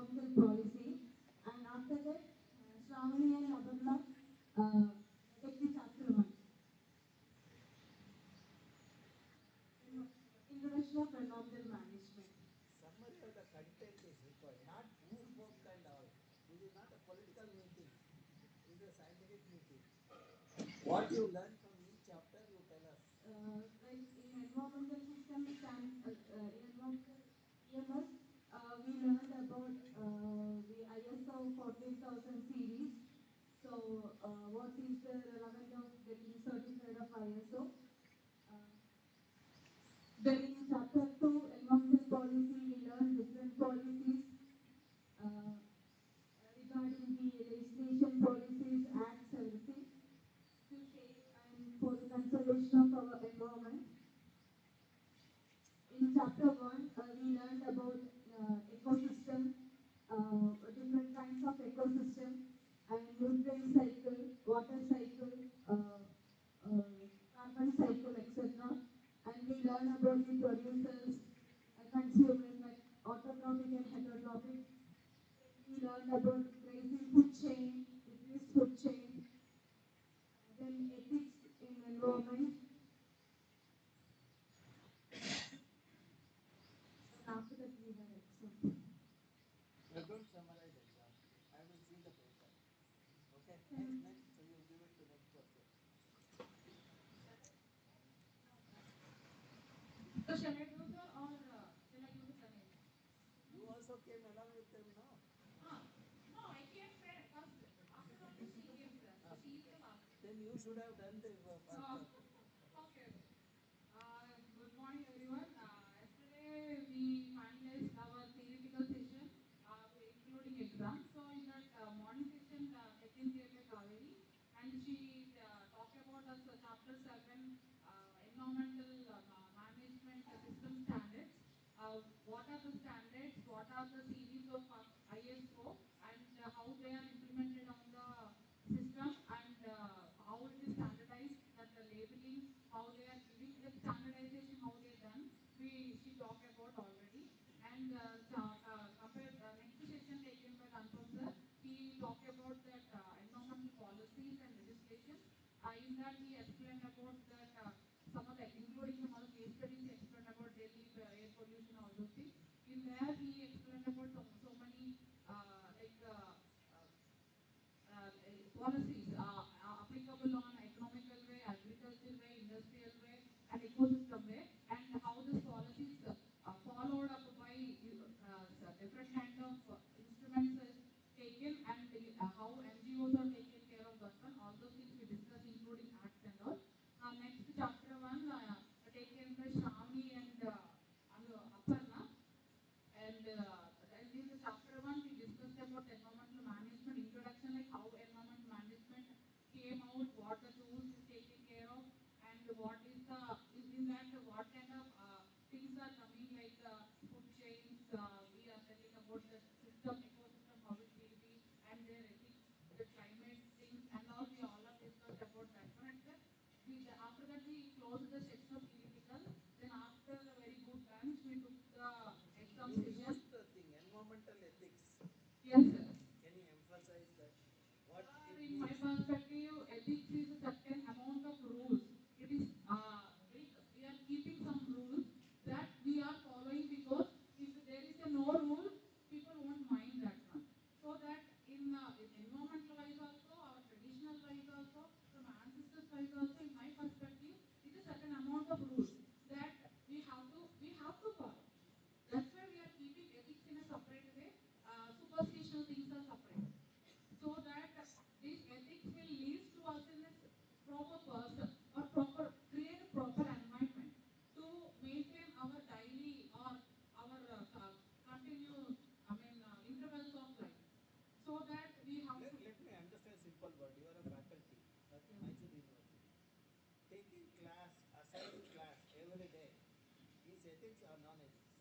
environmental policy. And after that, Shravani and Abharna take the chapter 1. Introduction of environmental management. Summary of the content is required, not who spoke and all. This is not a political meeting. This is a scientific meeting. What you learn from each chapter, you tell us. Like in environmental systems and in environmental EMS, we learned about the ISO 14000 series. So, what is the relevance of getting certified of ISO? Uh, then in chapter 2, environmental policy, we learn different policies uh, regarding the legislation, policies, acts, everything to save and for the conservation of our environment. In chapter 1, we learned about ecosystem, different kinds of ecosystem, and nutrient cycle, water cycle, carbon cycle, etc. And we learn about the producers, consumers like autotrophic and heterotrophic. We learn about grazing food chain, refuse food chain, then ethics in environment. And after that, we have exam. Don't summarize exam. I will see the paper. Okay, next. So you give it to next person. So shall I do, sir, or shall I give to Ganesh? You also came along with them, no? No, I came first. After that, she came, sir. So she is the last. Then you should have done the first. Okay. Good morning, everyone. Yesterday we finalized our theoretical session, including exam. So in that morning session, taken care by Kaveri, and she talked about us chapter 7, environmental management system standards. What are the standards? What are the series of ISO, and how they are implemented on the system, and how it is standardized, that the labeling, how they are giving the standardization, how they are done. She talked about already. And compared next session taken by Anupam sir, he talked about that environmental policies and legislation. In that he explained about that some of the, including some of the case studies, he explained about Delhi air pollution, all those things. In there he explained about so many like policies applicable on economical way, agricultural way, industrial way, and ecosystem way, and how these policies followed up by different kind of instruments taken, and how NGOs are taking care of that one. All those things we discussed, including acts and all. Next chapter 1 taken by Shravani and Aparna. And in the chapter 1, we discussed about environmental management introduction, like how environmental management came out, what the tools is taken care of, and what is the, in that, what kind of things are coming, like food chains, we are telling about the system, ecosystem, how it will be, and their ethics, the climate things, and all, we all have discussed about that one. And then after that, we closed the section of theoretical. Then after a very good lunch, we took the exam You session. used the thing, environmental ethics. Yes, sir. Can you emphasize that? What it In my means? perspective, ethics is a certain amount of rules. It is we are keeping some rules that we are following, because if there is a no rule, people won't mind that one. So that in environmental wise also, our traditional wise also, from ancestors wise also, in my perspective, it is a certain amount of rules that we have to follow. That's why we are keeping ethics in a separate way. Superstitional things are separate, so that this ethics will lead to us in a proper person, or proper, create a proper environment to maintain our daily or our continuous, intervals of life, so that we have Let, to. let me understand simple word. You are a faculty at Mysore University. Taking class, assigned class every day is ethics or non-ethics?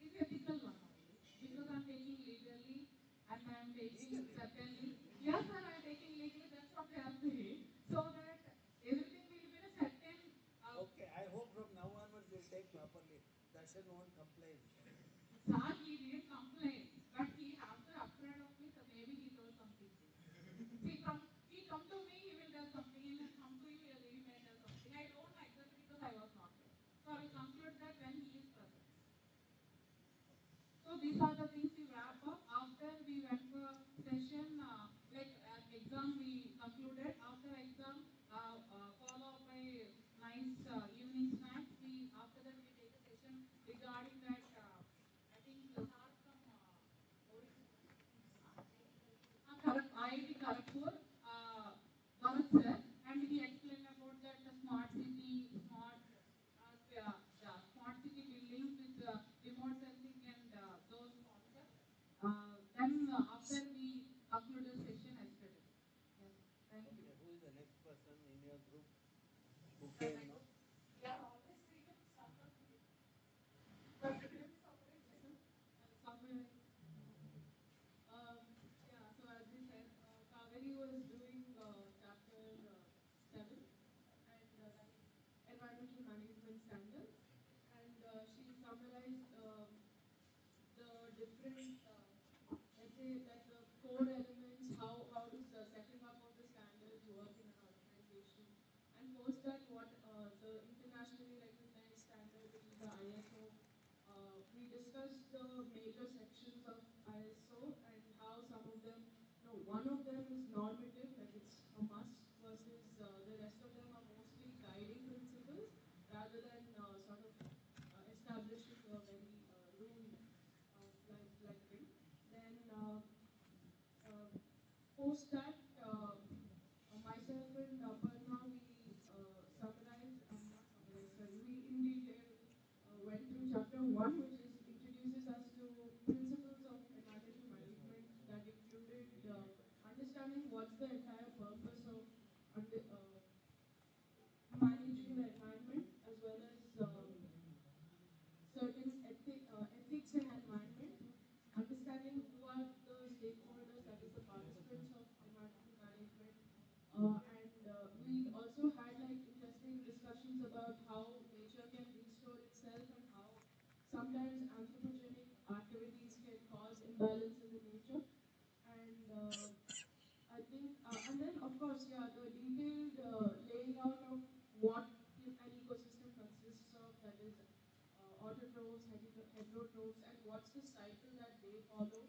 It's ethical one only, because I'm taking legally, and I'm taking Legally. certainly. Yes, sir, I'm taking legally. That's what they are saying. So that everything will be in a certain. Okay, I hope from now onwards you'll take properly. Darshan won't complain. Sir, he didn't complain, but he have after we conclude the session yesterday. Yes, thank you. Okay, who is the next person in your group who came now? We are always free to summarize. But can you summarize, Jason? Summarize. Yeah, so as we said, Kaveri was doing chapter 7, and that is environmental management standards. And she summarized the different, let's say, like the core elements, how does the setting up of the standards work in an organization. And post that, what the internationally recognized standard, which is the ISO. We discussed the major sections of ISO and how some of them, no, one of them is normative, like it's a must, versus the rest of them are mostly guiding principles rather than sort of establishing a very rule like thing. Then uh, post that, myself and Aparna, we not summarized, sorry, we in detail went through chapter 1, which is introduces us to principles of environmental management that included understanding what's the entire purpose of managing the environment, as well as certain ethics in environment, understanding who are the stakeholders, that is the participants of environmental management. And we also had like interesting discussions about how nature can restore itself and how sometimes anthropogenic activities can cause imbalance in the nature. And I think, and then of course, yeah, the detailed laying out of what an ecosystem consists of, that is autotrophs, heterotrophs, and what's the cycle that they follow,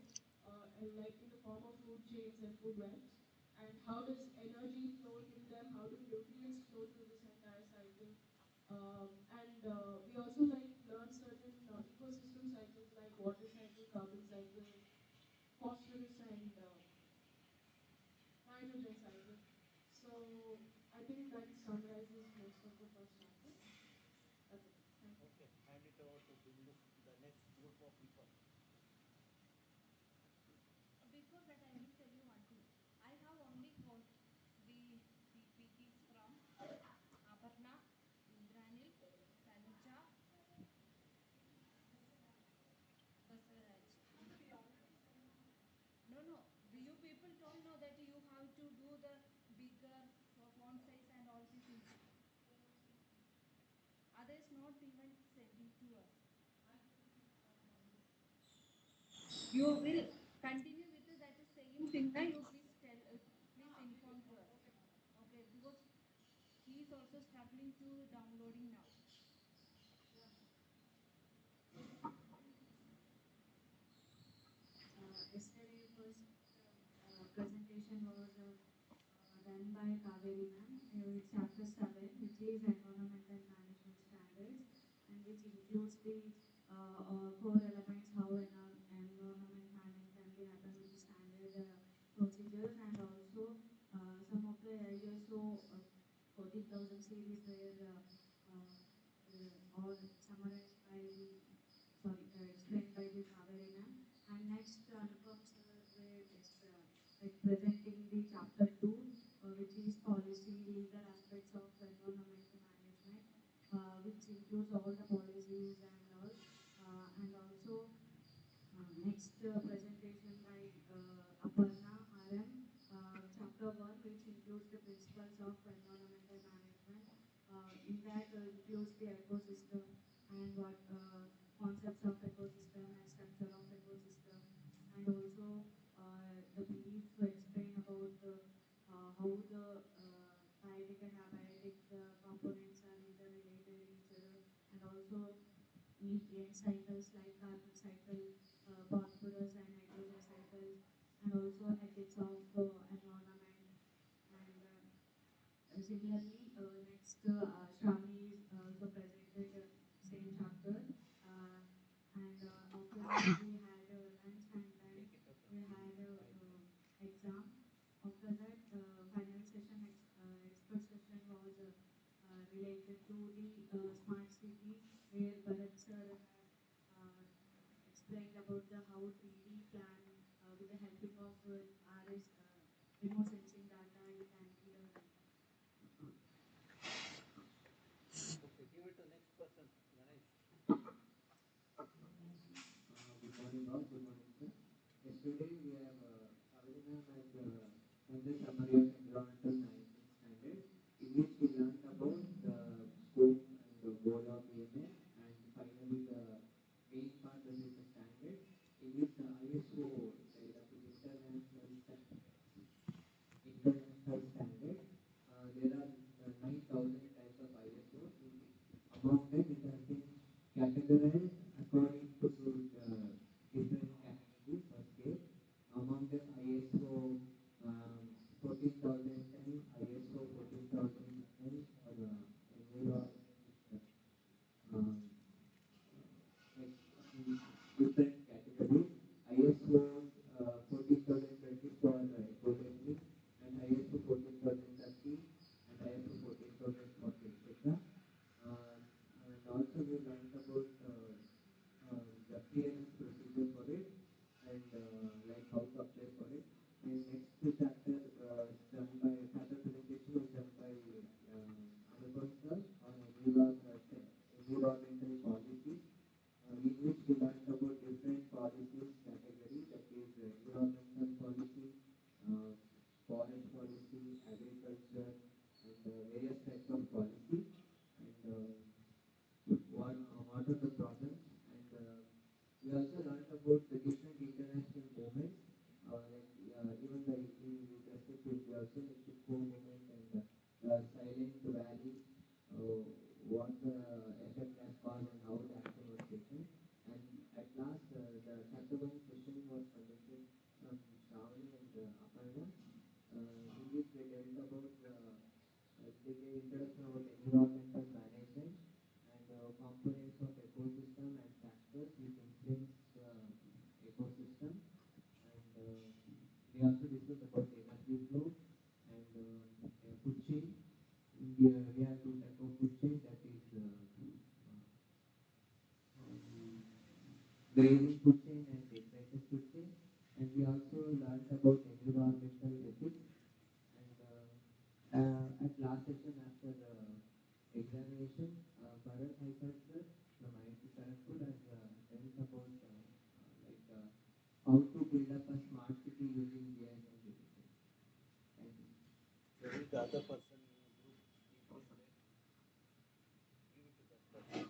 and like in the form of food chains and food webs, and how does energy flow through them, how do nutrients flow through this entire cycle. And we also like learn certain ecosystem cycles like water cycle, carbon cycle, phosphorus, and nitrogen cycle. So I think that summarizes most of the first chapter. That's it. Thank you. Okay, hand it over to Bindu, the next group of people. Before that, I will tell you one thing. I have only got the PPTs from Aparna, Indranil, Tanuja, Basaraj. No, no. You people don't know that you have to do the bigger font size and all these things. Others not even sending to us. You will continue with that same thing. Now you please tell, please inform to us. Okay, because he is also struggling to downloading now. Yesterday first presentation was done by Kaveri ma'am. It's chapter 7, which is environmental management standards, and which includes the core elements how environment management can be happen with the standard procedures, and also some of the ISO 14,000 series were all summarized by the explained by the Kaveri ma'am. And next, Anupam sir were like presenting the chapter 2, which is policy, legal aspects of environmental management, which includes all the policies and all. And also, next presentation by Aparna RM, chapter 1, which includes the principles of environmental management. In that includes the ecosystem and what concepts of ecosystem and structure of ecosystem, and also the brief explain about how the biotic and abiotic components are interrelated each other, and also nutrient cycles like carbon cycle, phosphorus and nitrogen cycles, and also ethics of environment. And similarly, next Shravani is also presented same chapter, and after that we had lunch, and then we had exam. After that, final session, expert session was related to the smart city, where Bharat sir had explained about the how 3D plan with the help input RS remote sensing data, you can either Okay, give it to next person, Ganesh. Good morning all, good morning sir. Yesterday we have Kaveri ma'am has done the summary of environmental management standard in which we learned about the scope and the goal of EMS and finally the main part that is the standard in which the ISO, that is international standard. There are 9,000 types of ISO. Among them it has been categorized according to different categories or scale. Among them ISO 14,010, ISO 14,010 for environment, um, like different categories. ISO 14,020 for eco-labeling and ISO 14,030 and ISO 14,040, etc. And also we learned about the clearance procedure for it and like how to apply for it. And next chapter is done by chapter presentation is done by Anupam sir on environmental policy, in which we learned about different policies category, that is environmental policy, uh, forest policy, agriculture, and various types of policy. And what are the problems, and we also learned about the different international movements, even the with respect to India also, like the Chipko movement and Silent Valley, what the effect has caused and how the action was taken. And at last, the chapter one session was conducted from Shravani and Aparna, in which they dealt about they gave introduction about environmental management and components of ecosystem and factors which influence ecosystem. And we also discussed about energy flow and food chain. We have two type of food chain, that is grazing food chain and decorative food chain. And we also learned about environmental ethics. And at last session after examination, Bharat Haikar sir from IIT Kharagpur has dealt about like how to build up a smart city using AI and digital. Thank you. Who is the other person in the group? He is there. Give it to that person.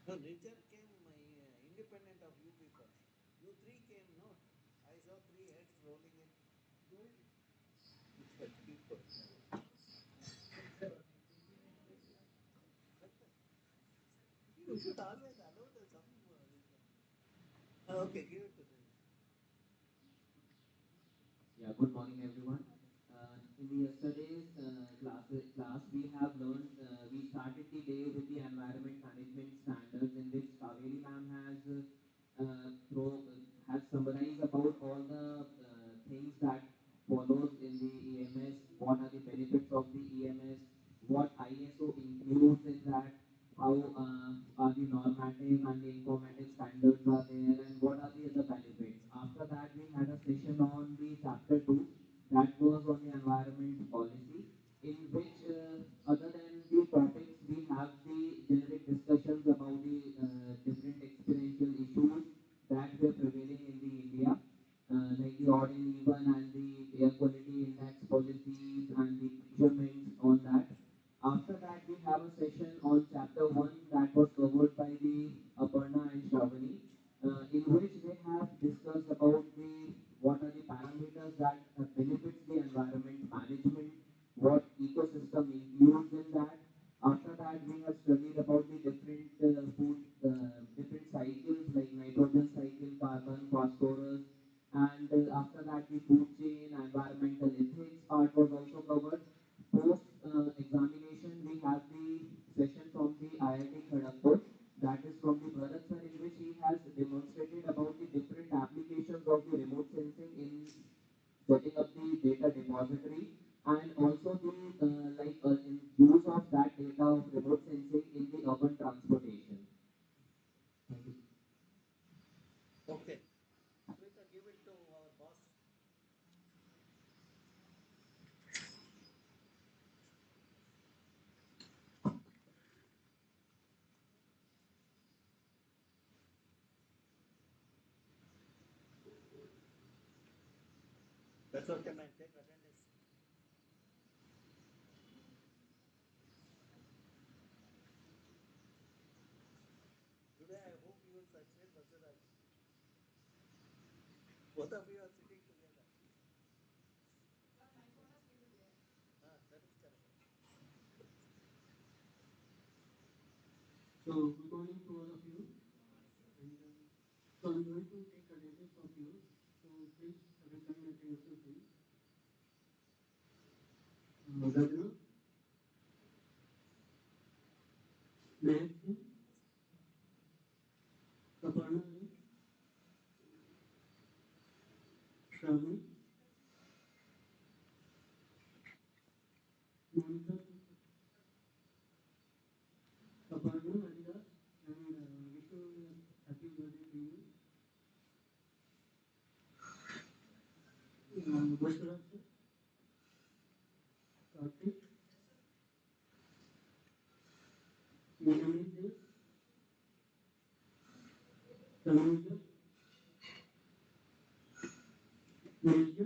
No, nature came independent of you people. You three came, no? I saw three heads rolling in. Which head people? You should always allow the some. Okay, give it to them. Yeah, good morning everyone. In the yesterday's class, we have learned, we started the day with the environment management standards, in which Kaveri ma'am has summarized about all the things that follows in the EMS, what are the benefits of the EMS, what ISO includes in that, how are the normative and the informative standards are there, and what are the other benefits. After that, we had a session on the chapter 2, that was on the environment policy, in which other than the topics, we have the generic discussions about the different experiential issues that were prevailing in the India, like the odd and even and the air quality index policies and the measurements on that. After that, we have a session on chapter 1 that was covered by the Aparna and Shravani, in which they have discussed about the what are the parameters that benefits the environment management, what ecosystem includes in that. After that, we have studied about the different different cycles like nitrogen cycle, carbon, phosphorus, and after that the food chain, environmental ethics part was also covered. Post examination, we have the session from the IIT Kharagpur, that is from the Bharat sir, in which he has demonstrated about the different applications of the remote sensing in setting up the data depository, and also the in use of that data of remote sensing in the urban transportation. Thank you. Okay. Shweta, That's okay, man. Take attendance. Today I hope you will succeed, Vasuraj. Both of you are sitting together. Sir, my photo still is there. Ah, that is correct. So, good morning to all of you. And so, I'm going to take attendance of you. So, please resign attendance to please. Gagana, Nancy, Kaparna, Shravani, Monica, Kaparna, Adidas, and wish you a happy birthday to you. Vashraj, Karthik, Niyamit, Tanuja, Nirja,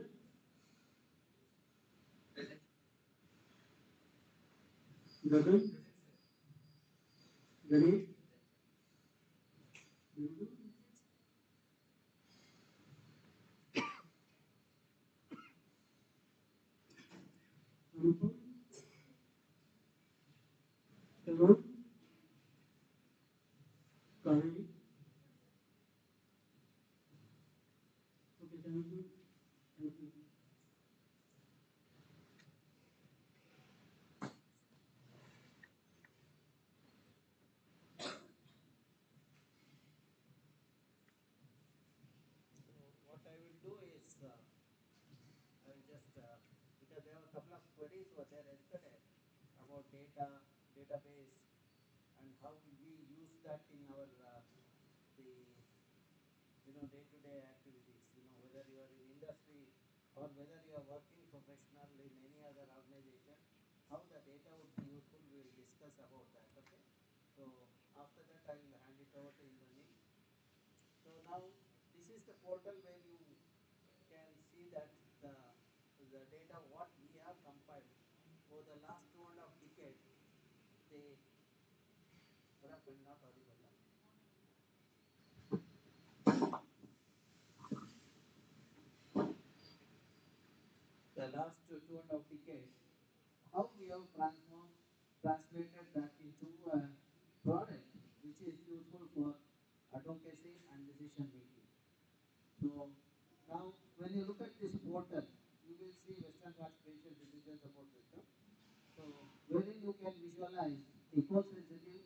Gagan, Ganesh, Bindu, Anupam, Taman, Kaveri. Okay, thank you. Thank you. So what I will do is I will just because there were a couple of queries were there yesterday about data, database, and how we use that in our the day-to-day activities. Whether you are in industry or whether you are working professional in any other organization, how the data would be useful. We will discuss about that. Okay. So after that, I will hand it over to Indrani. So now this is the portal where you can see that the data what we have compiled over the last 2.5 decades. They what happened? Not audible. No? The last 2.5 decades, how we have translated that into a product which is useful for advocacy and decision making. So now when you look at this portal, you will see Western Ghats Spatial Decision Support System. So wherein you can visualize eco-sensitive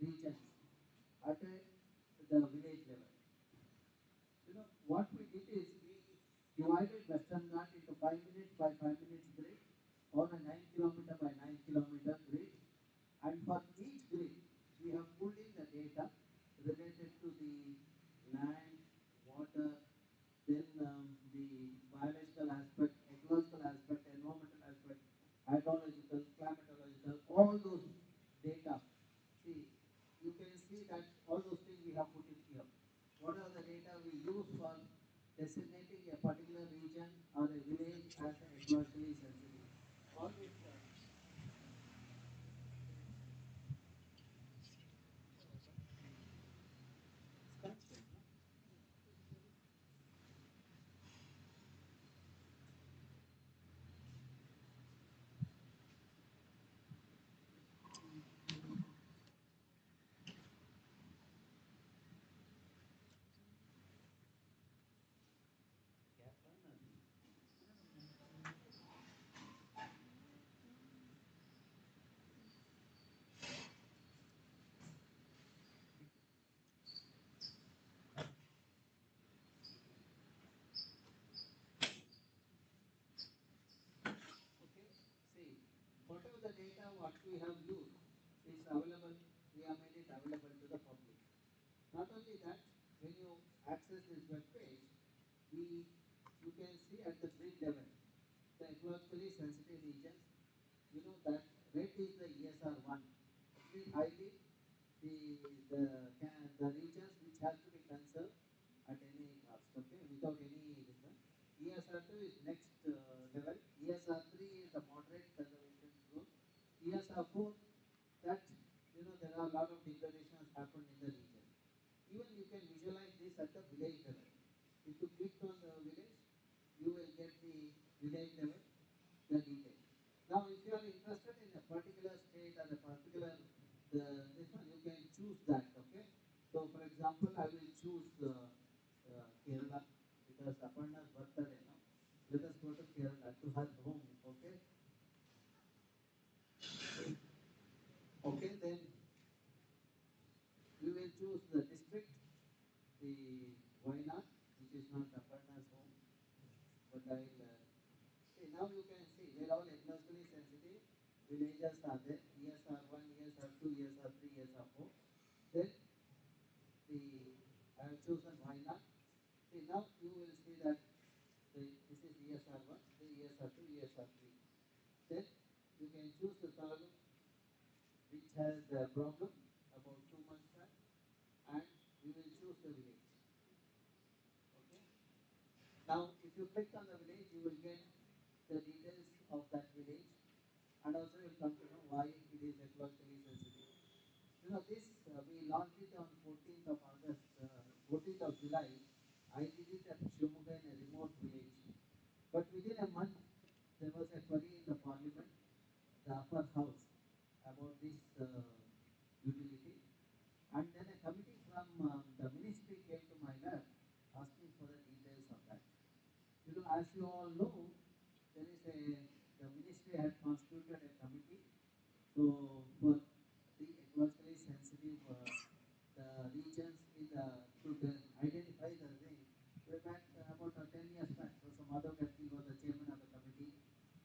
regions at the village level. What we did is we divided Western Ghat into 5 minutes by 5 minutes grid or a 9 kilometer by 9 kilometer grid, and for each grid we have pulled in the data related to the land, water, then the biological aspect, ecological aspect, environmental aspect, hydrological, climatological, all those data. See, you can see that all those things we have put in here. What are the data we use for designating a particular region or a village as ecologically sensitive? All this connection. Okay, see, whatever the data what we have used is available, we have made it available to the public. Not only that, when you access this web page, we you can see at the grid level the ecologically sensitive regions. That red is the ESR1. It means highly the regions which has to be conserved at any cost. Okay, without any difference. ESR2 is next because Aparna's birthday, no? Let us go to Kerala to her home, okay? Okay, then we will choose the district, the Wayanad, which is not Aparna's home, but I'll. See, now you can see where all ecologically sensitive villages are there. ESR1, ESR2, ESR3, ESR4. Then I have chosen Wayanad. See, now you will see that this is ESR1, the ESR2, ESR3. Then you can choose the taluk which has the problem about 2 months back, and you will choose the village. Okay. Now, if you click on the village, you will get the details of that village, and also you'll come to know why it is ecologically sensitive. You know, this we launched it on 14th of August, 14th of July. I did it at Shimoga in a remote village. But within a month, there was a query in the parliament, the upper house, about this utility. And then a committee from the ministry came to my lab asking for the details of that. You know, as you all know, there is the ministry had constituted a committee. So for the ecologically sensitive the regions in the to identify the thing. Way back about 10 years back, so Madhav Gadgil was the chairman of the committee.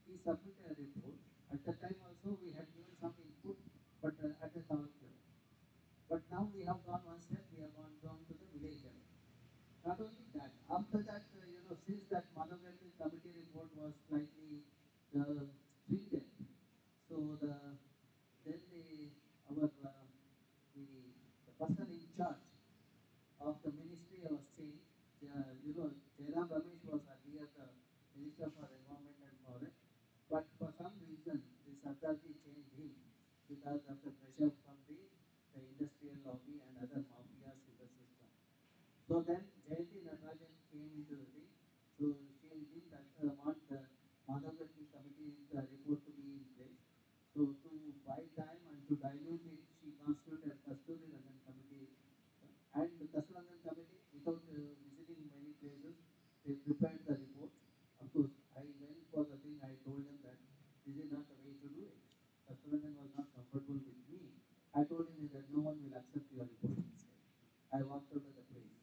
He submitted a report. At that time also we had given some input, but at the taluk level. But now we have gone one step. We have gone down to the village level. Not only that, after that, you know, since that Madhav Gadgil committee report was slightly stringent, so then the person in charge of the ministry was changed. You know, Jairam Ramesh was earlier the Minister for Environment and Forest, but for some reason the Sardarji changed him because of the pressure from the industrial lobby and other mafias in the system. So then Jayanti Natarajan came into the thing. So she didn't want the Madhav Gadgil committee report to be in place. So to buy time and to dilute it, she constituted Kasturi Rangan committee. And the Kasturi Rangan committee, without visiting many places, they prepared the report. Of course, I went for the thing. I told them that this is not the way to do it. Kasturi Rangan was not comfortable with me. I told him that no one will accept your report. I walked out of the place.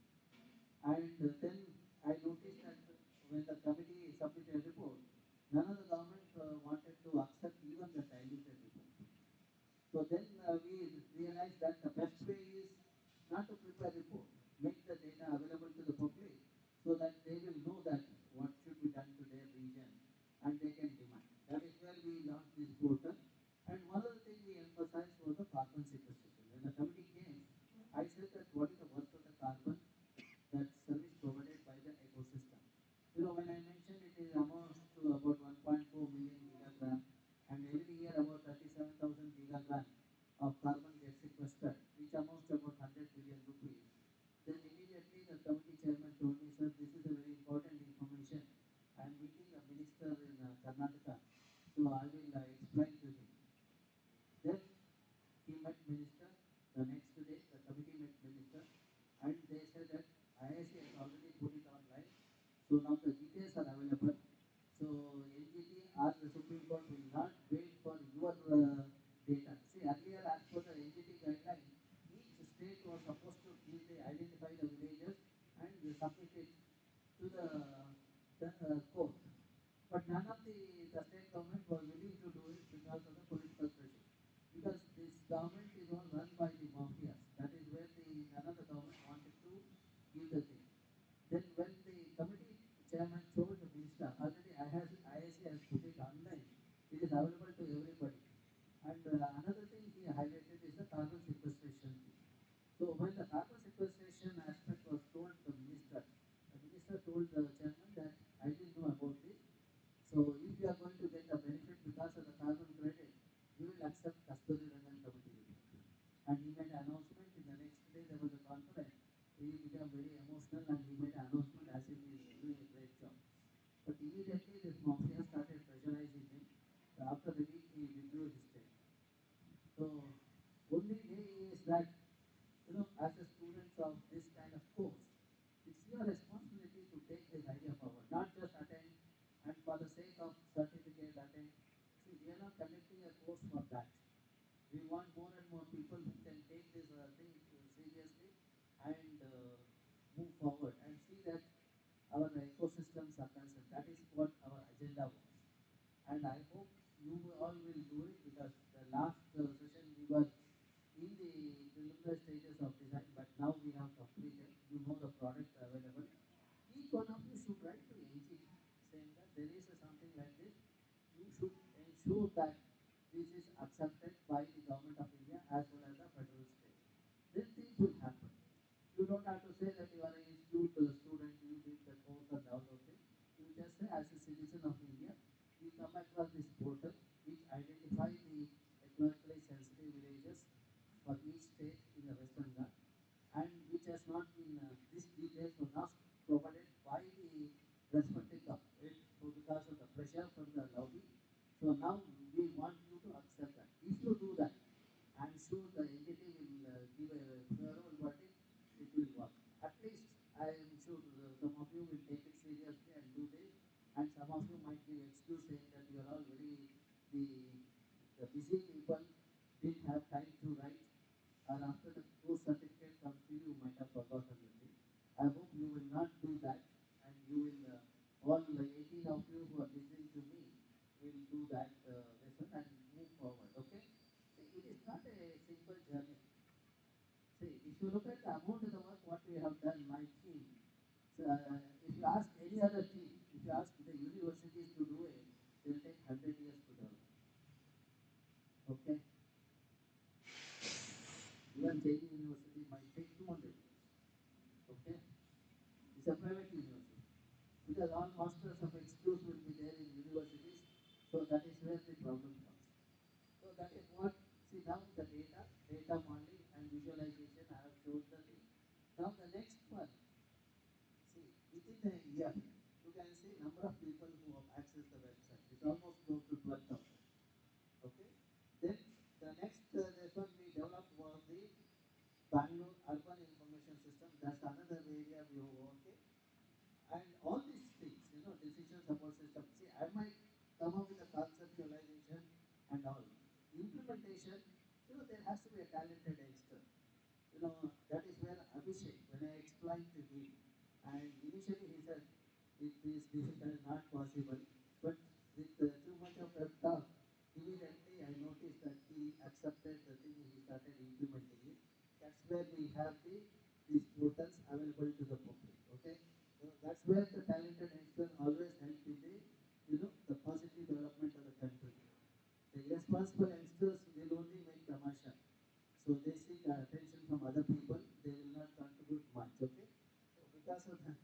And then I noticed that when the committee submitted a report, none of the government wanted to accept even the diluted report. So then we realized that the best way is not to prepare a report, make the data available to the public so that they will know that what should be done to their region and they can demand. That is where we launched this portal. And one of the things we emphasized was the carbon sequestration. When the committee came, I said that what is the worth of the carbon that service provided by the ecosystem. You know, when I mentioned it is amounts to about 1.4 million gigagram, and every year about 37,000 gigagram of carbon gets sequestered, which amounts to about 100 billion rupees. Then immediately the committee chairman told me, sir, this is a very important information. I am meeting the minister in Karnataka, so I will explain to him. Then he met minister. The next day, the committee met minister, and they said that IISC has already put it online. So now the details are available. So NGT or the Supreme Court will not wait for your data. See, earlier as per the NGT guideline, each state was supposed to identify the villages and submit it to the court. But none of the state government was willing to do it because of the political pressure. Because this government is all run by the mafias. That is where none of the government wanted to give the thing. Then when the committee chairman told the minister, already IISC has put it online. It is available to everybody. And another thing he highlighted is the carbon sequestration thing. So when the carbon sequestration aspect was told to the minister told the chairman that I didn't know about this. So if you are going to get the benefit because of the carbon credit, you will accept Kasturi Rangan committee report. And he made an announcement. In the next day there was a conference. He became very emotional and he made an announcement as if he is doing a great job. But immediately this mafia started pressurizing him. After the week he withdrew his statement. So only way is that, you know, as a student of this kind of course, it's your responsibility to take this one of you should write to NGT saying that there is something like this. You should ensure that this is accepted by the government of India as well as the federal state. Then things will happen. You don't have to say that you are an institute student, you did the course and all those things. You just say, as a citizen of India, we come across this portal which identifies the ecologically sensitive villages for each state in the Western Ghats, and which has not been, these details were not provided by the respective government. So because of the pressure from the lobby, so now we want you to accept that. If you do that, I'm sure the entity will give a favorable verdict, it will work. At least I am sure some of you will take it seriously and do this, and some of you might give excuse saying that you are all very, the busy people didn't have time to write, or after the course certificate comes to you, you might have forgotten the thing. I hope you will not do that, and you will, all the 18 of you who are listening to me, will do that lesson and move forward, okay? See, it is not a simple journey. See, if you look at the amount of the work what we have done, my team, so, if you ask any other team, if you ask the universities to do it, they will take 100 years to develop. Okay? Even JD University might take 200 years. Okay? It's a private university. Because all masters of excuse will be there in universities, so that is where the problem comes. So that is what, see now the data modeling and visualization, I have showed the thing. Now the next one, see, within a year, you can see number of people who have accessed the website. It's almost close to 12,000. Okay? Then the next this one we developed was the Bangalore Urban Information System. That's another area we are working. And all these things, decision support system. See, I might come up with a conceptualization and all. Implementation, there has to be a talented youngster. That is where Abhishek, when I explained to him, and initially he said, it is difficult, not possible, but with too much of a talk, immediately I noticed that he accepted the thing, he started implementing it. That's where we have these portals available to the public, okay? So that's where the talented youngster always help in the positive development of the country. The irresponsible youngsters will only make tamasha. So they seek attention from other people, they will not contribute much, okay? So because of that,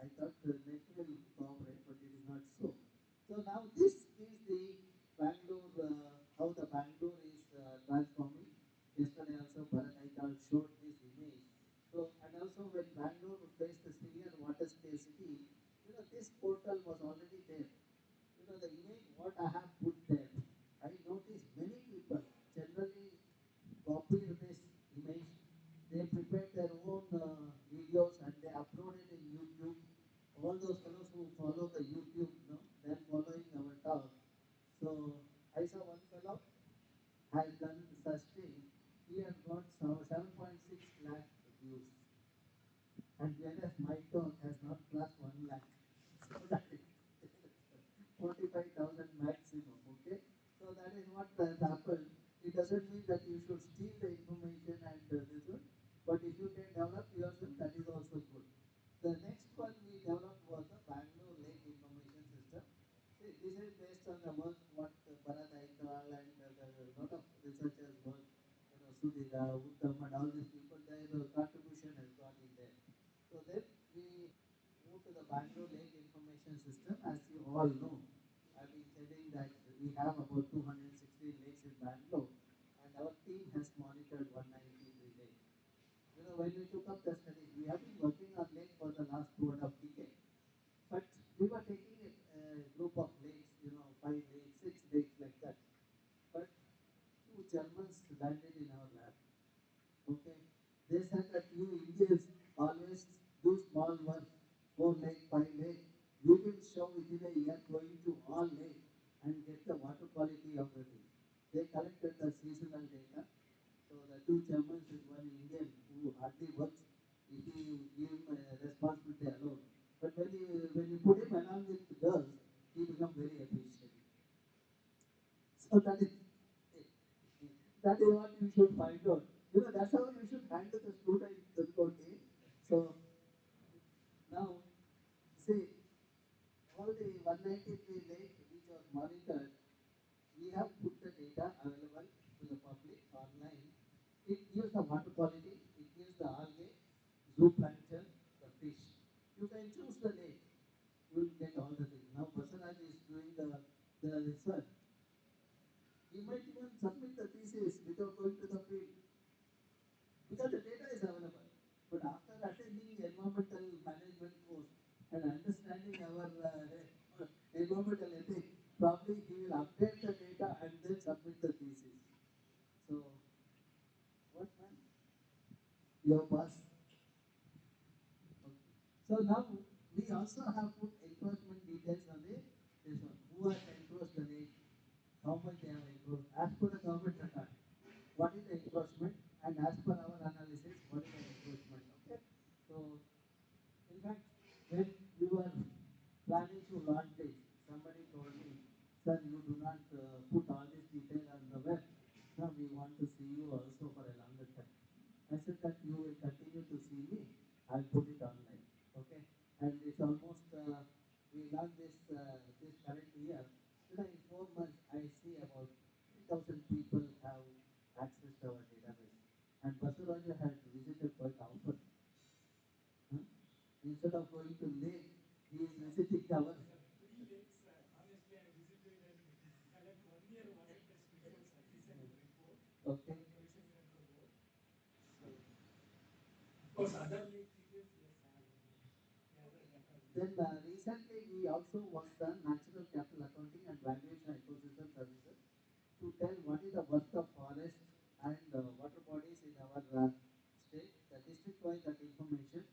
I thought the net will cooperate, but it is not so. So now this is the Bangalore, how the Bangalore is transforming. Yesterday also Bharat Aikal showed this image. So, and also when Bangalore faced the severe water scarcity, this portal was already there. The image what I have put there, I noticed many people generally copied this image. They prepared their own videos and they uploaded in YouTube. All those fellows who follow the YouTube, they're following our talk. So I saw one fellow has done such thing. He has got 7.6 lakh views. And whereas my talk has not crossed 1 lakh. So that is 45,000 maximum, okay? So that is what has happened. It doesn't mean that you should steal the information and this one, but if you can develop yourself, that is also good. The next one we developed was the Bangalore Lake Information System. See, this is based on the work what Bharat Aikal and the lot of researchers work, Sudhira, Uttam and all these people, their contribution has gone in there. So then we moved to the Bangalore Lake Information System. As you all know, I've been telling that we have about 216 lakes in Bangalore, and our team has monitored 193 lakes. When we took up the studies, we have been working on lakes for the last 2.5 decades. But we were taking a group of lakes, 5 lakes, 6 lakes like that. But two Germans landed in our lab. Okay, they said that you Indians always do small work, 4 lakes, 5 lakes. We will show within a year going to all lakes and get the water quality of the thing. They collected the seasonal data. So the two Germans and one Indian who hardly works, if you give him a responsibility alone. But when you put him along with the girls, he becomes very efficient. So that is what you should find out. That's how you should handle the student difficulty. So now see, all the 193 lakes which are monitored, we have put the data available to the public online. It gives the water quality, it gives the algae, zooplankton, the fish. You can choose the lake, you will get all the things. Now Basaraj is doing the research. He might even submit the thesis without going to the field because the data is available. But after attending environmental management course and understanding our environmental ethics, probably he will update the data and then submit the thesis. So, what man? Your boss. Okay. So now we also have put encroachment details on this one. Who has encroached the lake, how much they have encroached, as per the government record. What is the encroachment, and as per our analysis, what is the encroachment? Okay. So, in fact, when we were planning to launch this, somebody told me, "Sir, you do not put all this detail on the web. Now we want to see you also for a longer time." I said that you will continue to see me. I'll put it online. Okay. And it's almost we launched this current year. In 4 months, I see about 3,000 people have access to our database. And Basuraja has visited quite often. Huh? Instead of going to lake, he is visiting our. Okay. Then recently we also worked on natural capital accounting and valuation ecosystem services to tell what is the worth of forest and water bodies in our state, the district-wise that information.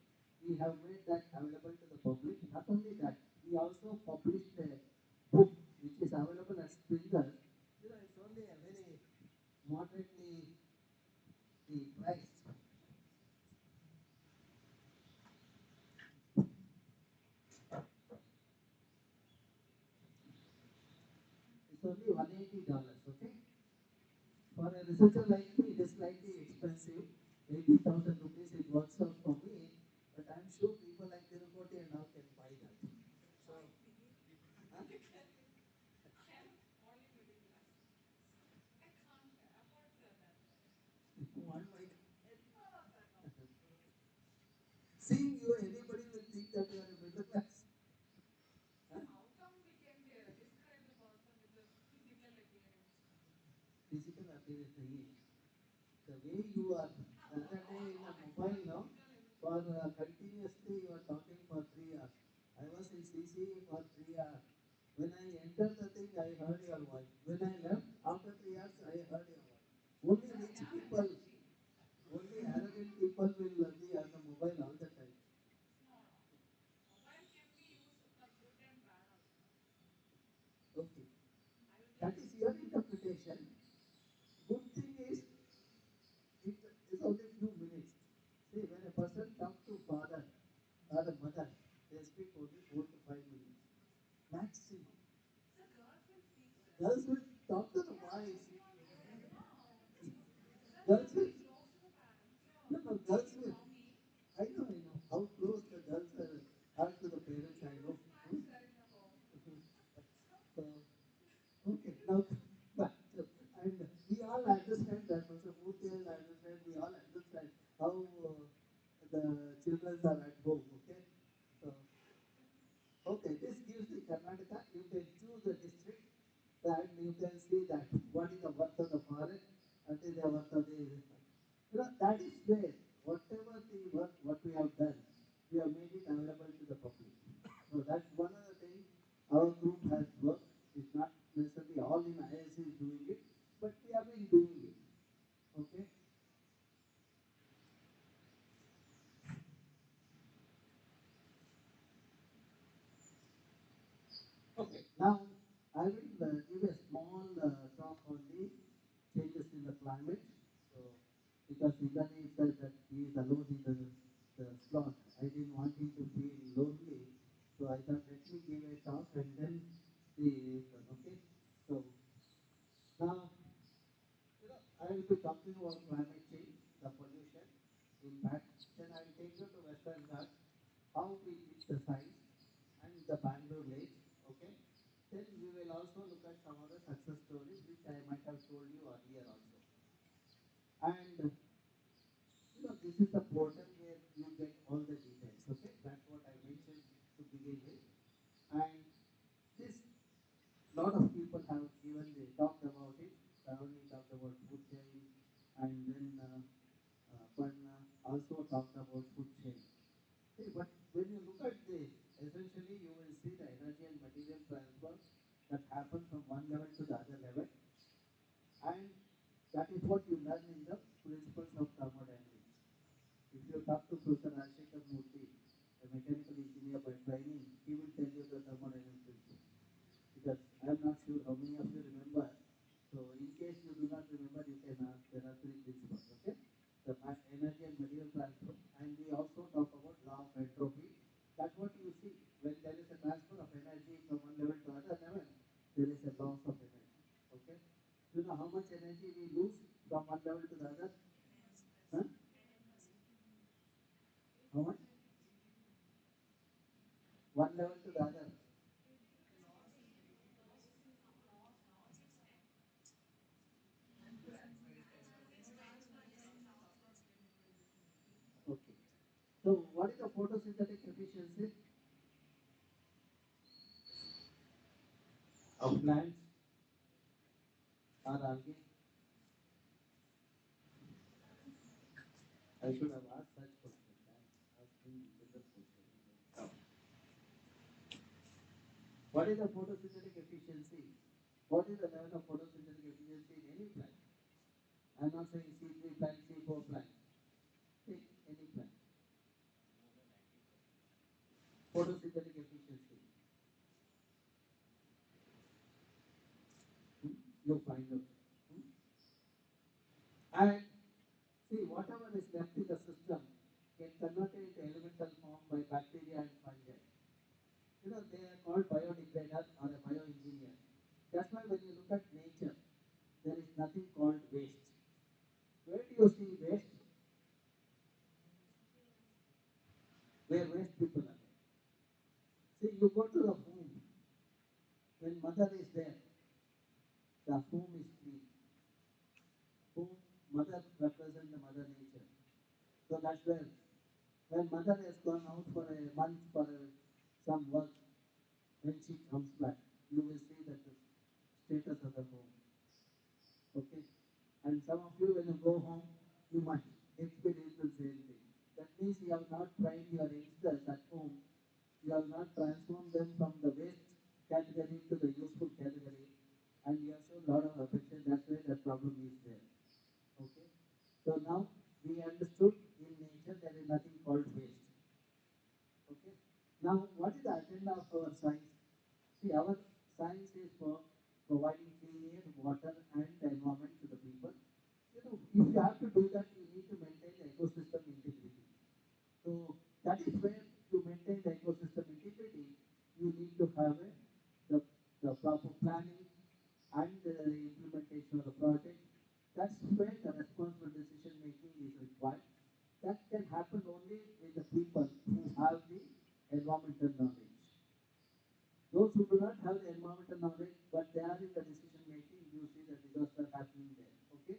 We have made that available to the public. Not only that, we also published a book which is available as Springer. It's only a very moderately priced. It's only $180. Okay. For a researcher like me, it is slightly expensive. 80,000 rupees, it works out for me. But I'm sure people like Tirupati and all can buy that. So, huh? Only middle class. I can't afford that. One might. No, no, sir, no. Seeing you, anybody will think that you are a middle class. Huh? How come we can describe the person with the physical appearance? Physical appearance, the way you are. The other day in a mobile now, for continuously you are talking for 3 hours. I was in CC for 3 hours. When I entered the thing, I heard your voice. When I left, after 3 hours, I heard your voice. Only Sir, I rich have people, energy. only arrogant people will be on the mobile all the time. No, no. Mobile can be used for good and bad also. Okay. I will That tell is you. your interpretation. Good thing is, it is only few minutes. See, when a person talks to father or a mother, they speak only 4 to 5 minutes. Maximum. So girls will speak, sir. Girls will talk to the Yeah, boys. everyone will. No. Sir, you Girls are will. very close to the parents. No, So no, if girls you will. know me, I know. How close the girls are to the parents, you I do know. smack, Hmm? sir, in the home. So, okay, now back to, and we all understand that, Mr. Murthy, I understand, we all understand how the children are at home, okay? So, okay, this gives the Karnataka, you can choose the district, and you can see that what is the worth of the forest, what is the worth of the, that is where, whatever the work, what we have done, we have made it available to the public. So that's one of the things our group has worked. It's not necessarily all in IISC is doing it, but we have been doing it. Okay? Okay. Now, I will give a small talk on the changes in the climate. So, because Indani said that he is alone in the slot, I didn't want him to feel lonely. So I thought, let me give a talk and then the okay. So now, I will be talking about climate change, the pollution, impact. Then I will take you to Western Ghats, how we did the science, the Bangalore Lake. Okay. Then we will also look at some other success stories which I might have told you earlier also. And this is the portal where you get all the details. Okay, that's what I mentioned to begin with. And this lot of people have even they talked about it. Only talked about food chain, and then Panna also talked about food chain. See, but when you look at this, essentially you will see the energy and material transfer that happens from one level to the other level, and that is what you learn in the principles of thermodynamics. If you talk to Professor Rajshekhar Murthy, a mechanical engineer by training, he will tell you the thermodynamic principle. Because I am not sure how many of you remember. So in case you do not remember, you can ask. There are three principles. Okay, the energy and material transfer, and we also talk about law of entropy. That's what you see when there is a transfer of energy from one level to another level. There is a loss of energy. Okay, you know how much energy we lose from one level to the other? Huh? How much? One level to the other. Okay. So what is the photosynthetic efficiency of plants or algae? I should have asked such questions. I'm asking different questions. What is the photosynthetic efficiency? What is the level of photosynthetic efficiency in any plant? I'm not saying C3 plant, C4 plant. Take any plant. Photosynthetic efficiency. Hmm? You find out. Hmm? And see, whatever is left in the system get converted into elemental form by bacteria and fungi. They are called biodegrader or a bioengineer. That's why when you look at nature, there is nothing called waste. Where do you see waste? Where waste people are. See, you go to the home. When mother is there, the home is clean. Home, mother represents the mother nature. So that's where, when mother has gone out for a month for some work, when she comes back, you will see that the status of the home. Okay? And some of you, when you go home, you might experience the same thing. That means you have not trained your youngsters at home. You have not transformed them from the waste category to the useful category. And you have shown a lot of affection. That's why the problem is there. Okay? So now we understood in nature there is nothing called waste. Okay? Now, what is the agenda of our science? See, our science is for providing clean air, water, and environment to the people. If you have to do that, you need to maintain the ecosystem integrity. So that is where to maintain the ecosystem integrity, you need to have the proper planning and the implementation of the project. That's where the responsible decision making is required. That can happen only with the people who have the environmental knowledge. Those who do not have the environmental knowledge, but they are in the decision making, you see the disaster happening there. Okay?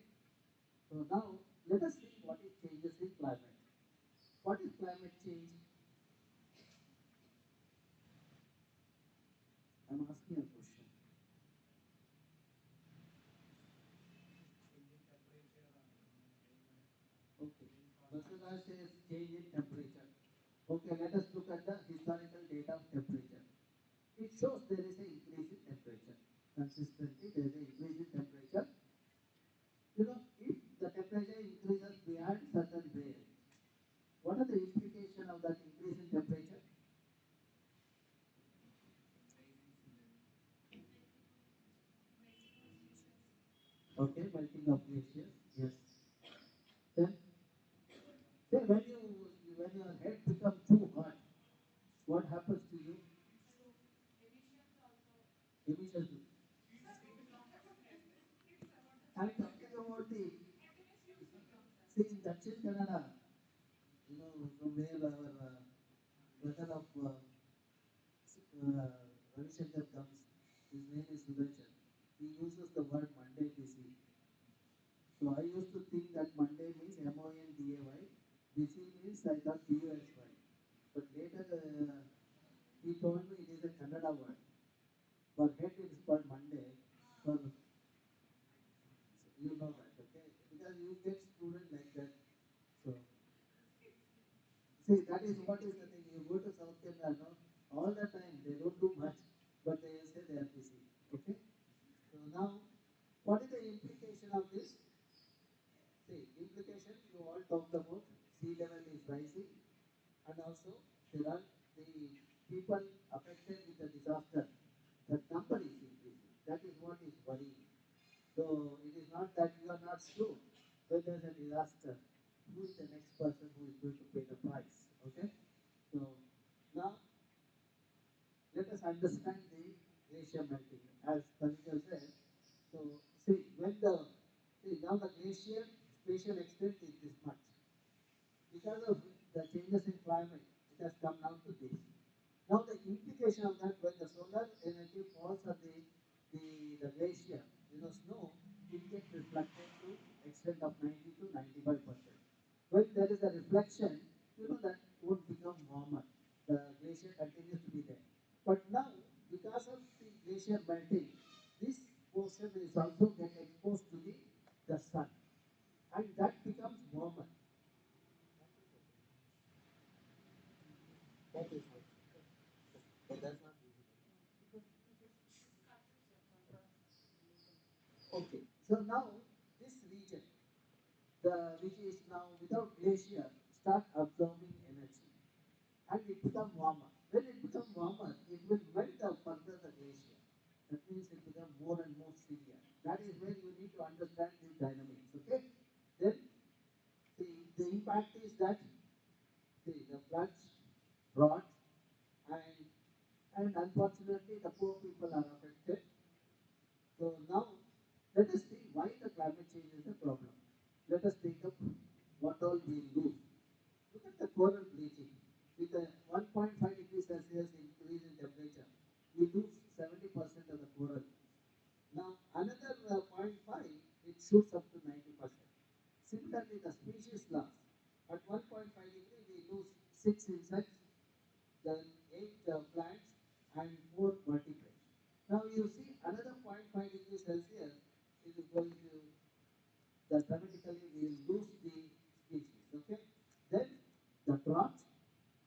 So now let us see what is changes in climate. What is climate change? I'm asking a question. Okay. Vasudha says change in temperature. Okay, let us look at the historical data of temperature. It shows there is an increase in temperature. Consistently, there is an increase in temperature. If the temperature increases beyond certain range, what are the implications of that increase in temperature? Okay, melting of glaciers. Yes. Then, say when your head becomes too hot, what happens to you? Emissions. I'm talking about the see in Dakshin Kannada, from where our brother of Ravi Shankar comes, his name is Sudarshan. He uses the word Monday busy. So I used to think that Monday means Monday. Busy means I thought BUSY. But later he told me it is a Kannada word. For head it is called Monday. For you know that, okay? Because you get student like that. So see that is what is the thing. You go to South Kerala, no, all the time they don't do much, but they say they are busy. Okay? So now what is the implication of this? See, implication you all talked about sea level is rising and also there are the people affected with the disaster. The number is increasing. That is what is worrying. So it is not that you are not sure when there is a disaster, who is the next person who is going to pay the price. Okay? So now let us understand the glacier melting. As Tanika said, so see when the see now the glacier spatial extent is this much. Because of the changes in climate, it has come down to this. Now the implication of that when the solar energy falls on the glacier, snow, it gets reflected to extent of 90 to 95%. When there is a reflection, that would become warmer. The glacier continues to be there. But now, because of the glacier melting, this portion is also get exposed to the sun. And that becomes warmer. That is what. But that's not okay. So now this region, the which is now without glacier, start absorbing energy and it become warmer. When it become warmer, it will melt the further the glacier. That means it become more and more severe. That is where you need to understand the dynamics. Okay. Then the impact is that the floods, drought, and and unfortunately the poor people are affected. So now let us see why the climate change is a problem. Let us take up what all we lose. Look at the coral bleaching. With a 1.5 degrees Celsius increase in temperature, we lose 70% of the coral. Now another zero point 0.5, it shoots up to 90%. Similarly, the species loss. At 1.5 degree, we lose 6 insects, then 8 plants, and 4 vertebrates. Now you see another zero point 0.5 degrees Celsius, it is going to that dramatically we will lose the species. Okay. Then the drought,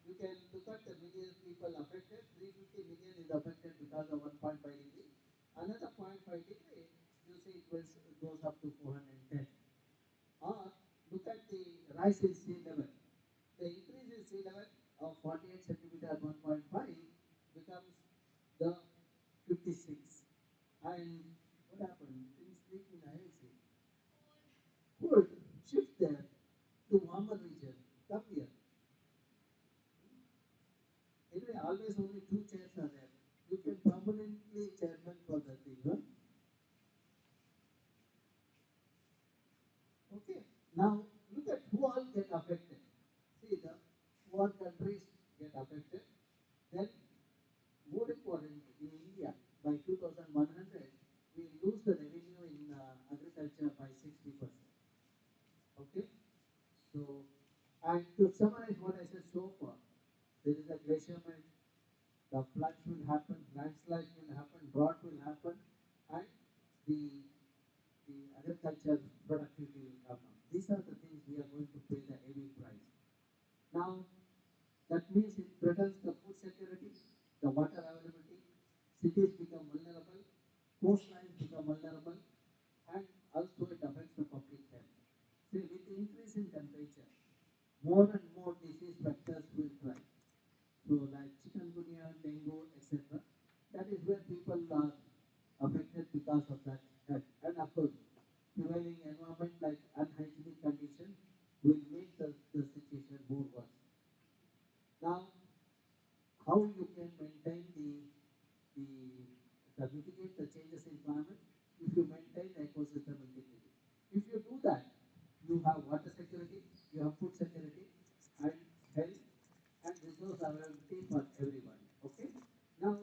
you can look at the million people affected. 350 million is affected because of 1.5 degree. Another zero point 0.5 degree, you see it goes up to 410. Or look at the rise in sea level. The increase in sea level of 48 centimeter at 1.5 becomes the 56. And what happened? Things leak in IISC. Could shift there to warmer region. Come here. Anyway, always only two chairs are there. You can permanently chairman for the thing. Huh? Okay. Now look at who all get affected. See the poor countries get affected. Then more importantly, in India, by 2100, we lose the revenue in agriculture by 60%. Okay. So, and to summarize what I said so far, there is a glacier melt, the floods will happen, landslides will happen, drought will happen, and the agriculture productivity will come down. These are the things we are going to pay the heavy price. Now, that means it threatens the food security, the water availability, cities become vulnerable, coastlines become vulnerable, and also it affects the public health. See, with the increase in temperature, more and more disease vectors will thrive. So like chikungunya, dengue, etc. That is where people are affected because of that. And of course, prevailing environment like unhygienic conditions will make the situation more worse. Now, how you can maintain the, mitigate the changes in climate if you maintain the ecosystem integrity. If you do that, you have water security, you have food security, and health and resource availability for everyone. Okay. Now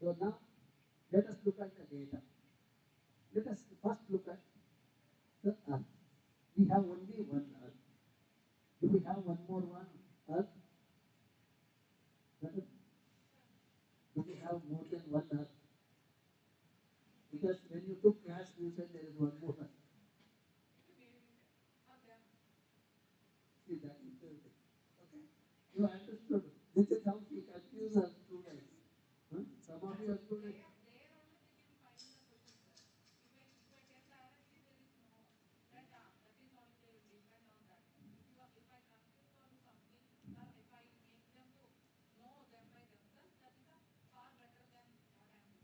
So now let us look at the data. Let us first look at the Earth. We have only one Earth. Do we have one more one Earth? Madam? Do we have more than one Earth? Because when you took class, you said there is one more Earth. See, that is the thing. Okay? You understood. This is how she confused her students. Huh? Some of your students.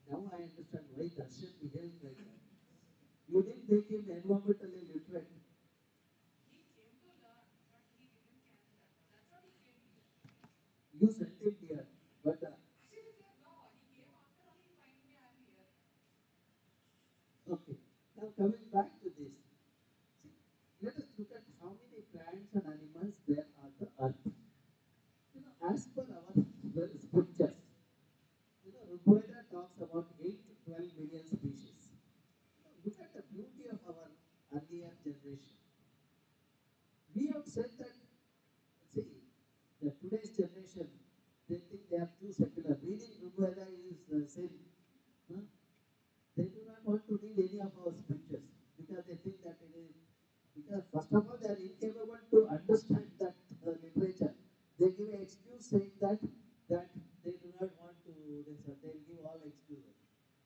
Now I understand why Darshan behaves like that. You didn't make him environmentally literate. You sent him here, but okay. Now coming back to this, see, let us look at how many plants and animals there are on the earth. As per our scriptures, Rigveda talks about 8 to 12 million species. Look at the beauty of our earlier generation. We have said that, see, the today's generation, they think they are too secular. Reading Rigveda is sin. Huh? They do not want to read any of our scriptures because they think that it is, because first of all they are incapable to understand that literature. They give an excuse saying that they do not want to this, they will give all excuses.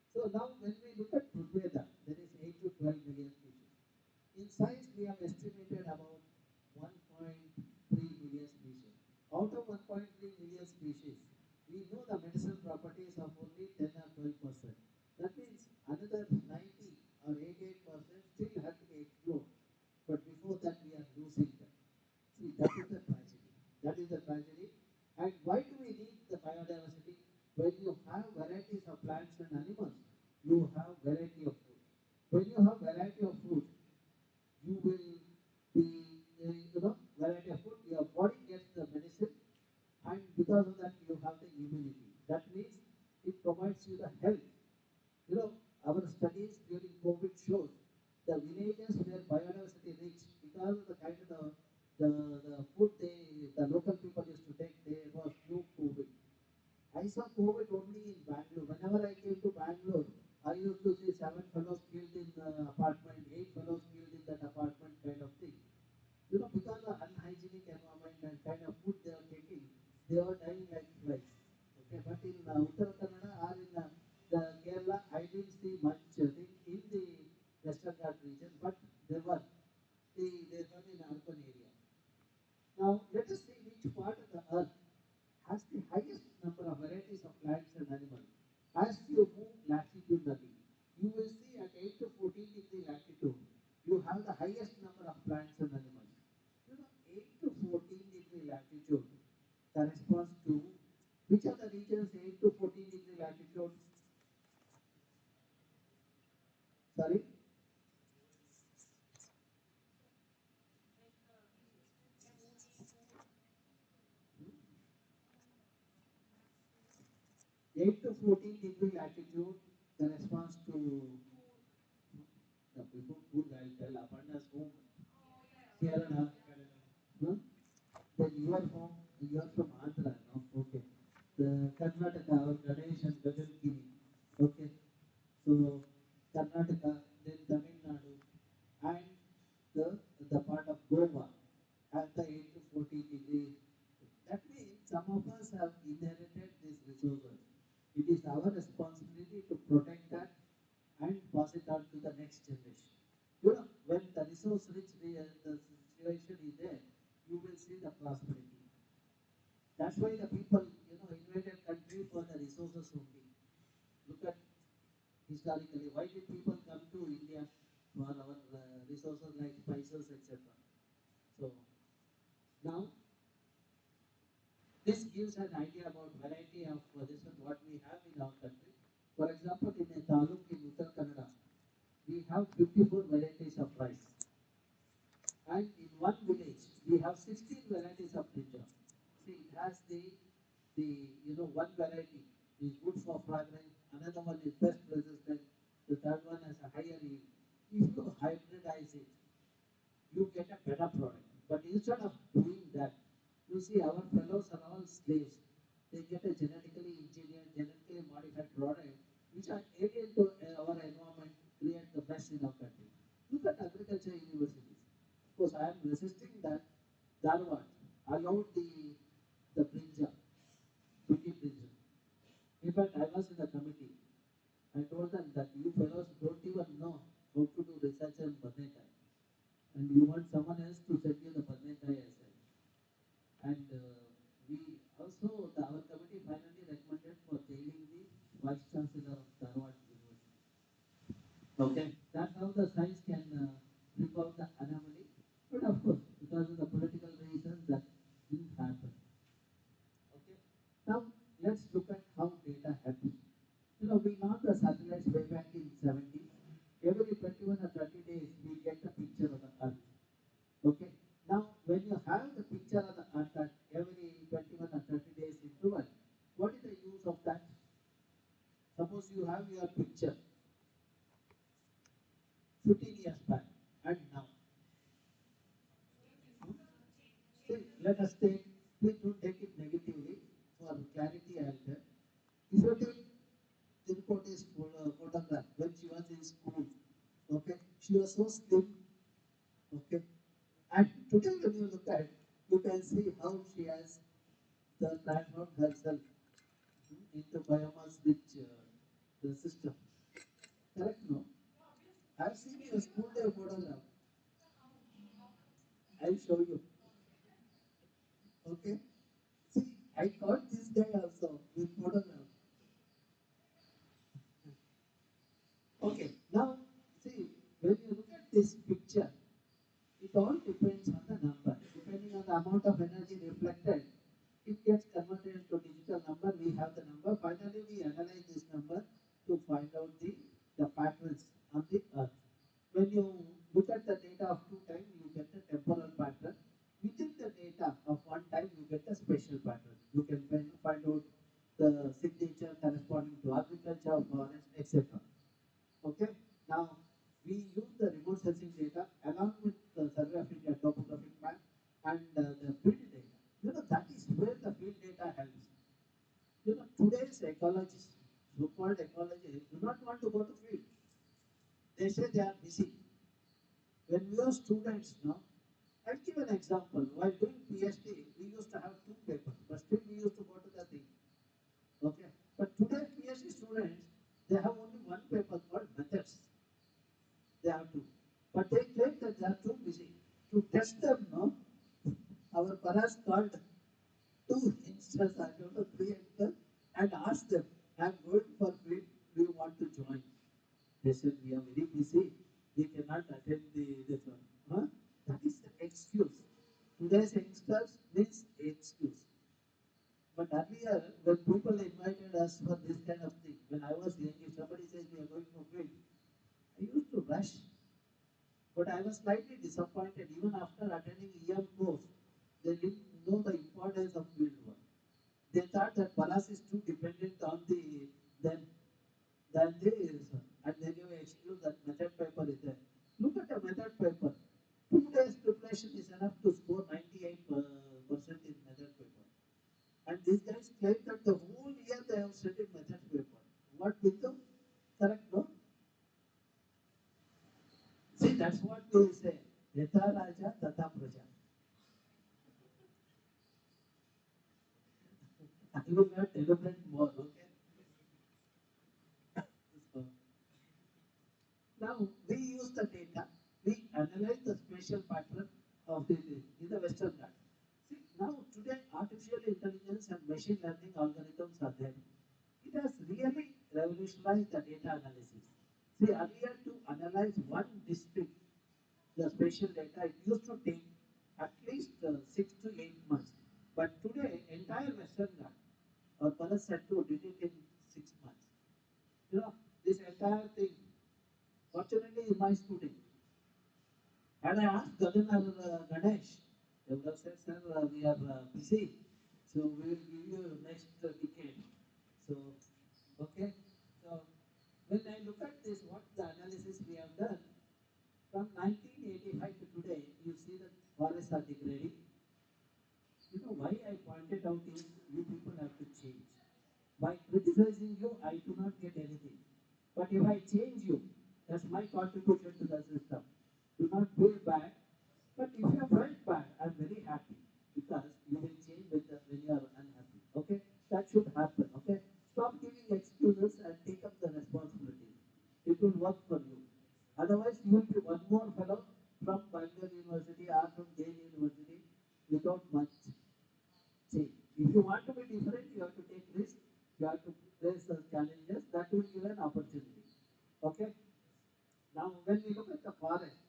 So now when we look at Rigveda, there is 8 to 12 million species. In science we have estimated about 1.3 million species. Out of 1.3 million species, we know the medicinal properties of only 10 or 12%. That means another 90 or 88% still have to be explored. But before that, we are losing them. See, that is the tragedy. That is the tragedy. And why do we need the biodiversity? When you have varieties of plants and animals, you have variety of food. When you have variety of food, you will be, variety of food, your body gets the medicine, and because of that, you have the immunity. That means it provides you the health. Our studies during COVID shows the villages where biodiversity rich because of the kind of the food the local people used to take, there was no COVID. I saw COVID only in Bangalore. Whenever I came to Bangalore, I used to see 7 fellows killed in the apartment, 8 fellows killed in that apartment kind of thing. Because of unhygienic environment and kind of food they are taking, they are dying like flies. Okay, but in Uttara Kannada or in the Kerala, I didn't see much thing in the Western Ghat region, but there were in urban area. Now let us see which part of the earth has the highest number of varieties of plants and animals. As you move latitudinally, you will see at 8 to 14 degree latitude, you have the highest number of plants and animals. 8 to 14 degree latitude corresponds to which are the regions 8 to 14 degree latitude? Sorry? 8 to 14 degree latitude corresponds to the before food I'll tell Aparna's home, Kerala. No? Then you are from Andhra, no? Okay. The Karnataka, our Ganesh and Gajalgiri. Okay. So Karnataka, then Tamil Nadu, and the part of Goa have the 8 to 14 degree. That means some of us have inherited these resources. It is our responsibility to protect that and pass it on to the next generation. When the resource rich the situation is there, you will see the prosperity. That's why the people, invaded country for the resources only. Look at historically, why did people come to India for our resources like spices, etc. So now this gives an idea about variety of this is what we have in our country. For example, in a taluk in Uttar Kannada, we have 54 varieties of rice. And in one village, we have 16 varieties of brinjal. See, it has the one variety is good for fragrance, other one is best resistant, the third one has a higher yield. If you hybridize it, you get a better product. But instead of doing that, you see our fellows are all slaves. They get a genetically engineered, genetically modified product, which are alien to our environment, create the best in our country. Look at agriculture universities. Of course, I am resisting that. Dharwad allowed the brinjal, BT brinjal. In fact, I was in the committee. I told them that you fellows don't even know how to do research on Badnekai. And you want someone else to send you the Badnekai essay. And we also, our committee finally recommended for jailing the Vice Chancellor of Dharwad University. Okay, that's how the science can bring out the anomaly. But of course, because of the political reasons, that didn't happen. Okay, now let's look at how data helps. You know, we launched the satellites way back in 70s. Every 21 or 30 days, we get a picture of the Earth. Okay. Now, when you have the picture of the Earth at every 21 or 30 days interval, what is the use of that? Suppose you have your picture 15 years back and now. See, let us take, please don't take it negatively. For clarity, I'll tell. If you take Tirupati's photograph when she was in school, okay, she was so slim, okay. And today, when you look at, you can see how she has transformed herself into biomass rich the system. Correct? No? I've seen your school day photograph. I'll show you. Okay? See, I caught this guy also with photograph. Okay, now see, when you look at this picture, it all depends on the number. Depending on the amount of energy reflected, it gets converted into digital number. We have the number. Finally, we analyze this number to find out the patterns on the Earth. When you look at the data of 2 times, you get the temporal pattern. Within the data of 1 time, you get the spatial pattern. You can find out the signature corresponding to agriculture, forest, etc. Okay. Now, we use the remote sensing data along with the Survey of India topographic map and the field data. You know, that is where the field data helps. You know, today's ecologists, so-called ecologists, do not want to go to field. They say they are busy. When we were students, no, I'll give an example. While doing PhD, we used to have 2 papers, but still we used to go to the thing. Okay. But today, PhD students, they have only 1 paper called methods. They have to. But they claim that they are too busy. To test them, no, our Paras called 2 youngsters, I don't know, 3 youngsters, and asked them, I'm going for field, do you want to join? They said, we are very busy, we cannot attend this one. Huh? That is the excuse. Today's youngsters means excuse. But earlier, when people invited us for this kind of thing, when I was young, if somebody says we are going for field, I used to rush. But I was slightly disappointed even after attending EM course. They didn't know the importance of field work. They thought that Paras is too dependent on them than this, and they gave an excuse that method paper is there. Look at the method paper. 2 days preparation is enough to score 98% in method paper. And these guys claim that the whole year they have studied method paper. What with them? Correct, no? See, that's what we say. Yatha Raja Tata Praja. I will not elaborate more, okay? So, now, we use the data, we analyze the spatial pattern of in the Western Ghats. See, now today artificial intelligence and machine learning algorithms are there. It has really revolutionized the data analysis. See, earlier to analyze one district, the spatial data, it used to take at least 6 to 8 months. But today, entire Western Ghats or Paras Sector did it in 6 months. You know, this entire thing, fortunately, is my student. And I asked Governor Ganesh, they would have said, sir, we are busy, so we will give you next decade. So, okay, so and take up the responsibilities. It will work for you. Otherwise, you will be one more fellow from Bangalore University or from Jain University without much change. If you want to be different, you have to take risks. You have to face the challenges. That will give an opportunity. Okay. Now, when we look at the forest,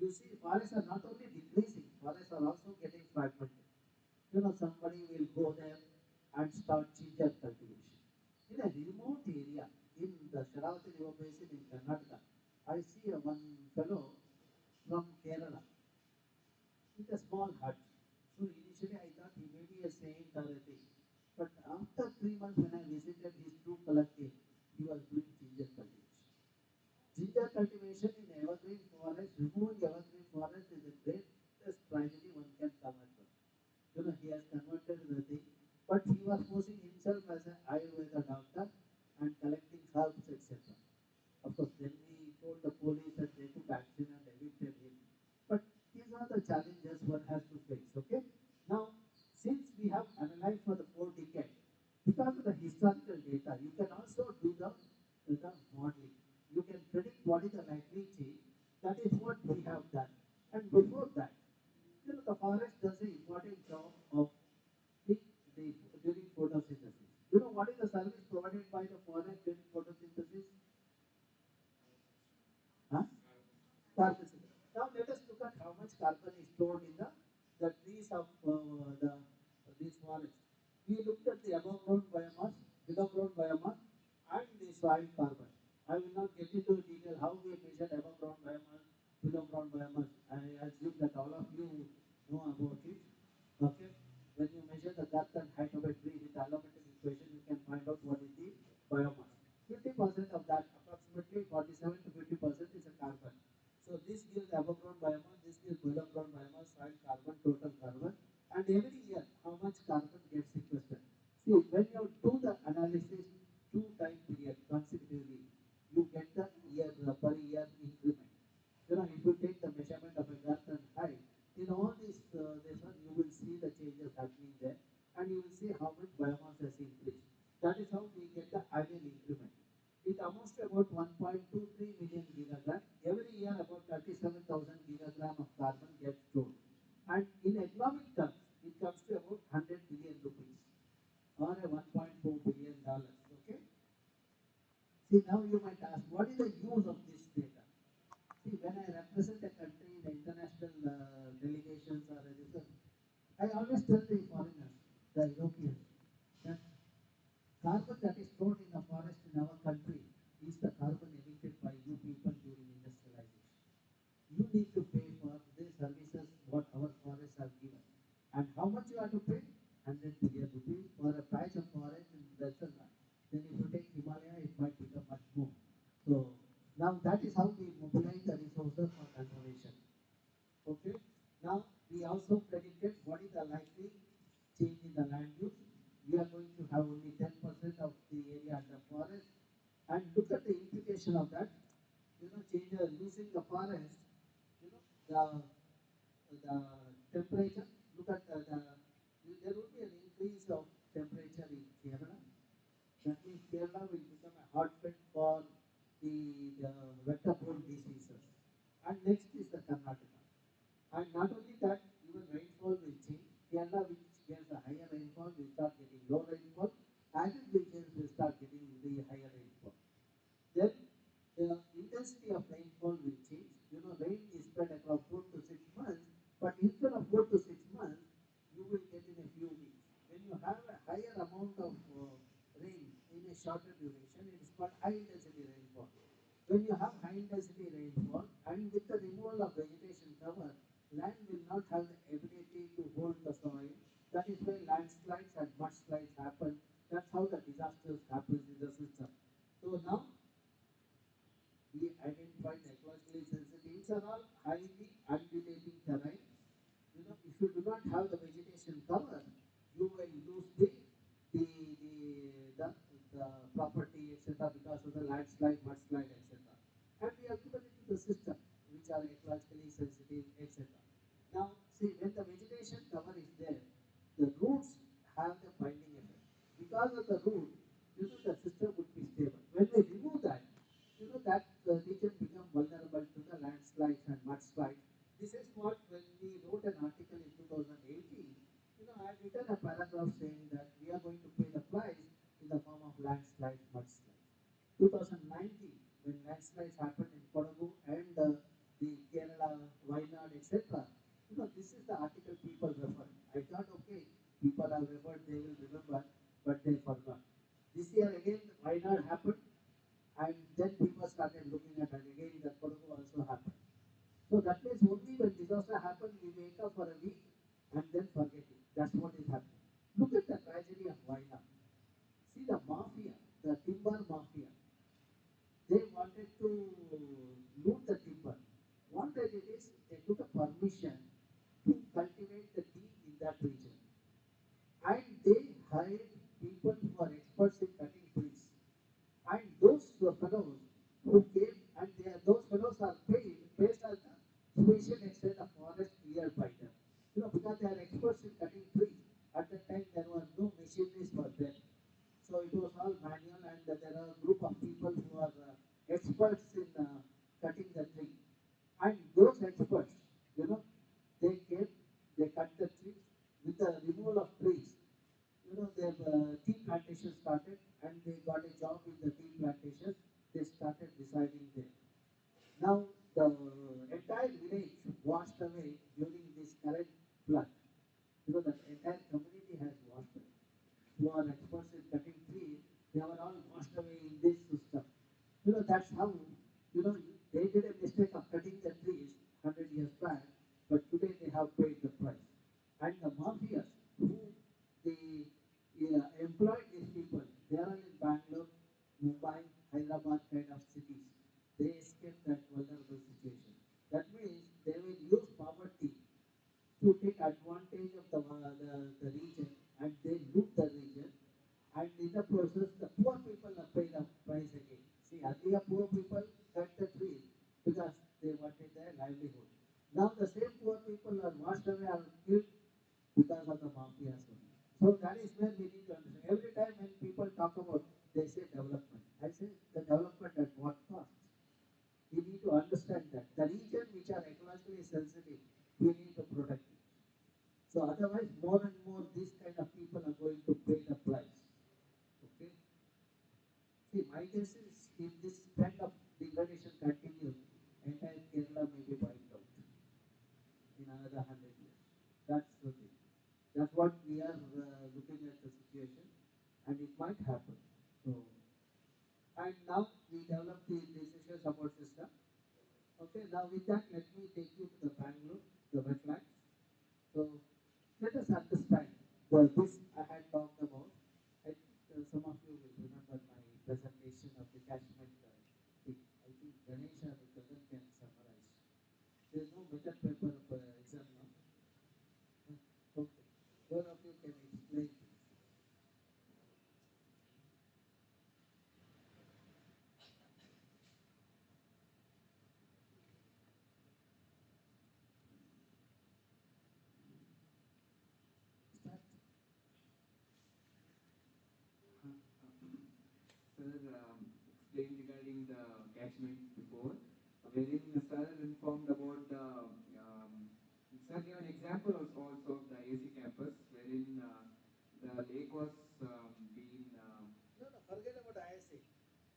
you see forests are not only decreasing, forests are also getting fragmented. Somebody will go there and start ginger cultivation. In a remote area in the Sharavati River Basin in Karnataka, I see one fellow from Kerala with a small hut. So initially I thought he may be a saint or a thing. But after 3 months when I visited his true collective, he was doing ginger cultivation. Ginger cultivation in evergreen forest, removing evergreen forest is the greatest tragedy one can come across. He has converted the thing, but he was posing himself as an Ayurveda doctor and collecting herbs, etc. Of course, then we told the police and they took action and evicted him. But these are the challenges one has to face. Okay. Now, since we have analyzed for the 4 decades, because of the historical data, you can also do the modeling. You can predict what is the likely change. That is what we have done. And before that, the forest does an important job of the, the during photosynthesis. What is the service provided by the forest during photosynthesis? Huh? Carbon. Now let us look at how much carbon is stored in the trees of these forests. We looked at the above ground biomass, below ground biomass, and the soil carbon. I will not get into detail how we measured above ground biomass, below ground biomass. I assume that all of you know about it. Okay. When you measure the depth and height of a tree with the allometric equation, you can find out what is the biomass. 50% of that, approximately 47 to 50% is a carbon. So this gives above ground biomass, this gives below ground biomass, soil carbon, total carbon, and every year how much carbon gets sequestered. See, when you do the analysis 2 time period consecutively, you get the year per year increment. If you take the measurement of a girth and height, in all this one, you will see the changes happening there, and you will see how much biomass has increased. That is how we get the annual increment. It amounts to about 1.23 million gigagram. Every year, about 37,000 gigagram of carbon gets stored. And in economic terms, it comes to about 100 billion rupees or a $1.4 billion. Okay. See, now you might ask, what is the use of this data? See, when I represent a country in the international delegations or a research, I always tell the foreigners, the Europeans, that carbon that is stored in the forest in our country is the carbon emitted by you people during industrialization. You need to pay for the services what our forests have given. And how much you have to pay? 100 billion rupees for a patch of forest in Western Ghats. Then if you take Himalaya, it might become much more. So now that is how we mobilize the resources for conservation. Okay. Now we also predicted what is the likely change in the land use. We are going to have only 10% of the area under forest. And look at the implication of that. Change using the forest. The temperature. Look at there will be an increase of temperature in Kerala. That means Kerala will become a hotbed for the vector-borne diseases. And next is the Karnataka. And not only that, even rainfall will change. Kerala, which gets a higher rainfall, will start getting low rainfall. Agri regions will start getting the higher rainfall. Then the intensity of rainfall will change. Rain is spread across 4 to 6 months, but instead of 4 to 6 months, you will get in a few weeks. When you have a higher amount of rain in a shorter duration, it is called high intensity rainfall. When you have high intensity rainfall and with the removal of vegetation cover, land will not have the ability to hold the soil. That is why landslides and mudslides happen. That's how the disasters happen in the system. So now we identified the ecologically sensitive. These are all highly undulating terrain. If you do not have the vegetation cover, you will lose the, the, the property, etc., because of the landslide, mudslide, etc. And we have given it to the system, which are ecologically sensitive, etc. Now, see, when the vegetation cover is there, the roots have the binding effect. Because of the root, the system would be stable. 2019, when landslides happened in Kodagu and the Kerala, Wayanad, etc. This is the article people referred. I thought, okay, people have referred, they will remember, but they forgot. This year again, Wayanad happened, and then people started looking at it again. The Kodagu also happened. So that means only when disaster happens, we wake up for a week and then forget it. That's what is happening. Look at the tragedy of Wayanad. See the mafia, the timber mafia. They wanted to loot the timber. What they did is they took a permission to cultivate the tea in that region. And they hired people who are experts in cutting trees. And those fellows who came, and those fellows are paid based on the spatial extent of forest cleared by them. Because they are experts in cutting trees. At that time, there was no machineries for them. So it was all manual, and there are a group of people who are experts in cutting the tree. And those experts, you know, they came, they cut the trees. With the removal of trees, their tea plantation started, and they got a job in the tea plantation. They started residing there. Now the entire village washed away during this current flood. The entire community has washed away. Who are experts in cutting trees, they were all washed away in this system. That's how, they did a mistake of cutting the trees 100 years back, but today they have paid the price. And the mafias who they employed these people, they are all in Bangalore, Mumbai, Hyderabad kind of cities. They escaped that vulnerable situation. That means they will use poverty to take advantage of the region, and they loot the region, and in the process the poor people are pay the price again. See, earlier poor people cut the trees because they wanted their livelihood. Now the same poor people are washed away or killed because of the mafias. So that is where we need to understand. Every time when people talk about, they say development. I say the development at what cost? We need to understand that the region which are ecologically sensitive, we need to protect it. So otherwise, more and more these kind of people are going to pay the price. Okay. See, my guess is if this trend of degradation continues, entire Kerala may be wiped out in another 100 years. That's the thing. That's what we are looking at the situation, and it might happen. So, and now we develop the decision support system. Okay, now with that, let me take you to the Bangalore, the wetlands. So let us understand this I had talked about. I think some of you will remember my presentation of the catchment thing. I think Ganesh or Gagan can summarize. There is no method paper exam now. Okay, one of you can explain. Start. Sir explained regarding the catchment before, wherein sir informed about the sir gave an example also of the IISc campus, wherein the lake was being No, forget about ISA.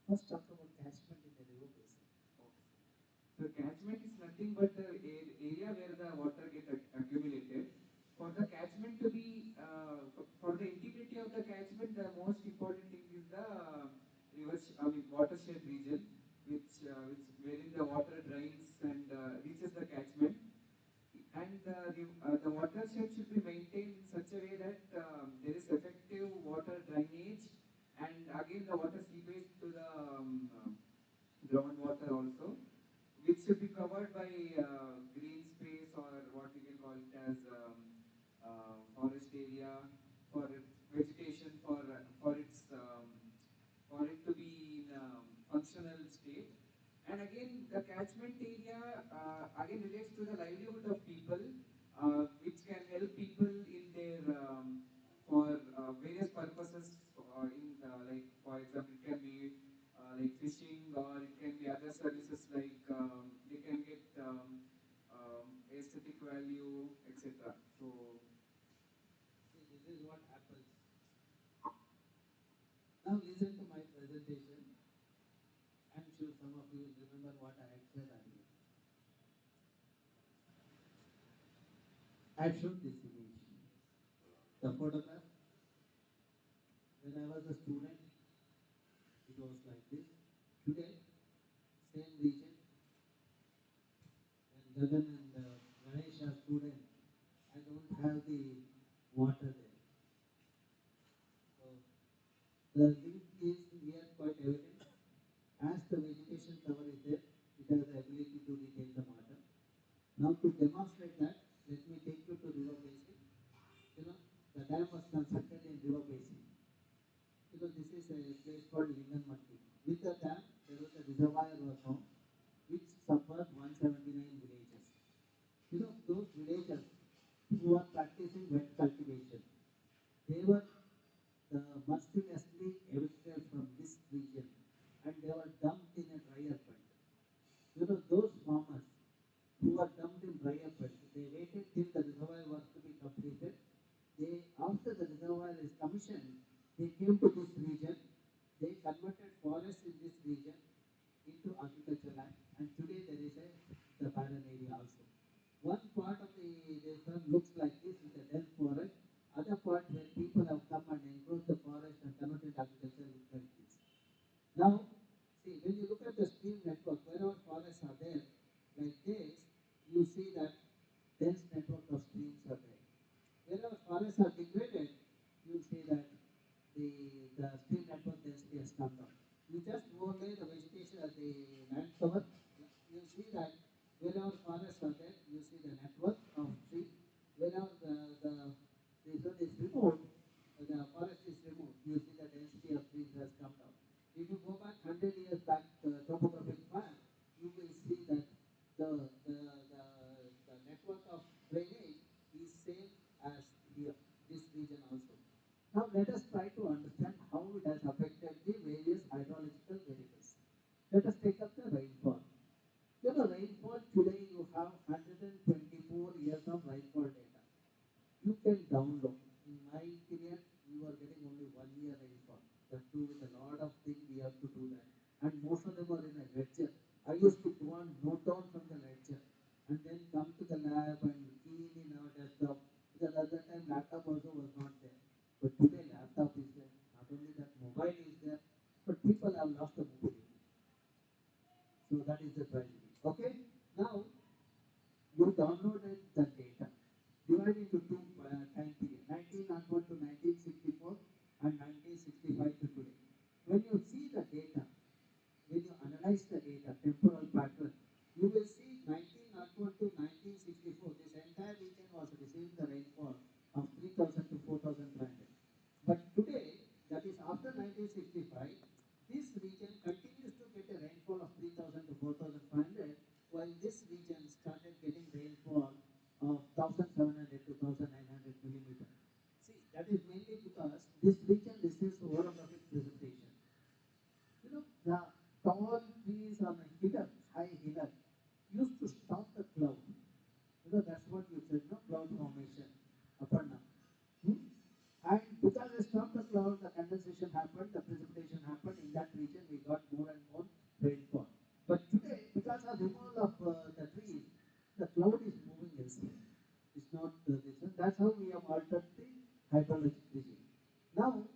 First talk about catchment in the river basin. okay. So catchment is nothing but the area where the water get accumulated. For the catchment to be, for the integrity of the catchment, the most important thing is the watershed region, which wherein the water drains and reaches the catchment, and the watershed should be maintained in such a way that there is effective water drainage, and again the water seepage to the groundwater also, which should be covered by green space, or what we can call it as forest area, for vegetation, for it to be in functional state. And again, the catchment area again relates to the livelihood of people, which can help people in their for various purposes. In like, for example, it can be like fishing, or it can be other services like they can get aesthetic value, etc. So See, this is what happens. Now listen to my presentation. sure some of you remember what I had said earlier. I have shown this image. The photograph, when I was a student, it was like this. Today, same region, when Gagan and Ganesh are students, I don't have the water there. So the link is here quite evident. As the vegetation cover is there, it has the ability to retain the water. Now to demonstrate that, let me take you to river basin. You know, the dam was constructed in river basin. You know, this is a place called Linganmatti. With the dam, there was a reservoir was found, which supported 179 villages. You know, those villagers who are practicing wet cultivation, they were mercilessly evicted from this region and they were dumped in a drier bed. You know, those farmers who were dumped in drier bed, they waited till the reservoir was to be completed. They, after the reservoir is commissioned, they came to this region. They converted forests in this region into agricultural land, and today there is the barren area also. One part of the sun looks like this with a dense forest. Other part where people have come and enclosed the forest and converted agriculture looks like this. Now, see, when you look at the stream network, wherever forests are there, like this, you see that dense network of streams are there. Wherever forests are degraded, you see that the stream network density has come down. You just overlay the vegetation at the land cover, you see that wherever forests are there, you see the network of tree. Wherever the zone is removed, the forest is removed, you see the density of trees has come down. If you go back 100 years back topographic map, you will see that the network of drainage is same as here, this region also. Now let us try to understand how it has affected the various hydrological variables. Let us take up the rainfall. You know, rainfall today you have 124 years of rainfall data. You can download. In my opinion, you are getting only 1 year rainfall. That too with a lot of things we have to do that. And most of them are in a ledger. I used to go and note down from the ledger and then come to the lab and key in our desktop. Because at that time laptop also was not there. But today laptop is there. Not only that mobile is there, but people have lost the mobility. So that is the tragedy. Okay? Now you downloaded the data. Divided into two time periods, 1901 to 1964 and 1965 to today. When you see the data, when you analyze the data, temporal pattern, you will see 1901 to 1964, this entire region was receiving the rainfall of 3,000 to 4,500. But today, that is after 1965, this region continues to get a rainfall of 3,000 to 4,500, while this region started getting rainfall of 1,700 to 1,900 millimeters. See, that is mainly because this region receives orographic precipitation. You know, the tall trees on a hillock, high hillock, used to stop the cloud. You know, that's what you said, no? Cloud formation, up and down. Hmm? And because they stopped the cloud, the condensation happened, the precipitation happened. In that region, we got more and more rainfall. But today, because of removal of the trees, the cloud is moving elsewhere. It's not this one. That's how we have altered the hydrologic regime. Now,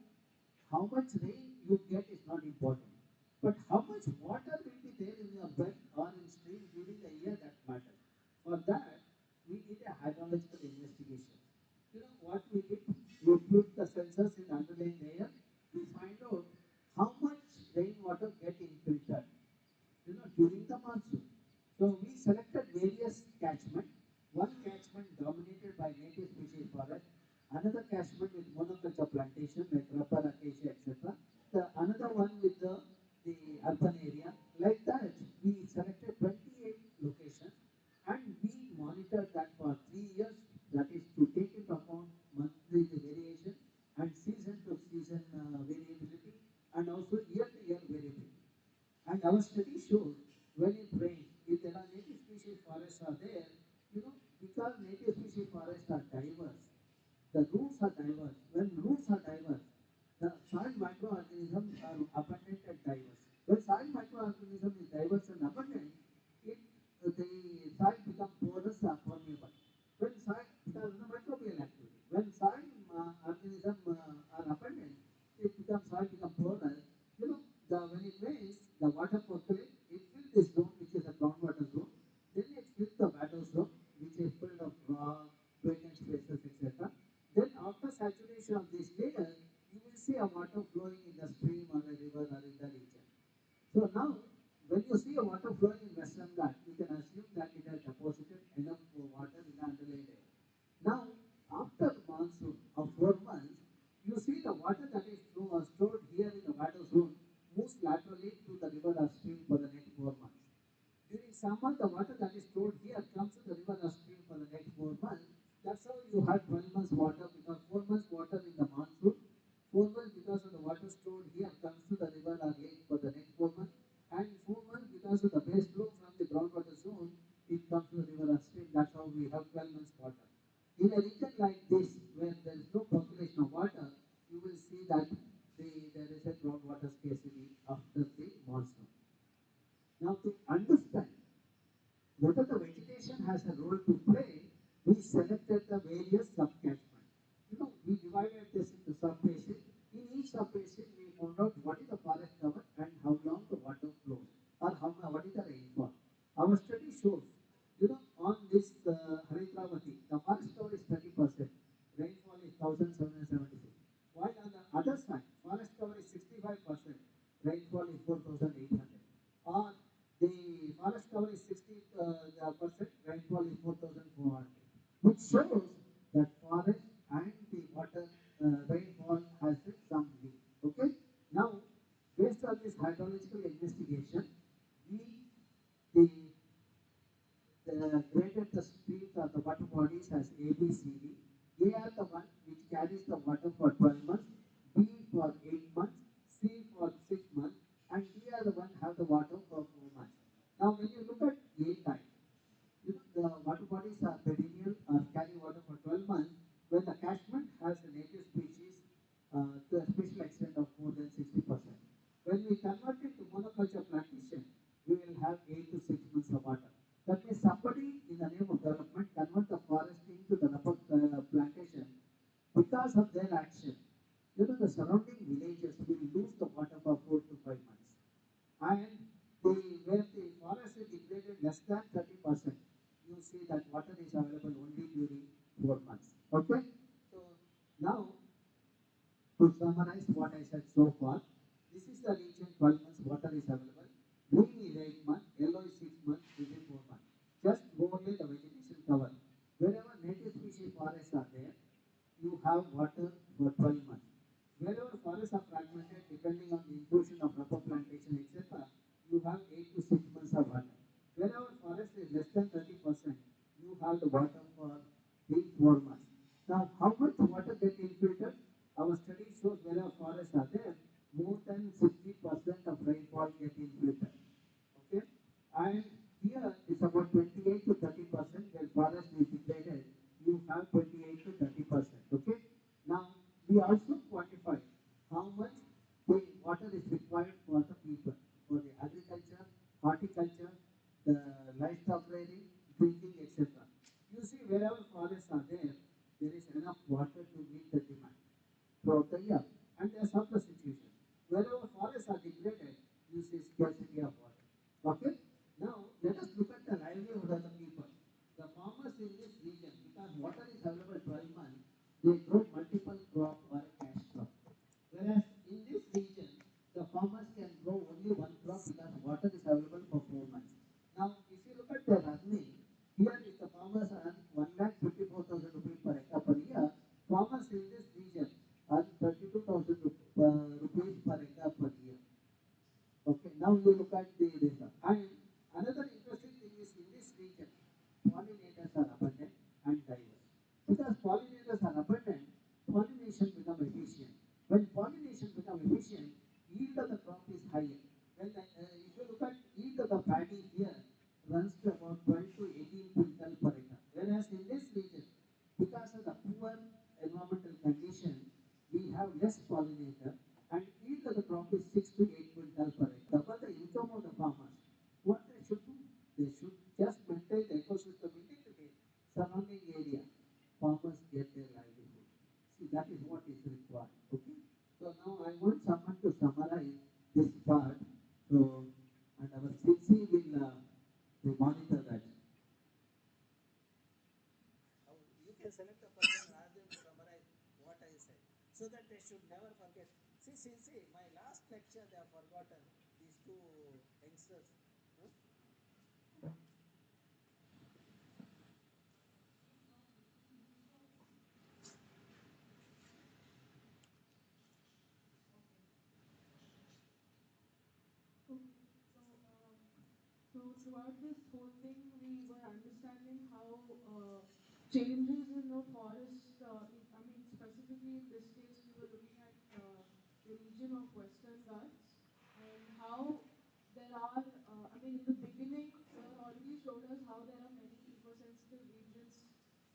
how much rain you get is not important, but how much water will be there in your well or in stream during the year, that matters. For that, we need a hydrological investigation. You know what we did? We put the sensors in the underlying layer to find out how much rainwater get infiltrated, you know, during the monsoon. So we selected various catchment. One catchment dominated by native species forest, another catchment with monoculture plantation like rubber, acacia, etc. The another one with the urban area. Like that, we selected 28 locations and we monitored that for 3 years. That is to take into account monthly variation and season to season variability and also year to year variability. And our study shows when it rains, if there are native species forests are there, you know, because native species forests are diverse, the roots are diverse. When roots are diverse, the soil microorganisms are abundant and diverse. When soil microorganism is diverse and abundant, it the soil becomes porous or permeable. When soil, because of the microbial activity, when soil organism are abundant, it becomes soil become porous. You know, when it rains, the water percolates, it fills this zone which is a groundwater zone. Then it fills the water zone which is filled of rock, vacant spaces, etc. Then after saturation of this layer, you will see a water flowing in the stream or a river or in the region. So now, when you see a water flowing in Western Ghats, you can assume that it has deposited enough water in the underlying layer. Now, after monsoon of 4 months, you see the water that is stored here in the water zone moves laterally to the river or stream for the next 4 months. During summer, the water that is stored here comes to the river or stream for the next 4 months. That's how you have 12 months water, because 4 months water in the monsoon, 4 months because of the water stored here comes to the river or lake for the next 4 months, and 4 months because of the base flow from the groundwater zone, it comes to the river or stream. That's how we have 12 months water. In a region like this, where there is no population of water, you will see that there is a groundwater scarcity after the monsoon. Now, to understand whether the vegetation has a role to play, we selected the various subcatchments. You know, we divided this into sub-basin. In each sub-basin, we found out what is the forest cover and how long the water flows, or what is the rainfall. Our study shows, you know, on this Haritravati, the forest cover is 30%, rainfall is 1,776. While on the other side, forest cover is 65%, rainfall is 4,800. Or the forest cover is 60%, rainfall is 4,400, which shows that forest and the water rainfall has some link. Okay. Now, based on this hydrological investigation, we the graded the streams or the water bodies as A, B, C, D. A are the one which carries the water for 12 months, B for 8 months, C for 6 months, and D are the one have the water for 4 months. Now, when you look at A type, if the water bodies are perennial or carry water for 12 months, when the catchment has a native species to a special extent of more than 60%. When we convert it to monoculture plantation, we will have 8 to 6 months of water. That means somebody in the name of development convert the forest into the rubber plantation because of their action. You know, the surrounding villages will lose the water for 4 to 5 months. And where the forest is degraded less than 30%, you see that water is available only during 4 months. Okay? So now, to summarize what I said so far, this is the region 12 months water is available. Green is 8 months, yellow is 6 months, red is 4 months. Just overlay the vegetation cover. Wherever native species forests are there, you have water for 12 months. Wherever forests are fragmented, depending on the inclusion of rubber plantation, etc., you have 8 to 6 months of water. Wherever forest is less than 30%, you have the water for the 4 months. Now, how much water gets infiltrated? Our study shows wherever forests are there, more than 60% of rainfall gets infiltrated. Okay? And here it's about 28 to 30% where forest is degraded. You have 28 to 30%. Okay? Now, we also quantify how much the water is required for the people, for the agriculture, horticulture, the livestock rearing, drinking, etc. You see, wherever forests are there, there is enough water to meet the demand throughout the year, and there are surplus situation. Wherever forests are degraded, you see scarcity of water. Okay? Now, let us look at the livelihood of the people. The farmers in this region, because water is available 12 months, they grow multiple crop or a cash crop. Whereas in this region, the farmers can grow only one crop because water is available for 4 months. Now, if you look at the earning, here if the farmers earn 1,54,000 rupees per hectare per year, farmers in this region earn 32,000 rupees per hectare per year. Okay, now you look at the data. And another interesting thing is in this region, pollinators are abundant and diverse. Because pollinators are abundant, pollination becomes efficient. When pollination becomes efficient, yield of the crop is higher. When if you look at yield of the paddy here, runs to about 12 to 18 quintal per hectare. Whereas in this region, because of the poor environmental condition, we have less pollinator and yield of the crop is 6 to 8 quintal per hectare. Double the they monitor that. You can select a person and ask them to summarize what I said, so that they should never forget. See, my last lecture they have forgotten, these two youngsters. Huh? So throughout this whole thing, we were understanding how changes in the forest, I mean, specifically in this case, we were looking at the region of Western Ghats and how there are, I mean, in the beginning, already showed us how there are many eco-sensitive regions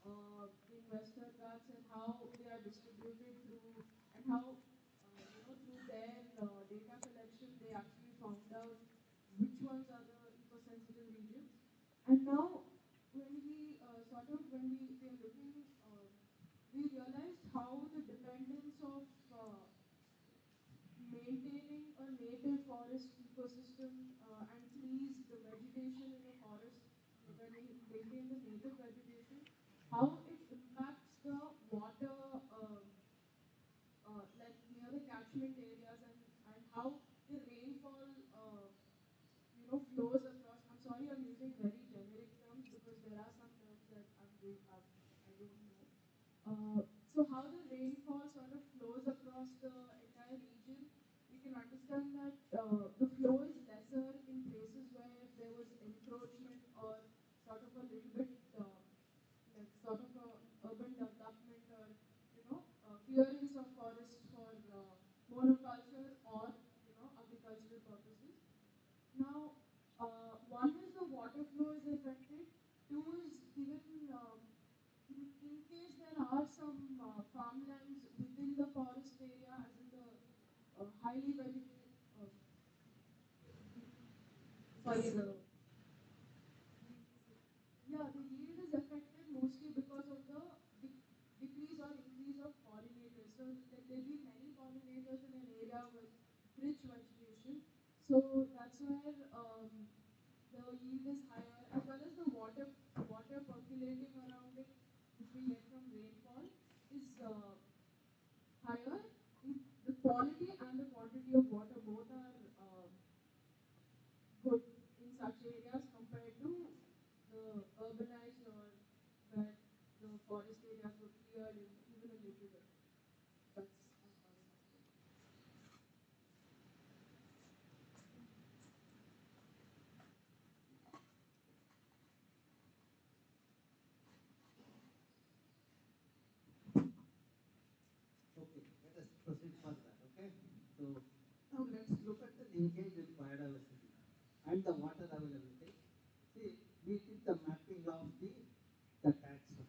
in Western Ghats and how they are distributed through, and how, through their data collection, they actually found out which ones are the eco-sensitive regions. And now, when we are looking, we realized how the dependence of maintaining a native forest ecosystem and trees, the vegetation in the forest, when we maintain the native vegetation, how it impacts the water, like near the catchment areas, and how the rainfall, flows across. I'm sorry, I'm using very generic terms because there are some terms that I don't know. So how the rainfall sort of flows across the entire region, we can understand that the flow is lesser in places where there was encroachment or sort of a little bit like sort of a urban development or clearance of forests for monoculture or agricultural purposes. Now, one is the water flow is affected. Two is even in case there are some farmlands within the forest area, as in the highly vegetated, sorry, yeah, the yield is affected mostly because of the decrease or increase of pollinators. So there'll be many pollinators in an area with rich vegetation. So that's where the yield is higher, as well as the water percolating around it, which we get from rainfall, is higher. The quality and the quantity of water both are good in such areas compared to the urbanized or where the forest areas were cleared in even a little bit. That's as far as I can. Okay, let us proceed further. Okay, so now let's look at the linkage with biodiversity and the water availability. See, we did the mapping of the taxa,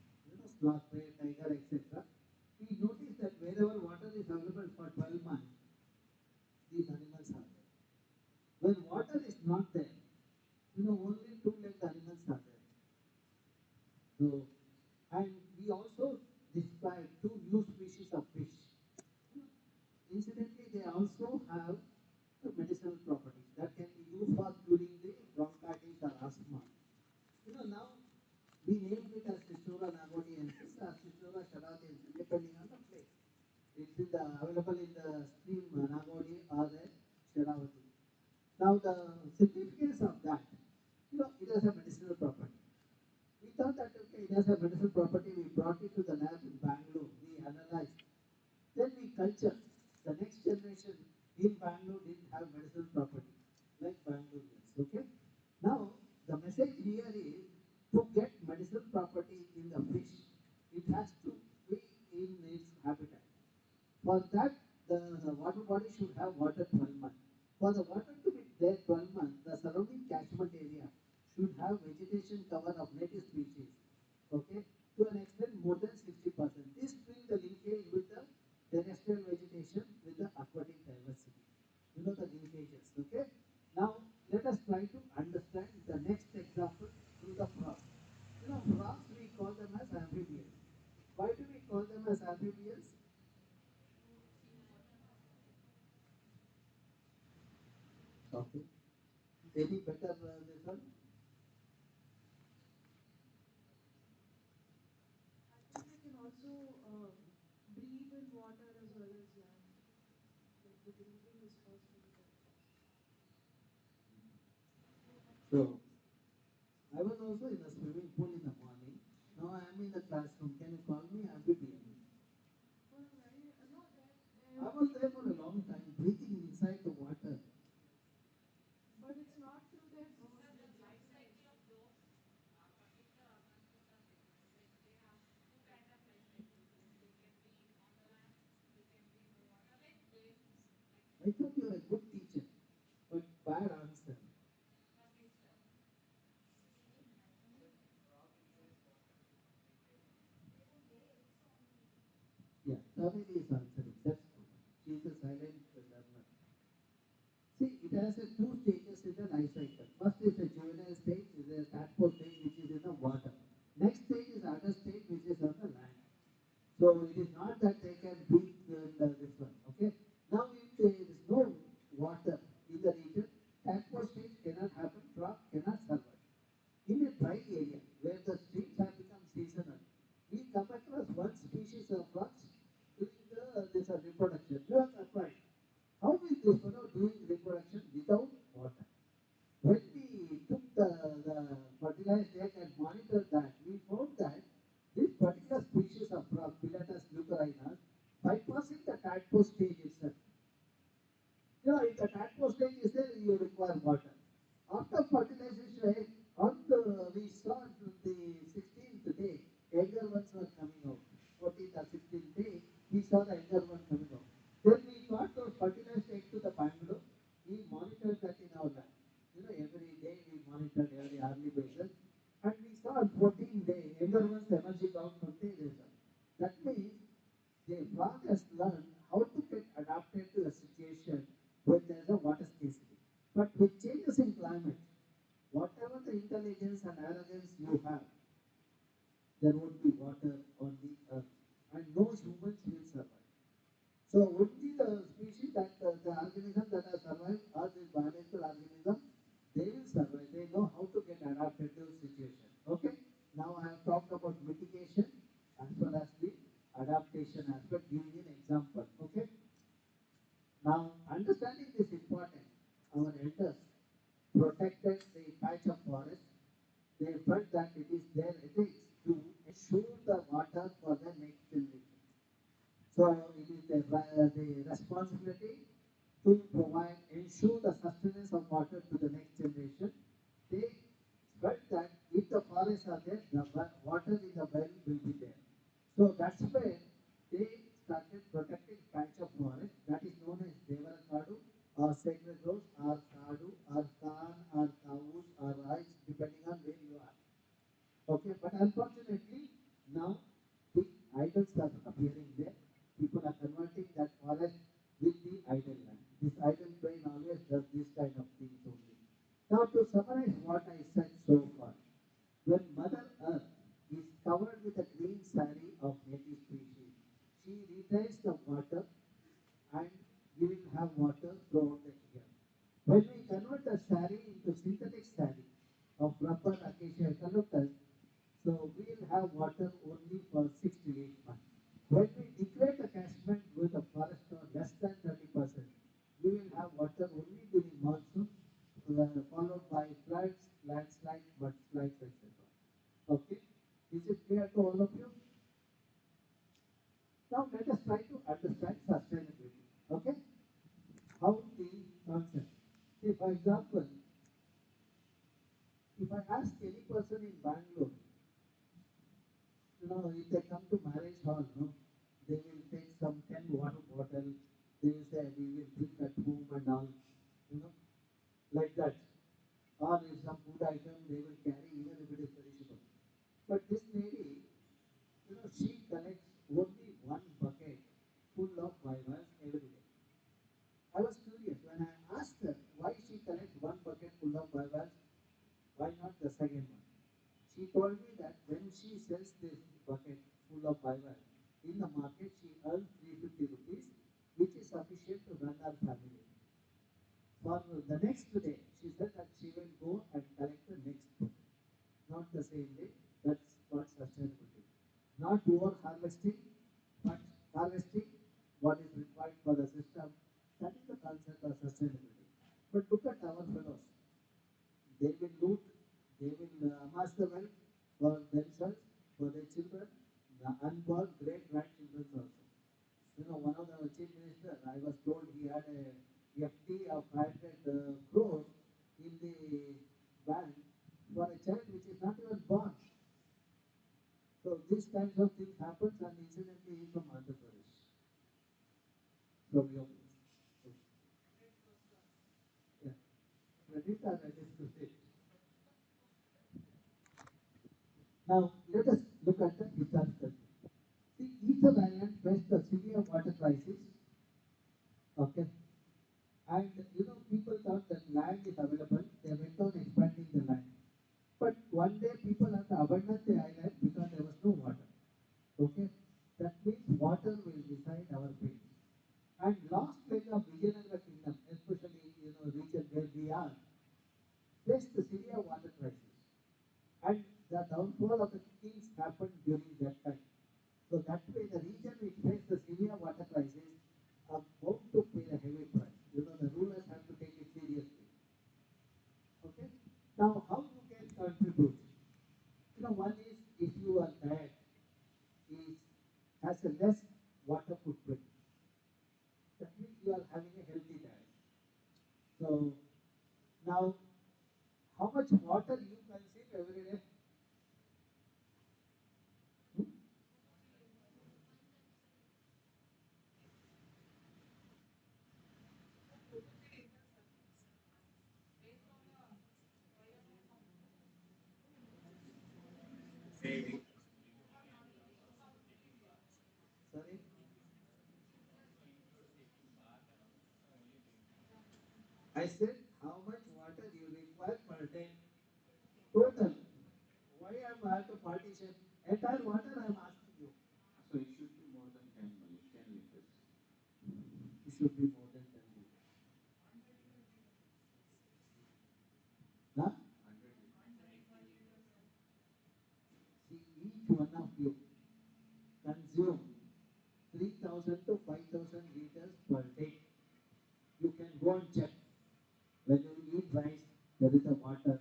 sloth, bear, tiger, etc. We noticed that wherever water is available for 12 months, these animals are there. When water is not there, only two-legged animals are there. So, and we also described two new species of fish. Incidentally, they also have the medicinal properties that can be used for curing the bronchitis or asthma. Now we named it as Cichora nagodiensis or Cichora shaladiensis, depending on the place. It's available in the stream Nagodi or the Sharavati. Now the significance of that, it has a medicinal property. We thought that okay, it has a medicinal property. We brought it to the lab in Bangalore. We analyzed. Then we cultured. The next generation in Bangalore didn't have medicinal property like Bangaloreans. Okay. Now the message here is to get medicinal property in the fish, it has to be in its habitat. For that, the water body should have water 12 months. For the water to be there 12 months, the surrounding catchment area should have vegetation cover of native species. Okay, to an extent more than 60%. This brings the linkage with the terrestrial vegetation with the aquatic diversity. The linkages. Okay. Now let us try to understand the next example through the frogs. Frogs we call them as amphibians. Why do we call them as amphibians? Okay. Any better this one? the drinking is first to be done. So I was also in the swimming pool in the morning. Now I am in the classroom. Can you call me? I will be in. For a very, no, I was there for a long time, breathing inside the water. but it's not through their growth. The life cycle of those particular organisms are different. Like they have two kind of life cycles. Like they can be on the land, they can be in the water, like waves, like I thought you were a good teacher, but bad answer. no, please tell. Yeah, Kaveri is answering. That's good. She is a silent learner. See, it has a two stages in the life cycle. First is the juvenile stage, is the tadpole stage, which is in the water. Next stage is adult stage, which is on the land. So it is not that they can breathe this one. Okay. Now, if there is no water in the region, tadpole stage cannot happen. Frog cannot survive. In a dry area where the streams have become seasonal, we come across one species of frogs doing this reproduction. You are surprised. How is this fellow doing reproduction without water? When we took the fertilized egg and monitored that, we found that this particular species of frog, Pilatus leucorinas, bypassing the tadpole stage itself. If the tadpole stage is there, you require water. After fertilization, we saw the 16th day, younger ones were coming out. 14th or 16th day, we saw the younger one coming out. Then we got those fertilized egg to the Bangalore. We monitored that in our lab. Every day we monitored every early basis. And we saw on 14th day, younger ones emerging out from the result. That means the frog has learned how to get adapted to a situation where there is a water scarcity. But with changes in climate, whatever the intelligence and arrogance you have, there won't be water on the earth, and no humans will survive. So only the species that the organisms that have survived are the biological organisms, they will survive. They know how to get adapted to the situation. Okay. Now I have talked about mitigation as well as the adaptation aspect, giving an example. Okay. Now understanding this important, our elders protected the patch of forest. They felt that it is their ethics to ensure the water for the next generation. So it is the responsibility to provide, ensure the sustenance of water to the next generation. They felt that if the forests are there, the water in the well will be there. So that's where they started protecting patch of forest that is known as Devarakadu or sacred groves or Kadu or Khan or Kaus or Rice, depending on where you are. Okay, but unfortunately, now the idols are appearing there. People are converting that forest with the idol land. This idol brain always does this kind of things only. Now, to summarize what I said so far, when Mother Earth is covered with a green saree of native species, she retains the water and we will have water throughout the year. When we convert the saree into synthetic saree of rubber, acacia, eucalyptus, so we will have water only for 6 to 8 months. When we degrade the catchment with a forest or less than 30%, we will have water only during monsoon, followed by floods, landslides, mudslides, etc. Okay? Is it clear to all of you? Now let us try to understand sustainability. Okay? How the concept. See, for example, if I ask any person in Bangalore, if they come to marriage hall, no, they will take some 10 water bottle. They will say, we will drink at home and all, you know, like that. Or if some food item they will carry, even if it is perishable. But this lady, she collects only one bucket full of vivas every day. I was curious when I asked her why she collects one bucket full of vivas, why not the second one? She told me that when she sells this bucket full of fiber in the market, she earns 350 rupees, which is sufficient to run her family. For the next day, she said that she will go and collect the next bucket. Not the same day, that's what sustainability. Not over harvesting, but harvesting what is required for the system. That They will loot, they will amass the wealth for themselves, for their children, the unborn great grandchildren also. You know, one of the chief minister, I was told he had a FD of 500 crores in the bank for a child which is not even born. So these kinds of things happens, and incidentally he is from Andhra Pradesh, from your place. Yeah. Credit or discredit. Now let us look at the historical. See, Eastern Island faced a severe water crisis. Okay. And you know, people thought that land is available. They went on expanding the land. But one day people had to abandon the island because there was no water. Okay. That means water will decide our fate. And last leg of Vijayanagara kingdom, especially region where we are, faced the severe water crisis. And the downfall of the kings happened during that time. So that way the region which faced the severe water crisis are bound to pay a heavy price. You know, the rulers have to take it seriously. Okay? Now how you can contribute? You know, one is if your diet is has a less water footprint. That means you are having a healthy diet. So now how much water you consume every day? Hmm? Sorry? I said how much water you require per day. Total. Why am I have to partition? Entire water I am asking you. So it should be more than 10 million, 10 liters. It should be more than 10 liters. Huh? 100 liters. See, each one of you consume 3,000 to 5,000 liters per day. You can go and check. When you eat rice, there is a water.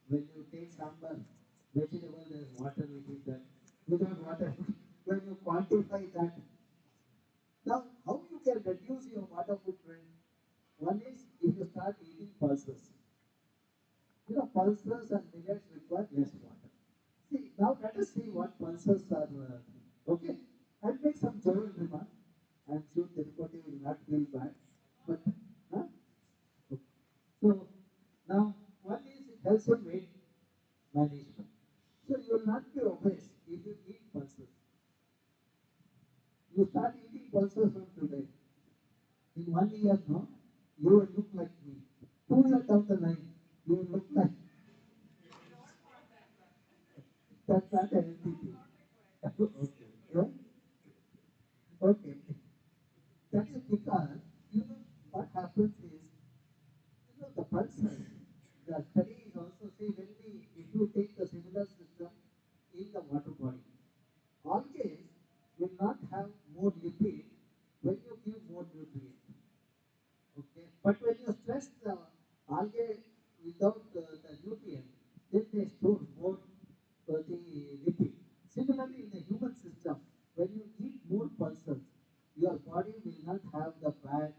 When you take sambar, vegetable, there is water within that. Without water, when you quantify that, now how you can reduce your water footprint? One is if you start eating pulses. You know, pulses and millets require less water. See, now let us see what pulses are. Okay, I'll make some general remark. I'm sure the reporting will not feel bad. But, huh? Okay. So, now, one is health and weight management. So, you will not be obese if you eat pulses. You start eating pulses from today. In 1 year, no, you will look like me. 2 years down the line, you will look like that's not a healthy thing. Okay. Yeah? Okay. That is because, what happens is, the pulses, the study is also say when if you take the similar system in the water body, algae will not have more lipid when you give more nutrient. Okay, but when you stress the algae without the nutrient, then they store more the lipid. Similarly, in the human system, when you eat more pulses, your body will not have the bad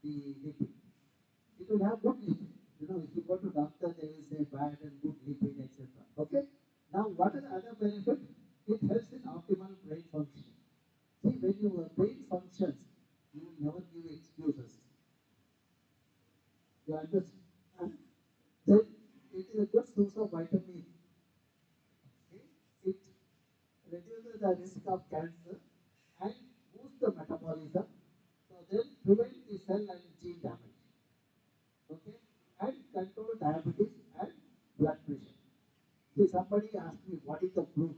the lipid. It will have good lipid. You know, if you go to doctor, they will say bad and good lipid, etc. Okay. Now, what are the other benefits? It helps in optimal brain function. See, when your brain functions, you will never give excuses. You understand? Then it is a good source of vitamin. Okay? It reduces the risk of cancer and boosts the metabolism. So then prevent the cell and gene damage. Okay? And control diabetes and blood pressure. See, somebody asked me, what is the proof?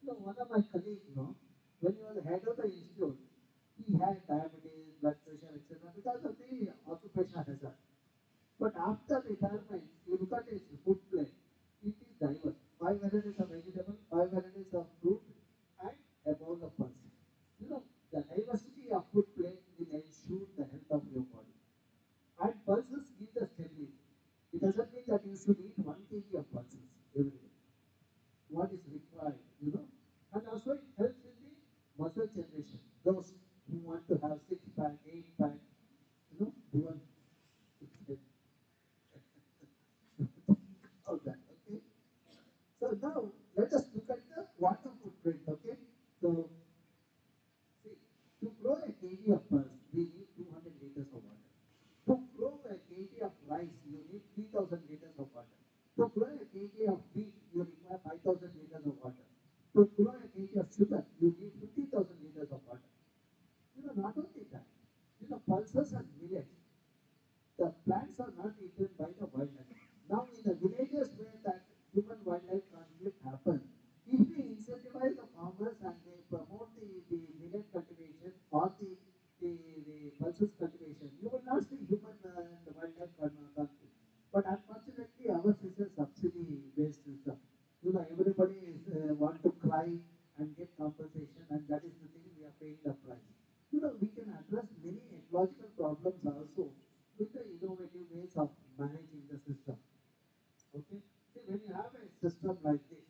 One of my colleagues, when he was head of the institute, he had diabetes, blood pressure, etc. because of the occupational hazard. But after retirement, you look at his food plate, it is diverse. 5 varieties of vegetable, 5 varieties of fruit, and a bowl of pulse. The diversity of food plate will ensure the health of your body. And pulses give the stability. It doesn't doesn't mean that you should eat 1 kg of pulses every day. What is required, and also it helps in the muscle generation. Those who want to have 6 pack, 8 pack, even all that. Okay. So now let us look at the water footprint. Okay. So see, to grow a kg of pulse, we need 200 liters of water. To grow a kg of rice, you need 3,000 liters of water. To grow a kg of wheat, you require 5,000 liters of water. To grow a kg of sugar, you need 50,000 liters of water. Not only that, pulses and millets, the plants are not eaten by the wildlife. Now, in the villages where that human-wildlife conflict happens, if we incentivize the farmers and they promote the millet cultivation or the pulses cultivation, you will not see human and wildlife conflict. But unfortunately, ours is a subsidy-based system. Everybody is want to cry and get compensation, and that is the thing we are paying the price. We can address many ecological problems also with the innovative ways of managing the system. Okay? See, when you have a system like this,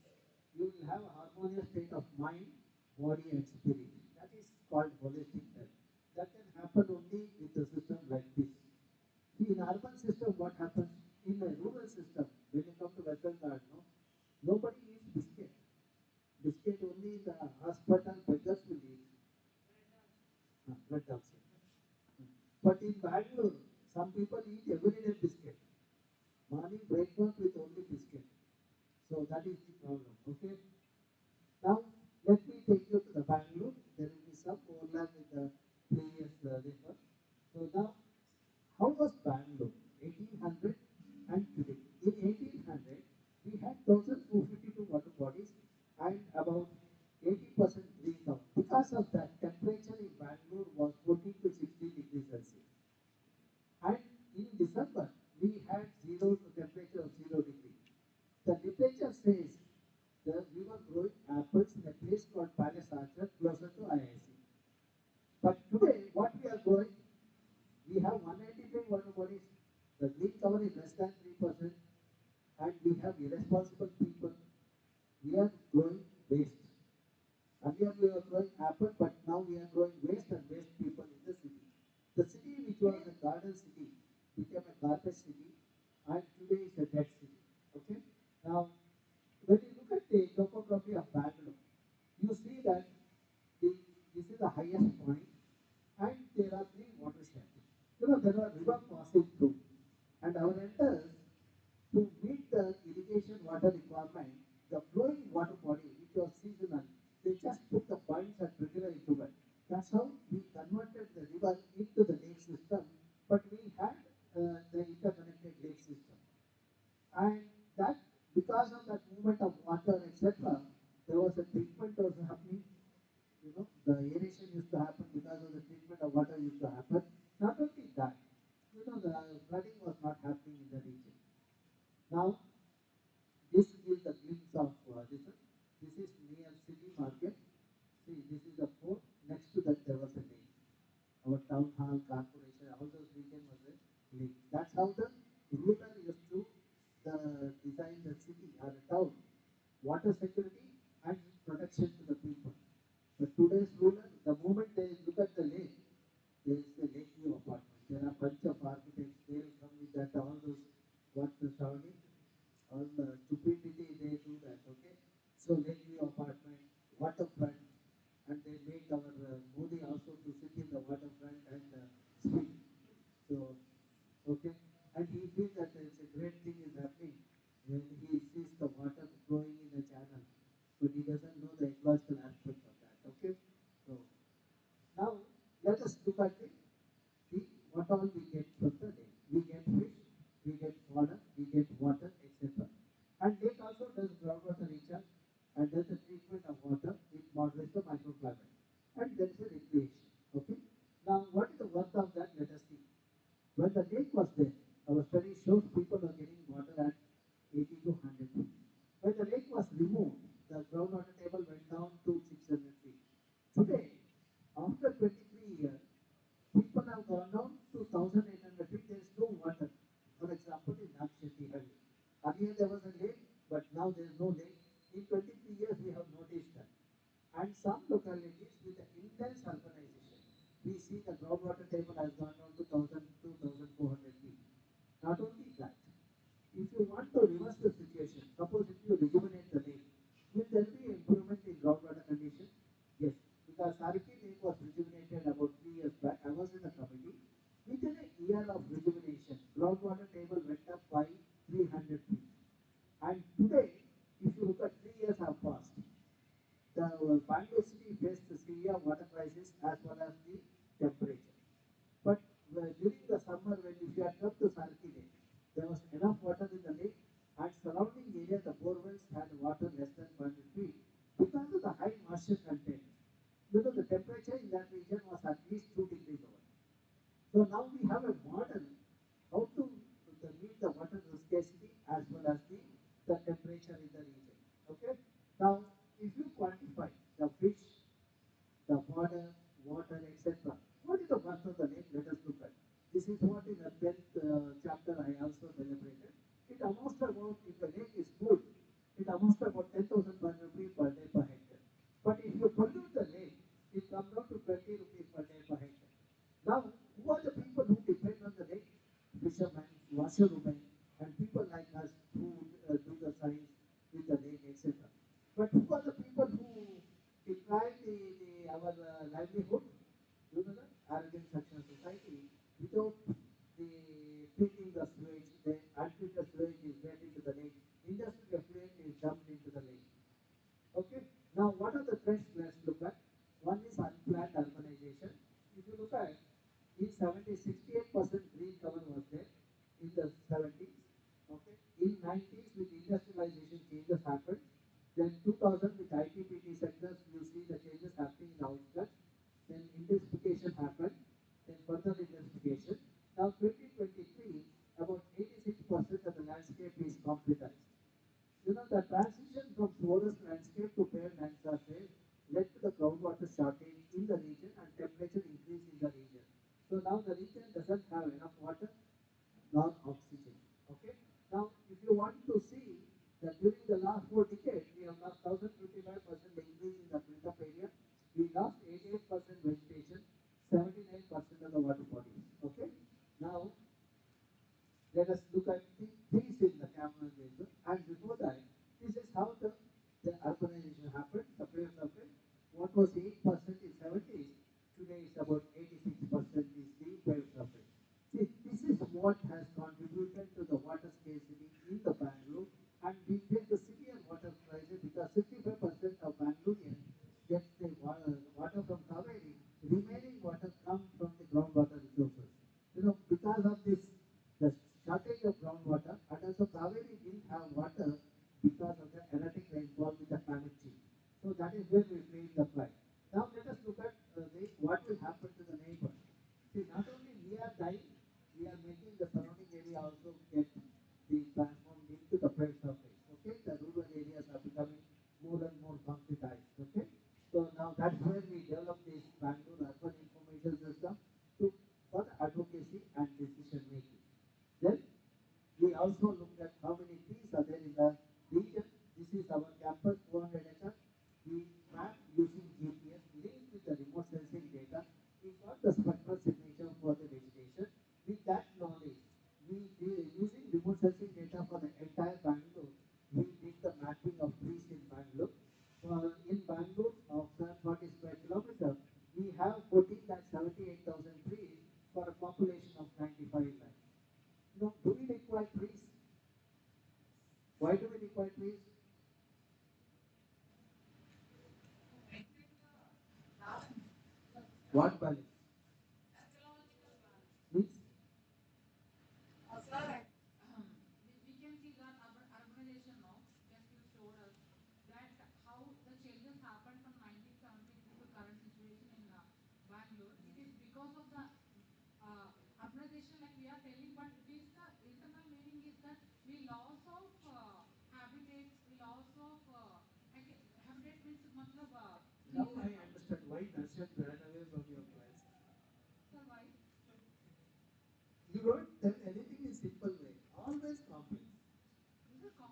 you will have a harmonious state of mind, body, and spirit. That is called holistic health. That can happen only with a system like this. See, in urban system, what happens? In a rural system, when you come to Western Ghats, nobody eats biscuit. Biscuit only the hospital beggars will eat. Bread also. But in Bangalore, some people eat everyday biscuit. Morning breakfast with only biscuit. So that is the problem. Okay. Now let me take you to the Bangalore. There will be some overlap with the previous paper. So now, how was Bangalore 1800 and today? In 1800, we had 1,452 water bodies and about 80% greenhouse. Because of that, temperature in Bangalore was 14 to 16 degrees Celsius. And in December, we had temperature of 0 degree. The literature says that we were growing apples in a place called Palace Orchard closer to IISC. But today, what we are growing, we have 195 water bodies. The green cover is less than 3%, and we have irresponsible people. We are growing waste. Earlier we were growing apple, but now we are growing waste and waste people in the city. The city which was a garden city became a garbage city, and today is a dead city. Okay. Now, when you look at the topography of Bangalore, you see that this is the highest point, and there are 3 watersheds. There are river passing through, and our enters to meet the irrigation water requirement, the flowing water body, which was seasonal, they just put the points and regular into it. That's how we converted the river into the lake system, but we had the interconnected lake system. And that, because of that movement of water, etc., there was a treatment was happening. The aeration used to happen because of the treatment of water used to happen. Not only that, the flooding was not happening in the region. Now, this is the glimpse of this. This is near city market. See, this is the port. Next to that, there was a lake. Our town hall, corporation, all those region was a lake. That's how the ruler used to design the city or the town. Water security and protection to the people. But today's ruler, the moment they look at the lake, there is a lake view apartment. There are a bunch of architects. They will come with that all those what the surrounding, all the stupidity they do that. Okay, so lake view apartment, waterfront, and they make our Modi also to sit in the waterfront and speak. So okay, and he feels that it's a great thing is happening when he sees the water flowing in the channel, but he doesn't know the ecological aspect of that. Okay, so now let us look at what all we get from the lake. We get fish, we get fodder, we get water, etc. And lake also does groundwater recharge and does the treatment of water. It moderates the microclimate. And there is a recreation. Okay. Now, what is the worth of that? Let us see. When the lake was there, our study shows people are getting water at 80 to 100 feet. When the lake was removed, the groundwater table went down to 600 feet. Today, after 23 years, people have gone down to 1,800 feet. There is no water. For example, in Nakshati Hall. year there was a lake, but now there is no lake. In 23 years, we have noticed that. And some localities with the intense urbanization, we see the groundwater table has gone down to 1,000 to 1,400 feet. Not only that, if you want to reverse the situation, suppose if you rejuvenate the lake, will there be improvement in groundwater condition? Yes, because Sarki Lake was rejuvenated about 3 years back. I was in the committee. Within a year of rejuvenation, groundwater table went up by 300 feet. And today, if you look at 3 years have passed, the Bangalore city faced the severe water crisis as well as the temperature. But during the summer, when if you had come to Sarki Lake, there was enough water in the lake, and surrounding area, the borewells had water less than 100 feet because of the high moisture content. You know, the temperature in that region was at least 2 degrees over. So now we have a model how to meet the water scarcity as well as the temperature in the region. Okay. Now, if you quantify the fish, the border, water, etc., what is the worth of the lake? Let us look at. This is what in the 10th chapter I also deliberated. It amounts to about, if the lake is good, it amounts to about 10,000 rupees per day per hectare. But if you pollute the lake, it comes down to 20 rupees per day per hectare. Now, who are the people who depend on the lake? Fishermen, washerwomen, and people like us who do the science with the lake, etc. But who are the people who deprive our livelihood? You know, the arrogant section of society, without the treating the sewage, the untreated sewage is let into the lake, industrial effluent is dumped into the lake. Okay. Now, what are the trends? Let's look at. One is unplanned urbanization. If you look at in 70s, 68% green cover was there in the 70s. Okay. In 90s, with industrialization, changes happened. Then 2000 with IPPT sectors, you see the changes happening in the outskirts. Then intensification happened. Then further intensification. Now 2023, about 86% of the landscape is concretized. You know, the transition from forest landscape to bare land surface led to the groundwater shortage in the region and temperature increase in the region. So now the region doesn't have enough water nor oxygen. Okay. Now, if you want to see that during the last 4 decades, we have lost 1,055% increase in the built-up area. We lost 88% vegetation, 79% of the water bodies. Okay. Now, let us look at the trees in the Cameron Basin. And before that, this is how the urbanization happened, the paved surface. What was 8% in 70s, today is about 86% is the paved surface. See, this is what has contributed to the water scarcity in the Bangalore, and we face the severe water crisis because 65% of Bangaloreans gets the water from Kaveri. Remaining water comes from the groundwater resources. You know, because of this, the shortage of groundwater, and also Kaveri didn't have water because of the erratic rainfall with the climate change. So that is where we face the plight. Now let us look at what will happen to the neighbors. See, not only we are dying, we are making the surrounding area also get the transformed into the paved surface. Okay, the rural areas are becoming more and more concretized. Okay, so now that's where we develop this Bangalore urban information system to for the advocacy and decision making. Then we also looked at how many trees are there in the region. This is our campus 400 acres. We map using GPS linked with the remote sensing data. We got the spectral signature for the vegetation. With that knowledge, using remote sensing data for the entire Bangalore, we did the mapping of trees in Bangalore. In Bangalore, of 40 square kilometers, we have 14,78,000 trees for a population of 95 lakhs. Now, do we require trees? Why do we require trees? What balance? Means? Sir, we can see that urbanization now, just you showed us that how the changes happened from 1970s to the current situation in Bangalore. It is because of the urbanization, like we are telling, but it is the internal meaning is that we loss of habitats, we loss of like habitat means matlab Now I understand why Darshan ran away from your class. sir, why? You don't tell anything in simple way. Always complex. These are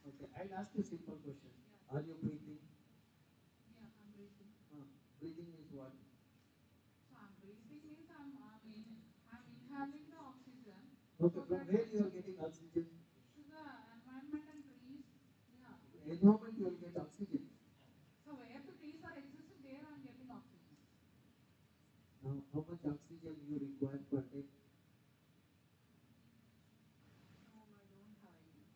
Okay, I'll ask you a simple question. Are you breathing? Yeah, I'm breathing. Breathing is what? So I'm breathing means I'm inhaling the oxygen. Okay, So from that where you are getting oxygen? to the environment and trees. Yeah. Environment you will get oxygen. So where the trees are existing, there I'm getting oxygen. Now, how much oxygen you require per day? No, I don't have idea.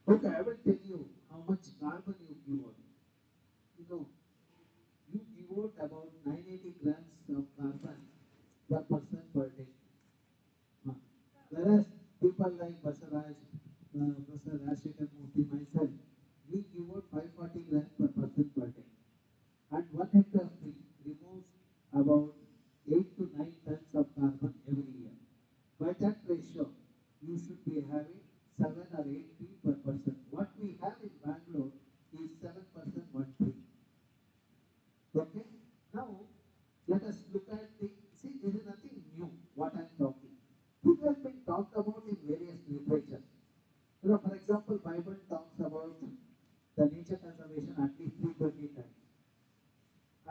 Okay, I will tell you how much carbon you give out. You know, you give out about 980 grams of carbon per person per day. Huh. Whereas people like Basaraj, Professor Rajshekar Murthy, myself, we give out 540 grams per person per day. And 1 hectare tree removes about 8 to 9 tons of carbon every year. By that ratio, you should be having 7 or 8 trees per person. What we have in Bangalore is 7% one tree. Okay? Now, let us look at see, this is nothing new, what I am talking. This has been talked about in various literature. For example, Bible talks about the nature conservation at least 320 times.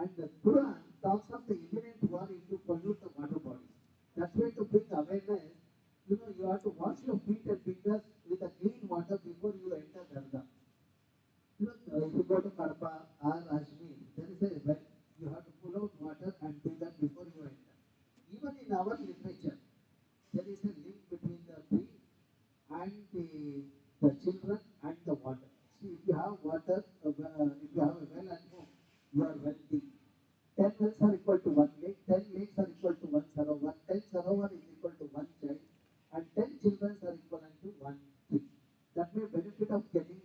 And the Quran talks of the imminent war if you pollute the water bodies. That's why to bring awareness, you have to wash your feet and fingers with a clean water before you enter Dargah. If you go to Kadapa or Ajmer, there is a well. You have to pull out water and do that before you enter. Even in our literature, there is a link between the tree and the children and the water. See, if you have water, if you have a well at home, you are wealthy. 10 wells are equal to 1 lake, 10 lakes are equal to 1 sarovar, 10 sarovar is equal to 1 child, and 10 children are equivalent to 1 tree. That may benefit of getting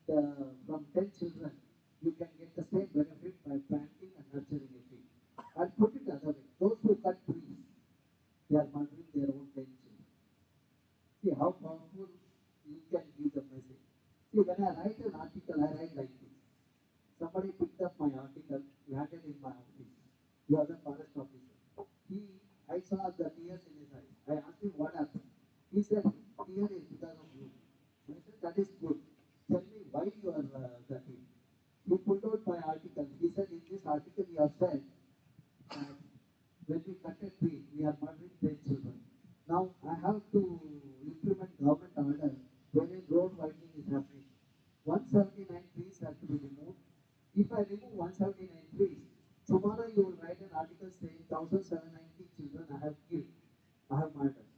from 10 children, you can get the same benefit by planting and nurturing a tree. I'll put it other way. Those who cut trees, they are murdering their own 10 children. See how powerful you can give the message. See, when I write an article, I write like this. Somebody picked up my article, landed in my office. You are the forest officer. I saw the tears in his eyes. I asked him what happened. He said, tear is because of you. I said, that is good. Tell me why you are the tear. He pulled out my article. He said, in this article you have said that when we cut a tree, we are murdering 10 children. Now I have to implement government order wherein road widening is happening. 179 trees have to be removed. If I remove 179 trees, tomorrow you will write an article saying 1790 children I have killed, I have murdered.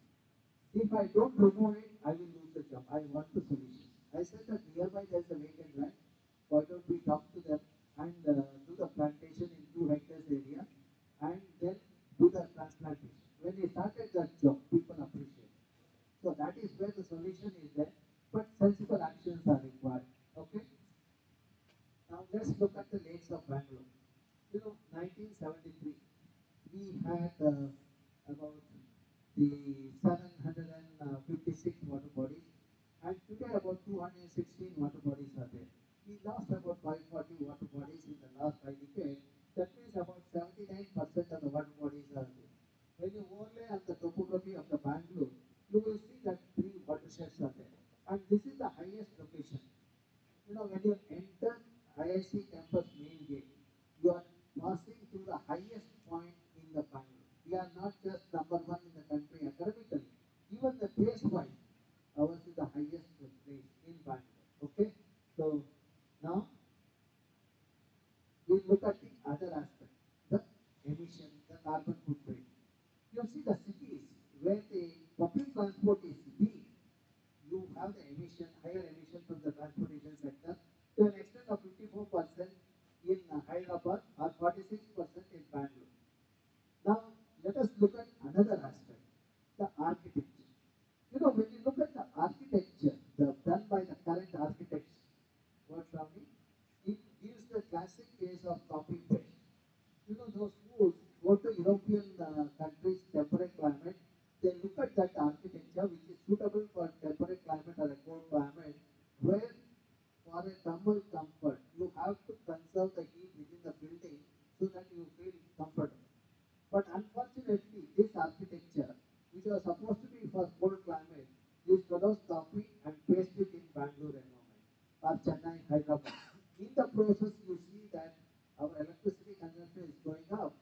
If I don't remove it, I will lose the job. I want the solution. I said that nearby there is a vacant land. Why don't we talk to them and do the plantation in 2 hectares area and then do the transplantation. When we started that job, people appreciate. So that is where the solution is there, but sensible actions are required. Okay. Now let's look at the lakes of Bangalore. 1973, we had about the 756 water bodies, and today about 216 water bodies are there. We lost about 540 water bodies in the last 5 decades. That means about 79% of the water bodies are there. When you overlay on the topography of the Bangalore, you will see that 3 watersheds are there. And this is the highest location. When you enter IISC campus main gate, you are passing through the highest point in the Bangalore. We are not just number one in the country academically. Even the place wise, ours is the highest place in Bangalore. Okay? So now we look at the other aspect, the emission, the carbon footprint. You see the cities where the public transport is weak, you have the higher emission from the transportation sector to an extent of 54% in Hyderabad or 46% in Bangalore. Now, let us look at another aspect, the architecture. When you look at the architecture done by the current architects, what's happening? It gives the classic case of copy paste. Those who go to European countries, temperate climate, they look at that architecture which is suitable for temperate climate or a cold climate, where for a thermal comfort, you have to conserve the heat within the building so that you feel comfortable. But unfortunately, this architecture, which was supposed to be for cold climate, these fellows copy and paste it in Bangalore and all. or Chennai, Hyderabad. In the process, you see that our electricity consumption is going up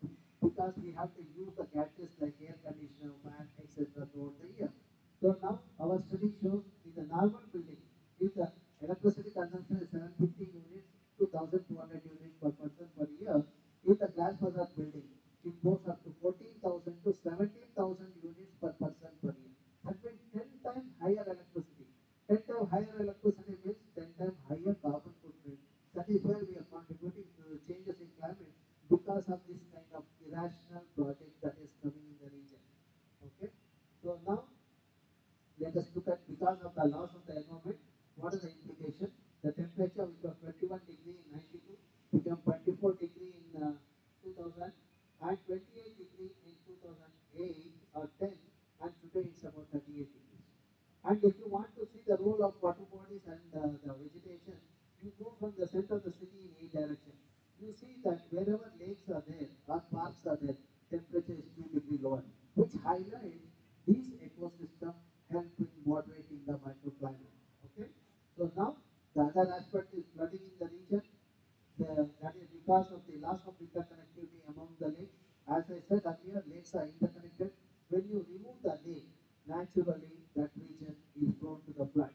because we have to use the gadgets like air conditioner, fan, etc. throughout the year. So now our study shows in the normal building, if the electricity consumption is 750 units to 1200 units per person per year, in the glass facade building, it goes up to 14,000 to 17,000 units per person per year. That means 10 times higher electricity. 10 times higher electricity means 10 times higher carbon footprint. That is why we are contributing to the changes in climate because of this kind of irrational project that is coming in the region. Okay. So now let us look at because of the loss of the environment, what are the implications? The temperature which was 21 degree in 92 became 24 degree in 2000 and 28 degree in 2008 or 10, and today it's about 38 degrees. And if you want to see the role of water bodies and the vegetation, you go from the center of the city in any direction. You see that wherever lakes are there or parks are there, temperature is 2 degree lower, which highlights these ecosystems help in moderating the microclimate. Okay. So now the other aspect is flooding in the region. That is because of the loss of interconnectivity among the lakes. As I said earlier, lakes are interconnected. When you remove the lake, naturally that region is prone to the flood.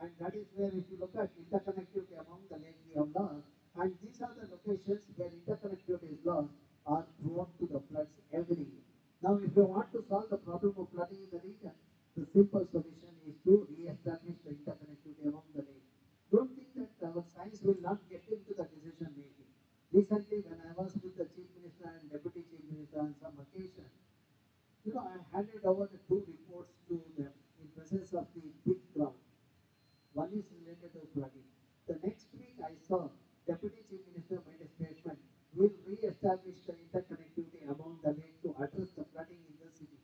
And that is where if you look at interconnectivity among the lakes we have lost, and these are the locations where interconnectivity is lost are prone to the floods every year. Now if you want to solve the problem of flooding in the region, the simple solution is to re-establish the interconnectivity among the lakes. Don't think that our science will not get into the decision making. Recently, when I was with the Chief Minister and Deputy Chief Minister on some occasion, I handed over the two reports to them in presence of the big crowd. One is related to flooding. The next week I saw Deputy Chief Minister made a statement, will re-establish the interconnectivity among the lakes to address the flooding in the city.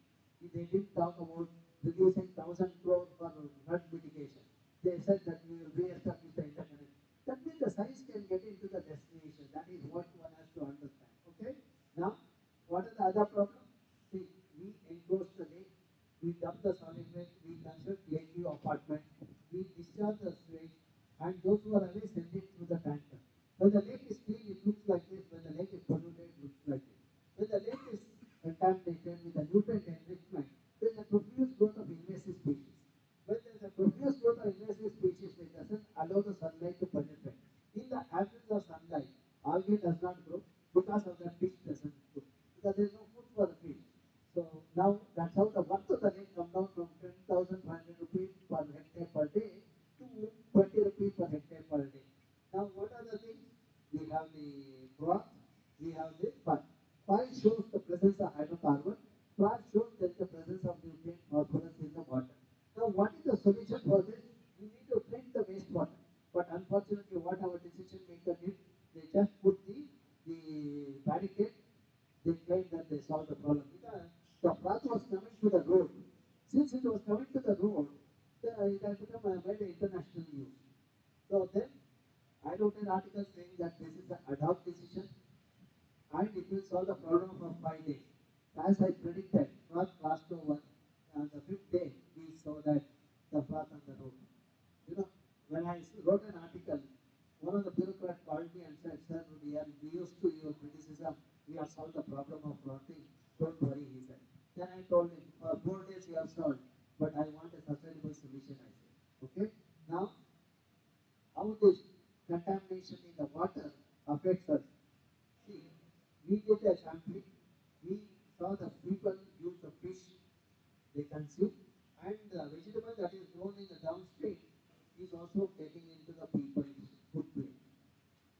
They didn't talk about releasing 1,000 crore for flood mitigation. They said that we will re-establish the interconnection. That means the science can get into the destination. That is what one has to understand. Okay? Now, what are the other problems? See, we enclose the lake, we dump the solid waste, we construct lakeview apartments, we discharge the sewage, and those who are away send it through the tanker. When the lake is clean, it looks like this. When the lake is polluted, it looks like this. When the lake is contaminated with a nutrient enrichment, there is a profuse growth of invasive species. When there is a profuse growth of invasive species, it doesn't allow the sunlight to penetrate. In the absence of sunlight, algae does not grow because of the fish doesn't grow. Because there is no food for the fish. So now that's how the worth of the lake come down from 10,500 rupees per hectare per day to 20 rupees per hectare per day. Now what are the things? We have the froth, we have the fire. Fire shows the presence of hydrocarbon, froth shows there is the presence of nutrient phosphorus in the water. Now what is the solution for this? You need to treat the wastewater. But unfortunately what our decision maker did, they just put the barricade, they claim that they solved the problem. Because the froth was coming to the road. Since it was coming to the road, it has become a very international news. So then I wrote an article saying that this is an ad hoc decision and it will solve the problem of 5 days. As I predicted, froth passed over. On the fifth day, we saw that the froth on the road. When I wrote an article, one of the bureaucrats called me and said, "Sir, we used to your criticism. We have solved the problem of frothing. Don't worry," he said. Then I told him, "For 4 days you have solved, but I want a sustainable solution," I said. Okay? Now, how this contamination in the water affects us? See, we did a sampling. We saw the people use the fish they consume, and the vegetable that is grown in the downstream is also getting into the people's food plate.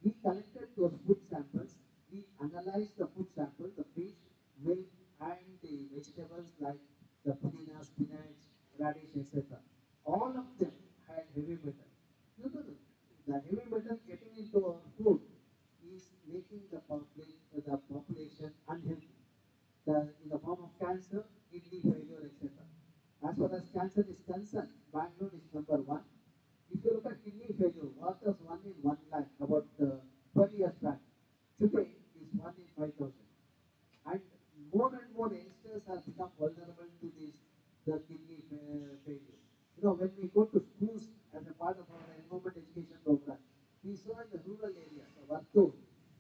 We collected those food samples. We analyzed the food sample, the fish, milk, and the vegetables like the pudina, spinach, radish, etc. All of them had heavy metal. The heavy metal getting into our food is making the population unhealthy. In the form of cancer, kidney failure, etc. As far as cancer is concerned, Bangalore is number one. If you look at kidney failure, what was 1 in 1 lakh about 12 years back, today is 1 in 5,000. And more youngsters have become vulnerable to this, the kidney failure. When we go to schools as a part of our environment education program, we saw in the rural areas of Vattur,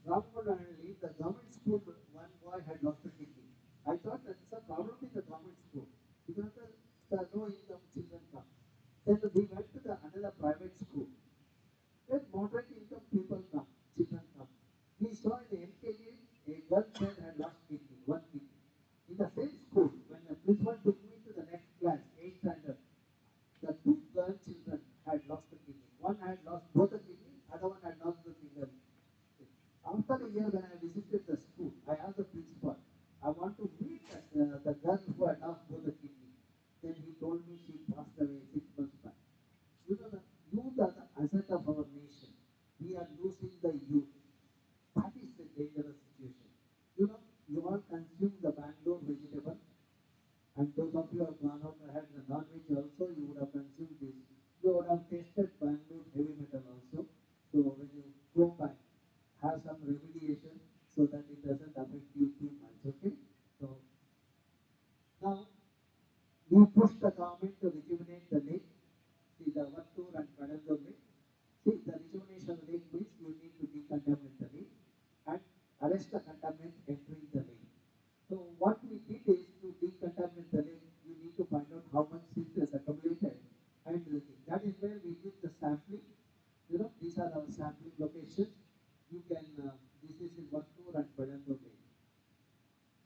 Ramakodanalli, the government school, one boy had lost a kidney. I thought that's a problem in the government school because the low income children come. Then we went to the another private school. Then moderate income people come, children come. We saw in the LKG, a girl child had lost kidney, one kidney. In the same school, when the principal took me to the next class, 8th standard, the two girl children had lost the kidney. One had lost both the kidneys, other one had lost the single. After a year, when I visited the school, I asked the principal, I want to meet the girl who had lost both the kidneys. Then he told me she passed away 6 months back. The youth are the asset of our nation. We are losing the youth. That is the dangerous situation. You all consume the Bangalore vegetable, and those of you who have gone out and had the non-veg also, you would have consumed this. You would have tasted Bangalore heavy metal also. So when you go back, have some remediation so that it doesn't affect you too much. Okay? So now we push the government to rejuvenate the lake. See the Vattur and Kadandur lake. See the rejuvenation of the lake means you need to decontaminate the lake and arrest the contaminant entering the lake. So what we did is to decontaminate the lake, you need to find out how much silt is accumulated and that is where we did the sampling. These are our sampling locations. You can, this is in Vattur and Padandur lake.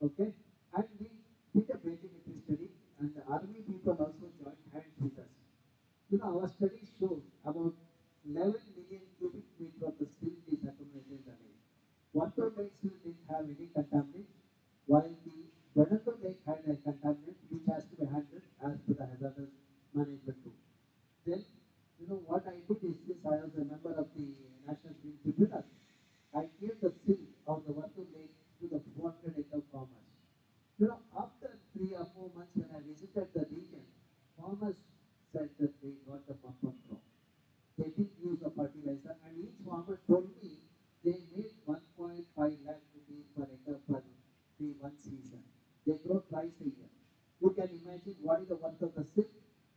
Okay? And we did a bathymetry study and the army people also joined hands with us. Our study shows about 11 million cubic meter of the silt is accumulated in the lake. Vattur lake still didn't have any contaminants, while the Padandur lake had a contaminant which has to be handled as per the hazardous management rule. Then, what I did is this, I was a member of the National Green Tribunal. I gave the silt of the Vattur lake to the 400-acre farmers. After 3 or 4 months when I visited the region, farmers said that they got the bumper crop. They didn't use the fertilizer, and each farmer told me they made 1.5 lakh rupees per acre per the one season. They grow twice a year. You can imagine what is the worth of the silt.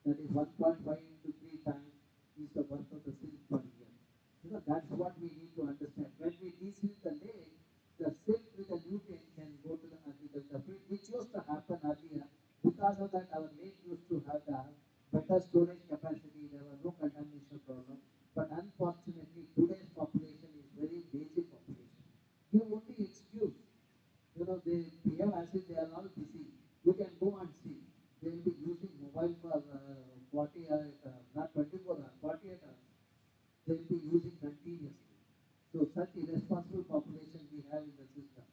That is 1.5 into 3 times is the worth of the silt per year. That's what we need to understand. When we de-silt the lake, the silt with the nutrient can go to the agriculture field, which used to happen earlier. Because of that, our lake used to have the better storage capacity. There was no contamination problem. But unfortunately, today's population is very basic population. Give only excuse. They behave as if they are all busy. You can go and see. They will be using mobile for 40 hours, not 24 hours, 48 hours. They will be using continuously. So such irresponsible population we have in the system.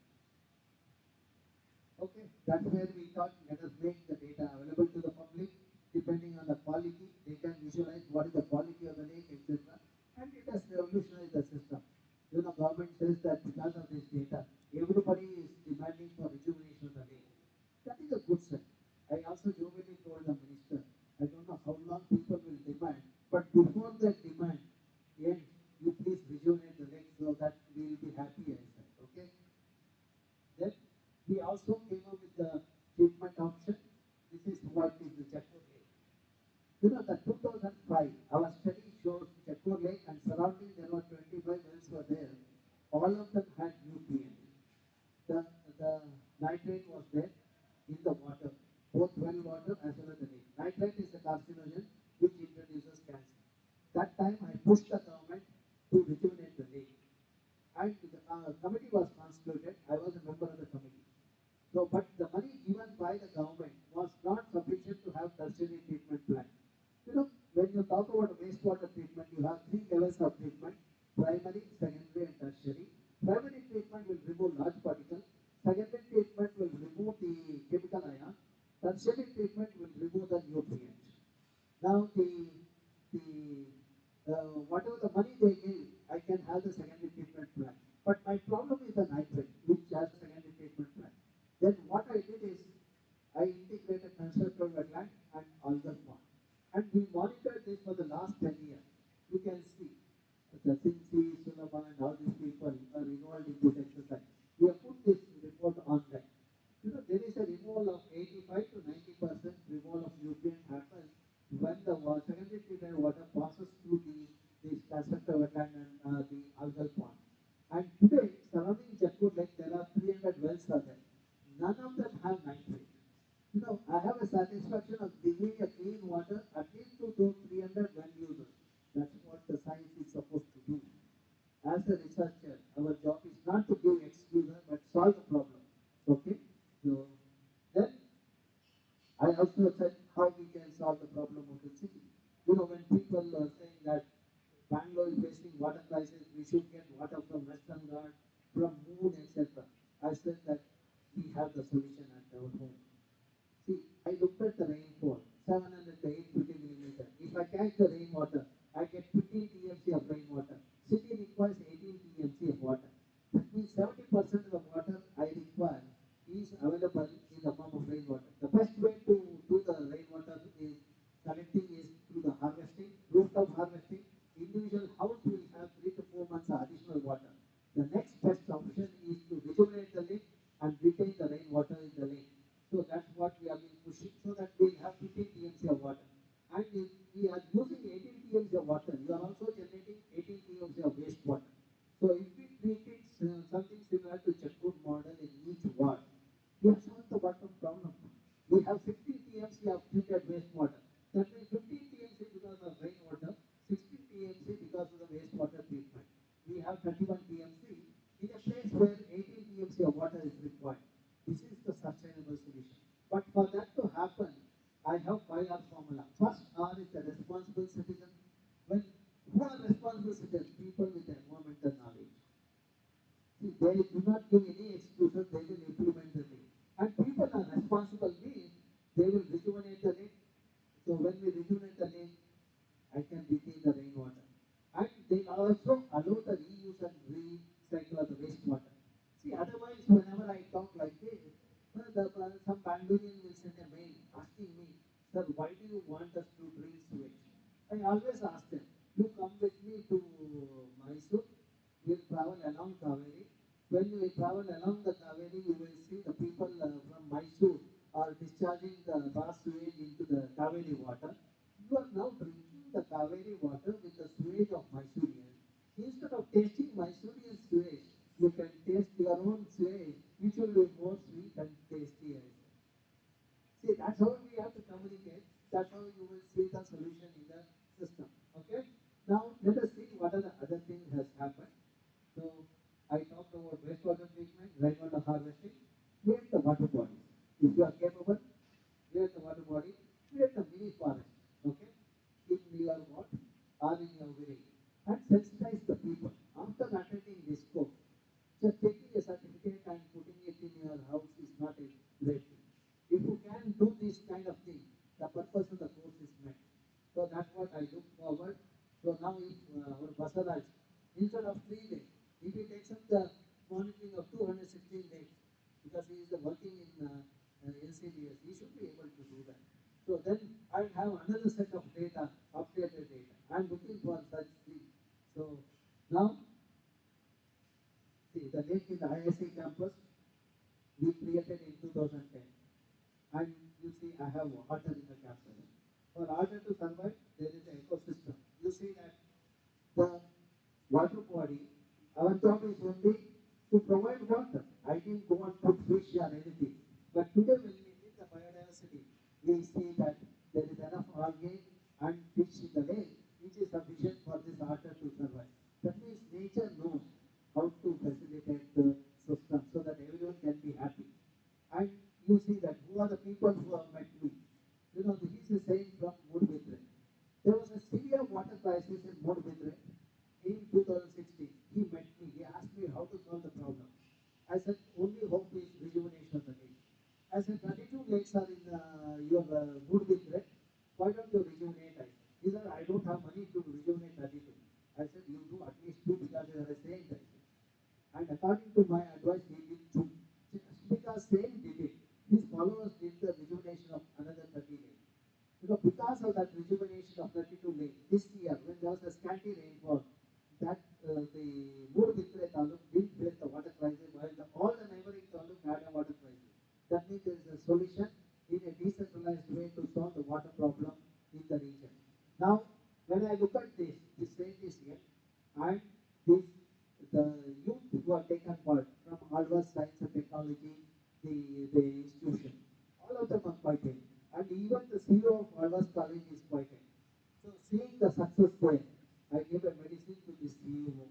Okay, that's where we thought let us make the data available to the public. Depending on the quality, they can visualize what is the quality of the lake, etc. And it has revolutionized the system. Government says that because of this data, everybody is demanding for rejuvenation of the lake. That is a good sign. I also jovially told the minister, I don't know how long people will demand, but before that demand ends, you please rejuvenate the lake so that we will be happy as well. Okay? Then we also came up with the treatment option. This is what is the Chakur Lake. The 2005, our study shows Chakur Lake and surrounding there were 25 wells were there. All of them had nutrients. The nitrate was there in the water, both well water as well as the lake. Nitrate is a carcinogen which introduces cancer. That time I pushed the government to rejuvenate the lake. And the committee was constituted. I was a member of the committee. So, but the money given by the government was not sufficient to have tertiary treatment plant. When you talk about wastewater treatment, you have 3 levels of treatment: primary, secondary, and tertiary. Primary treatment will remove large particles. Secondary treatment will remove the chemical ion. Tertiary treatment will remove the nutrients. Now whatever the money they give, I can have the secondary treatment plant. But my problem is the nitrate, which has secondary treatment plant. Then what I did is I integrated conceptual wetland and algal pond. And we monitored this for the last 10 years. You can see the Sinsi, Sulaba, and all these people are involved in this exercise. We have put this report online. There is a removal of 85 to 90% removal of nutrient happens when the secondary treated water passes through the constructor wetland and the algal pond. And today, surrounding Jakkur Lake, there are 300 wells are there. None of them have nitrate. I have a satisfaction of giving a clean water at least to those 300 well users. That's what the science is supposed to do. As a researcher, our job is not to give excuses but solve the problem. Okay? So then I also said how we can solve the problem of the city. When people are saying that Bangalore is facing water crisis, we should get water from Western Ghats, from moon, etc. I said that we have the solution at our home. See, I looked at the rainfall, 700 to 850 millimeters. If I catch the rainwater, I get 15 TMC of rainwater. City requires 18 TMC of water. That means 70% of the water I require is available in the form of rainwater. The best way to do the rainwater is collecting is through the harvesting, rooftop harvesting. Individual house will have 3 to 4 months of additional water. The next best option is to rejuvenate the lake and retain the rainwater in the lake. So that's what we have been pushing so that we have 15 TMC of water. And if we are using 18 TMC of water, you are also generating 18 TMC of wastewater. So if we treat it something similar to Chakkur model in each ward, we have solved the water problem. We have 16 TMC of treated wastewater. That means 15 TMC because of rainwater, 16 TMC because of the wastewater treatment. We have 31 TMC in a place where 18 TMC of water is required. This is the sustainable solution. But for that to happen, I have 5R formula. First R is the responsible citizen. Who are responsible citizens? People with environmental knowledge. See, they do not give any excuses, they will implement the thing. And people are responsible means they will rejuvenate the lake. So when we rejuvenate the lake, I can retain the rainwater. And they also allow the reuse and recycle of the wastewater. See, otherwise, whenever I talk like this, some Bangalorean will send a mail asking me, sir, why do you want us to drink sewage? I always ask them, you come with me to Mysore, we'll travel along Kaveri. When we travel along the Kaveri, you will see the people from Mysore are discharging the raw sewage into the Kaveri water. You are now drinking the Kaveri water with the sewage of Mysoreans. Instead of tasting Mysorean sewage, you can taste your own sewage, which will be more sweet and tasty. See, that's how we have to communicate. That's how you will see the solution in the system. Okay? Now, let us see what are the other things has happened. So, I talked about wastewater treatment, rainwater harvesting, create the water body. If you are capable, create the water body, create the mini forest. Okay? In your what? Or in your village. And sensitize the people. After attending this course, just taking a certificate and putting it in your house is not a great thing. If you can do this kind of thing, the purpose of the course is met. So that's what I look forward. So now if our Basaraj, instead of 3 days, if he takes up the monitoring of 216 days, because he is working in LCDS, he should be able to do that. So then I have another set of data, updated data. I'm looking for such things. So now, see, the lake in the IISC campus, we created in 2010. And you see, I have water in the campus. For water to survive, there is an ecosystem. You see that the water body, our job is only to provide water. I didn't go and put fish or anything. But today when we need the biodiversity, we see that there is enough algae and fish in the lake, which is sufficient for this water to survive. That means nature knows how to facilitate the system so that everyone can be happy. And you see that who are the people who have met me. This is saying from Mudbidre. There was a severe water crisis in Mudbidre in 2016. He met me. He asked me how to solve the problem. I said, only hope is rejuvenation of the lake. I said, 32 lakes are in your Mudbidre. Why don't you rejuvenate? He said, I don't have money to rejuvenate 32. I said, you do at least 2 because you are a saint. And according to my advice, he did 2. Just because saint did it, his followers did the rejuvenation of another 30 lakes. Because of that rejuvenation of 32 lakes, this year, when there was a scanty rainfall, that the Mudbidre Taluk didn't face the water crisis, while all the neighboring Taluk had a water crisis. That means there is a solution in a decentralized way to solve the water problem in the region. Now, when I look at this range is here, and this the youth who are taken part from Harvard Science and Technology, the institution, all of them are quite in. And even the CEO of Harvard College is quite in. So seeing the success there, I gave a medicine to this CEO.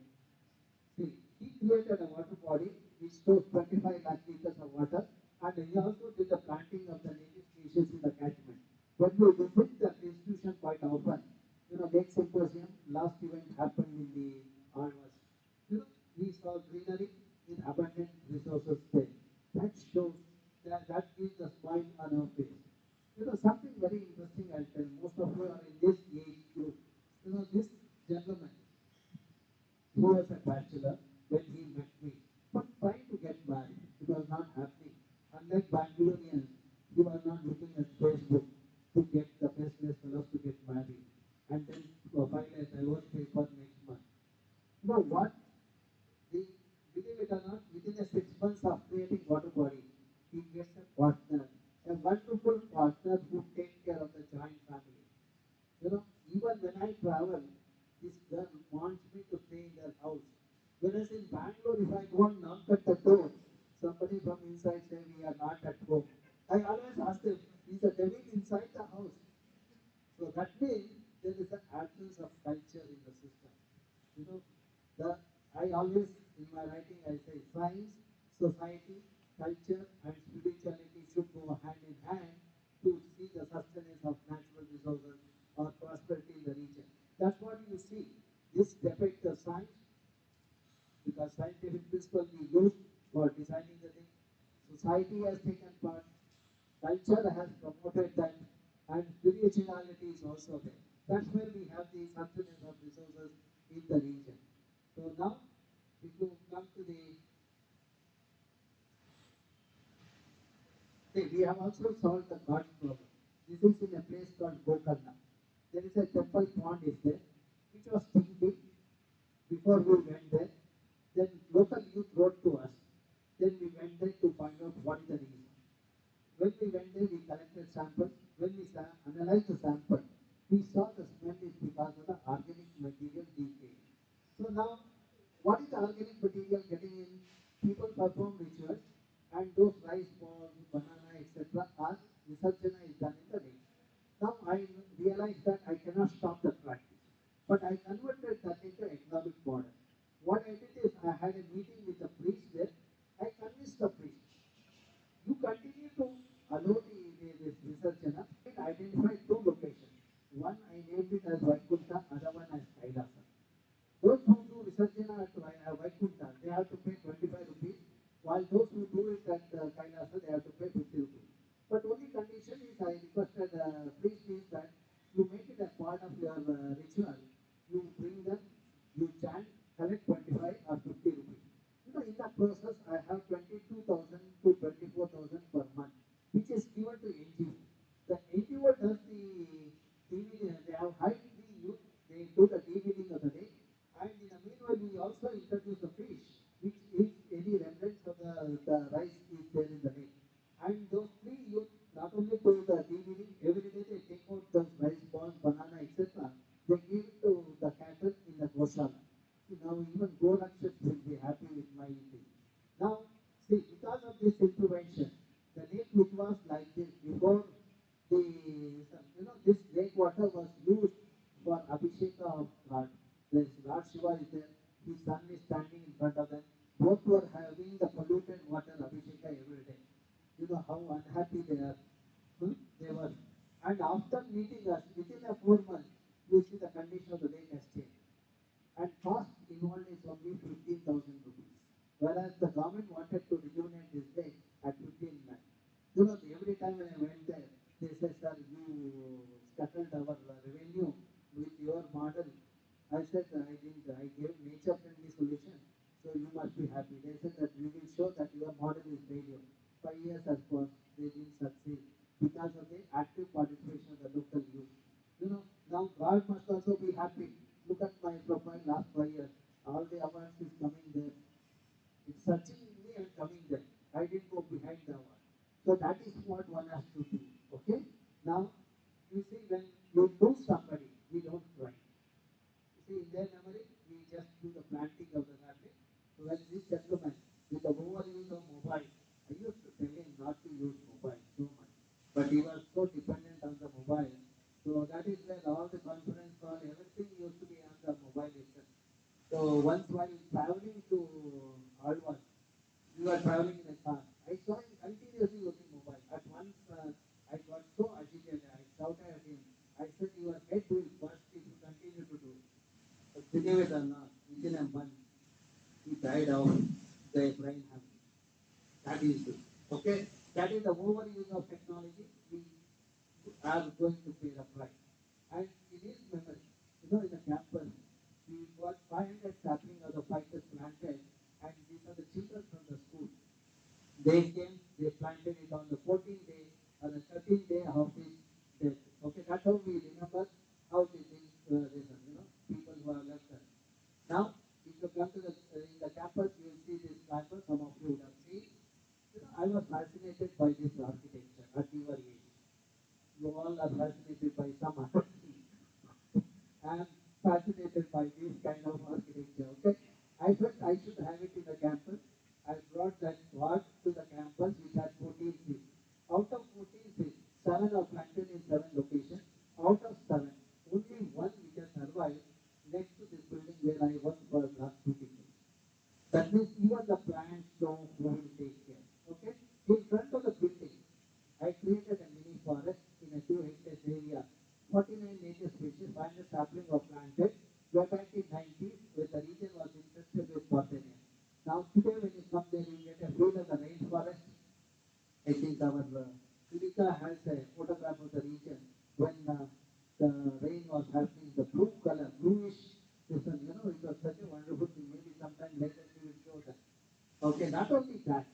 See, he created a water body which stores 25 lakh liters of water, and he also did the planting of the native species in the catchment. When we visit that institution quite often, Lake Symposium, last event happened in the Arvas. We saw greenery in abundant resources there. That shows that gives a smile on our face. Something very interesting I'll tell. Most of you are in this age group. This gentleman, he was a bachelor when he met me, but trying to get married. It was not happening. Unlike Bangaloreans, he was not looking at Facebook to get the business fellows to get married and then file a divorce paper next month. You know what? The, believe it or not, within a 6 months of creating water body, he gets a partner, a wonderful partner who takes care of the joint family. Even when I travel, this girl wants me to stay in their house. Whereas in Bangalore, if I go and knock at the door, somebody from inside say we are not at home. I always ask them, is the devil inside the house? So that means there is an absence of culture in the system. You know, the I always in my writing I say science, society, culture, and spirituality should go hand in hand to see the sustenance of natural resources or prosperity in the region. That's what you see. This depicts the science because scientific principle we use for designing the thing. Society has taken part, culture has promoted that, and spirituality is also there. That's where we have the sustenance of resources in the region. So now, if you come to the, see, we have also solved the God's problem. This is in a place called Gokarna. There is a temple pond is there, which was thinking before we went there. Then local youth wrote to us. Then we went there to find out what is the reason. When we went there, we collected samples. When we analyzed the sample, we saw the smell is because of the organic material decay. So now, what is the organic material getting in? People perform rituals, and those rice balls, banana, etc. are resurgena is done in the lake. Now I realized that I cannot stop the practice, but I converted that into economic model. What I did is I had a meeting with the priest there. I convinced the priest, you continue to allow this resurgena. I identified two locations. One I named it as Vaikunta, other one as Kailasa. Those who do Visarjana at Vaikunta, they have to pay 25 rupees, while those who do it at Kailasa, they have to pay 50 rupees. But only condition is I requested priest is that you make it a part of your ritual. You bring them, you chant, collect 25 or 50 rupees. In the process, I have 22,000 to 24,000 per month, which is given to NGO. The NGO does the DVD, they have hired the youth, they do the DVDing of the day, and in the meanwhile, we also introduce the fish, which is any remnants of the rice is there in the lake. And those three youth not only do the DVD, every day they take out those rice balls, banana, etc. They give it to the cattle in the Goshala. See, now even Gorakshas will be happy with my eating. Now, see, because of this intervention, the lake which was like this before this lake water was used for Abhisheka of God. There's Lord Shiva is there, his son is standing in front of them. Both were having the polluted water Abhisheka every day. How unhappy they are. They were. And after meeting us, within a 4 months, you see the condition of the lake has changed. And cost involved is only 15,000 rupees. Whereas the government wanted to rejuvenate this lake at 15 lakh. Every time when I went there, they said, sir, you scuttled our revenue with your model. I said, I didn't. I gave nature-friendly solution, so you must be happy. They said that we will show that your model is failure. 5 years has passed, they didn't succeed because of the active participation of the local youth. Now God must also be happy. Look at my profile last 5 years. All the awards is coming there. It's searching me and coming there. I didn't go behind the award. So that is what one has to do. Okay? Now, you see, when you do somebody, we don't where all the conference call, everything used to be on the mobile itself. So once while traveling to Alwan, we were traveling in a car. I saw him continuously using mobile. At once, I got so agitated. I shouted at him. I said, "Your head will burst if you continue to do it." But believe it or not, within a month, he died of the brain hemorrhage. That is good. Okay? That is the overuse of technology. We are going to pay the price. And in his memory, in the campus, we got 500 sapling of the ficus planted, and these are the children from the school. They came, they planted it on the 14th day or the 13th day of his death. Okay, that's how we remember how these things, people who have left us. Now, if you come to in the campus, you will see this campus. Some of you would have seen. I was fascinated by this architecture at your age. You all are fascinated by some other things. I am fascinated by this kind of architecture. Okay, I felt I should have it in the campus. I brought that sword to the campus, which had 14 seats. Out of 14 seats, 7 are planted in 7 locations. Out of 7, only one which has survived next to this building where I worked for the last 2 decades. That means even the plants know who will take care. Okay? In front of the building, I created a mini forest in a 2 hectares area. 49 native species, 500 saplings were planted way back in 90s when the region was infested with Parthenia. Now today when you come there, you get a feel of the rainforest. I think our Sudhika has a photograph of the region when the rain was happening, the blue color, bluish. This one, it was such a wonderful thing. Maybe sometime later we will show that. Okay, not only that,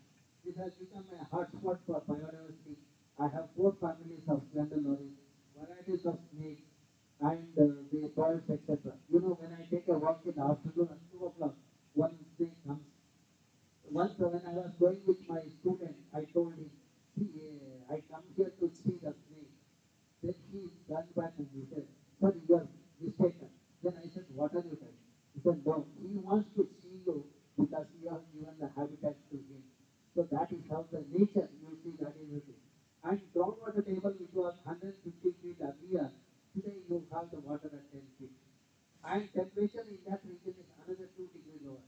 this has become a hotspot for biodiversity. I have 4 families of slender lories, varieties of snakes, and the birds, etc. When I take a walk in the afternoon at 2 o'clock, one snake comes. Once when I was going with my student, I told him, "See, I come here to see the snake." Then he turned back and he said, "Sir, you are mistaken." Then I said, "What are you doing?" He said, "No, he wants to see you because you have given the habitat to him." So that is how the nature, you see, that is the thing. And groundwater table, which was 150 feet earlier, today you have the water at 10 feet. And temperature in that region is another 2 degrees lower.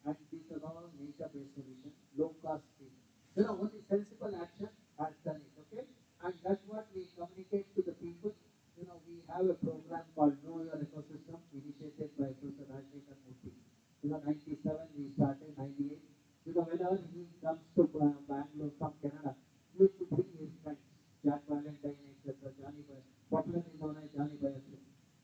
And these are all nature-based solutions, low-cost things. Only sensible action has done it, okay? And that's what we communicate to the people. We have a program called Know Your Ecosystem, initiated by Professor Rajshekar Murthy. 97 we started, 98. Whenever he comes to Bangalore from Canada, he used to bring his friends, Jack Valentine, etc., Johnny Boy, popularly known as Johnny Boy.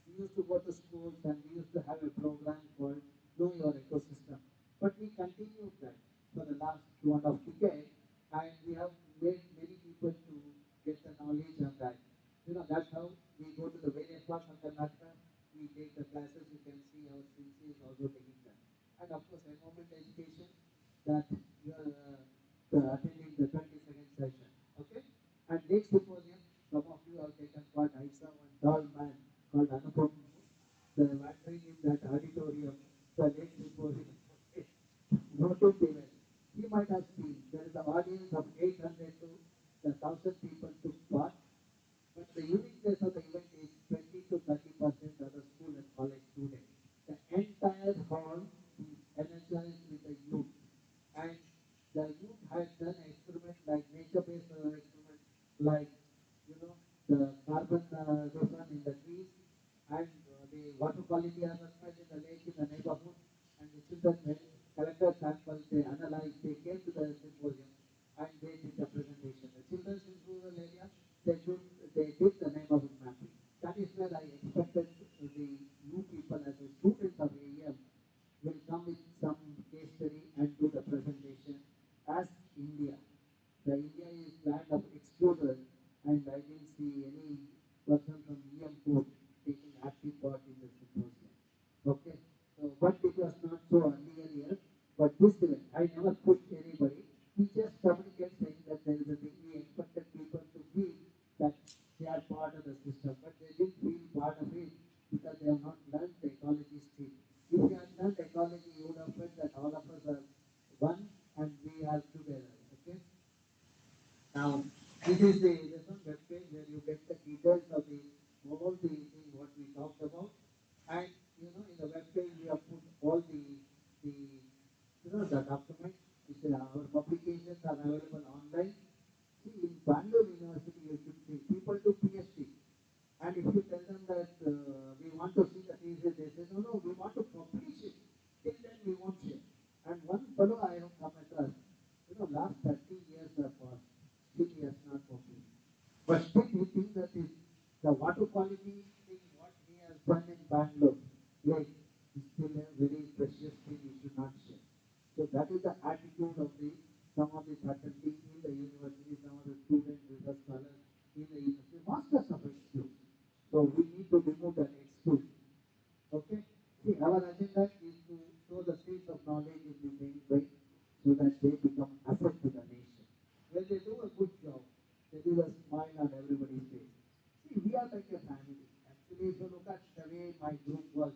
We used to go to schools and we used to have a program called Know Your Ecosystem. But we continued that for the last 2.5 decades, and we have made many people to get the knowledge of that. That's how we go to the various parts of Karnataka. We take the classes. You can see our CC is also taking that. And of course, environment education that you are attending the 22nd session. Okay? And next symposium, some of you have taken part. I saw one tall man called Anupam, the wandering in that auditorium, the next symposium. Okay? Noted event. You might have seen there is an audience of 800 to 1,000 people took part, but the uniqueness of the event is 20 to 30% are the school and college students. The entire hall is energized with the youth, and the youth has done experiments like nature-based experiments, like the carbon this one in the trees, and the water quality assessment in the lake in the neighborhood, and the children went, collected samples, they analyzed, they came to the symposium, and they did the presentation. The children in rural area, they did the neighborhood mapping. That is where I expected the new people as the students of AEM will come with some case study and do the presentation as India. The India is land of explorers, and I didn't see any person from EM code taking active part in the symposium. Okay, so but it was not so earlier here. But this event, I never pushed anybody. We just communicate saying that there is a thing. We expected people to feel that they are part of the system, but they didn't feel part of it because they have not learned the ecology still. thing what we talked about. And in the web page we have put all the documents. It's, our publications are available online. See, in Bangalore University, you should see people do PhD. And if you tell them that we want to see the thesis, they say, no, no, we want to publish it. Till then we won't share. And one fellow I have come across, last 30 years have passed, still he has not published. But still he thinks that is the water quality thing, what he has done in Bangalore, like, is still a very precious thing he should not share. So that is the attitude of some of the faculty in the university, some of the students, research scholars in the university, masters of excuse. So we need to remove that excuse. Okay? See, our agenda is to show the state of knowledge in the main way so that they become asset to the nation. When they do a good job, there is a smile on everybody's face. See, we are like a family. Actually, if you look at the way my group was,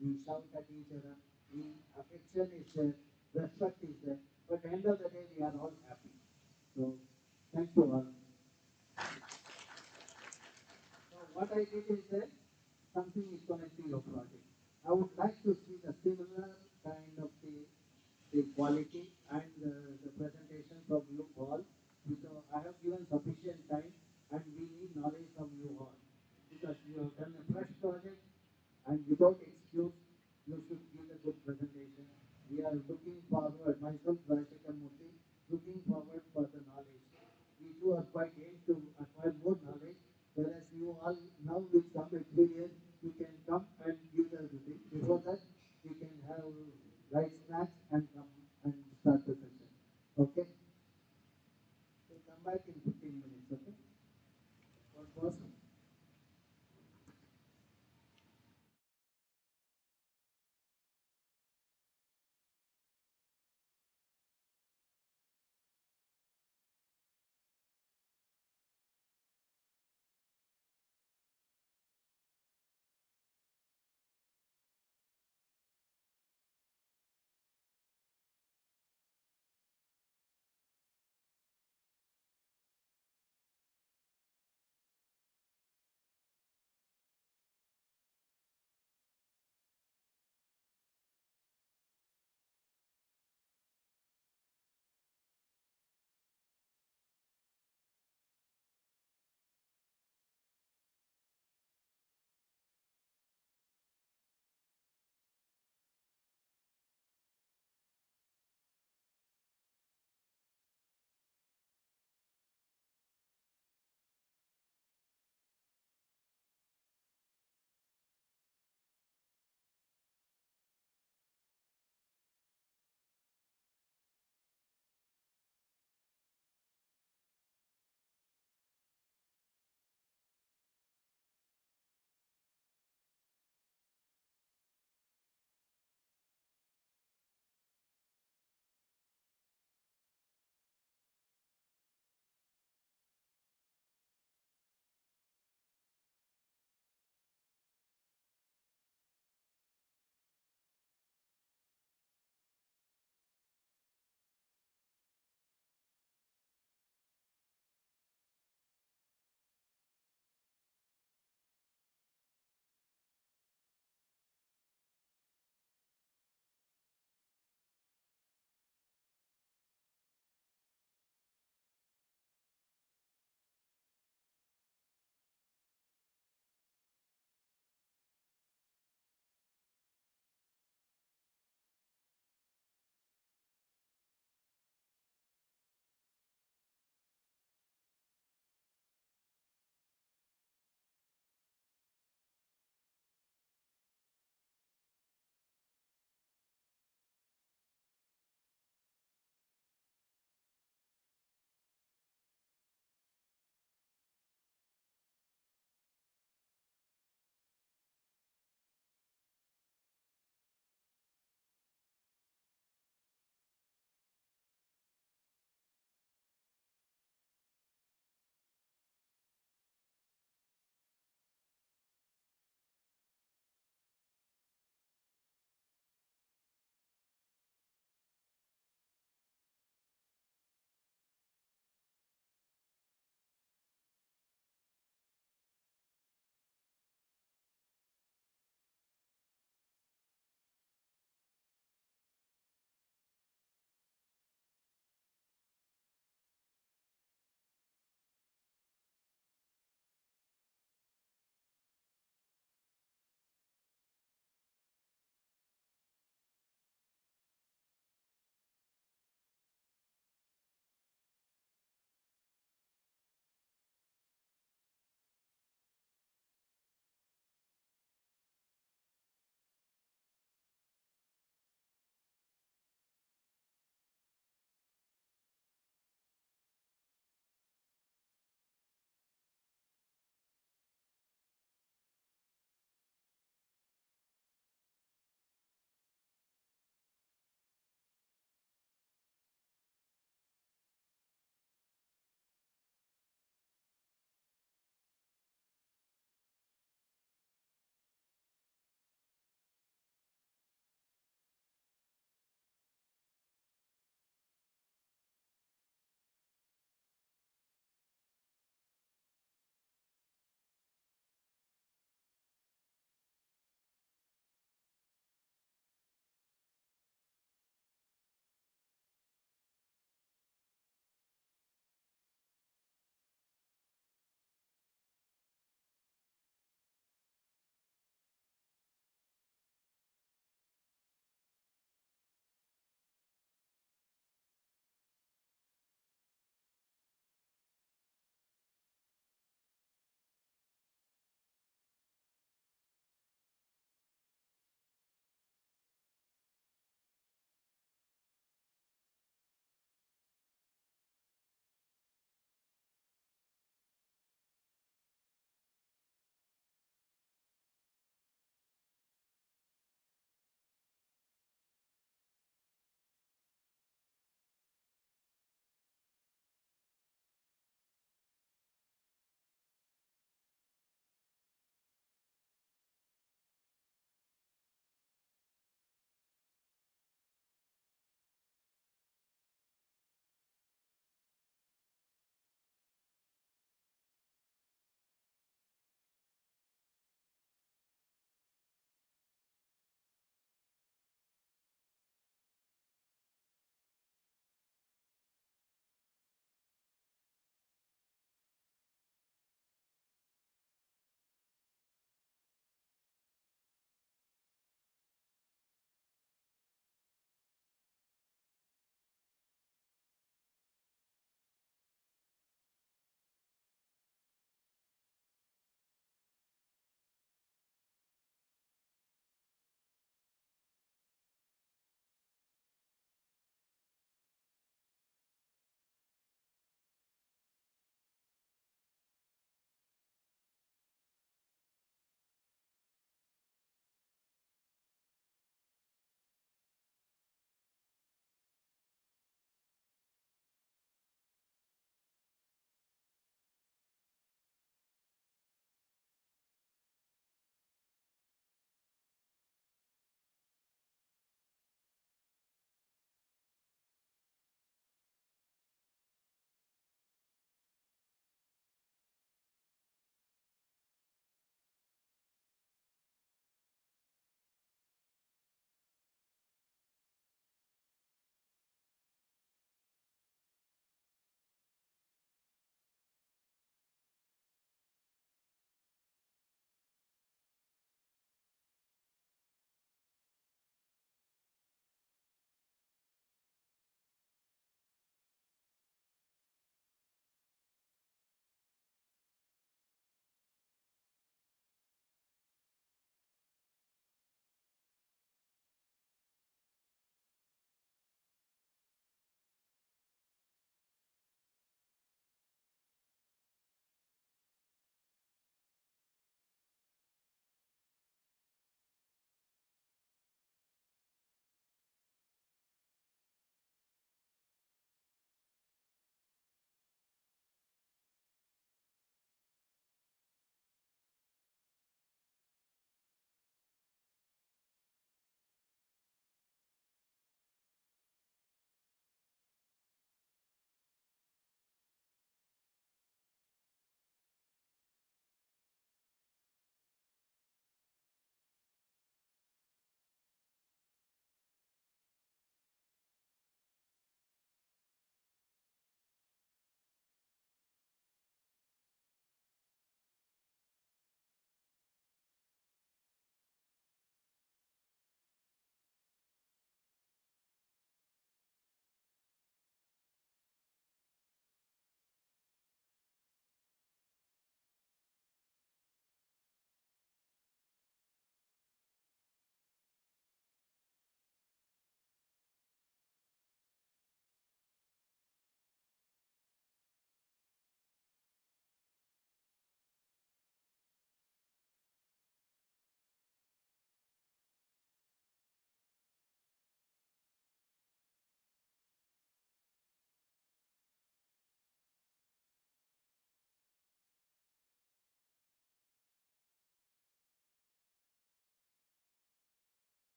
we shout at each other, we affection is there, respect is there, but at the end of the day, we are all happy. So, thank you all. So what I did is that something is connected to your project. I would like to see the similar kind of the quality and the presentation from you all. Because I have given sufficient time and we need knowledge from you all. Because you have done a fresh project and without excuse, you should give a good presentation. We are looking forward, myself, Rajshekar Murthy, looking forward for the knowledge. We too are quite aimed to acquire more knowledge, whereas you all now with some experience, you can come and give us the thing. Before that, we can have light snacks and come and start the session. Okay? So come back in 15 minutes, okay? What was?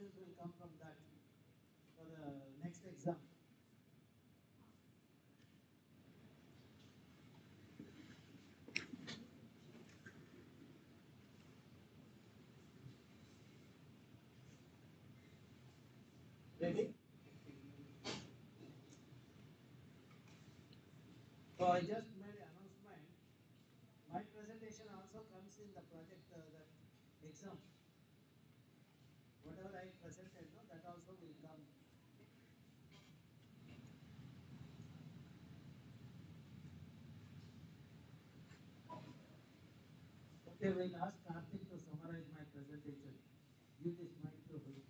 questions will come from that for the next exam. Ready? So I just made an announcement. My presentation also comes in the project that exam. Whatever I presented, no, that also will come. Okay, we'll ask Karthik to summarize my presentation. Use this microphone.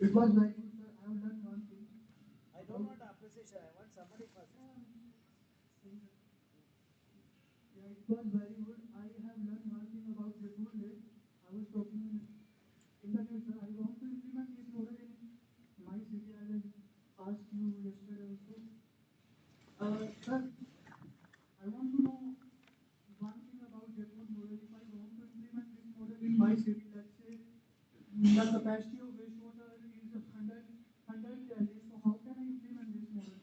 It was very good, sir. I have learned one thing. I don't want appreciation, I want somebody first. Yeah, it was very good. I have learned one thing about Jaipur Lake. I was talking in the news, sir. I want to implement this model in my city. I will ask you yesterday also. Sir, I want to know one thing about Jaipur model. If I want to implement this model in my city, let's say the capacity of wastewater is 100 gallons. So how can I implement this model?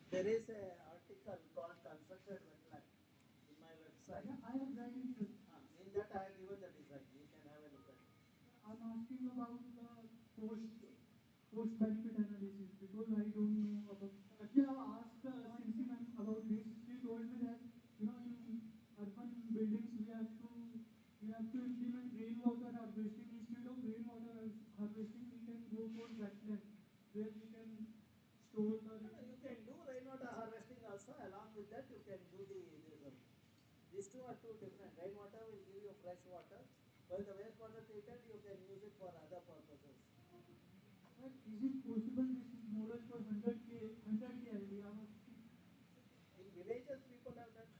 There is an article called Constructed Wetland in my website. Yeah, I have read it, sir. In that I have given the design. You can have a look at it. I'm asking about the post benefit analysis because I don't know about. Actually, I asked CC ma'am about this. She told me that in urban buildings we have to implement rainwater harvesting. Instead of rainwater harvesting, we can go for wetland where we can store the. No, you can do rainwater harvesting also. Along with that, you can do these two are two different. Rainwater will give you fresh water, while the wastewater treated you can use it for other purposes. Sir, is it possible this model for 100K area? In villages, people have done.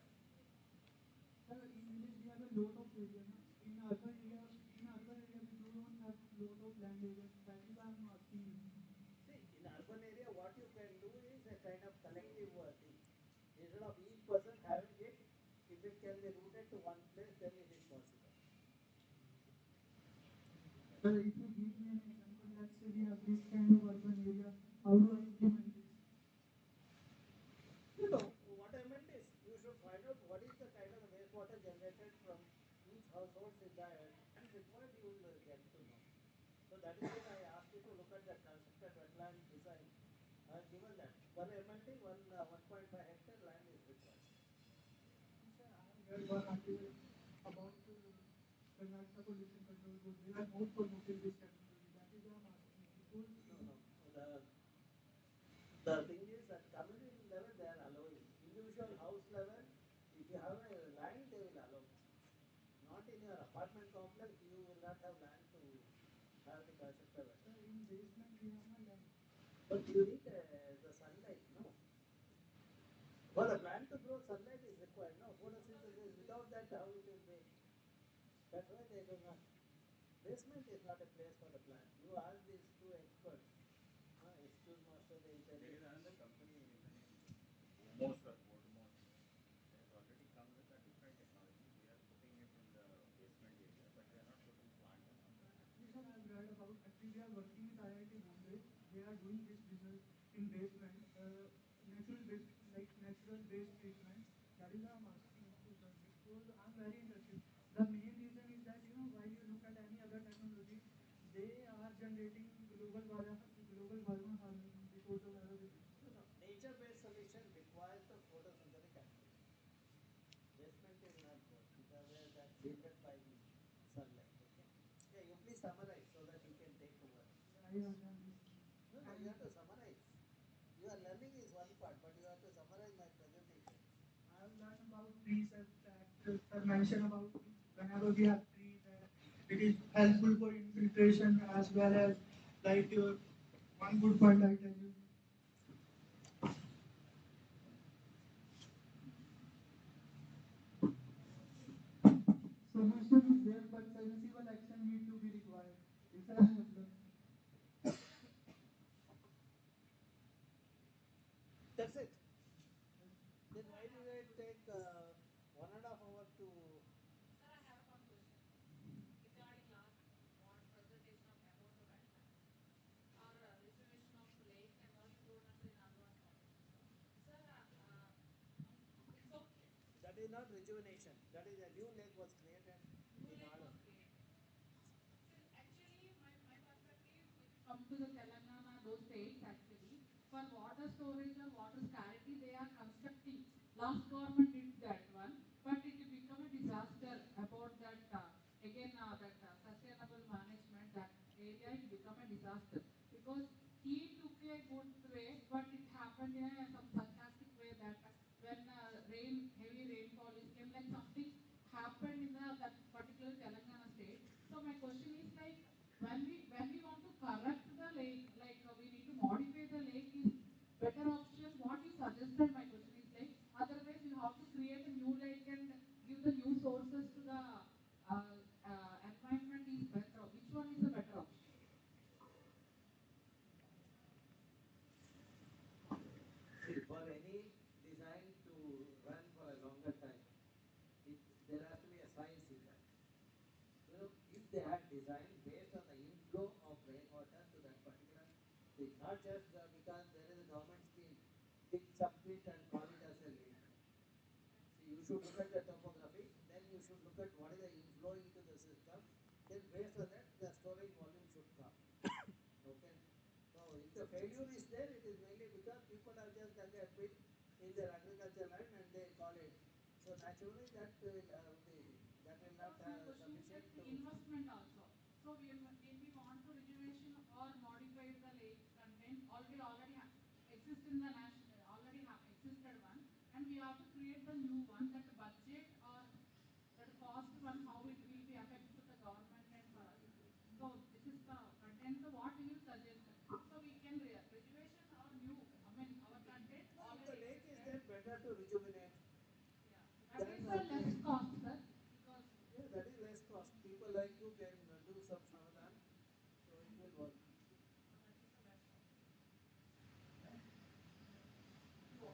Sir, in village we have a lot of area. Na? In urban area we do not have lot of land area. That is why I'm asking you. See, in urban area, what you can do is a kind of collective thing. Instead of each person having it, if it can be routed to one place, then it is possible. Sir, if you give me an example, let's say we have this kind of urban area, how do I implement this? You know, what I meant is you should find out what is the kind of wastewater generated from each household in the and required you will get to know. So that is why I asked you to look at the constructed wetland design. I have given that. Per MLT, 1.5 hectare land is required. Sir, I have read one article about Karnataka Pollution Control Board. They are not promoting this technology. That is why I'm asking because No. The thing is that community level they are allowing. Individual house level, if you have a land, they will allow. Not in your apartment complex, you will not have land to have the constructed wetland. sir, in basement we have a land. But you need the sunlight, no? For the plant to grow, sunlight is required, no? Photosynthesis, without that, how it will be? That's why they do not. Basement is not a place for the plant. You ask these two experts. Excuse master, they will tell There you. is another company even in Omos or Odmos. It has already come with a different technology. They are putting it in the basement area, but they are not putting plant and all. Actually, sir, I've read about. Actually, we are working with IIT Bombay. They are doing this research in basement, natural waste treatment. That is why I'm asking you, sir, because I'm very interested. The main reason is that while you look at any other technology, they are generating global warming because of aerobic. No. Nature-based solution requires the photosynthetic activity. Basement is not good because that's shielded by the sunlight. Okay. Yeah, you please summarize so that you can take over. Yeah. No, you have to summarize. Your learning is one part, but you have to summarize my presentation. I have learned about trees that sir mentioned about whenever we have trees that it is helpful for infiltration as well as like one good point I tell you. Solution is there, but sensible action need to be required. This I have learned. why did it take 1.5 hours to? Sir, I have one question regarding last what presentation of about the wetland or reservation of lake and all you told us in advanced knowledge. Sir, it's okay. That is not rejuvenation. That is a new lake was created New in lake order. was created. See, actually, my perspective, if you come to the Telangana, those states actually, for water storage or water scarcity, they are constructing. Last government did that one, but it become a disaster about that, again, that sustainable management, that area, it become a disaster. Because he took a good way, but it happened in a some sarcastic way that when heavy rainfall is came, like something happened in that particular Telangana state. So my question is like when we want to correct the lake, like we need to modify the lake is better option. What you suggested? My question is like otherwise you have to create a new lake and give the new sources to the environment is better. Which one is the better option? See, for any design to run for a longer time, it, there has to be a science in that. So if they had designed based on the inflow of rainwater to that particular thing, not just because there is a government scheme, dig some pit and call it as a lake. See, you should look at the topography, then you should look at what is the inflow into the system, then based on that the storage volume should come. Okay. So if the failure is there, it is mainly because people have just dug a pit in their agricultural land and they call it. So naturally that will not Because my question is sufficient like to. the investment also. So when we want to rejuvenation or modify the lake content, already exist in the national, already have existed one, and we have to create the new one. That budget or that cost one, how it will be affect to the government and for us. So this is the content. So what you will suggest? So we can rejuvenation or new. I mean our content No, if the already lake is existed. there, better to rejuvenate. Yeah, that Then is the less cost, sir, because. yeah, that is less cost. People like you can do some Shravan, so it will work. So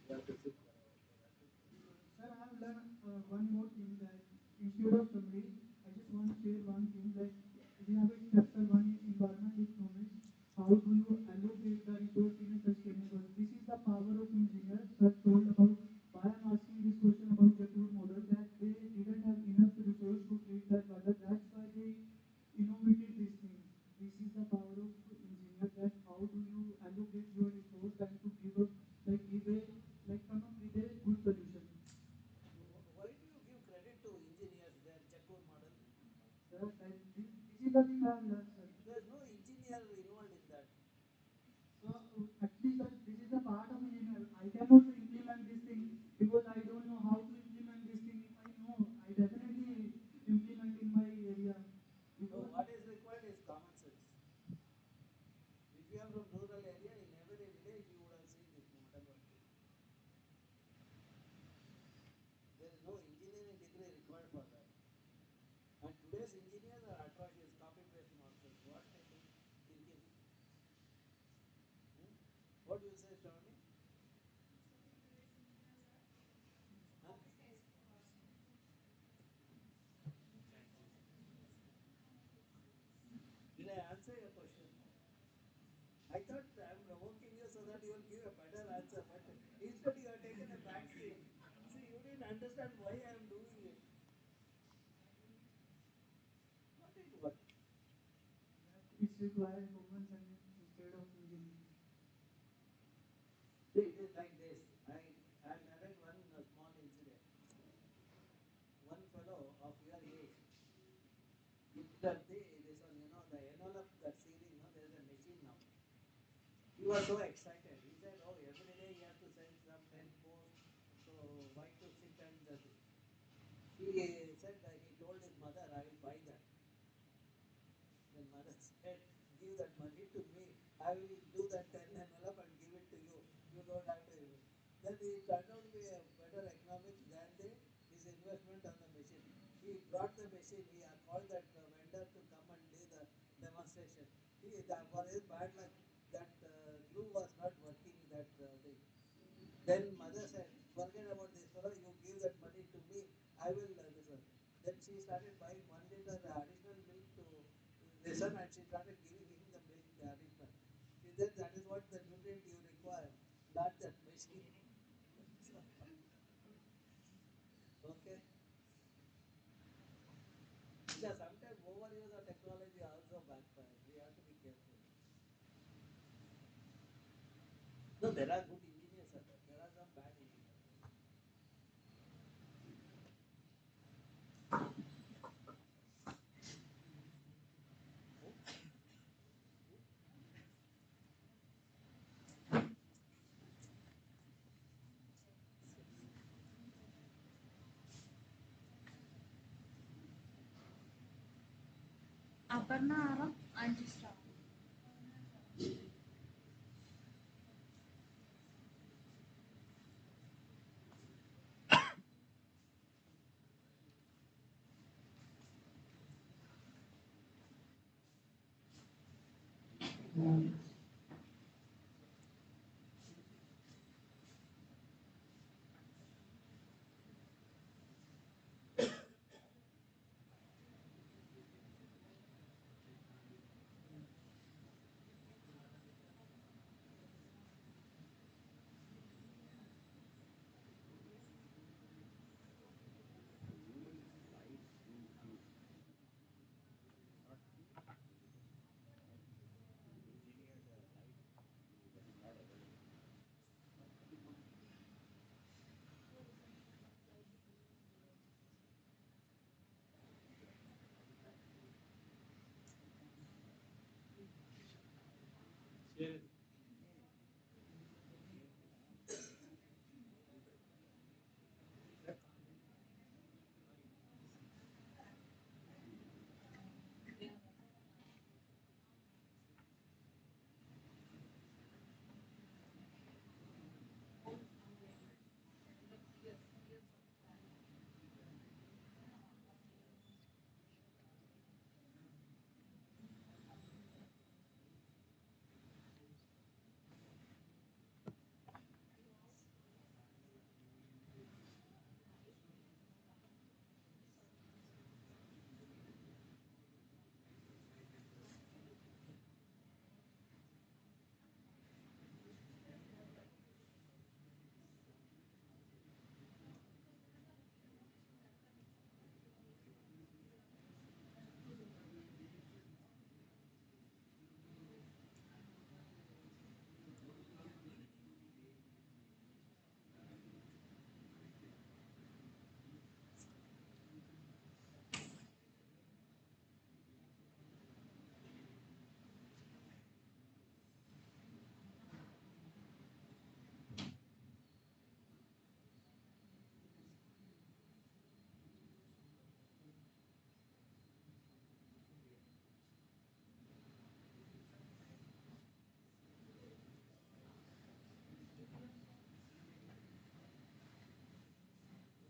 that is the best option. Sir, I have learned one more thing that instead of summary, I just want to share one thing like we have a chapter one in environment economics. How do you allocate the resource in a sustainable? This is the power of engineers. Sir told about why I'm asking this question about Jaipur model that they didn't have enough resource to treat that water. That's why they innovated this thing. This is the power of engineer that how do you allocate your resource and to give a come up with a good solution. Why do you give credit to engineers? Their Jakur model. Sir, this is the thing I have learned, sir. There is no engineer involved in that. So actually, sir, this is the part of engineer. I cannot implement this thing because I don't know how to implement this thing. If I know, I definitely implement in my area. So Because what is required is common sense. If you are from rural area, in every village you would have seen this model working. There is no engineering degree required for that. And today's engineers are atrocious, copy paste masters. What they think, thinking? Hmm? What do you say, Shravani? Huh? Did I answer your question? I thought I'm provoking you so that you will give a better answer, but instead you have taken a back seat. See, you didn't understand why I am doing it. But it worked. it's required common sense instead of engineering. See, it is like this. I'll narrate one small incident. One fellow of your age looked at this one, the envelope that series, there's a machine now. He was so excited. He said, oh, every day he has to send some 10 posts. So why to sit and he said that he told his mother, I will buy that. Then mother said, give that money to me. I will do that 10 envelope and give it to you. You don't have to. Then he turned out to be a better economics than his investment on the machine. He brought the machine. He called that vendor to come and do the demonstration. For his bad luck, that glue was not working, that thing. Then mother said, forget about this fellow, you give that money to me, I will this one. Then she started buying 1 liter additional milk to the son, and she started giving him the milk additional. She said that is what the nutrient you require, not that machine. Okay? Because sometimes overuse of technology also backfires. We have to be careful. No, there are good engineers, sir. There are some bad engineers. Aparna Aram and Jisra. Engineer the light that is not available. Yes.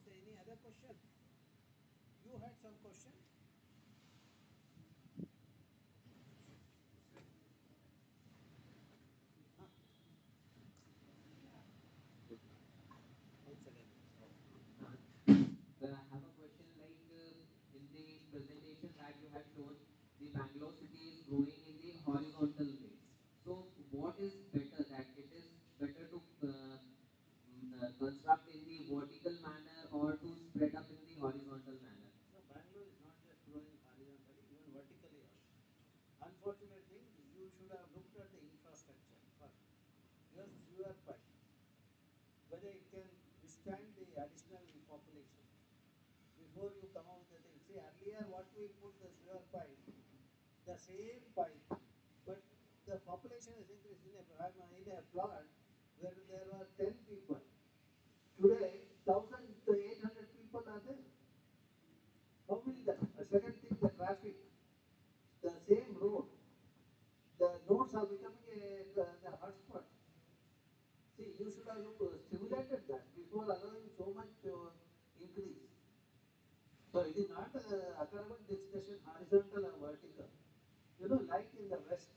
So any other question? You had some question? Huh? One second. Sir, I have a question like in the presentation that you have shown, the Bangalore city is growing in the horizontal way. So, what is better that it is better to construct in the vertical manner or to spread up in the horizontal manner? No, Bangalore is not just growing horizontally, even vertically also. Unfortunate thing, you should have looked at the infrastructure first. Your sewer pipe, whether it can withstand the additional population before you come out with the thing. See, earlier what we put the sewer pipe, the same pipe, but the population has increased. I'm in a plot where there were 10 people. Today, 1,800 people are there. How will the second thing, the traffic, the same road, the roads are becoming the hotspot. See, you should have stimulated that before allowing so much increase. So it is not academic discussion, horizontal or vertical. You know, like in the West,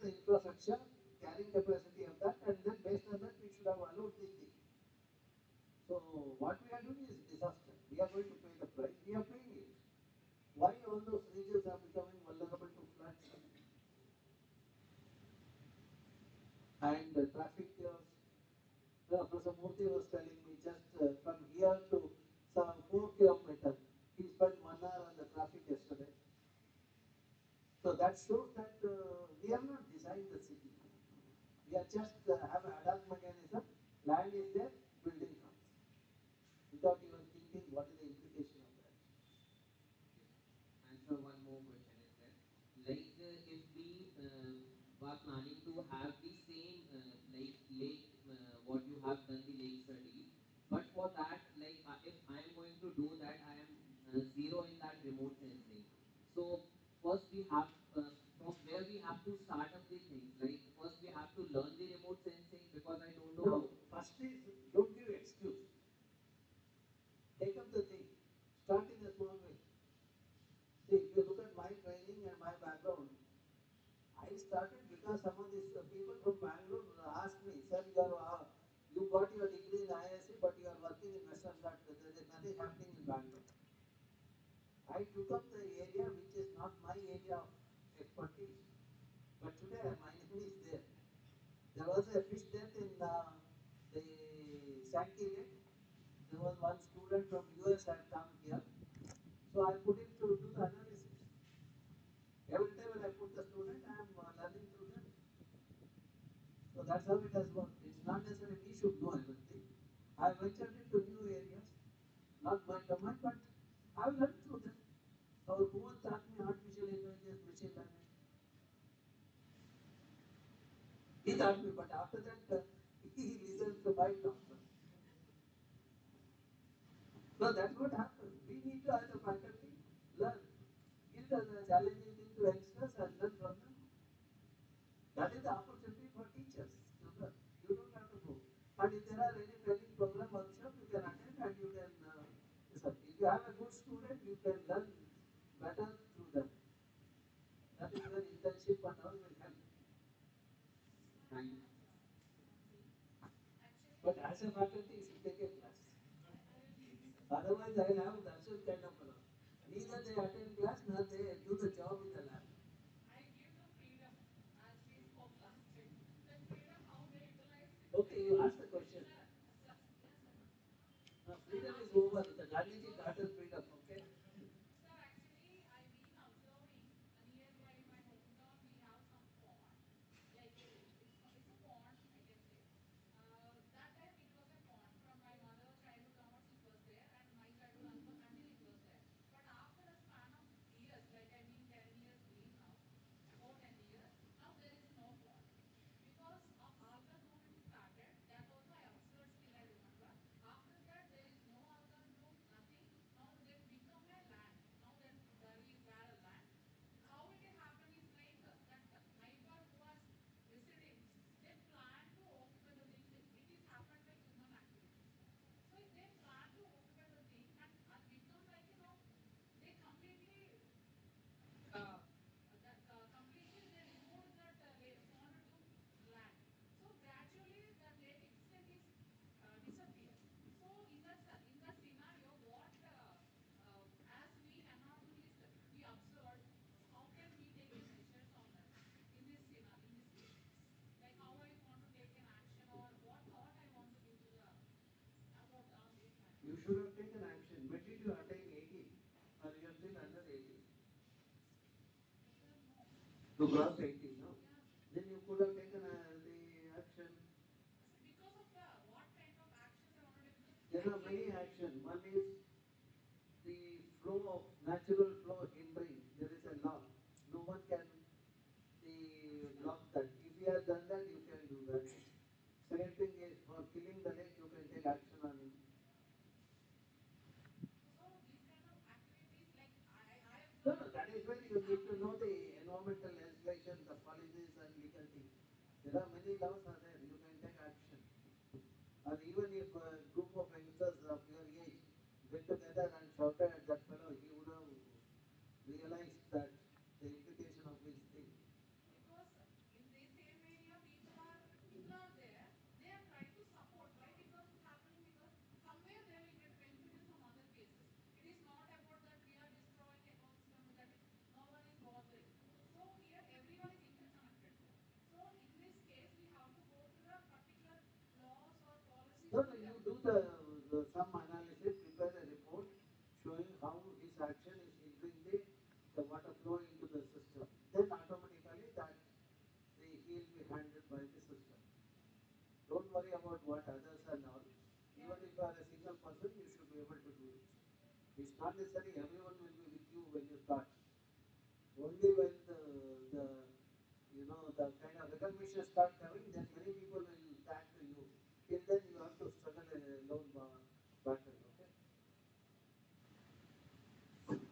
the infrastructure, carrying capacity of that, and then based on that we should have allowed this thing. So what we are doing is disaster. We are going to pay the price. We are paying it. Why all those regions are becoming vulnerable to floods and traffic chaos? Professor Murthy was telling me just from here to some 4 kilometers, he spent 1 hour on the traffic yesterday. So that shows that we have not designed the city. We are just have an ad hoc mechanism. Land is there, building comes, without even thinking what is the implication of that. And so one more question is there. Like if we were planning to have the same like lake, what you have done the lake study, but for that, like if I am going to do that, I am zero in that remote sensing. So first we have from where we have to start up the things. Like first we have to learn the remote sensing because I don't know how. No, first is don't give excuse. Take up the thing. Start in a small way. See, if you look at my training and my background, I started because some of these people from Bangalore asked me, sir, you got your degree in IISC, but you are working in Western Ghat. There is nothing happening in Bangalore. I took up the area which is not my area of expertise. But today my name is there. There was a fish death in the Sankey Lake. There was one student from US had come here. So I put him to do the analysis. Every time when I put the student, I am learning through them. So that's how it has worked. It's not necessarily we should know everything. I ventured into new areas, not my domain, but I've learned through them. Our Bhuvan taught me artificial intelligence, machine learning. He taught me, but after that, he listens to my talk. So that's what happens. We need to, as a faculty, learn. Give the challenging thing to youngsters and learn from them. That is the opportunity for teachers to learn. You don't have to go. And if there are any training program workshop, you can attend and you can. If you have a good student, you can learn better through them. That is where internship and all will help. Thank you. But as a faculty, you should take a class. Otherwise, I will have Darshan kind of a. Neither they attend class nor they do the job in the lab. I give the freedom, as we spoke last time. That freedom, how they utilize it. Okay, you ask the question. Sir, yes, sir. Freedom is over. The Gandhiji got us freedom, okay? Sir, actually, I've been observing nearby my hometown. We have some pond, like it's a pond, I can say. That time it was a pond. From my mother childhood onwards, it was there, and my childhood until it was there. But after a span of years, like I mean, 10 years been now, about 10 years, now there is no pond because of alga bloom it started. That also I observed, still I remember. After that there is no alga bloom, nothing. Now that become a land. Now that very bare land. How it happened is like that neighbor who was visiting, they plan to occupy the thing. It is happened by human activity. So they plan to occupy the thing and become like they completely completely they removed that pond to land. So gradually that lake extent is disappeared. So in that scenario, what as we environmentalists we observed, how can we take a measures on that in this scenario, in this case? Like how I want to take an action or what thought I want to give to the about on these matters. You should have taken action. When did you attain 80? Or you are still under 80? Sir, no. You crossed 80, no? Yeah, sir. Then you could have taken the action. So because of the what kind of actions I want to take, because There I are came. many actions. One is the flow of natural flow hindering. There is a law. No one can block that. If you have done that, you can do that. Second thing is for killing the lake, you can take action on it. So these kind of activities, like I No, observed, no, that is where it you is need to happening. know the environmental legislation, the policies and legal things. There are many laws are there. You can take action. Or even if a group of youngsters of your age get together and shouted at that fellow, he would have realized that the implication of his thing. Because in this not necessarily everyone will be with you when you start. Only when the the kind of recognition start coming, then many people will tag to you. Till then you have to struggle a lone battle. Okay.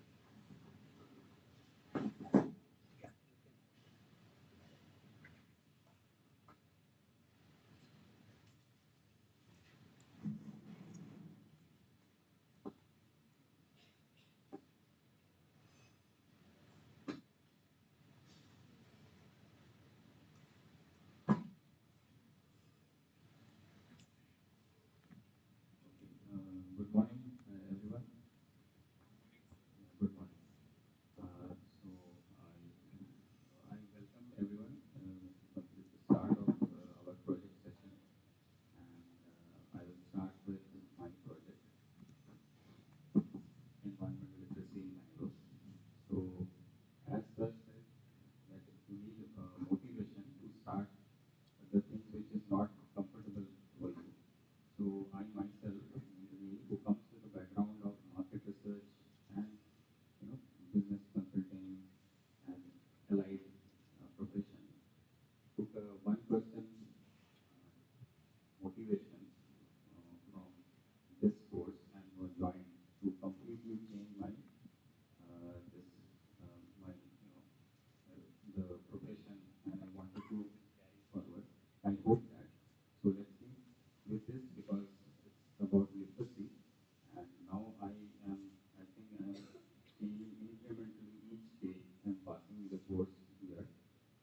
Good morning, everyone. Good morning. I welcome everyone to the start of our project session, and I will start with my project, environmental literacy in Bangalore. So, as such, that you need motivation to start the things which is not comfortable for you. So I myself, me, who comes with a background of market research and business consulting and allied profession, took a 1% motivation from this course and was joined to completely change my this my the profession, and I wanted to carry forward. I hope that. So let's see with this, because it's about literacy, and now I think I am changing incrementally each day and passing the course here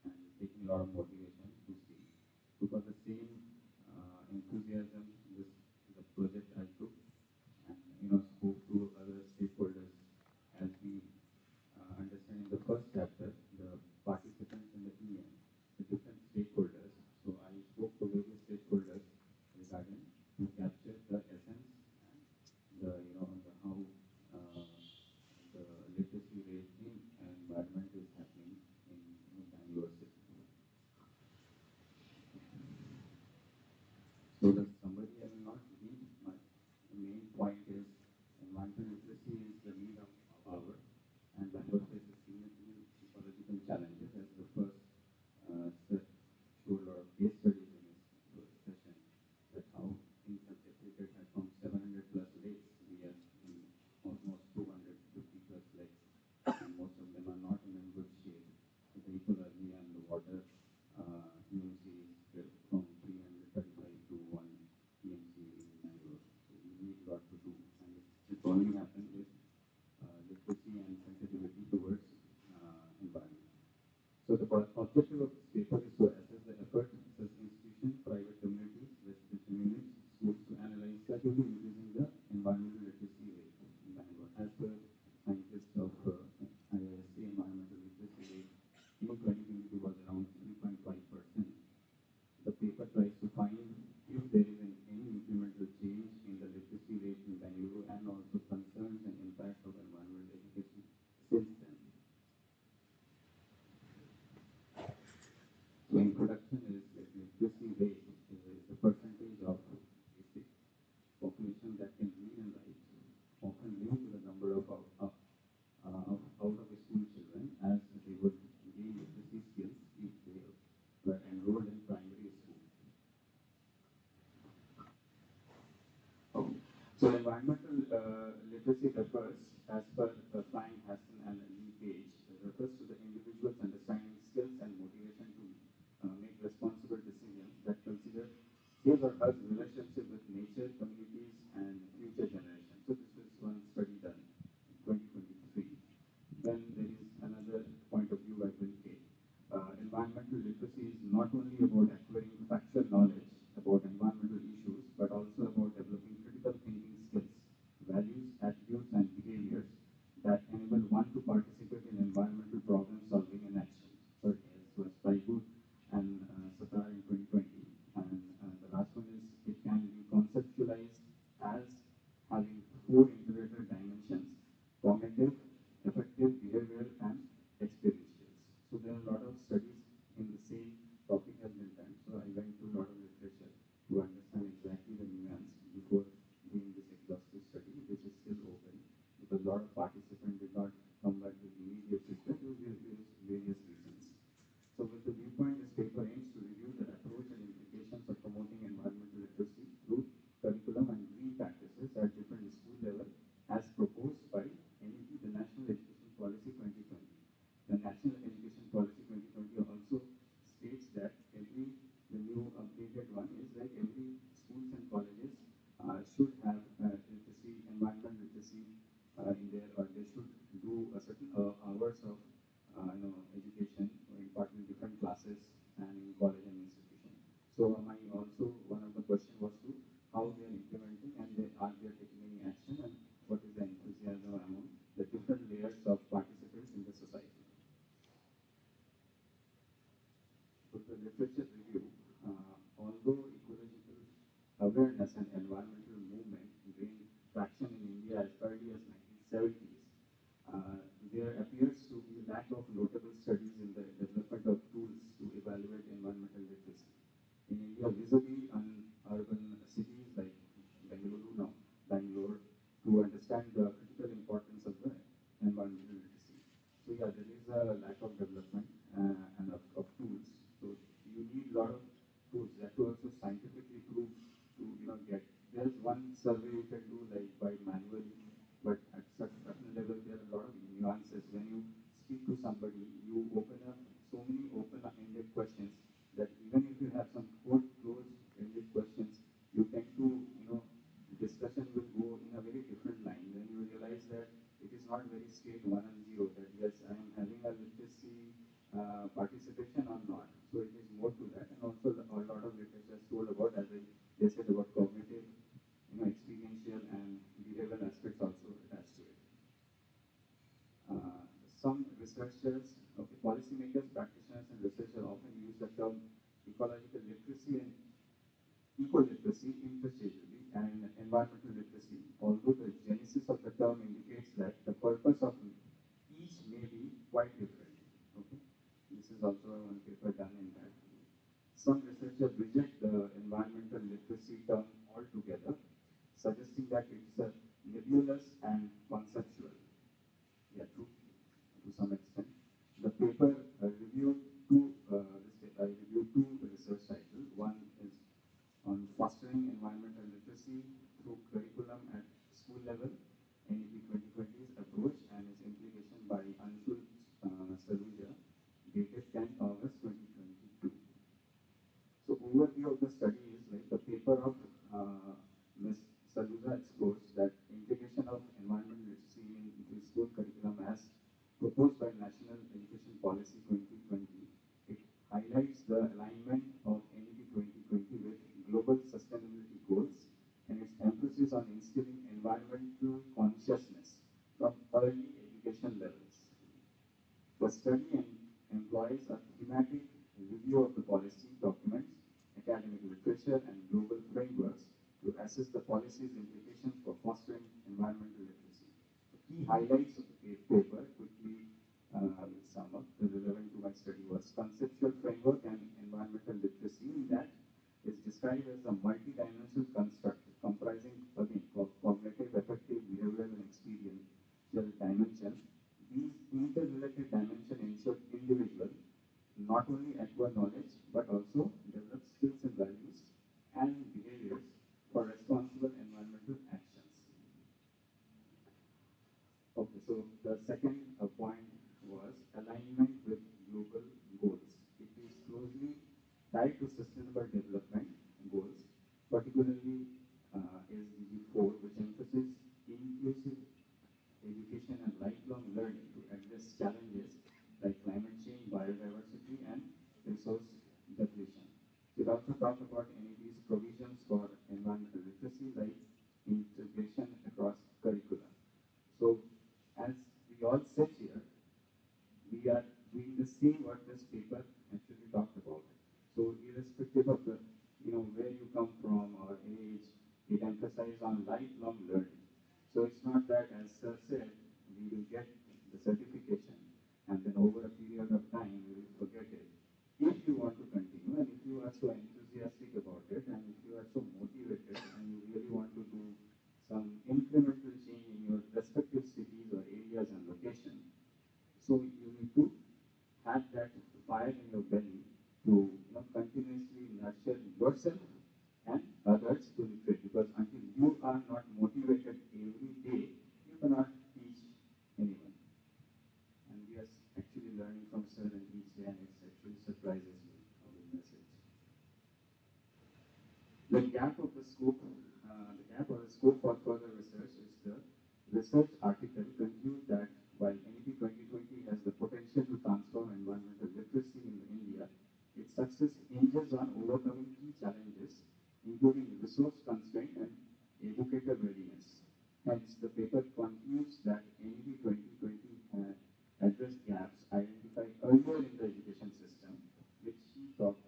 and taking a lot of motivation to see. Because the same enthusiasm, this the project I took, and spoke to other stakeholders as we understand in the first chapter, the participants in the EM, the different stakeholders. So I spoke to various stakeholders regarding to capture the essence and the the how the literacy rate in environment is happening in Bangalore city. So the summary I will not read much. The main point is environmental literacy is the need of our, and Bangalore faces significant ecological challenges, as the first showed a lot of case studies in this session, that how things have depleted from 700 plus lakes. We are in almost 250 plus lakes, and most of them are not in good shape. So the ecology and the water EMC is from 335 to 1 EMC in Bangalore. So we need a lot to do, and it's only happened with literacy and sensitivity towards environment. So the objective of this paper is to assess the effort such institutions, private communities, residential units, schools to analyze gradually increasing the environmental literacy rate in Bangalore. As per scientists of IISC, environmental literacy rate in 2022 was around 3.5%. The paper tries to find if there is any incremental change in the literacy rate in Bangalore, and also concerns and impact of environmental education since then. So introduction is that literacy rate is the percentage of basic population that can read and write, often linked to the number of out of school children, as they would gain literacy skills if they were enrolled in primary school. Okay. So environmental literacy refers, as per Flying Hassan and Lee Page, refers to the individual's understanding, skills, and motivation to make responsible decisions that consider his or her relationship with nature, communities, and future generations. So this is one study done in 2023. Then there is another point of view by Bill K. Environmental literacy is not only about acquiring factual knowledge about environmental issues, but also about developing critical thinking skills, values, attitudes, and behaviors that enable one to participate in environmental problem solving and action. So as was Paigu and Satar in 2020. And the last one is, it can be conceptualized as having four integrated dimensions: cognitive, effective, behavioral, and experiential. So there are a lot of studies in the same topic has been done. So I went to a lot of literature to understand exactly the nuance before doing this exhaustive study, which is still open, because a lot of the literature review, although ecological awareness and environmental movement gained traction in India as early as 1970s, there appears to be lack of notable studies in the development of tools to evaluate environmental literacy. In India, vis-a-vis urban cities like Bengaluru now, Bangalore, to understand the critical importance of the environmental literacy. So yeah, there is a lack of development and of tools. So you need a lot of tools that to also scientifically prove to get. There's one survey you can do like by manually, but at certain level there are a lot of nuances. When you speak to somebody, you open up so many open-ended questions that even if you have some closed-ended questions, you tend to discussion will go in a very different line. Then you realize that it is not very straight 1 and 0, that yes, I am having a literacy participation or not. So it is more to that. And also a lot of literature is told about, as they said, about cognitive, experiential and behavioral aspects also attached to it. Some researchers, policymakers, practitioners and researchers often use the term ecological literacy and eco-literacy interchangeably and environmental literacy, although the genesis of the term indicates that the purpose of each may be quite different. Okay, this is also one paper done in that. Some researchers reject the environmental literacy term altogether, suggesting that it's a nebulous and conceptual. Yeah, true to some extent. The paper reviewed two research titles. One is on fostering environmental literacy through curriculum at school level, NEP 2020's approach and its implication by Anshul Saluja, dated 10th August 2022. So overview of the study is like the paper of Ms. Saluja explores that integration of environmental literacy into school curriculum as proposed by National Education Policy 2020. It highlights the alignment of NEP 2020 with global sustainability goals and its emphasis on instilling environmental consciousness from early education levels. The study employs a thematic review of the policy documents, academic literature, and global frameworks to assess the policy's implications for fostering environmental literacy. The key highlights of the paper, quickly will sum up, the relevant to my study was conceptual framework and environmental literacy. In that is described as a multi-dimensional construct comprising, again, cognitive, affective, behavioral, and experiential dimension. These interrelated dimensions ensure individual not only acquire knowledge but also develop skills and values and behaviors for responsible environmental actions. Okay, so the second point was alignment with global goals. It is closely tied to sustainable development goals, particularly SDG 4, which emphasizes inclusive education and lifelong learning to address challenges like climate change, biodiversity, and resource depletion. It also talks about NEP's provisions for environmental literacy, like integration across curricula. So, as we all sit here, we are doing the same what this paper actually talked about. So, irrespective of the where you come from or age, it emphasizes on lifelong learning. So it's not that, as Sir said, we will get the certification and then over a period of time we will forget it. If you want to continue and if you are so enthusiastic about it and if you are so motivated and you really want to do some incremental change in your respective cities or areas and location, so you need to have that fire in your belly to continuously nurture yourself and others to literate, because until you are not motivated every day, you cannot teach anyone. And we are actually learning from Sir and each day, and it actually surprises me how we message. The gap of the scope, for further research is the research article concludes that while NEP 2020 has the potential to transform environmental literacy in India, its success hinges on overcoming key challenges, including resource constraint and educator readiness. Hence, the paper concludes that NEP 2020 addressed gaps identified earlier in the education system, which he talked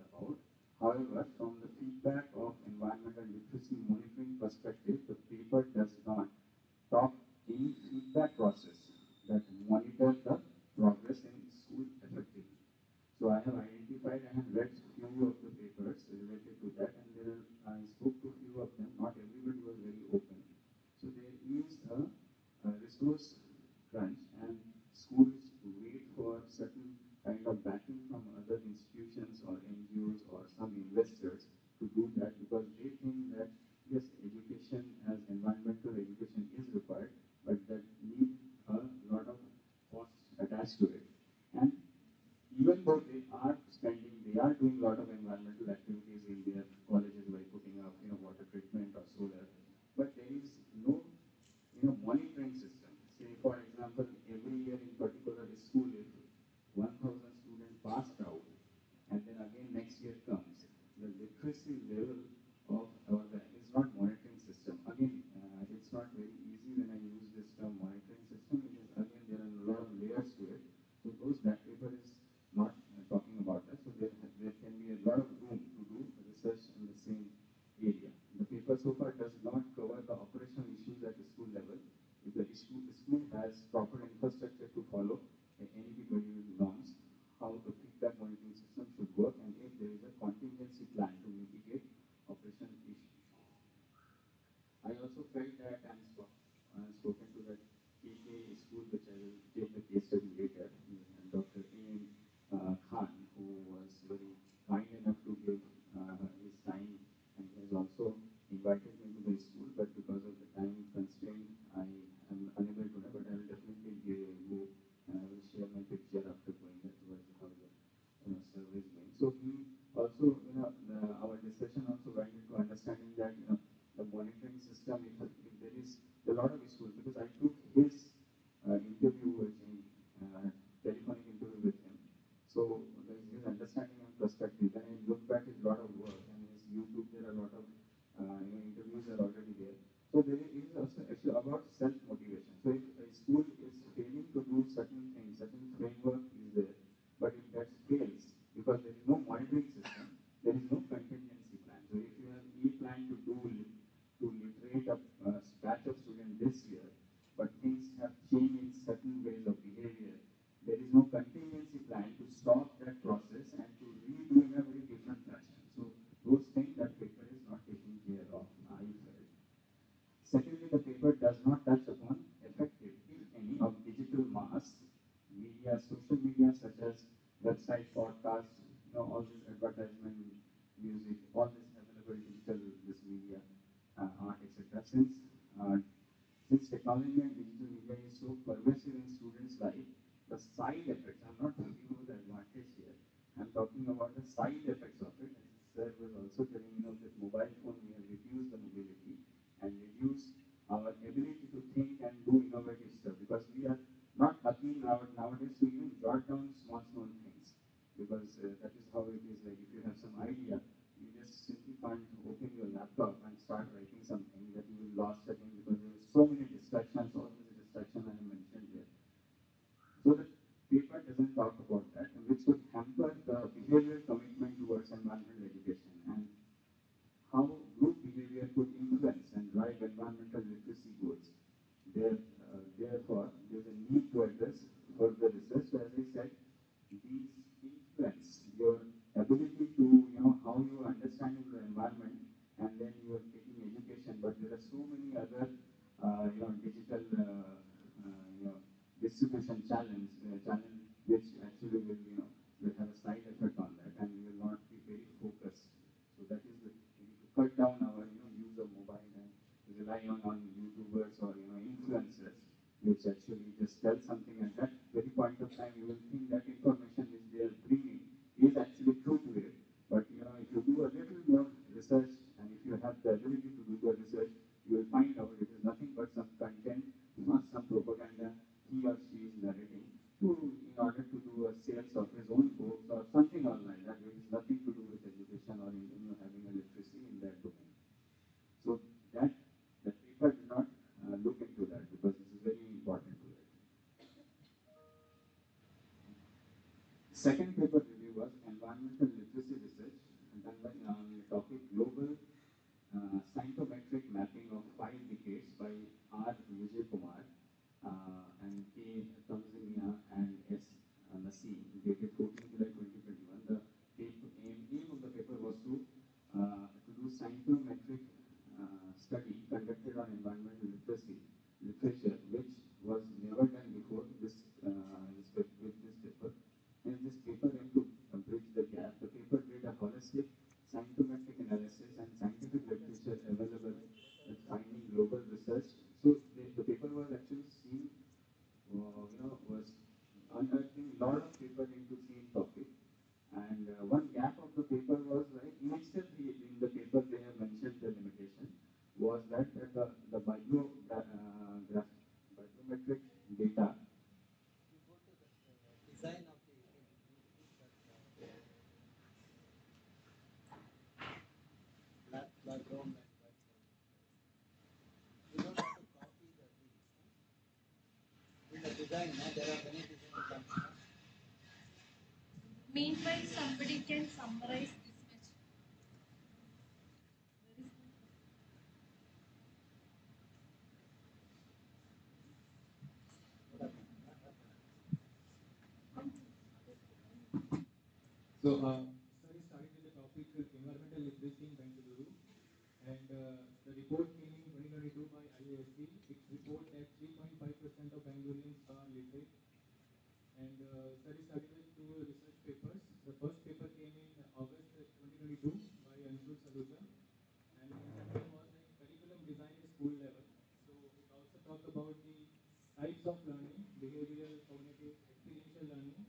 identified, I have read few of the papers related to that, and there I spoke to few of them. Not everybody was very open. So there is a resource crunch, and schools wait for certain kind of backing from other institutions or NGOs or some investors to do that, because they think that yes, education as environmental education is required, but that need a lot of costs attached to it. And even though they are spending, they are doing a lot of environmental activities in their colleges by putting up, water treatment or solar, but there is no, monitoring system. Say, for example, every year in particular school, if 1,000 students passed out, and then again next year comes, the literacy level of our is not monitoring system. Again, it's not very easy when I use this term monitoring system, because again there are a lot of layers to it. So that paper is not talking about that. So there can be a lot of room to do research in the same area. The paper so far does not cover the operational issues at the school level. If the school has proper infrastructure to follow NEP 20 norms, how the feedback monitoring system should work, and if there is a contingency plan to mitigate operational issues. I also felt that spoken to that KK school, which I will take the case study later, and Dr. Khan, who was very kind enough to give his time, and he has also invited me to the school, but because of the time constraint, I am unable to, but I will definitely go, and I will share my picture after going there towards how the survey is going. So he also, our discussion also went into understanding that, the monitoring system, if there is a lot of schools, because I took his interview with him, telephonic interview with him. So his understanding and perspective. Then I look back at a lot of work, and his YouTube, there are a lot of interviews are already there. So there is also actually about self-motivation. So if a school is failing to do certain things, certain framework is there, but if that fails, because there is no monitoring system, there is no contingency plan. So if you have a plan to literate a batch of students this year, but things have changed in certain ways of behavior, there is no contingency plan to stop that process and to redo in a very different fashion. So those things that paper is not taking care of, I felt. Secondly, the paper does not touch upon effective, if any, of digital mass media, social media such as website, podcast, all this advertisement, music, all this available digital, this media, art, etc. Since technology and digital media is so pervasive in students' life, the side effects, I'm not talking about the advantage here, I'm talking about the side effects of it. As sir was also telling, with mobile phone, we have reduced the mobility and reduced our ability to think and do innovative stuff, because we are not lucky nowadays to even jot down small things, because that is how it is. Like if you have some idea, you just simply can't open your laptop and start writing something that you will lost again, because there are so many distractions, all these distractions I have mentioned here. So the paper doesn't talk about that, which would hamper the behavioral commitment towards environmental education, and how group behavior could influence and drive environmental literacy goals. Therefore, there is a need to address further research. So as I said, these influence your ability to, how you are understanding the environment, and then you are taking education. But there are so many other, digital, distribution challenge, which actually will have a side effect on that, and we will not be very focused. So that is we need to cut down our use of mobile and rely on YouTubers or influencers, which actually just tell something at that very point of time. You will think that information which they are bringing is actually true to it. But if you do a little more research, and if you have the ability to do the research, you will find out it is nothing but some content, some propaganda he or she is narrating in order to do a sales of his own books or something online that which is nothing to do with education or having a literacy in that domain. So that the paper did not look into that, because this is very important to it. Second paper review was environmental literacy research done by on the topic global Meanwhile, somebody can summarize this much. So, sir is starting with the topic environmental literacy in Bengaluru, and the report came in 2022 by IISC. It reports that 3.5% of Bangaloreans are literate, and sir is starting with two research papers. The first paper came in August 2022 by Anshul Saluja, and the chapter was like curriculum design at school level. So it also talked about the types of learning, behavioral, cognitive, experiential learning,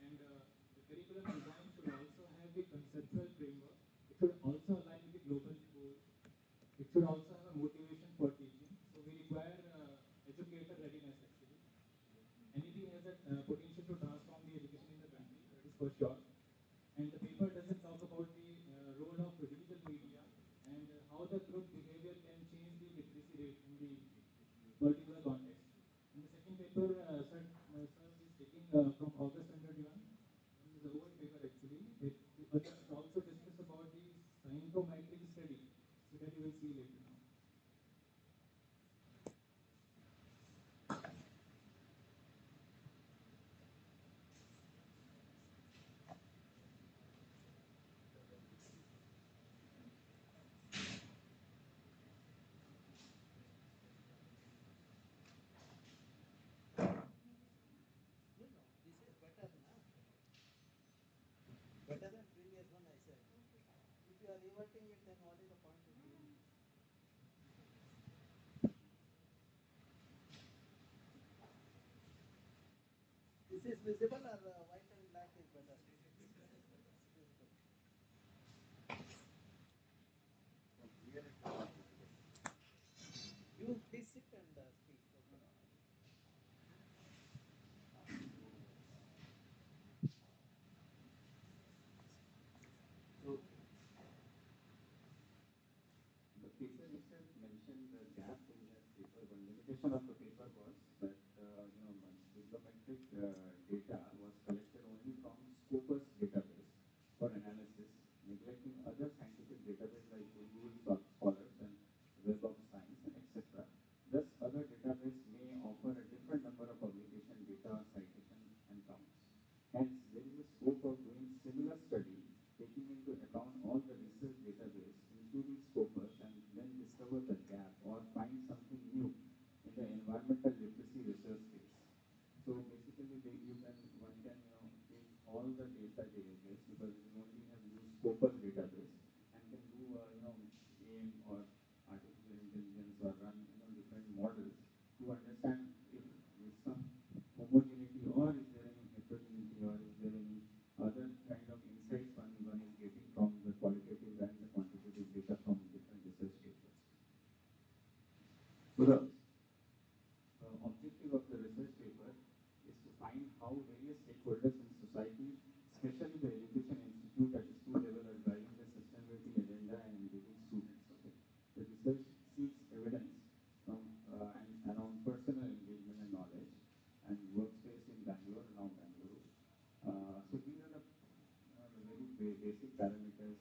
and the curriculum design should also have a conceptual framework. It should also align with the global goals. It should also have a motivation for teaching. So we require educator readiness actually. Anything has a potential to transform the education in the country, that is for sure. And the paper doesn't talk about the role of digital media and how the group behavior can change the literacy rate in the particular context. And the second paper, sir is taking from August 2021. This is the old paper actually. But it also discuss about the psychometric study, so that you will see later now. No, no, this is better now. Better than previous one, I said. If you are reverting it, then what is the point of doing it? This is visible or white and black is better? Visible. From here it is not visible. You please sit and speak. So the paper itself mentioned the gap in that paper. One limitation of the paper was that bibliometric data was collected only from Scopus database for analysis, neglecting other scientific database like Google Scholars and Web of Science and etc. Thus, other database may offer a different number of publication data, citation, and counts. Hence, there is a scope of doing similar study, taking into account all the research database, including Scopus, and then discover the gap or find something new in the environmental literacy research space. So basically, one can take all the data database because we only have used Scopus database and can do AIM or artificial intelligence or run different models to understand if there is some homogeneity or is there any heterogeneity or is there any other kind of insights one is getting from the qualitative and the quantitative data from different research papers. So the objective of the research paper is to find how various stakeholders in society, especially the education institute at the school level, are driving the sustainability agenda and engaging students. Okay? The research seeks evidence from and around personal engagement and knowledge and workspace in Bangalore, around Bangalore. So these are the very basic parameters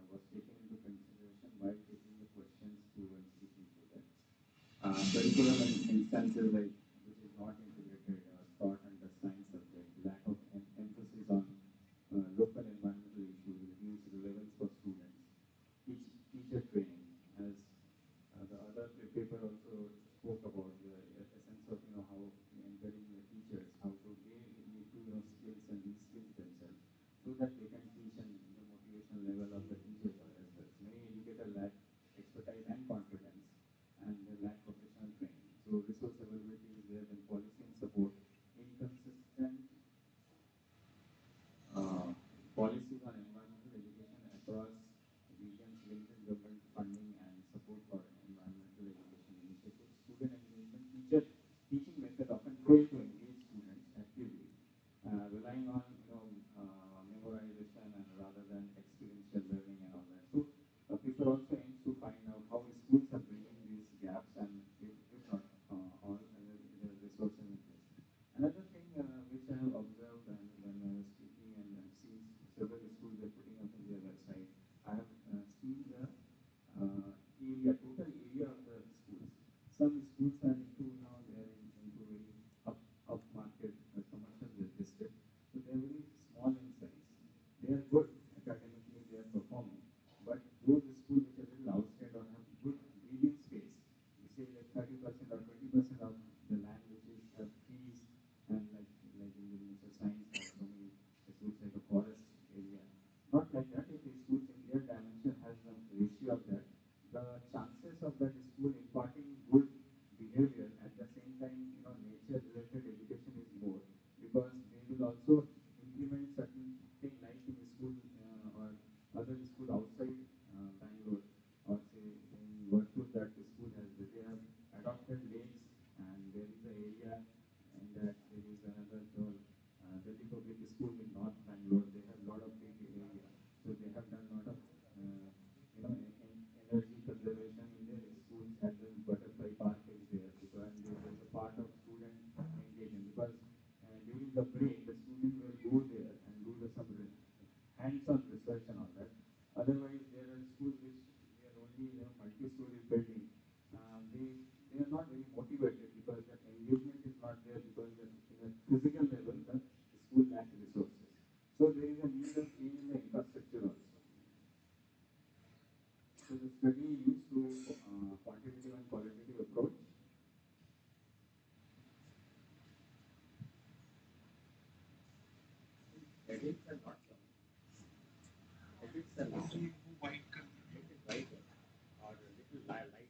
was taken into consideration while taking the questions to and speaking to them. Curriculum instances like which is not integrated, taught under science subject, lack of emphasis on local environmental issues, reduced relevance for students, teacher training, as the other paper also spoke about the essence of how encouraging the teachers, how to they need to skills and reskill themselves so that they can teach and the motivation level of the teachers as well. Many educators lack expertise and confidence and they lack professional training. So resource availability is there, then policy and support, inconsistent policies on environmental education across regions, limited government funding and support for environmental education initiatives, student engagement, teaching method often fail to engage students actively, relying on memorization and rather than experiential learning and all that. So people also aims to find out how schools are bringing these gaps and if not all the resources in place. Another thing which I have observed and when I was speaking and need a change in the infrastructure also. So the study used to quantitative and qualitative approach. Edits are not coming. Edits are not coming. Little brighter or a little lighter.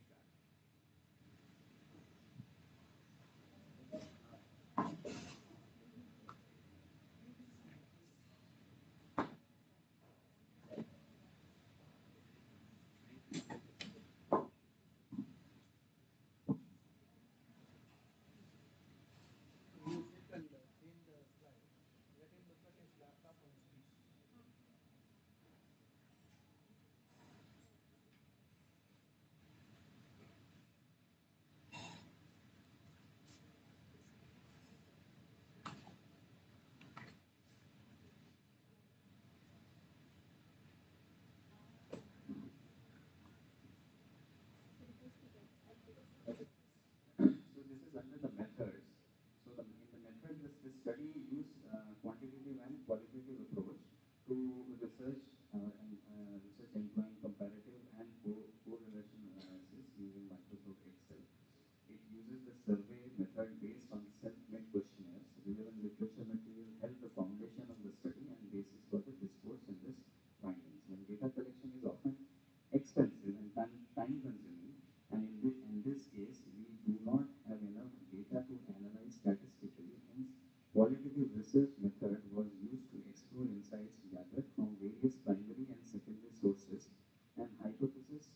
You click and change the slide. Let him look at his laptop on his PC. So this is under the methods. So in the method, this study used quantitative and qualitative approach to research research employing comparative and correlation analysis using Microsoft Excel. It uses the survey method based on self-made questionnaires. Relevant literature material held the foundation of the study and basis for the discourse in this findings. When data collection is often expensive and time consuming, and in this case, we do not have enough data to analyze statistically. Hence, qualitative research method was used to explore insights gathered from various primary and secondary sources, and hypothesis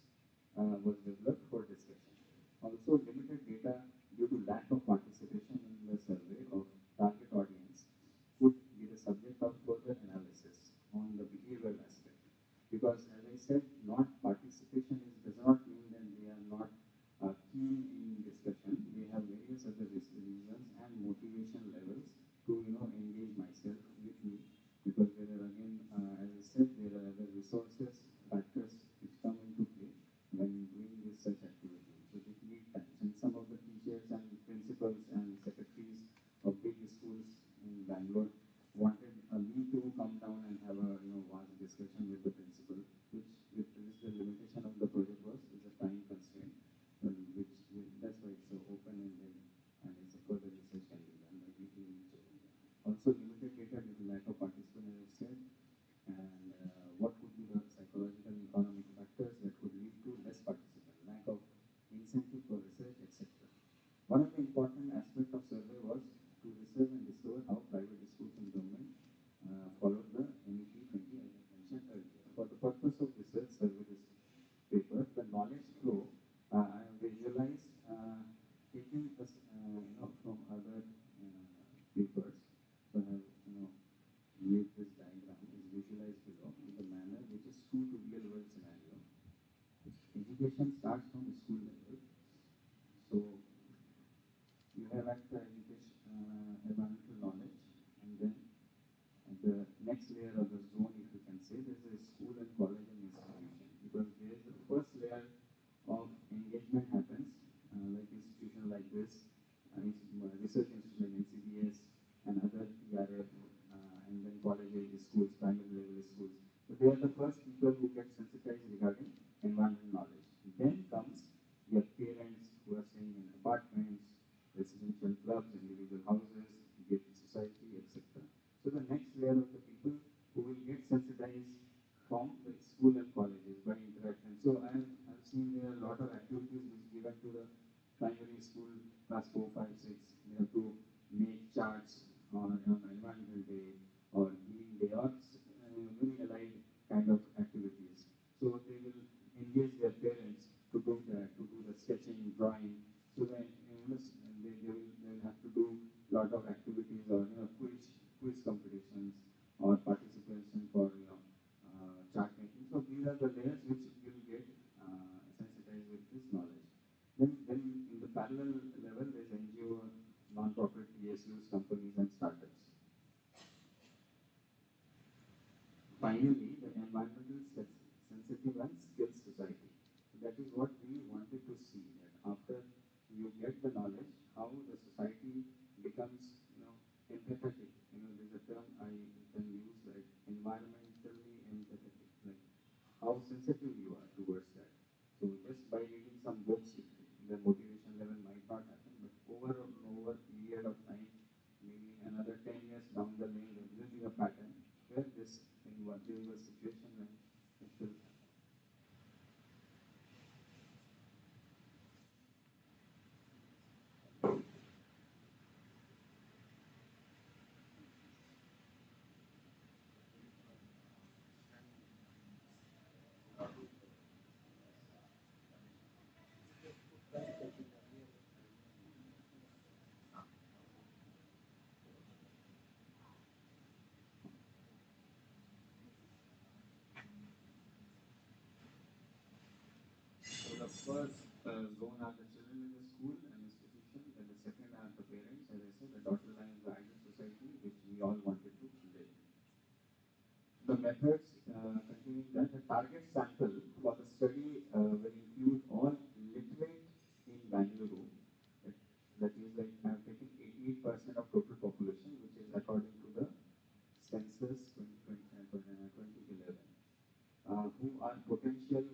was developed for discussion. Also, limited data due to lack of participation in the survey of target audience could be the subject of further analysis on the behavioral aspect. Because, as I said, not participation does not mean that they are not keen in discussion. They have various other reasons and motivation levels to engage myself with me. Because there are again, as I said, there are other resources, factors which come into play when doing this such activity. So they need time. And some of the teachers and principals and secretaries of big schools in Bangalore wanted me to come down and have a vast discussion with the principal, which with the limitation of the project is a time constraint, which that's why it's so open-ended and it's a further research can be done by people in each area. Also, limited data due to lack of participation, as I said, and what could be the psychological and economic factors that could lead to less participation, lack of incentive for research, etc. One of the important aspects of survey was to research and discover how private schools and government followed the MEP 20 as I mentioned earlier. For the purpose of research survey this paper, the knowledge flow I have visualized taking us from other papers. So I have made this diagram is visualized below in the manner which is true to real world scenario. Education starts from the school level. So you have at the education environmental knowledge, and then at the next layer of the zone, if you can say, there's a school and college and institution, because there is the first layer of engagement happens, like institution like this, research institution like NCBS and other TRF, and then college age schools, primary level schools. So they are the first people who get sensitized regarding environmental knowledge. Then comes your parents who are staying in apartments, residential clubs, individual houses, gated society, etc. So the next layer of the people who will get sensitized from the school and colleges by interaction. So I've seen there are a lot of activities which given to the primary school class 4, 5, 6. They have to make charts on environmental day or green day or very allied kind of activities. So they will engage their parents to do that, to do the sketching, drawing. So then they will have to do a lot of activities or quiz competitions or participation for chart making. So these are the layers which will get sensitized with this knowledge. Then in the parallel level, there's NGO, non-profit PSUs, companies and startups. Finally, the environmental sensitive and skilled society. That is what we wanted to see, that after you get the knowledge, how the society becomes empathetic. This is a term I can use, like environmentally empathetic, like how sensitive you are towards that. So just by reading some books, the motivation level might not happen, but over a period of time, maybe another 10 years down the lane, there will be a pattern where this thing, what there is a situation when it will happen. So the first zone are the children in the school and institution, then the second are the parents, as I said, the dotted line is the ideal society, which we all wanted to live. The methods, continuing that, the target sample for the study will include all literate in Bangalore. That is, like, I have taken 88% of total population, which is according to the census 2011, who are potential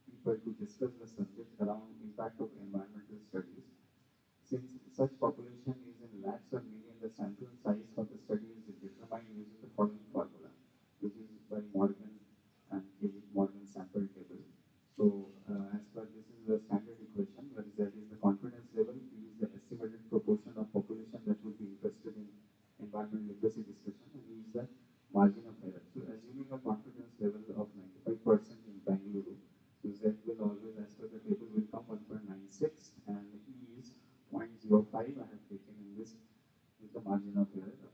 people to discuss the subject around impact of environmental studies. Since such population is in lakhs or million, the sample size for the study is determined using the following formula, which is by Morgan and Morgan sample table. So, as per this is the standard equation, where Z is the confidence level, P is the estimated proportion of population that would be interested in environmental literacy discussion, and E is the margin of error. So, assuming a confidence level of 95% in Bangalore, so Z will always, as per the table, will come 1.96, and E is 0.05 I have taken in this with the margin of error,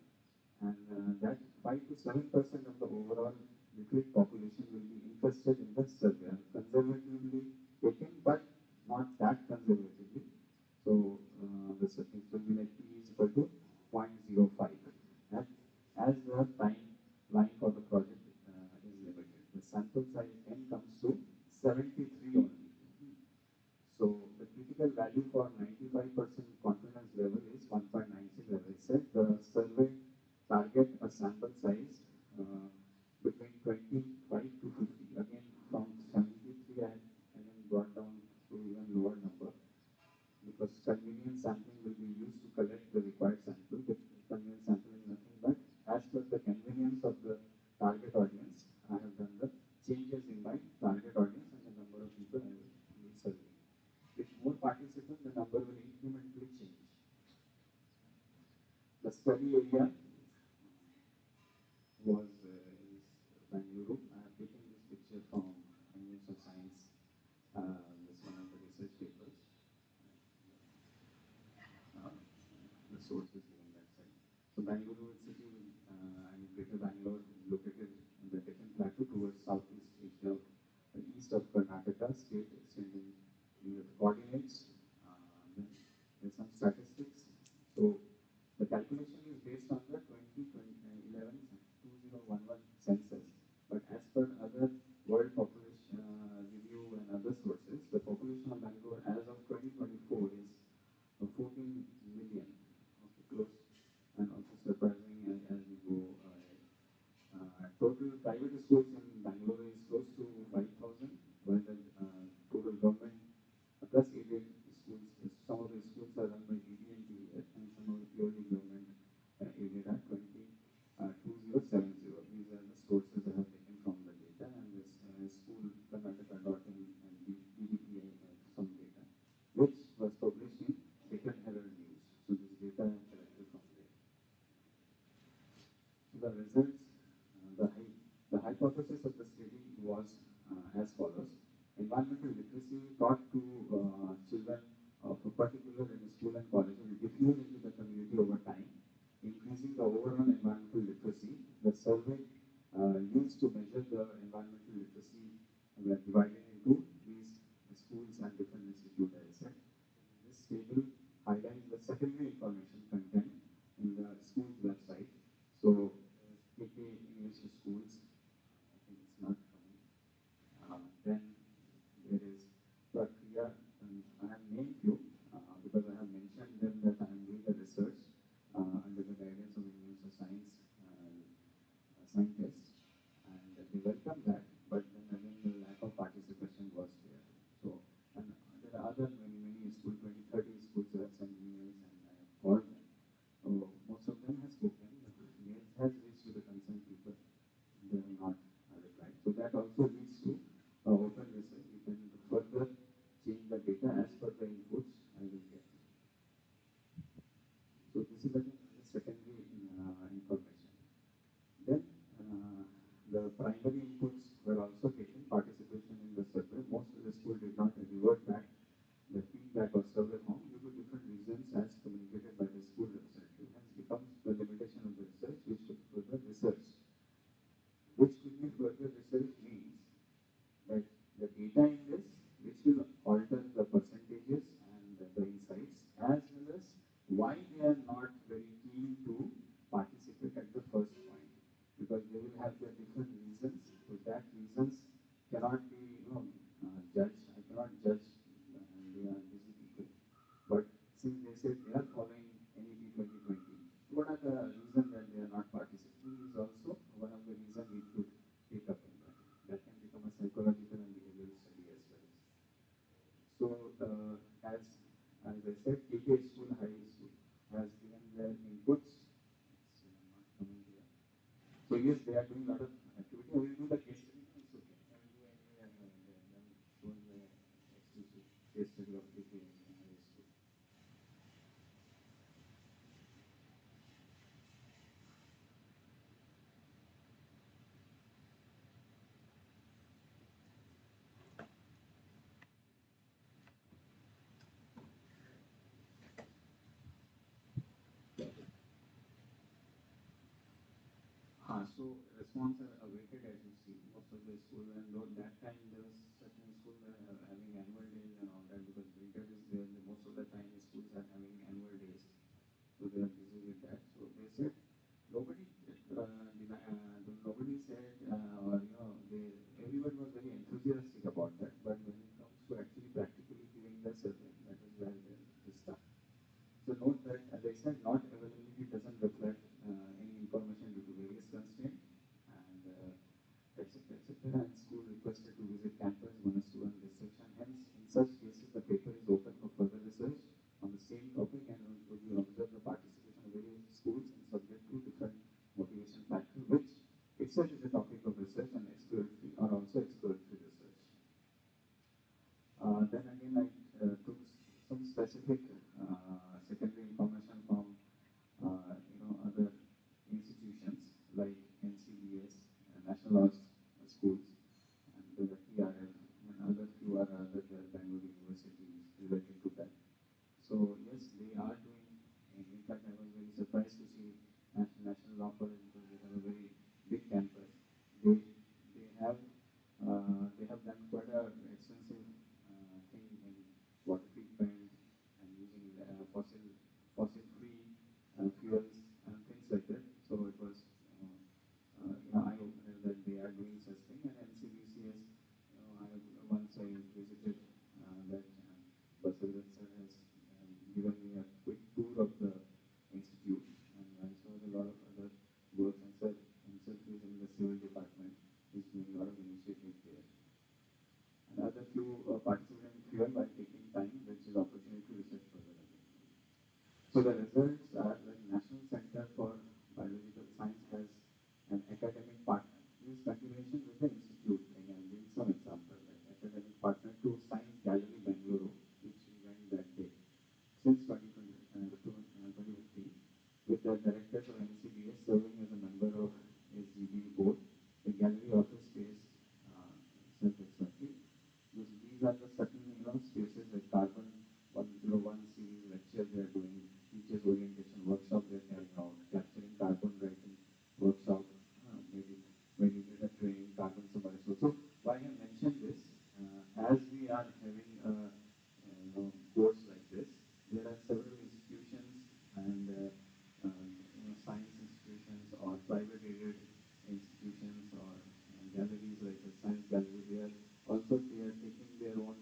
and that 5 to 7% of the overall literate population will be interested in the survey, conservatively taken, but not that conservatively. So the settings will be like P is equal to 0.05. And as the timeline for the project is limited, the sample size N comes to 73 only. So the critical value for 95% confidence level is 1.96. As I said, the survey target a sample size between 25 to 50. Again, from 73, I again brought down to even lower number, because convenience sampling will be used to collect the required sample. The convenience sampling is nothing but as per the convenience of the target audience, I have done the changes in my target audience and the number of people I will be serving. With more participants, the number will incrementally change. The study area was is Bangalore. I have taken this picture from University of Science, this one of the research papers. The source is given that side. So Bangalore city and Greater Bangalore is located in the Deccan Plateau towards Southeast Asia, east of Karnataka state, extending the coordinates. Then there's some statistics. So the calculation is based on the 2011 census, but as per other world population review and other sources, the population of Bangalore as of 2024 is 14 million, okay, close, and also surprising as we go ahead. Total private schools in Bangalore is close to 5,000, while the total government plus aided schools, some of the schools are run by DDNT and some of the purely government aided are 2070. These are the sources I have taken from the data, and this school Karnataka.in and DDPI some data, which was published in Deccan Herald News. So this data I collected from there. So the results, the hypothesis of the study was as follows. Environmental literacy taught to children of a particular in school and college will diffuse into the community over time, increasing the overall environmental literacy. The survey used to measure the environmental literacy, we are divided into these schools and different institutes, as I said. This table highlights the secondary information content in the school's website. So, KK English schools, I think it's not coming. Then there is Prakriya, and I have named few because I have mentioned them that I am doing the research under the guidance of University of Science also leads to open research. You can further change the data as per the inputs I will get. So this is the secondary information. Then the primary inputs were also taken participation in the survey. Most of the schools did not revert back the feedback or survey form due to different reasons as communicated by the school representative. Hence becomes the limitation of the research, which could further research. Which could be further research means that the data in this, which will alter the percentages and the insights, as well as why they are not very keen to participate at the first point, because they will have their different reasons. So that reasons cannot be judged. I cannot judge. They are busy people. But since they said they are following NEP 2020, what are the reasons that they are not participating is also one of the reasons we could take up in that. That can become a psychological and behavioral study as well. So as I said, KK school, high school has given their inputs. So I'm not coming here. So yes, they are doing a lot of activity. I will do the case study. It's okay. I will do anyway. I'm showing the exclusive case study of KK in high school. So response are awaited as you see. Most of the school, and though that time there was certain school that are having annual days and all that, because winter is there. Most of the time the schools are having annual days, so they are busy with that. So they said nobody, nobody said, or everybody was very enthusiastic about that. But when it comes to actually practically giving the survey, that is where they start. So note that, as I said, not availability doesn't reflect any information due to various constraints, and etc. etc. And school requested to visit campus when a student restriction. Hence, in such cases, the paper is open for further research on the same topic, and you observe the participation of various schools and subject to different motivation factors, which itself is a topic of research, and exploratory or also exploratory research. Then again, I took some specific secondary information from other institutions like NCBS, National Arts Schools, and the TRF, and other few are other Bangalore universities related to that. So yes, they are doing. In fact, I was very surprised to see National Law College, because they have a very big campus. They have done quite a extensive thing in water treatment and using fossil free fuels and things like that. So it was eye opener that they are doing such thing. And NCBCS, once I visited that, Basaviran sir has given me a quick tour of the institute, and I saw a lot of other works. And sir himself is in the civil department. He's doing a lot of initiatives there. Another few participating fuel by taking time, which is opportunity to research further. So the results are like National Center for Biological Science has an academic partner. This is continuation with the institute thing. I'm giving some example. Like academic partner to Science Gallery Bangalore, which we went that day since 2015, with the directors of NCBS serving as a member of SGB board. The gallery offers space self-explanatory. These are the certain spaces like carbon 101 series lecture they are doing, teachers orientation workshop they are carrying out, capturing carbon writing workshop, maybe data training, carbon submersible. So why I mentioned this, as we are having a course like this, there are several institutions and science institutions or private aided institutions or galleries like the science gallery. They are taking their own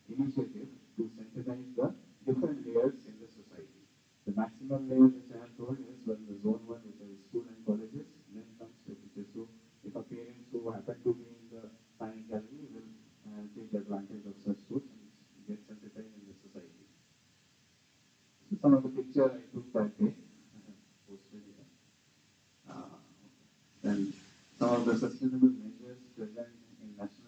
initiative to sensitize the different layers in the society. The maximum layer which I have told is when the zone 1, which are school and colleges, then comes to teachers. So if a parents who happen to be in the science gallery will take advantage of such schools and get sensitized in the society. So some of the picture I took that day, posted here. Then some of the sustainable measures present in national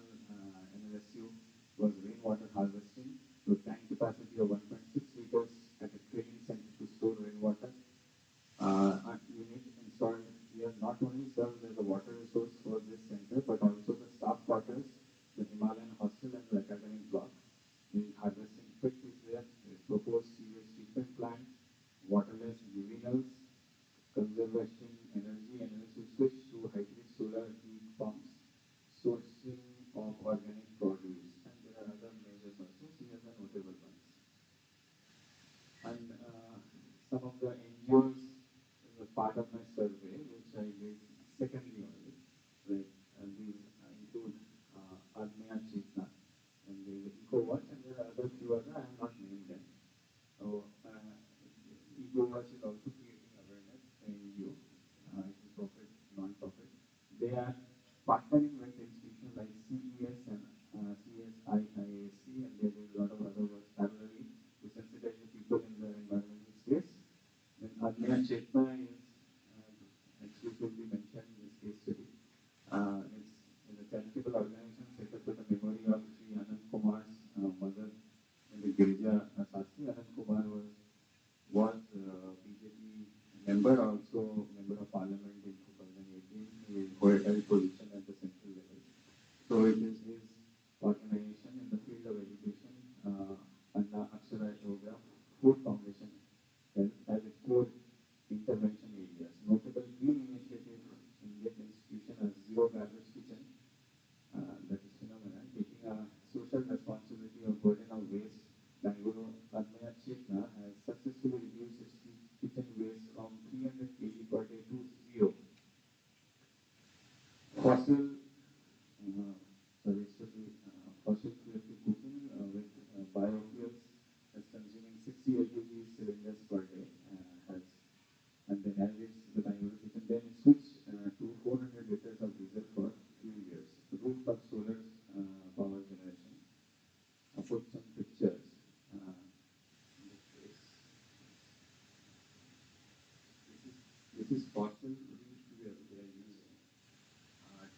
charitable organization set up to the memory of Sri Anand Kumar's mother in the Girija. Sastri Anand Kumar was BJP member, also member of parliament in 2018. He held position at the central level. So it is his organization in the field of education, Anna Akshara Yoga Food Foundation has its core intervention areas. Notable green initiatives in this institution are Zero Garbage Kitchen, that is phenomenal, taking a social responsibility of burden of waste. Bangalore Admaya Chetna has successfully reduced its kitchen waste from 300 kg per day to zero. Fossil, fossil fuel cooking with biofuels is consuming 60 LPG cylinders per day, and then as it's the Bangalore kitchen, then it switched to 400 liters of diesel for few years. Rooftop solar power generation. I put some pictures. In this case, this is fossil fuel they are using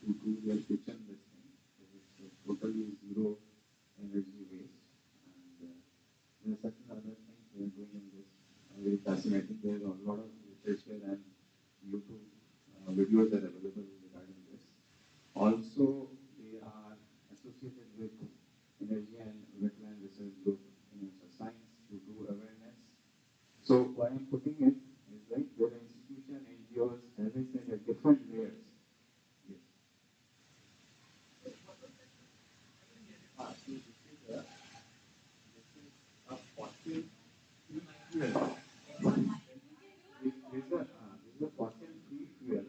to do their kitchen this thing. So it's totally zero energy waste. And there are certain other things they are doing in this. Very fascinating. There are a lot of literature and YouTube videos are available regarding this. Also, they are associated with energy and wetland research group in science to do awareness. So why I'm putting it is like there are institution, NGOs, as I said, at different layers. Yes. See, this is a fossil free fuel. This is a fossil free fuel.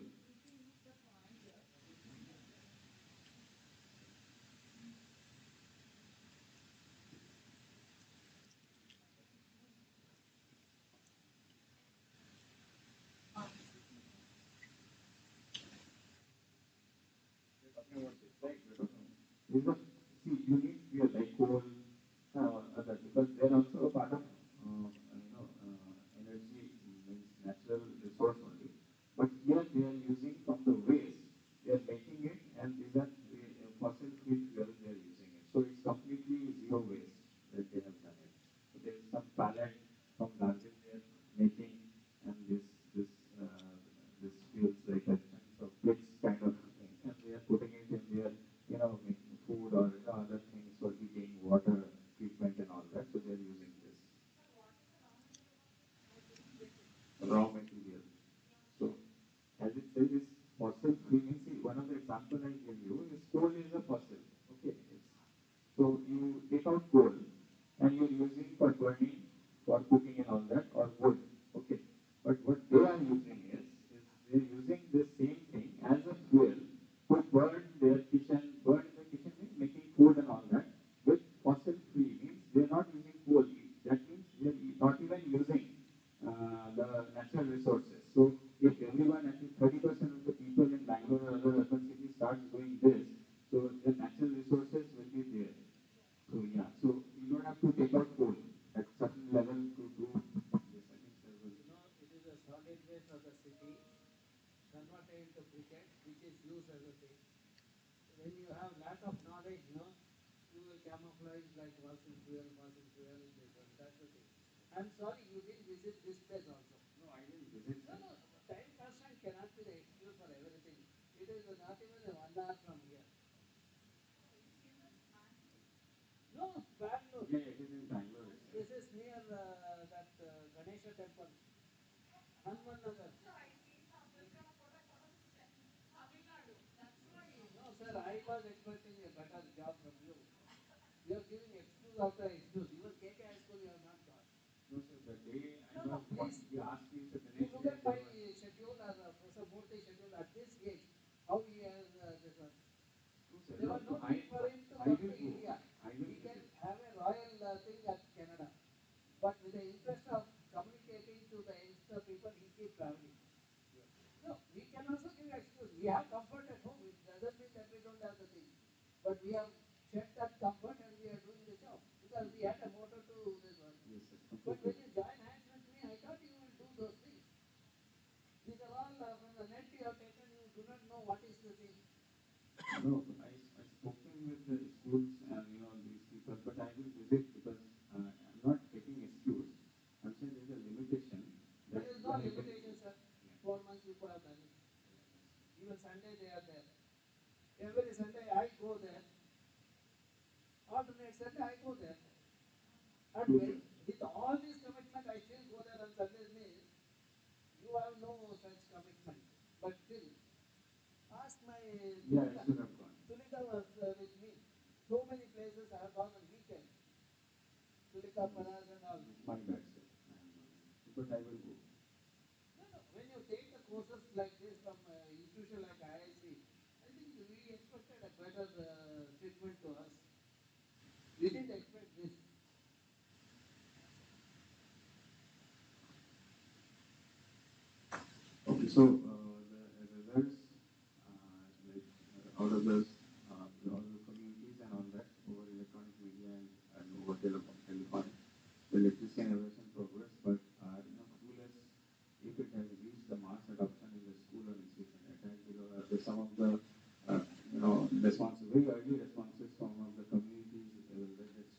We're talking about this, right? We're talking. See, you need fuel like coal, other, because they're also a part of energy, means natural resource only. But here they are using from the waste, they are making it, and these are fossil free fuel they are using it. So it's completely zero waste that they have done it. So there is some pallet from garbage they are making, and this this feels like a chunks of bricks kind of thing, and they are putting it in their making food or other things for heating, water treatment, and all that. So they are using this raw material. So as it says, it's fossil free. Means one of the example I give you is coal is a fossil. Okay, so you take out coal and you're using for burning, for cooking and all that, or wood. Okay, but what they are using is they're using the same thing as a fuel to burn their kitchen, burn in the kitchen means making food and all that with fossil free, means they're not using coal. That means they're not even using the natural resources. So if everyone, at least 30% of the people in Bangalore or other urban cities starts doing this, so the natural resources will be there. So yeah, so you don't have to take out coal at certain level to do this. I think It is a solid waste of the city converted into briquette, which is used as a thing. When you have lack of knowledge, you will camouflage like fossil fuel, this one. That's the thing. I'm sorry you didn't visit this place also. No, I didn't visit. No, time constraint cannot be the excuse for everything. It is not even a 1 hour from here. No, Bangalore. Yeah, it is in Bangalore. This is near that Ganesha temple, Hanuman Nagar. No, sir, I was expecting a better job from you. You are giving excuse after excuse. Even KK High School you have not got. No, sir, the day I No, please. you asked me, so the You next look day at my schedule or Professor Murthy's schedule at this age. How he has this one. No, sir, There no, was no I, need for him to I come will to go. India. I will He can visit. have a royal thing at Canada. But with the interest of communicating to the youngster people, he keeps traveling. No, we can also give excuse. We have comfort at home. It doesn't mean that we don't have the thing. But we have checked that comfort and we are doing the job. Because we had a motor to this one. Yes, sir. But when you join hands with me, I thought you will do those things. These are all from the net you have taken. You do not know what is the thing. No, go there. Alternate Sunday I go there. And when, with all this commitment I still go there on Sundays means you have no such commitment. But still, ask my Yeah, I should have gone. Sulika was with me. So many places I have gone on weekends. Sulika, Paras and all. My bad, sir. But I will go. No, no. When you take the courses like this from institution like IISC, I think we expected a better treatment to us. We didn't expect this. Okay, so the results, out of all the communities and all that over electronic media and over telephone, the literacy and evaluation progress, but clueless if it has reached the mass adoption in the school or institution. It has, some of the, responses, very early responses from of the communities that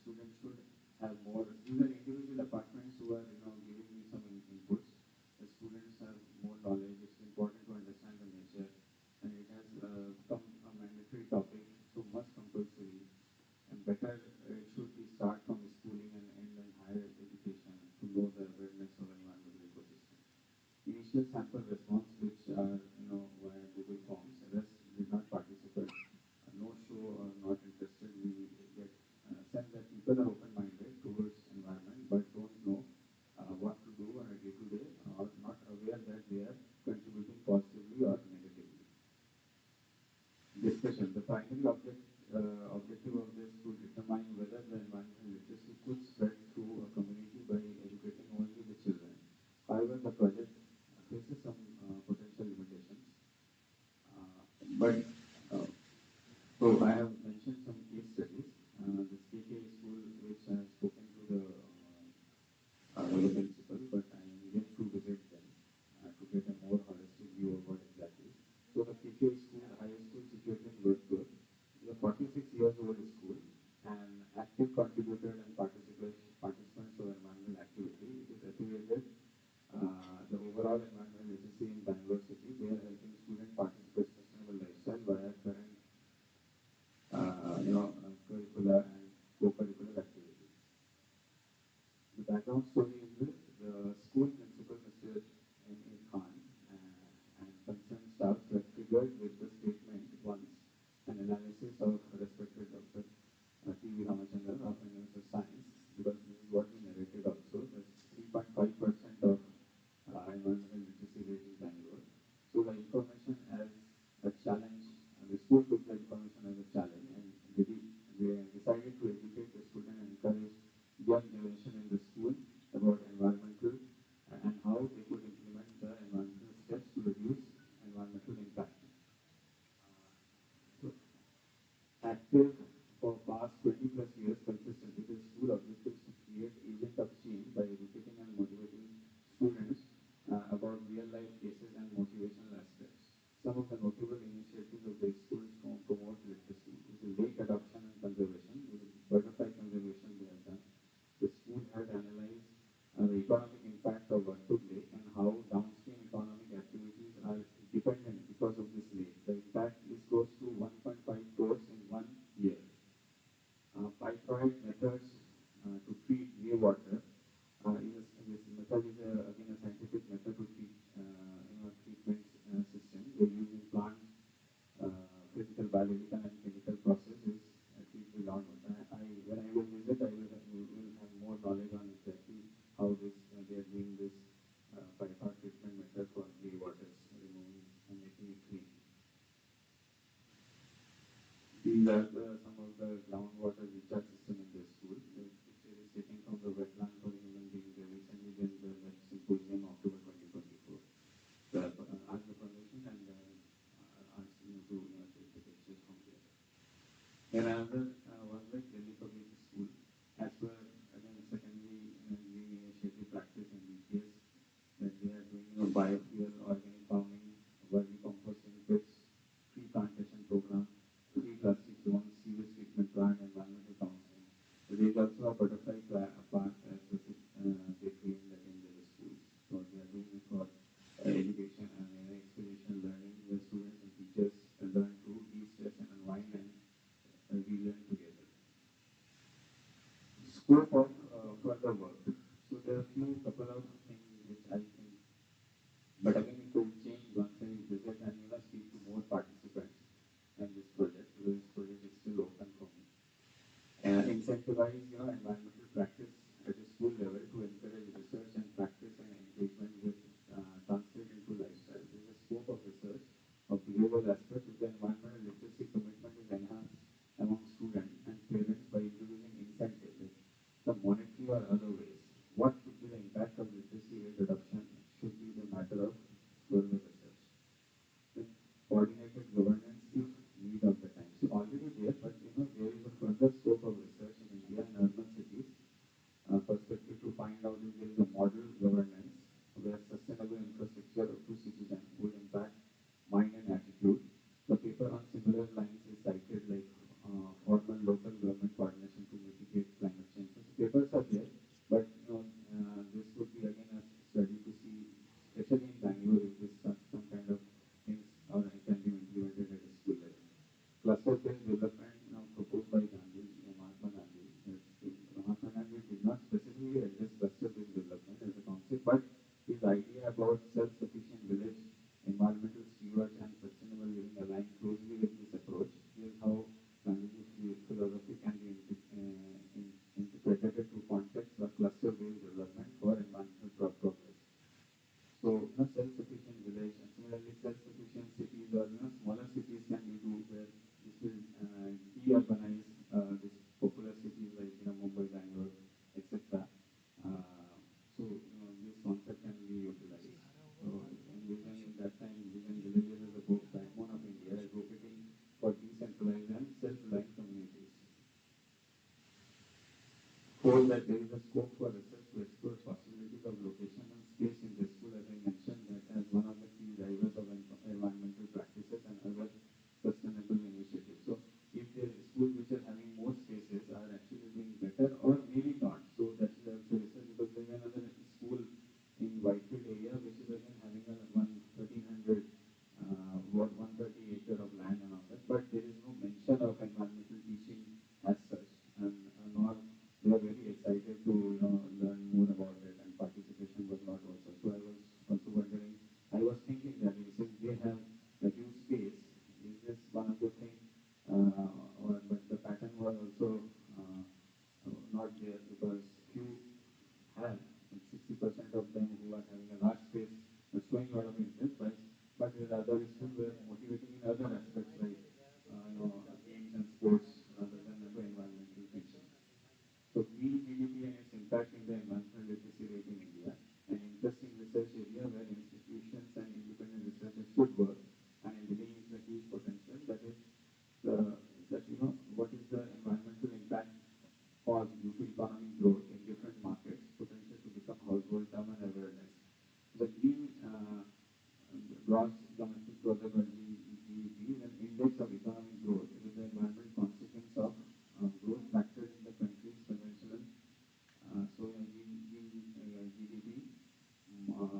students should have more. These are individual apartments who are, giving me some inputs. The students have more knowledge. It's important to understand the nature, and it has become a mandatory topic, so much compulsory. And better, it should be start from schooling and end in higher education to know the awareness of environmental ecosystem. Initial sample response, which are via Google Forms, rest did not participate. No show or not interested. We get sense that people are open-minded towards environment, but don't know what to do on a day-to-day, or not aware that they are contributing positively or negatively. Discussion. The primary objective of this to determine whether the environmental literacy could spread through a community by educating only the children. However, the project faces some potential limitations. But so I have mentioned some case studies. This KK school, which I have spoken to the principal, but I am yet to visit them to get a more holistic view of what exactly. So the KK school, high school situated in Virtur, is a 46 years old school and active contributor and participants of environmental activity. It is affiliated the overall environmental literacy in Bangalore city. They are helping students participate in sustainable lifestyle via current, curricular and co-curricular activities. The background story is this: the school principal, Mr. M.A. Khan, and concerned staff were triggered with the statement once, an analysis of respected Dr. TVRAMACHANDra of University of Science, because this is what he narrated also, that 3.5% of environmental literacy rate in Bangalore. So the information as a challenge, the school took the information as a challenge, and they decided to educate the student and encourage young generation in the school about environmental and how they could implement the environmental steps to reduce environmental impact. So active for past 20 plus years consistently, the school objectives to create agent of change by educating and motivating students about real life cases and motivational aspects. Some of the notable initiatives of the school is to promote literacy. This is lake adoption and conservation. This is butterfly conservation they have done. The school had analyzed the economic impact of Vartug Lake and how downstream economic activities are dependent because of this lake. The impact is close to 1.5 crores in 1 year. Pipette methods to treat grey water. This method is again a scientific method to treat treatment system. They use in plant physical, biological, and chemical processes treat the groundwater. When I will visit, will have more knowledge on exactly how this they are doing this pipette treatment method for grey waters, removing and making it clean. These are some of the groundwater recharge system in the school. The picture is taken from the wetland for human beings. They recently did the symposium October 2024. Ask the permission and ask you to take the pictures from there. Then another was like Delhi Public School. As per again secondary green initiative practice in BPS, that they are doing biofuel, organic farming, vermicomposting pits, tree plantation program, free plastic zones, sewage treatment plant, environmental counseling. So there is also a butterfly park as they claim that in the schools. So they are doing it for education and experiential learning, where students and teachers learn to de-stress and unwind and we learn together. Scope of further work. So there are a few couple of things which I think, but again it will change once I visit and speak to more participants in this project, because this project is still open for me. Incentivize environmental practice at a school level to encourage research and practice and engagement with translate into lifestyle. There is a scope of research of behavioral aspects if the environmental literacy commitment is enhanced among students and parents by introducing incentives, like the monetary or other ways. What could be the impact of literacy rate reduction should be the matter of further research. Then coordinated governance if need of the time. So already there, but there is a further scope of research in India and urban cities perspective to find out if there is a model governance where sustainable infrastructure to citizens would impact mind and attitude. The paper on similar lines is cited like formal local government coordination to mitigate climate change. So papers are there, but this would be again a study to see, especially in Bangalore, if this some kind of things or can be implemented at a school level. Cluster-based development proposed by Gandhi, Mahatma Gandhi. Mahatma Gandhi did not specifically address cluster-based development as a concept, but his idea about self-sufficient village, environmental stewards, and sustainable living align closely with this approach. Here's how Gandhi's philosophy can be interpreted through context of cluster-based development for environmental progress. So, self-sufficient village, and similarly self-sufficient cities or smaller cities can be do where this will de-urbanize these popular cities like Mumbai, Bangalore, etc. So, this concept can be utilized. So, envision that time, envision villages as a backbone of India, advocating for decentralized and self-reliant communities. Hold that there is a scope for research to explore possibilities of location and space in the school, as I mentioned, that as one of the key drivers of environmental practices and other sustainable initiatives. So, if the schools which are having more spaces are actually doing better, or maybe not, so that is also research, because there is another school in Whitefield area which is again having a 1,300 130 acre of land and all that, but there is no mention of environmental teaching as such, and nor they are very excited to learn more about it, and participation was not also. So I was also wondering, I was thinking that since they have a huge space, is this one of the things, but the pattern was also not there, because few have, 60% of them who are having a large space are showing a lot of interest, but there are other schools who are motivating in other aspects like games and sports rather than the environmental teaching. So green GDP and its impact in the environmental literacy rate in India, an interesting research area where institutions and independent researchers should work, and I believe is a huge potential. That is what is the environmental impact caused due to economic growth in different markets, potential to become household term and awareness. The green gross domestic product or GDP is an index of economic growth with the environmental consequence of growth factors in the country's conventional. So GDP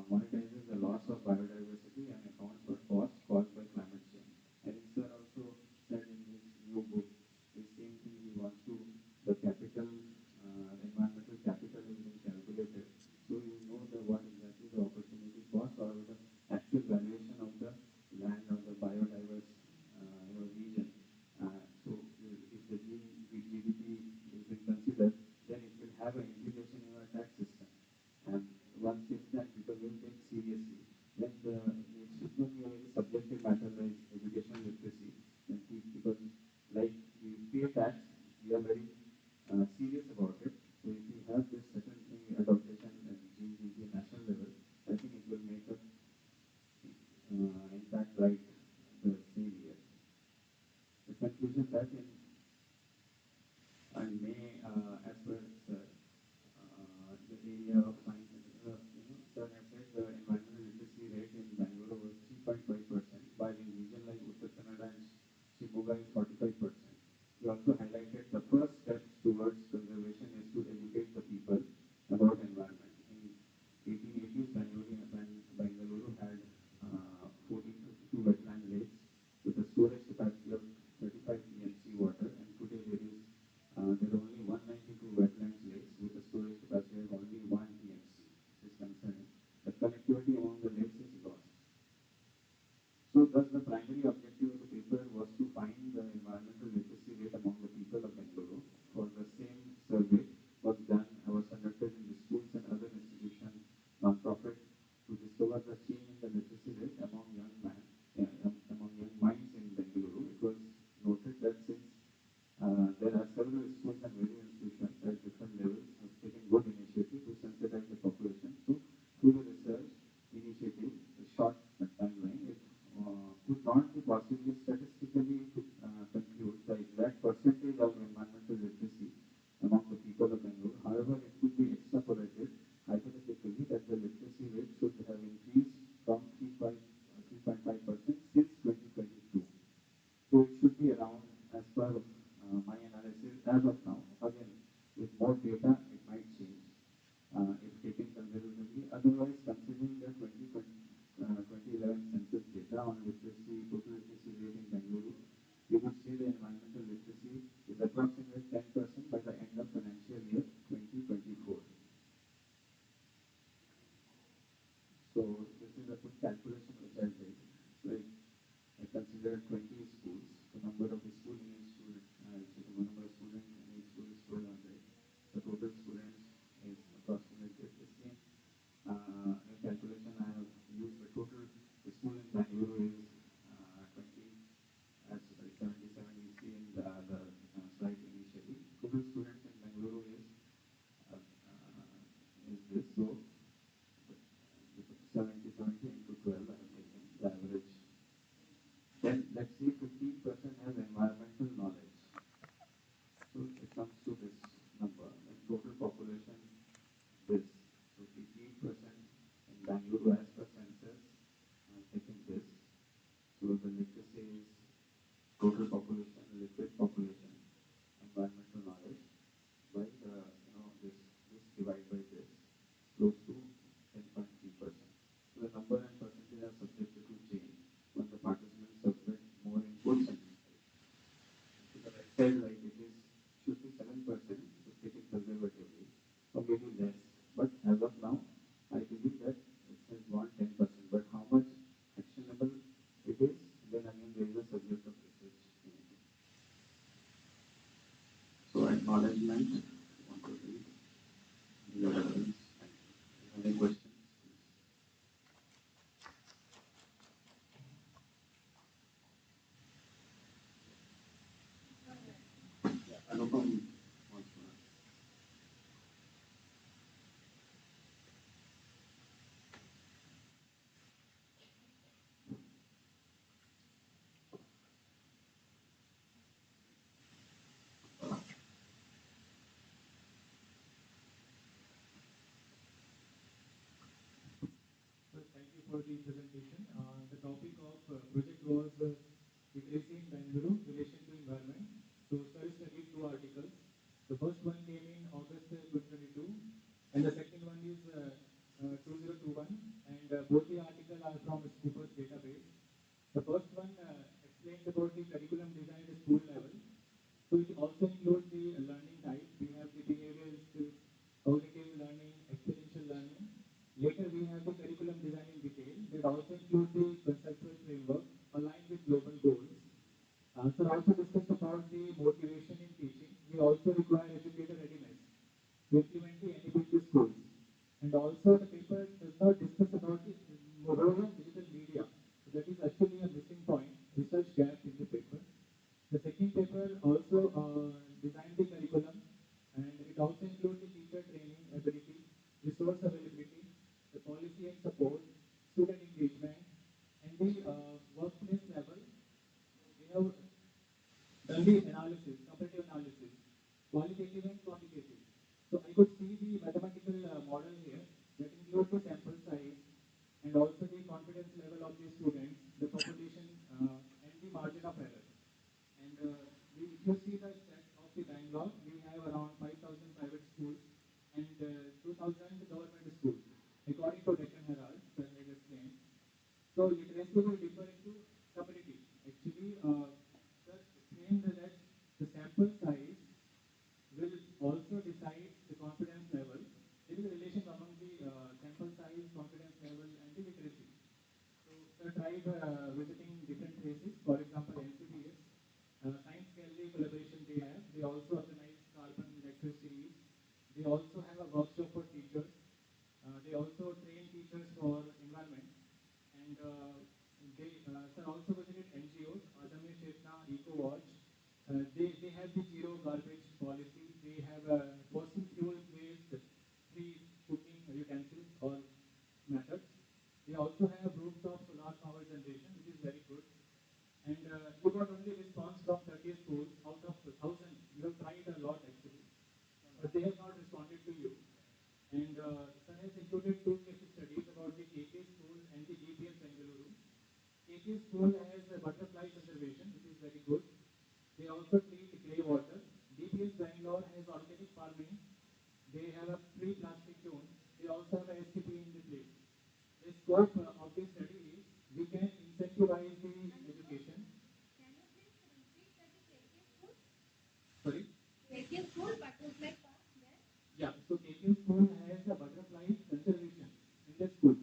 monetizes the loss of biodiversity and accounts for costs caused by climate change. And sir also said in his new book, the same thing he wants to, the capital, environmental capital is being calculated. So you know what exactly the opportunity cost or the actual valuation of the land or the biodiverse region. So if the GDP is being considered, then it will have an implication in our tax system. And once it's done, people will take seriously. Then it should not be a very subjective matter like educational literacy. And because like we pay tax, we are very serious about it. So if we have this certain thing adaptation at GDP national level, I think it will make us impact right the same year. The conclusion that in May, as per the area of science, sir has said the environmental literacy rate in Bangalore was 3.5%, while in region like Uttar Kannada and Shimoga is 45%. He also highlighted the first There are several schools and various institutions at different levels have taken good initiative to sensitize the population. So, through the research initiative, a short timeline, it could not be possibly statistically conclude the exact percentage of environmental literacy among the people of Bangalore. However, it could be extrapolated hypothetically that the literacy rate should have increased from 3.5% since 2022. So it should be around, as per my analysis, as of now. Again, with more data, it might change if taken conservatively. Otherwise, considering the 2011 census data on literacy, total literacy rate in Bangalore, we would say the environmental literacy is approximately 10% by the end of financial year 2024. So this is a quick calculation which I did. So I consider 20 schools. The number of schools in each student, the number of students in each school is 1200. The total students is approximately the same. Calculation I have used the total school in Bangalore is 20, as 77 you see in the slide initially. Total students in Bangalore is this. So 70 into 12 I have taken the average. Then let's see 15% has environmental knowledge. So it comes to this number. And total population this. So 15% in Bangalore as per census. I'm taking this. So the literacy is total population, literate population, environmental knowledge by the this divided by this close to 10.3%. So the number and percentage are subjected to change when the participants submit more inputs and insights. So the right side, like it is, should be 7% if taken conservatively, or maybe less. But as of now, I believe that it has gone 10%. But how much actionable it is, then again there is a subject of research in it. So acknowledgement, want to read the reference. Any questions? Anupam wants to ask. So thank you for the presentation. The topic of project was literacy in Bangalore, relation to environment. So sir studied two articles. The first one came in August 2022, and the second one is 2021. And both the articles are from Scooper's database. The first one explains about the curriculum design at school level. So it also includes the learning type. We have the behavioral skills, cognitive learning, experiential learning. Later we have the curriculum design in detail. That also includes the conceptual framework aligned with global goals. Sir also discussed about the motivation in teaching. We also require educator readiness to implement the NEP schools. And also the paper does not discuss about the role of digital media. So that is actually a missing point, research gap in the paper. The second paper also designed the curriculum, and it also includes the teacher training ability, resource availability, the policy and support, student engagement, and the workplace level. We have done the analysis, comparative analysis, qualitative and quantitative. So I could see the mathematical model here that includes the sample size and also the confidence level of the students, the population, and the margin of error. And if you see the stats of the Bangalore, we have around 5,000 private schools and 2,000 government schools, according to Deccan Herald, as I explained. So literacy will differ into community. Actually, sir explained that the sample size will also decide the confidence level. There is a relation among the sample size, confidence level, and the literacy. So, sir tried visiting different places, for example, NCBS, Science Gallery collaboration they have. They also organize carbon lecture series. They also have a workshop for teachers. They also train teachers for environment. And sir also visited NGOs, Adami Chetna, Eco Watch. They have the zero garbage policy. They have fossil fuel based free cooking utensils or methods. They also have rooftop solar power generation, which is very good. And you got only response from 30 schools out of 1,000. You have tried a lot actually, but they have not responded to you. And sir has included two case studies about the AK school and the GPS Bengaluru. AK school has a butterfly conservation, which is very good. They also treat grey water. DPS Bangalore has organic farming. They have a free plastic zone. They also have a SCP in the place. The scope of this study is we can incentivize the education. Can you please repeat that is KK school? Sorry? KK school, butterfly park, where? Yeah, so KK school has a butterfly conservation in the school.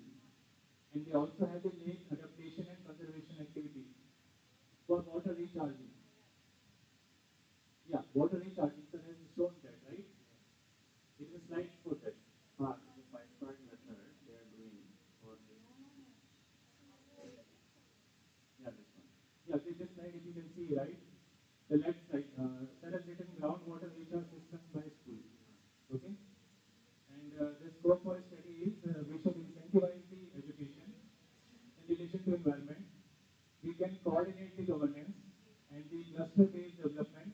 And they also have the lake adaptation and conservation activities for water recharging. Yeah, water recharging, sir has shown that, right? It is a slide for that. The 5 point method they are doing for this. Yeah, this one. Yeah, this slide, if you can see, right? The left side, sir has written groundwater recharge system by school. Okay? And the scope for study is we should incentivize the education in relation to environment. We can coordinate the governance and the cluster-based development,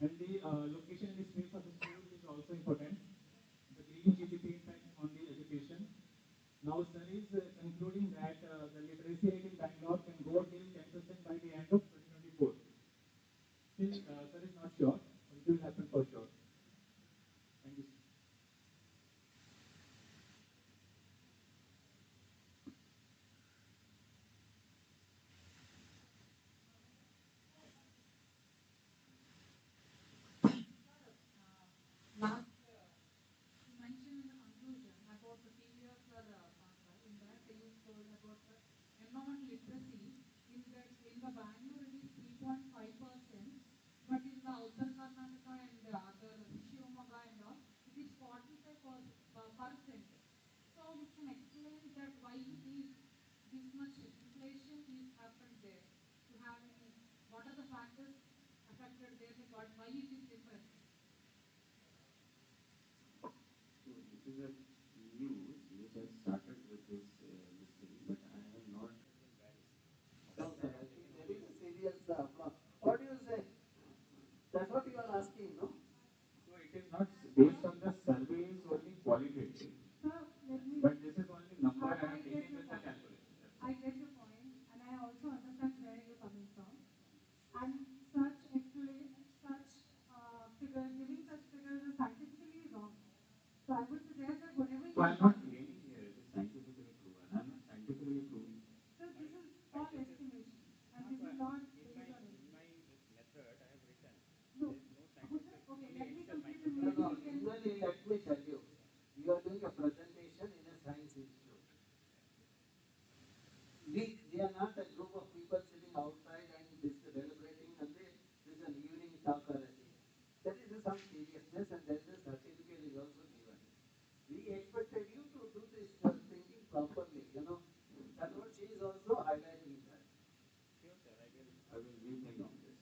and the location and the space of the school is also important. The green GDP impact on the education. Now, sir is concluding that the literacy rate in Bangalore can go till 10% by the end of 2024. Still, sir is not sure, but it will happen for sure. Thank you. Last, you mentioned in the conclusion about the TVRAMACHANDra. In that you told about the environmental literacy. In the Bangalore it is 3.5%, but in the Uttar Karnataka and the other Shivamogga and all, it is 45%. So you can explain that why it is this much inflation is happened there. You have any? What are the factors affected there? Why it is different? So this is a news which has started with this thing, but I have not. No, sir, I think there is a serious flaw. What do you say? That's what you are asking, no? So it is not based on the survey, is only qualitative, Sir, let me. but this is only number I I am get taking your with the point. calculation. I get your point, and I also understand where you're coming from. And such figures, giving such figures is scientifically wrong. So I would suggest that whatever So you I'm not claiming here it is scientifically proven. I'm not scientifically proving. so this is all estimation, and this is not based on anything. Method I have written. No. Okay, let me complete and No, maybe no, you can. usually let me tell you, you are doing a presentation in a science institute. We are not a group of people sitting outside and deliberating and this is an evening talk or a thing. There is some seriousness and there is a certificate is also given. We expected you to do this thinking properly, you know. That's what she is also highlighting that. Sure, sir. I will rethink on this.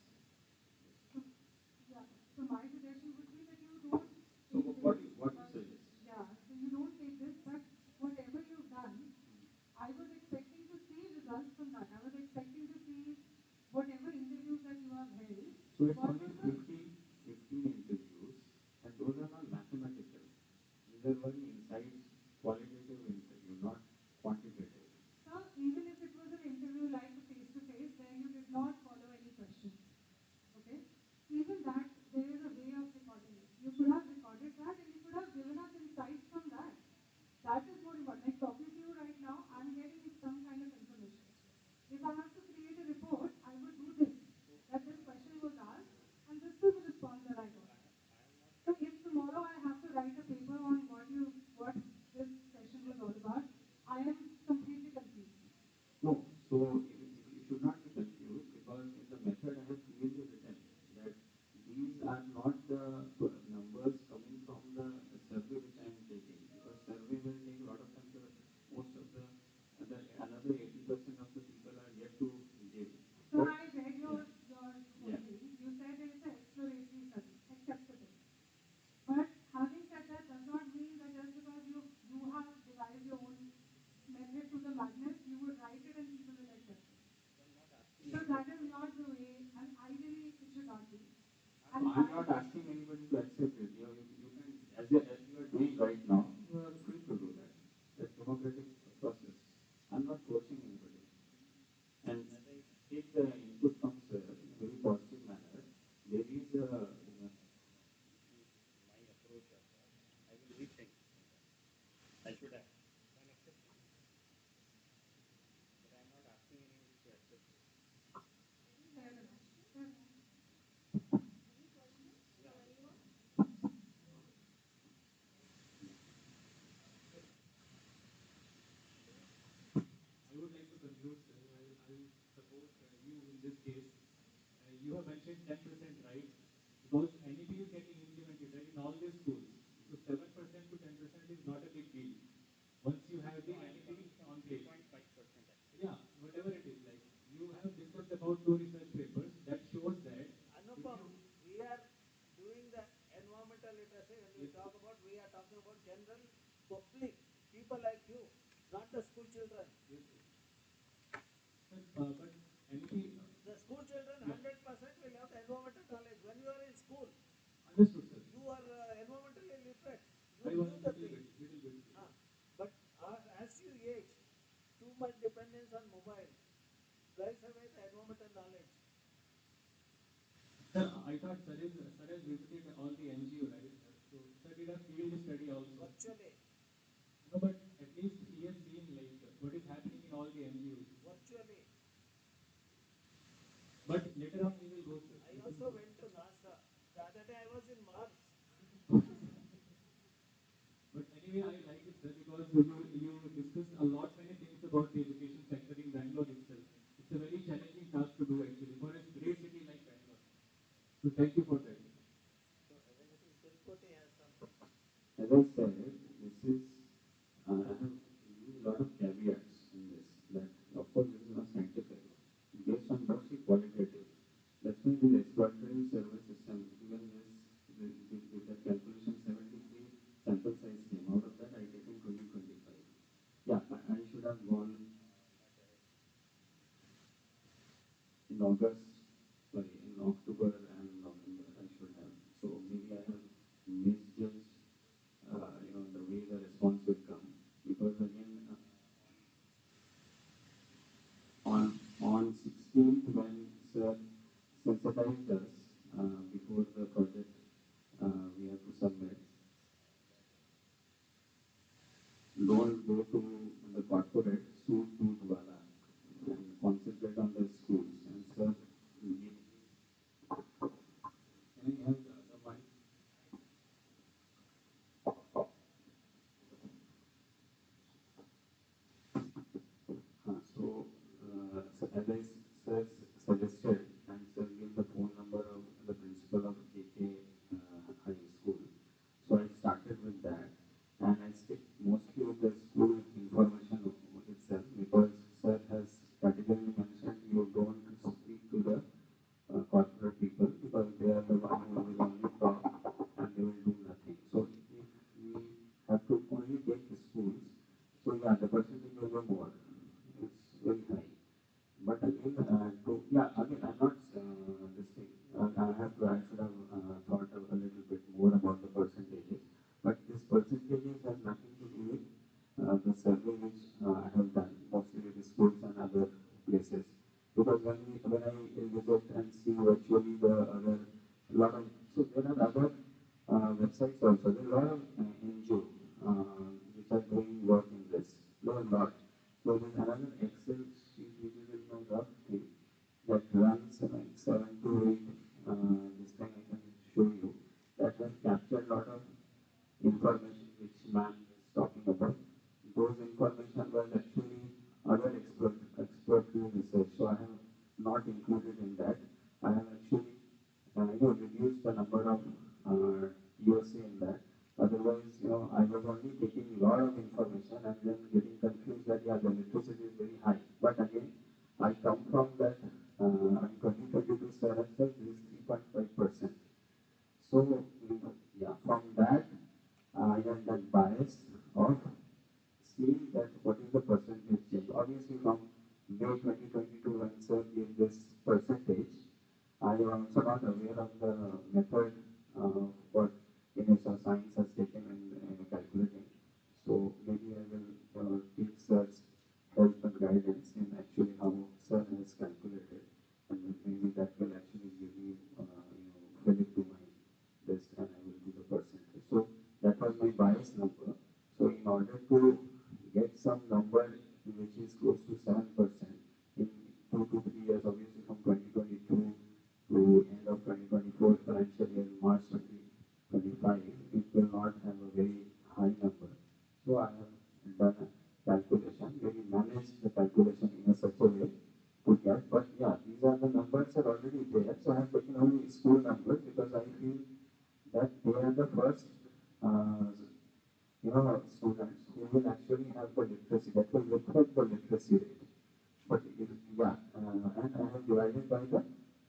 Yeah. So my suggestion would be that you don't So take what this. you suggest? Yeah. So you don't take this, but whatever you've done, I was expecting to see results from that. I was expecting to see whatever interviews that you have held. So it's What only was the 15 interviews, and those are not mathematical. These are very insights, qualitative interview, not quantitative. Sir, even if it was an interview like a face-to-face where you did not follow any questions, okay? Even that, there is a way of recording it. You could have recorded that and you could have given us insights from that. That is more important. Like talking to you right now, I'm getting some kind of information. If I have to create a report, I would do this. That this question was asked, and this is the response that I got. So if tomorrow I have to write a paper on what this session was all about, I am completely confused. No, so you should not be confused because in the method I have clearly written that these are not the numbers coming from the survey which I am taking because survey will take a lot of time. Most of the another 80% of the people are yet to give. So I read your Yeah. whole thing. You said it's an exploration I'm not asking anybody to accept it. You can, as you are doing right now, you are free to do that. That's democratic process. I'm not forcing anybody. And as I take the input from sir in a very positive manner, there is a, my approach of that. I will rethink on that. I should have done accept it. But I'm not asking anybody to accept it. I would like to conclude, sir. I'll support you in this case. You have mentioned 10%, right? Because NEP is getting implemented right in all the schools. So 7% to 10% is not a big deal. Once you have the NEP on place. 0.5%. Yeah, whatever it is, like you have discussed about 2 research papers that shows that Anupam, we are doing the environmental literacy. When we talk about, we are talking about general public, people like you, not the school children. but NEP The school children, 100% will have the environmental knowledge. When you are in school, understood, sir. you are environmentally literate. I You was knew the little thing. bit, little bit. But as you age, too much dependence on mobile drives away the environmental knowledge. Sir, I thought sir has visited all the NGO, right? So sir did a field study also. Virtually. No, but at least he has seen like what is happening in all the NGOs. Virtually. But later on we will go, sir. I also went to NASA. The other day I was in Mars. But anyway, I like it, sir, because you discussed a lot many things about the education sector in Bangalore itself. It's a very challenging task to do actually for a great city like Bangalore. So thank you for that. So Tirupati has something. As I said, this is, I have used a lot of caveats in this, that of course this is not scientific, based on mostly qualitative. That's why the exploratory survey system, even this, with the calculation 73 sample size came, out of that I taken 2025. Yeah, I should have gone in August, sorry, in October and November I should have. So maybe I have misjudged the way the response will come. Because again, on 16th, when sir sensitized us before the project, we have to submit. Don't go to the corporate, suit to Dwala and concentrate on the schools. And sir, can I have the other mic? So as I suggested, and sir gave the phone number of the principal of KK High School. So I started with that, and I stick mostly with the school information itself, because sir has categorically mentioned you don't speak to the corporate people, because they are the one who will only talk and they will do nothing. So if we have to only take the schools, so yeah, the percentage will be more. It's very high. But again, again, I'm not this thing. I should have thought a little bit more about the percentages. But this percentages has nothing to do with the survey which I have done, mostly with the schools and other places. Because when I visit and see virtually the other lot of, so there are other websites also. There are a lot of NGO which are doing work in this. There are a lot. So there's another Excel sheet which is in my rough thing that runs like 7 to 8. This thing I can show you, that has captured a lot of information which man is talking about. Those information was actually other exploratory research, so I have not included in that. I have actually reduced the number of USA in that. Otherwise, I was only taking a lot of information and then getting confused that yeah, the literacy is very high. But again, I come from that in 2022 semester, this is 3.5%. So yeah, from that, I have that bias of seeing that what is the percentage change. Obviously, from May 2022, when sir gave this percentage, I am also not aware of the method my bias number. So in order to get some number which is close to 7% in 2 to 3 years, obviously from 2022 to end of 2024 financial year, March 2025, it will not have a very high number. So I have done a calculation, maybe managed the calculation in a such a way to get, but yeah, these are the numbers are already there. So I have taken only school numbers because I feel that they are the first, uh, students who will actually have the literacy, that will reflect the literacy rate. But if, yeah, and I have divided by the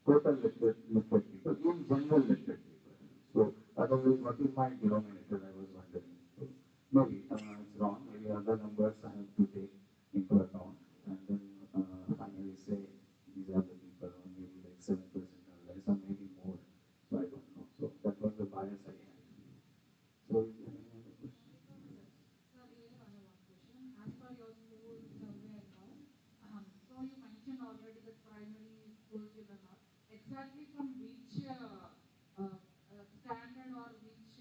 total literate people, in general literate people. So otherwise, what is my denominator? I was wondering. So maybe it's wrong. Maybe other numbers I have to take into account, and then finally say these are the people, or maybe like 7% or less, or maybe more. So I don't know. So that was the bias I had. So is there any other question? Sir, we have another one question. As per your school survey and all, so you mentioned already that primary school children are exactly from which standard or which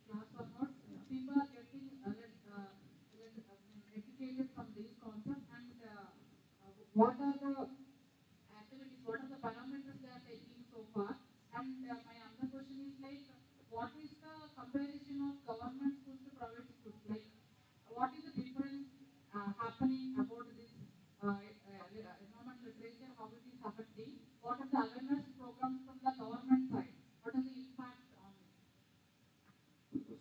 class or not, people are getting educated from these concepts, and what are the activities, what are the parameters they are taking so far? And my other question is like, what is the comparison of government schools to private schools? Like, what is the difference happening about this environment literature, how it is affecting? What are the awareness programs from the government side? What are the impact on it?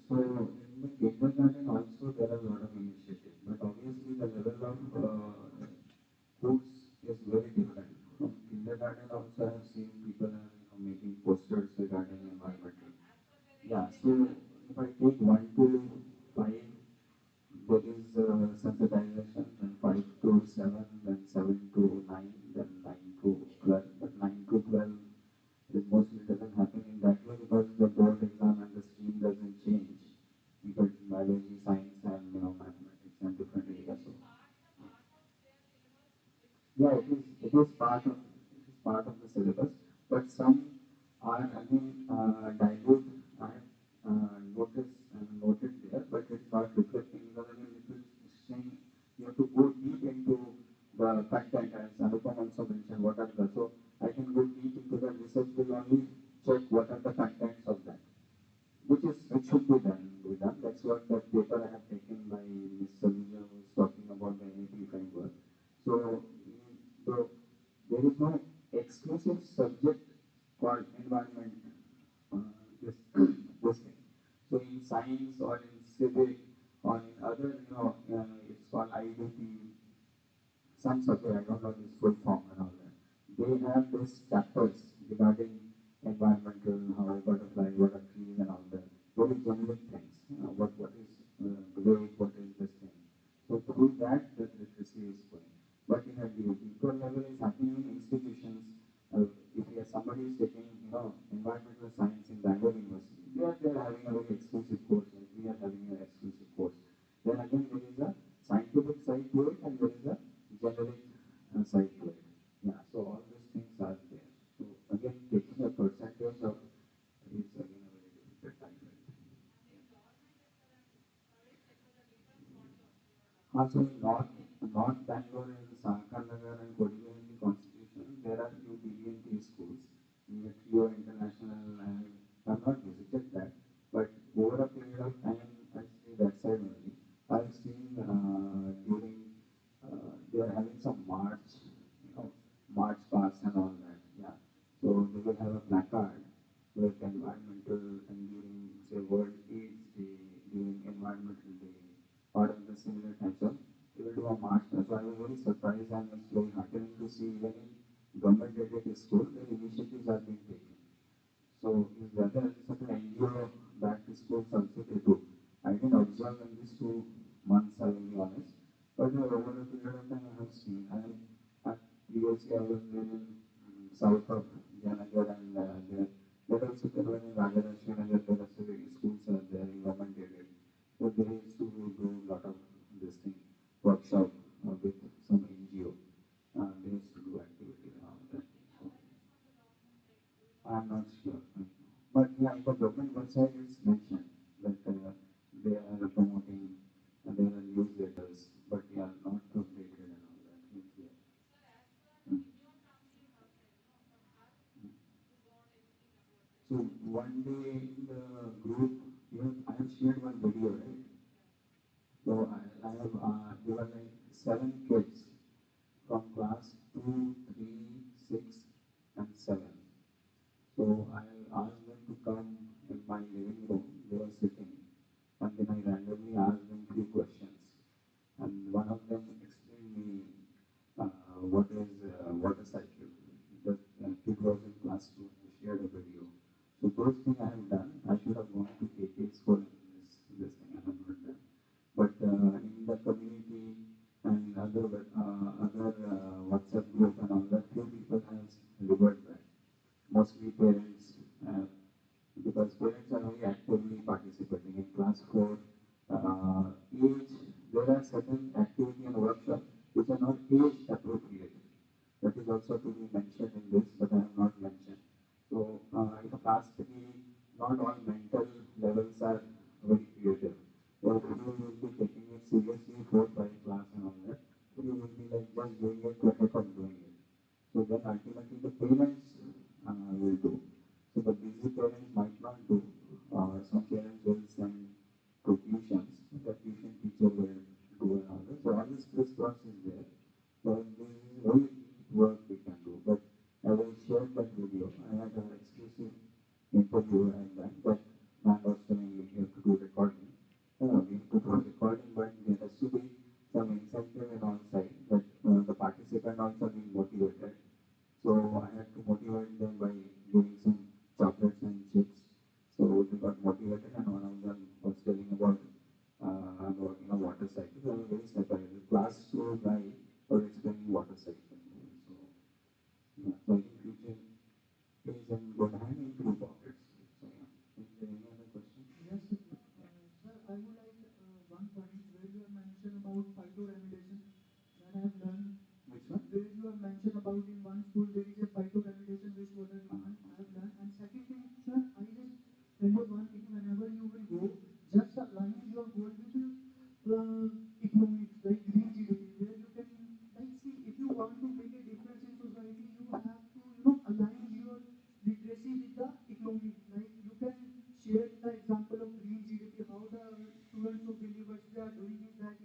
So in the kindergarten also there are a lot of initiatives, but obviously the level of schools is very different. From kindergarten also I have seen people are making posters regarding environmental. Yeah, so if I take 1 to 5, there is sensitization, then 5 to 7, then 7 to 9, then 9 to 12. But 9 to 12 is mostly doesn't happen in that way because the board exam and the stream doesn't change. Because biology, science, and mathematics and different areas. So yeah, it is part of the syllabus, but some are again dilute. I have noticed and noted there, but it's not reflecting because again it is saying you have to go deep into the content, as Anupam also mentioned. What are the, so I can go deep into the research will only check what are the contents of that, which should be done. That's what that paper I have taken by Ms. Saluja who is talking about the NAP framework. So, so there is no exclusive subject called environment. This this thing. So in science or in civic or in other, it's called IDP, some subject, I don't know this full form and all that. They have these chapters regarding environmental, how butterfly, what are trees and all that. Very generic things. What is great, what is this thing. So through that, the literacy is going. But in a deeper level is happening in institutions. If somebody is taking, environmental science in Bangalore University, they are having a very exclusive course, like we are having an exclusive course. Then again, there is a scientific side to it, and there is a generic side to it. Yeah, so all these things are there. So again, taking a percentage of is again a very difficult time. Also in North Bangalore and Sahakar Nagar and Kodigalli Constitution, there are few BBNP schools. Near Trio International, and I have not visited that, but over a period of time, I stay that side only. I've seen during they are having some march past and all that. Yeah, so they will have a placard with environmental, and during say World AIDS Day, during Environmental Day, or in the similar types of, they will do a march. So I was very surprised and it's very heartening to see even in government-aided school, the initiatives are being taken. So is whether such an NGO that schools also they do. I didn't observe in these 2 months, I will be honest. But over a period of time I have seen. Previously I was there in south of Janagar, and there also there were in Rajarashmi Nagar, there are several schools are there in government aided. So they used to do a lot of this thing, workshop with some NGO. They used to do activities and all that. So, I'm not sure. But yeah, in the government website it's mentioned that they are promoting, and there are newsletters, but they are not updated and all that things here. Sir, as per in your family, you have said, some have you got anything about this? So one day in the group, I have shared one video, right? So I have there were like 7 kids from class 2, 3, 6, and 7. So I asked them to come in my living room. They were sitting, and then I randomly asked them few questions. And one of them explained me what is water cycle. The kid was in class 2 and he shared a video. So those things I have done. I should have gone to KK school and this thing I have not done. But in the community and other WhatsApp group and all that, few people have revert back. Mostly parents, because parents are very actively participating in class 4 age. There are certain activity and workshops which are not age appropriate. That is also to be mentioned in this, but I have not mentioned. So in class 3, not all mental levels are very creative. So if you will be taking it seriously, 4, 5 class and all that, you will be like just doing it for heck of doing it. So then ultimately the parents will do. So the busy parents might not do. Some parents will send to tuitions. The tuition teacher will do another. So all this crisscross is there. So this is very deep work we can do. But as I shared that video, I had an exclusive interview and that man was telling me you have to do recording. We have to do recording, but there has to be some incentive and on site that the participant also being motivated. So I had to motivate them by giving some chocolates and chips. So they got motivated, and one of them was telling about water cycle. They were very surprised. The class 2 guy was explaining water cycle. So yeah, so I think future is in good hand in 2 pockets. So yeah, is there any other question? Yes, sir. Sir, I would like one point where you have mentioned about phytoremediation that I have learned. Which one? Where you have mentioned about in one school there is a phytoremediation wastewater treatment. I have learned. And second thing, sir, I just tell you one thing. Whenever you will go, just align your goal with economics, like green GDP, where you can like see if you want to make a difference in society, you have to align your literacy with the economy. Like you can share the example of green GDP, how the students of the university are doing is that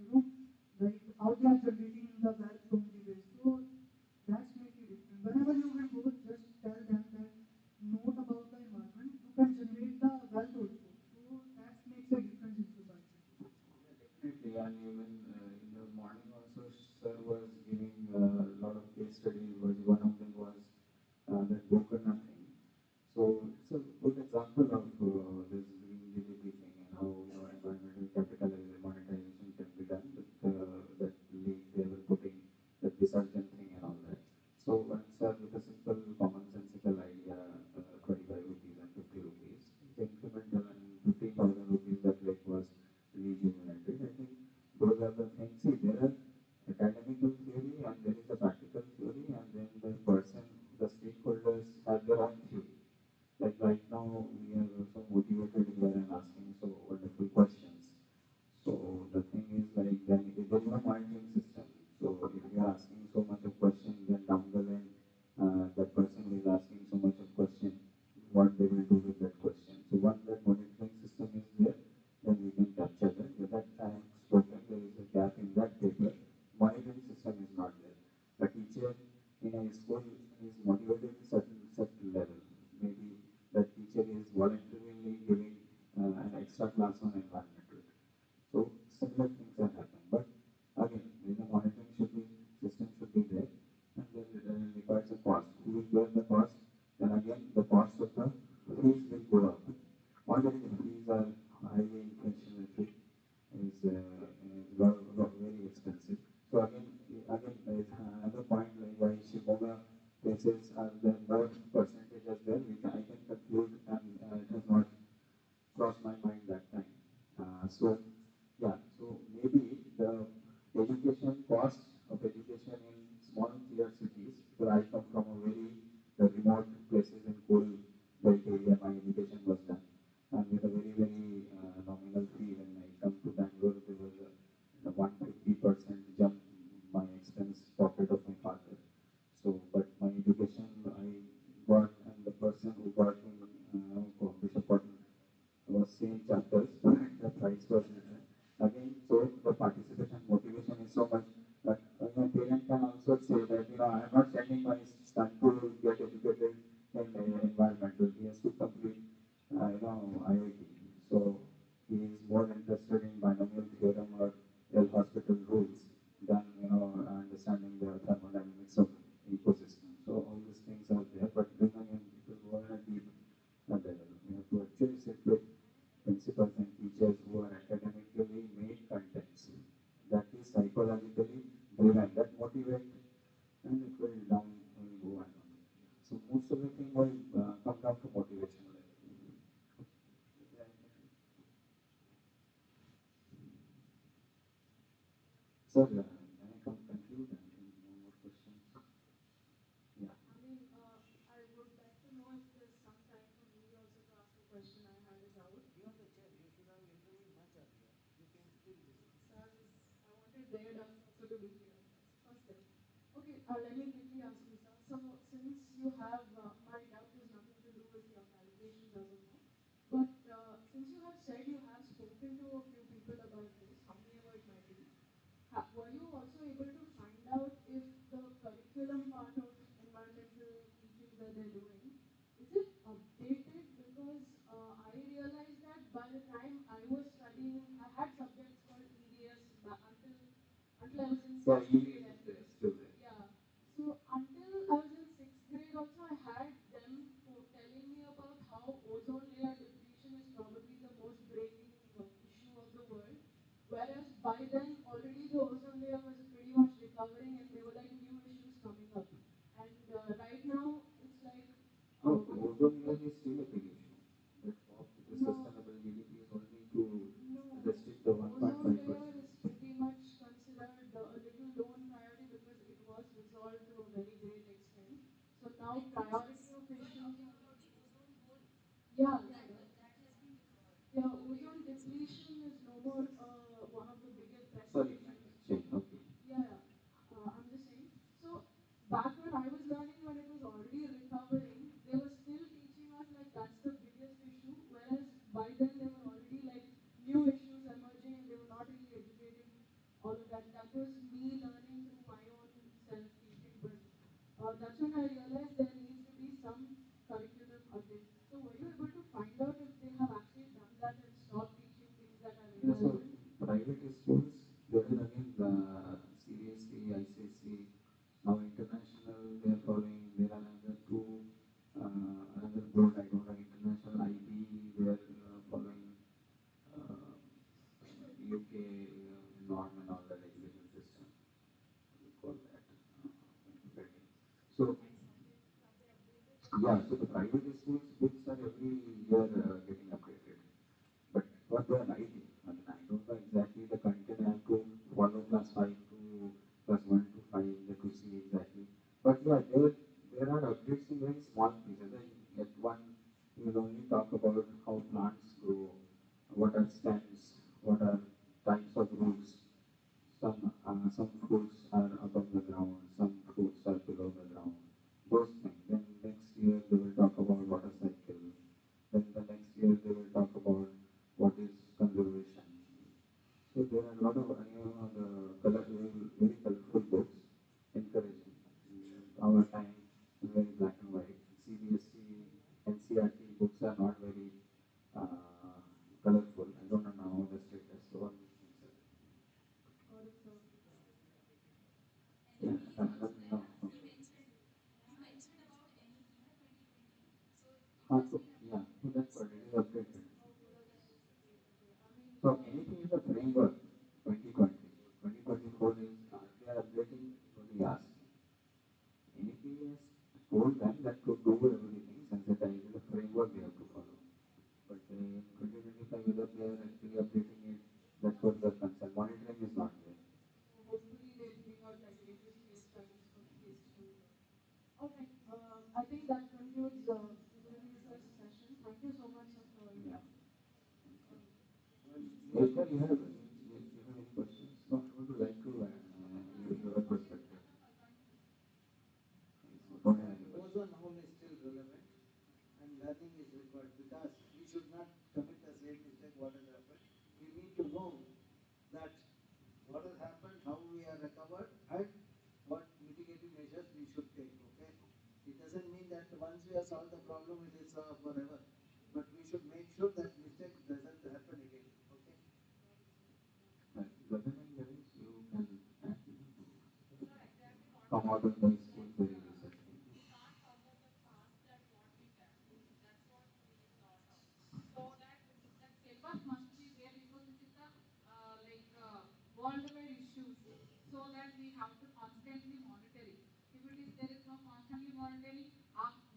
like how they are generating the wealth from the waste. So that's make it different. Whenever you will go, just tell them that note about the environment, you can generate the wealth also. So that makes a difference in society. Definitely, and even in the morning also, sir was giving a lot of case studies. One of them was that coconut thing. So it's a good example of this green GDP thing and how environmental capitalism monetization can be done with that link they were putting, that resurgent thing and all that. So one sir with a simple commonsensical idea, 25 rupees and 50 rupees, it's incremental, and 15,000 rupees that lake was rejuvenated. I think those are the things. See, there are academical theory and there is a practical theory, and then the person, the stakeholders have their own theory. Like right now, we are so motivated here and asking so wonderful questions. So the thing is like then there is no monitoring system. So if you are asking so much of question, then down the line, that person who is asking so much of question, what they will do with that question. So once that monitoring system is there, then we can capture that. With that I have spoken, there is a gap in that paper. Monitoring system is not there. A teacher in a school is motivated in certain level. Maybe that teacher is voluntarily giving an extra class on environmental. So similar things are happening. But again, the monitoring should be system should be there, and then it requires a cost. Who will bear the cost? Then again, the cost of the fees will go up. Already the fees are highly inflationary, is very expensive. So again, there is another point like why Shimoga places are the more percentages there, which I can conclude, and it has not crossed my mind that time. So yeah, so maybe the education cost of education in small tier cities, where I come from a very remote places in coal belt area, my education was done, and with a very nominal fee when I chapters, but the price was again, so the participation motivation is so much. But my parent can also say that, I am not sending my son to get educated in environmental. He has to complete, IIT. So he is more interested in binomial theorem or L hospital rules than, understanding the thermodynamics of ecosystem. So all these things are there, but then again, it will go in a deep level. We have to actually sit with principals and teachers who are academically made contents. That is psychologically driven, that motivate, and it will down will go on. So most of the thing will come down to motivation level. Sir, can I conclude and no more questions? Yeah. I would like to know if there's some time for me also to ask a question. I had a doubt. Be on the chair. You should have interviewed much earlier. You can still listen. So I wanted their doubts also to be clear. First step. Okay, let me quickly ask you, sir. So since you have, my doubt is nothing to do with your calculations as of now, but since you have said you have spoken to a few people about this, how many ever it might be, were you also able to find out if the curriculum part of environmental teaching that they're doing, is it updated? Because I realized that by the time I was studying, I had subjects called EDS until I was in Yeah, sixth you grade. is there, still there. Yeah. So until I was in sixth grade, also I had them telling me about how ozone layer depletion is probably the most breaking issue of the world. Whereas by then already the ozone layer was pretty much recovering, and there were like new issues coming up. And right now it's like No, ozone layer is still a big issue. The top, the no, sustainable GDP is only to no. restrict the Ozone layer 1.5%. is pretty much considered a little lone priority because it was resolved to a very great extent. So now priority of issues are, yeah, yeah, ozone depletion is no more one of the biggest pressing Sorry, issues. change. Okay. Yeah, I'm just saying. So back when I was learning, when it was already recovering, they were still teaching us like that's the biggest issue. Whereas by then they were already like new issues emerging, and they were not really educating all of that. That was me learning through my own self teaching, but that's when I realized there needs to be some curriculum update. So were you able to find out if they have actually done that and stopped teaching things that are Yeah, so irrelevant? private schools, there is again the CBSE, ICSE, now international, they are following, there are another two, another board, I don't know, international IB, they are following UK norm and all the regulation system, we call that. Federal. So, yeah, so the private schools books are every year getting updated. But what they are writing, I mean, I don't know exactly the content. I have to follow class 5 to class 1 to 5 to see exactly. But yeah, there are updates in very small pieces. Like at one, we will only talk about how plants grow, what are stems, what are types of roots. Some fruits are above the ground, some fruits are below the ground. Those things. Then next year they will talk about water cycle. Then the next year they will talk about what is conservation. So there are a lot of the very colorful books encouraging. Our time is very black and white. CBSE, NCRT books are not very colorful. I don't know now the status. So all these things are Got it, sir. yeah, no. Yeah, so that's what it is updated. Okay, that's great. Okay. So anything is a framework, 2020. 2024 is, they are updating what he asked. Anything is told them that to do everything, sensitized is a framework they have to follow. But in 2025, whether they are actually updating it, that's what the concern. Monitoring is not there. So hopefully they bring out like latest case studies for case two. All right. I think that concludes engineering research session. Thank you so much, sir, for Yeah. um, Yes, sir, you have any questions? No, I would like to hear your perspective. So don't have any questions. Ozone hole is still relevant, and learning is required because we should not commit the same same mistake what has happened. We need to know that what has happened, how we are recovered, and what mitigating measures we should take. Okay, it doesn't mean that once we have solved the problem, it is forever. But we should make sure that mistake doesn't happen again. Okay. But when you can actually Sir, exactly what come you out said. of the school Like, very researching. we can't forget the past that what we can do. That's what we thought of. So that syllabus must be there because it is the worldwide issues. So that we have to constantly monitor it. If it is there is no constantly monitoring,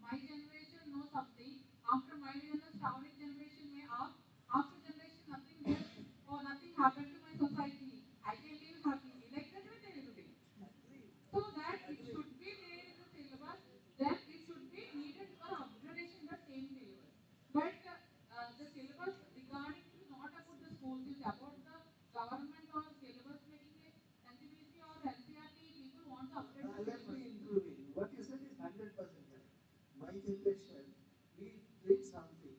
my generation knows something. After my generation, Shravani's generation may ask. After generation, nothing there. Oh, nothing happened to my society. I can live happily. Like that way they will be. So that it should be there in the syllabus, then it should be needed for upgradation in the same syllabus. But the syllabus regarding to not about the schools, it's about the government or syllabus making a NCBC or NCRT, people want to upgrade the Let syllabus. me intervene. What you said is 100% correct. My generation, we did something.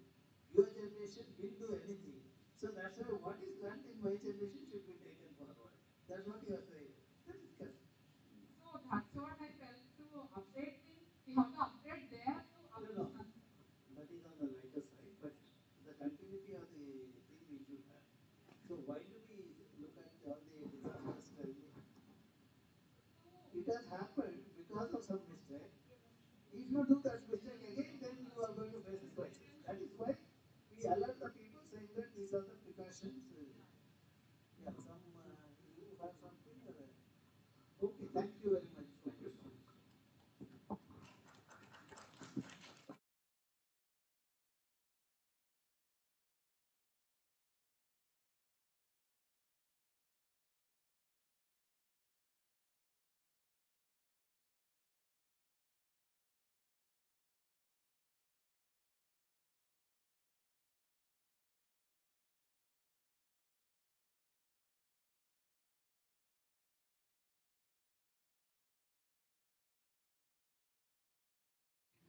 Your generation didn't do anything. So that's why what is learned in my generation should be taken forward. That's what you are saying. That is correct. So that's what I felt. To update things, we have to upgrade there to No, no. That is on the lighter side, but the continuity of the thing we should have. So why do we look at all the disasters? Tell me. It has happened because of some mistake. If you do that mistake again, then you are going to face a crisis. That is why we alert the people saying that these are the precautions. Yeah, you have something. Okay, thank you very much. Thank you so much.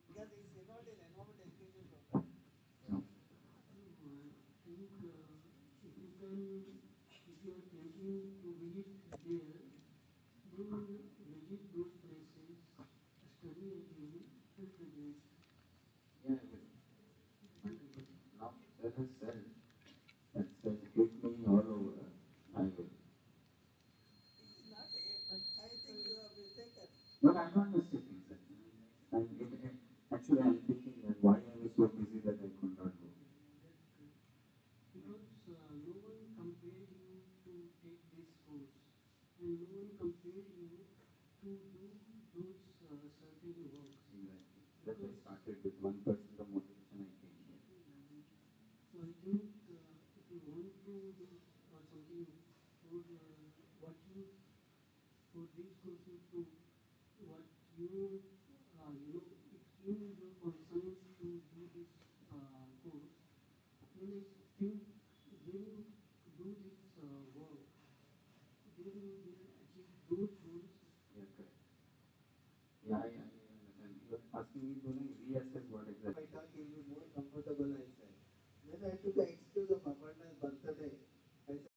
Because it's involved in environment education program. No. Think if you can, if you are thinking to visit there, then visit those places, study again, and present. Yeah, I will. Now, sir has said that says hit me all over. I will. It's not I think you are mistaken. No, I'm not mistaken, sir. Actually, I'm thinking that why I was so busy that I could not go. Because no one compared you to take this course, and no one compared you to do those certain works. Exactly. That I started with 1% of motivation I came here. So I think if you want to do something for what you for these courses to what if you your conscience to do this course, then I think when you do this work, then you will achieve those goals. Yeah, correct. Yeah, I understand. You're asking me to reassess what My exactly. talk will be more comfortable, I said. Then I took the excuse of Aparna's birthday. I said,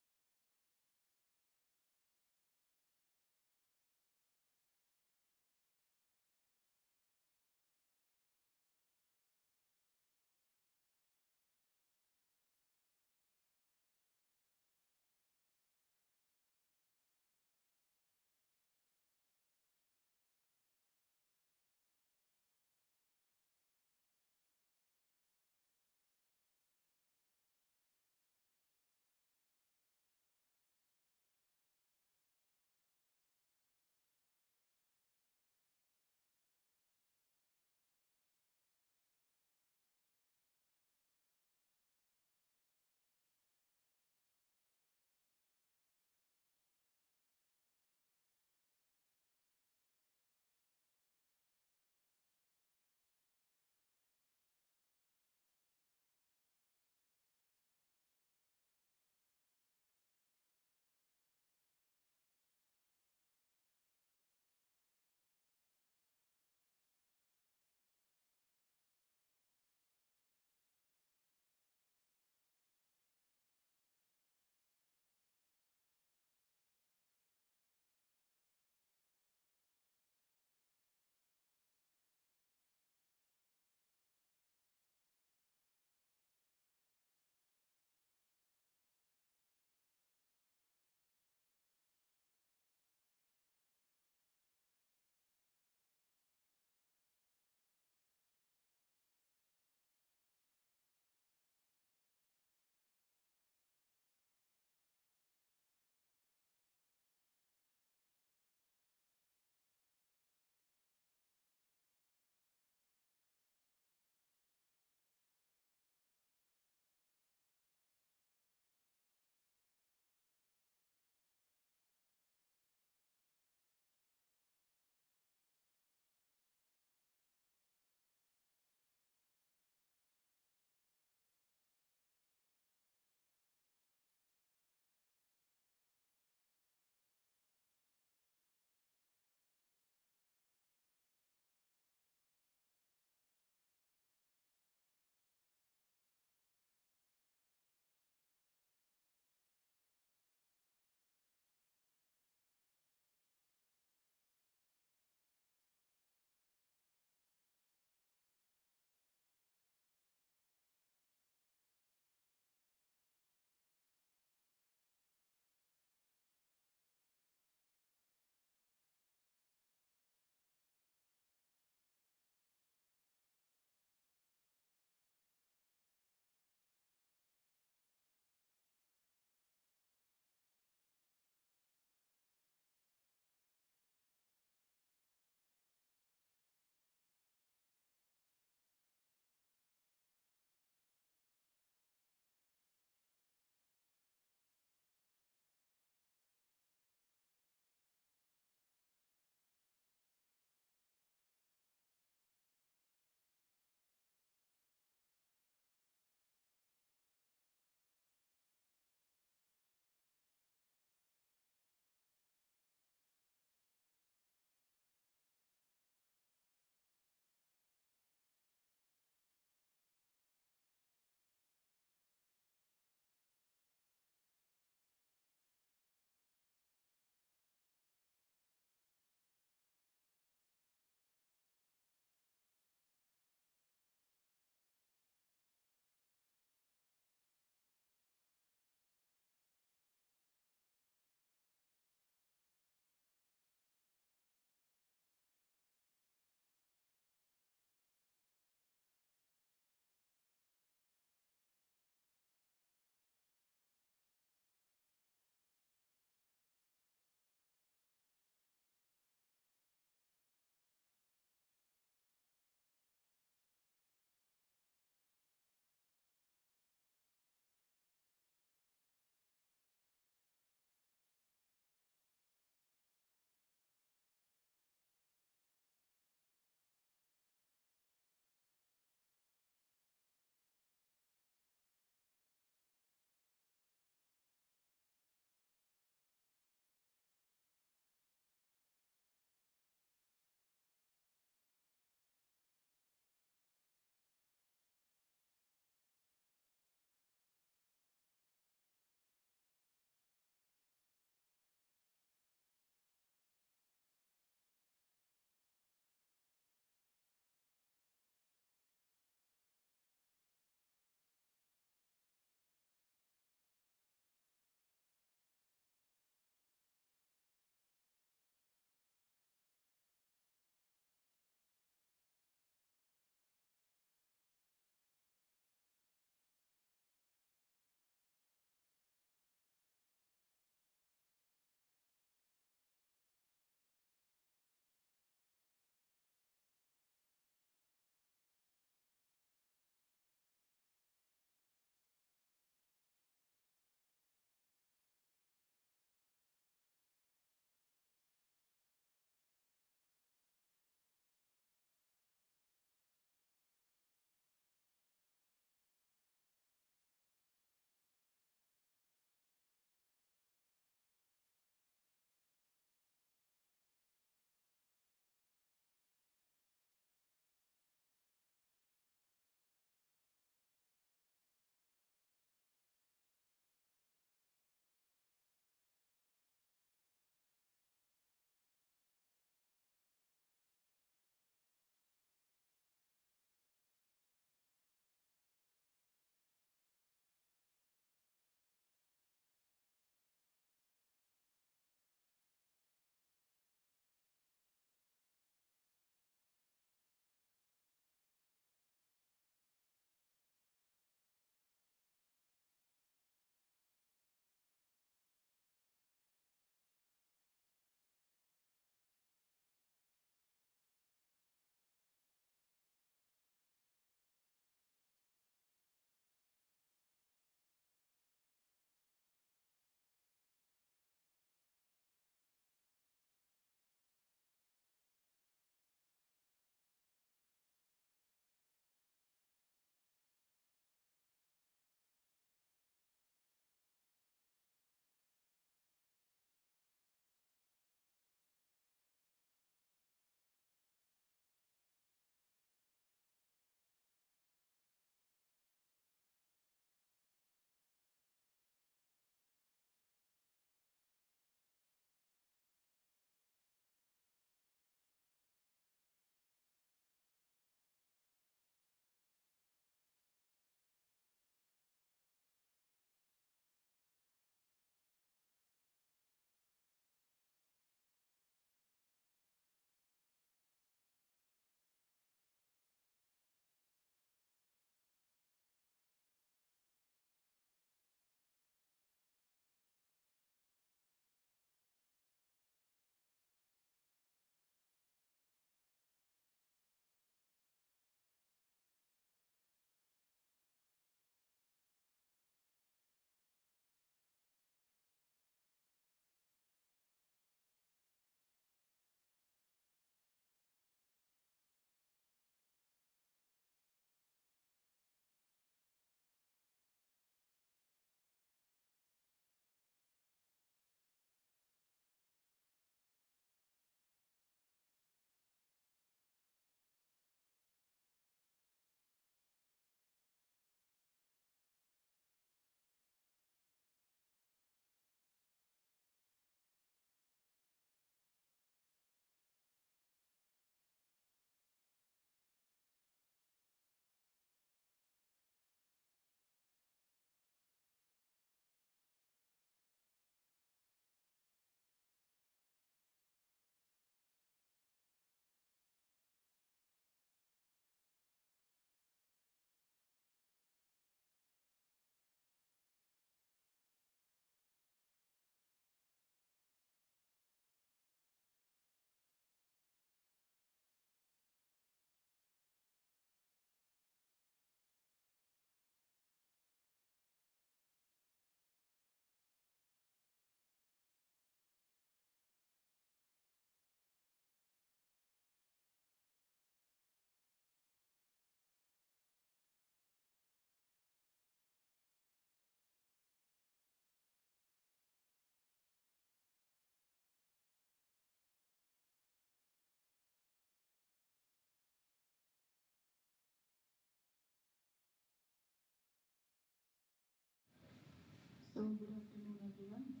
good afternoon, everyone.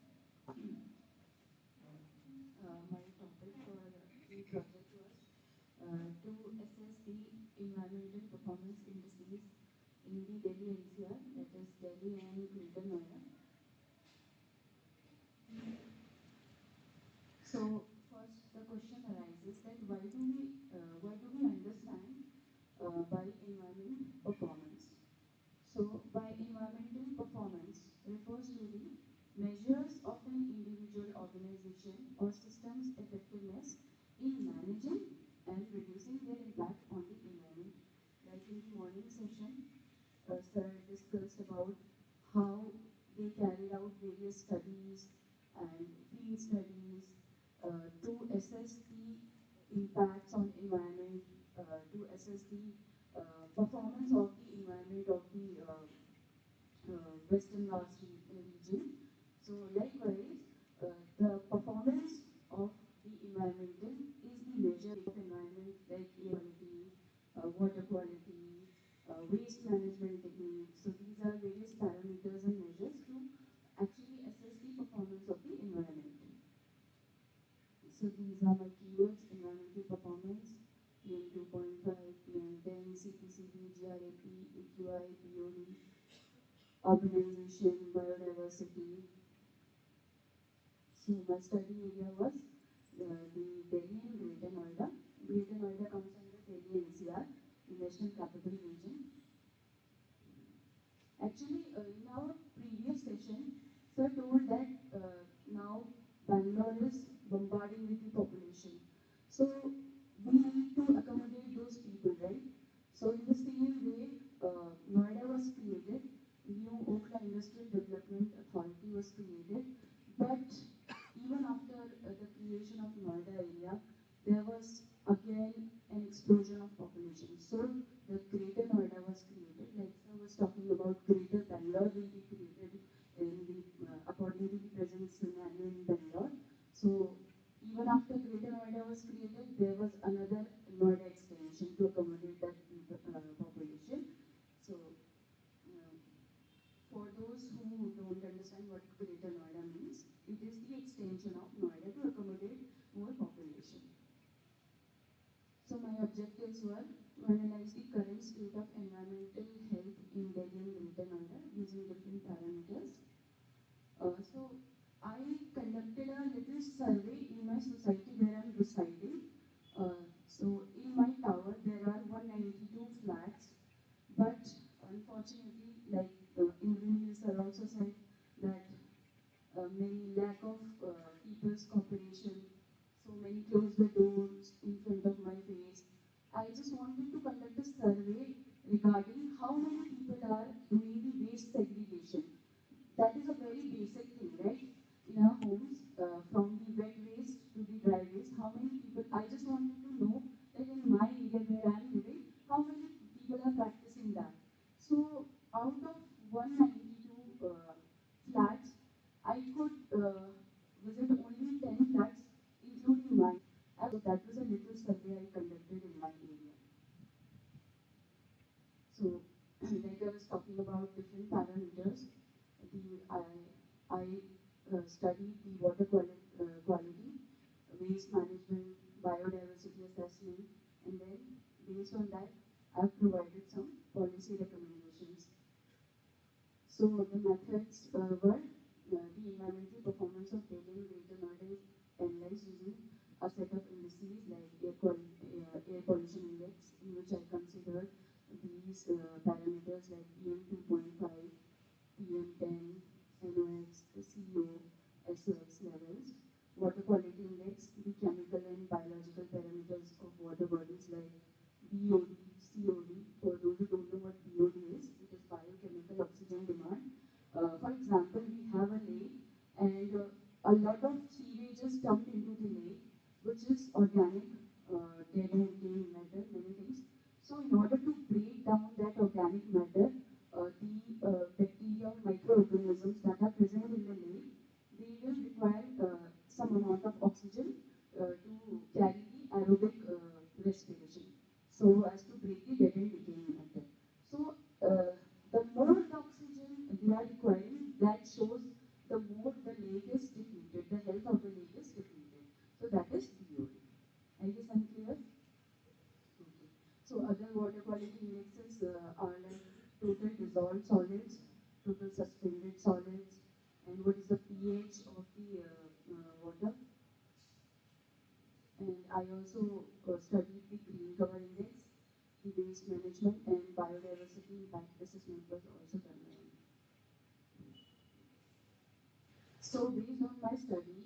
My topic for the project was to assess the environmental performance indices in the Delhi NCR, that is Delhi and Greater Noida. So first, the question arises that why do we understand by environment performance? So by environmental performance refers to the measures of an individual organization or system's effectiveness in managing and reducing their impact on the environment. Like in the morning session, sir discussed about how they carried out various studies and field studies to assess the impacts on environment, to assess the performance of the environment of the Western Ghats region. So likewise, the performance of the environmental is the measure of environment like air quality, water quality, waste management techniques. So these are various parameters and measures to actually assess the performance of the environment. So these are my keywords: environmental performance, PM 2.5, PM 10, CPCB, GRAP, AQI, BOD, urbanization, biodiversity. So my study area was the Delhi and Greater Noida. Greater Noida comes under Delhi NCR, the National Capital Region. Actually, in our previous session, sir told that now Bangalore is bombarding with the population. So we need to accommodate those people, right? So in the same way, Noida was created, new Okhla Industrial Development Authority was created, but even after the creation of Noida area, there was again an explosion of population. So the Greater Noida was created, like sir was talking about Greater Bangalore will be created in the according to the present scenario in Bangalore. So even after Greater Noida was created, there was another Noida extension to accommodate that population. So for those who don't understand what Greater Noida means, it is the extension of Noida to accommodate more population. So my objectives were to analyze the current state of environmental health in Delhi and Greater Noida using different parameters. So I conducted a little survey in my society where I'm residing. So in my tower there are 192 flats, but unfortunately, like Indranil sir also said that many lack of people's cooperation, so many close the doors in front of my face. I just wanted to conduct a survey regarding how many people are doing the waste segregation. That is a very basic thing, right? In our homes, from the wet waste to the dry waste, how many people, I just wanted to know that in my area where I am living, how many people are practicing that. So out of 192 flats, I could visit only 10 flats, including mine. So that was a little survey I conducted in my area. So, like I was talking about different parameters, I studied the water quality, waste management, biodiversity assessment, and then based on that, I've provided some policy recommendations. So the methods were the environmental performance of Delhi and Greater Noida is analyzed using a set of indices like air pollution index, in which I considered these parameters like PM 2.5, PM 10, NOx, CO, SOx levels, water quality index, the chemical and biological parameters of water bodies like BOD, COD. For those who don't know what BOD is, it is biochemical oxygen demand. For example, we have a lake and a lot of sewage is dumped into the lake, which is organic, dead and decaying matter, many things. So in order to break down that organic matter, the bacteria or microorganisms that are present in the lake, they will require some amount of oxygen to carry the aerobic respiration, so as to break the dead and decaying matter. So the more the oxygen they are requiring, that shows the more the lake is depleted, the health of the lake is depleted. So that is theory. I guess I'm clear? Okay. So other water quality indexes are like total dissolved solids, total suspended solids, and what is the pH of the water. And I also studied the green cover index, the waste management, and biodiversity impact assessment was also done. So based on my study,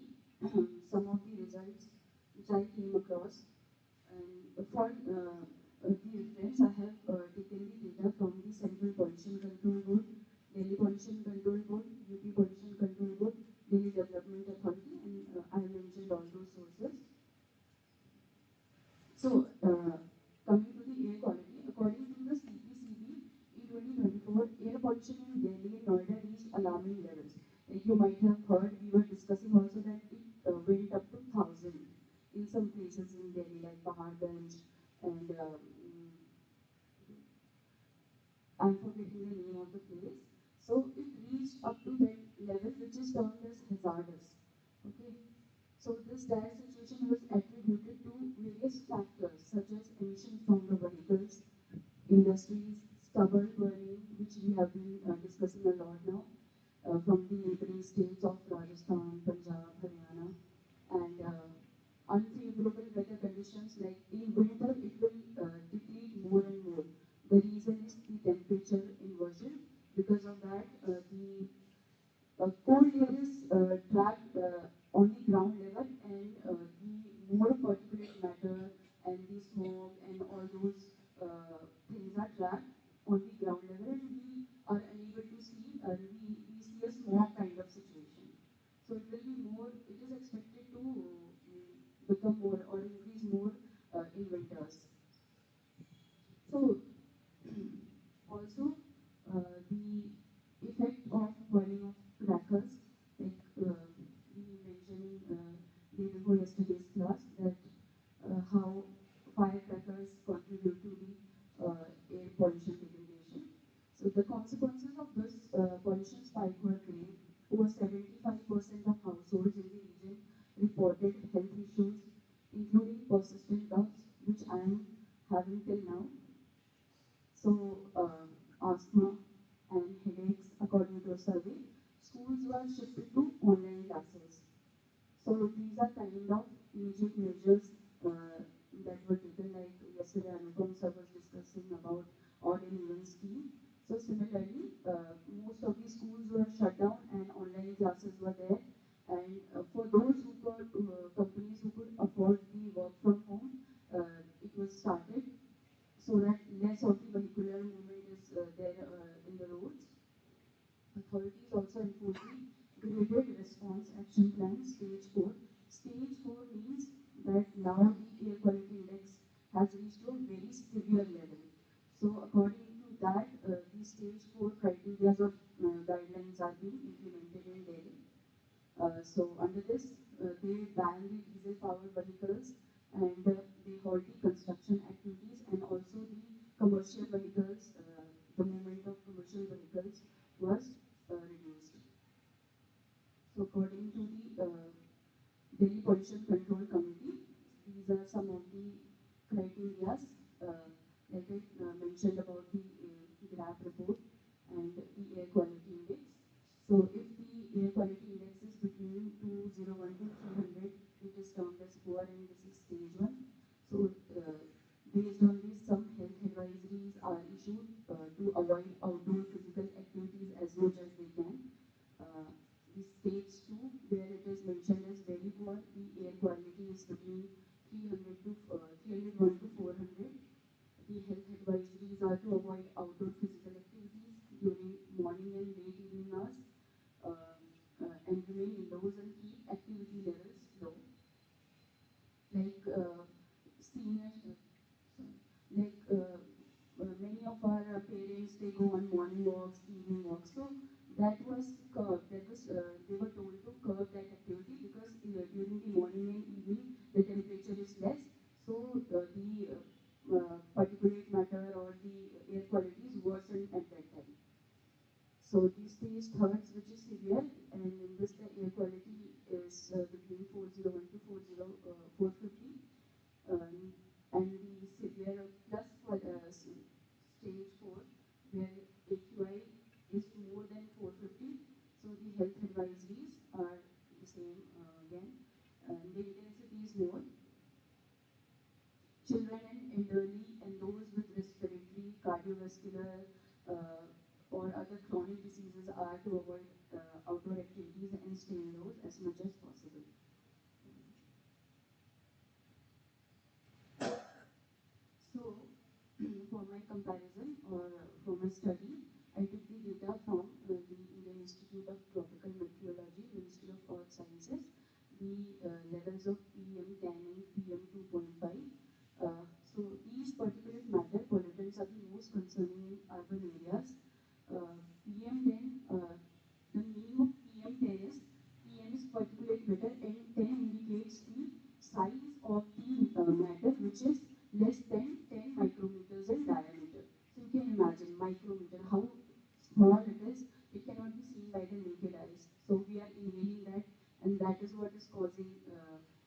some of the results which I came across, and for the reference, I have taken the data from the Central Pollution Control Board, Delhi Pollution Control Board, UP Pollution Control Board, Delhi Development Authority, and I have mentioned all those sources. So, coming to the air quality, according to the CPCB, in 2024, air pollution in Delhi and Noida reached alarming levels. Like you might have heard, we were discussing also that it went up to 1,000 in some places in Delhi, like Paharganj, and I'm forgetting the name of the place. So it reached up to that level, which is termed as hazardous. Okay. So this dire situation was attributed to various factors such as emissions from the vehicles, industries, stubble burning, which we have been discussing a lot now, from the neighboring states of Rajasthan, Punjab, Haryana, and unfavorable weather conditions. Like in winter, it will deplete more and more. The reason is the temperature inversion. Because of that, the cold air is trapped on the ground level, and the more particulate matter and the smoke and all those things are trapped on the ground level, and we are unable to see, we see a smog kind of situation. So it will be more, it is expected to become more or increase more in winters. So also the effect of burning of crackers, like we mentioned day before yesterday's class, that how firecrackers contribute to the air pollution degradation. So the consequences of this pollution spike were great. Over 75% of households in the region reported health issues, including persistent coughs, which I am having till now. So, asthma and headaches, according to a survey, schools were shifted to online classes. So, these are kind of immediate measures that were taken, like yesterday Anupam sir was discussing about odd and even scheme. So, similarly, most of the schools were shut down and online classes were there. And for those who could, companies who could afford the work from home, it was started so that less of the vehicular movement is there in the roads. Authorities also enforcing graded response action plan stage 4. Stage 4 means that now the air quality index has reached to a very severe level. So according to that, the stage 4 criteria or guidelines are being implemented in Delhi. So under this, they ban the diesel-powered vehicles, and they halt the construction activities, and also the commercial vehicles, the movement of commercial vehicles was reduced. So according to the Delhi Pollution Control Committee, these are some of the criteria, like I mentioned about the GRAP report and the air quality index. So if the air quality index is between 201 to 300, it is termed as poor, and this is stage 1. So based on this, some health advisories are issued to avoid outdoor physical activities as much as they can. The stage 2, where it is mentioned as very poor, the air quality is between 300 to 301 to 400. The health advisories are to avoid outdoor physical activities during morning and late evening hours, and remain indoors and keep activity levels low. Like seniors, like many of our parents, they go on morning walks, evening walks. So that was curbed. That was they were told to curb that activity because during the morning and evening the temperature is less. So the particulate matter or the air quality is worsened at that time. So the stage 3, which is severe, and in the cardiovascular or other chronic diseases are to avoid outdoor activities and stay indoors as much as possible. So, for my comparison or for my study, I took the data from the Indian Institute of Tropical Meteorology, Ministry of Earth Sciences, the levels of PM10 and PM2.5. So these particulate matter pollutants are the most concerning in urban areas. PM10, the meaning of PM10 is PM is particulate matter and 10 indicates the size of the matter which is less than 10 micrometers in diameter. So you can imagine micrometer, how small it is, it cannot be seen by the naked eyes. So we are inhaling that, and that is what is causing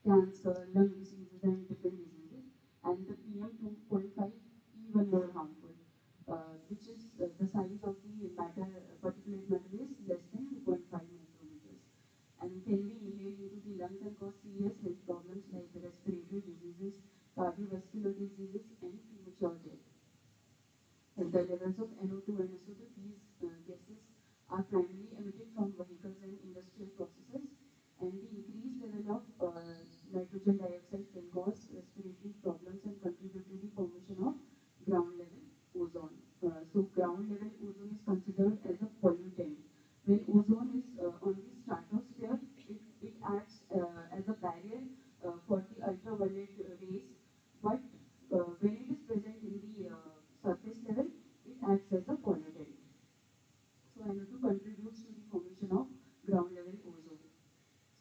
cancer, lung diseases, and different diseases. And the PM2.5 even more harmful, which is the size of the matter, particulate matter is less than 2.5 micrometers, and can be inhaled into the lungs and cause serious health problems like respiratory diseases, cardiovascular diseases, and premature death. And the levels of NO2 and SO2, these gases are primarily emitted from vehicles and industrial processes, and the increased level of nitrogen dioxide can cause respiratory problems and contribute to the formation of ground level ozone. So ground level ozone is considered as a pollutant. When ozone is on the stratosphere, it acts as a barrier for the ultraviolet rays, but when it is present in the surface level, it acts as a pollutant. So NO2 contributes to the formation of ground level ozone.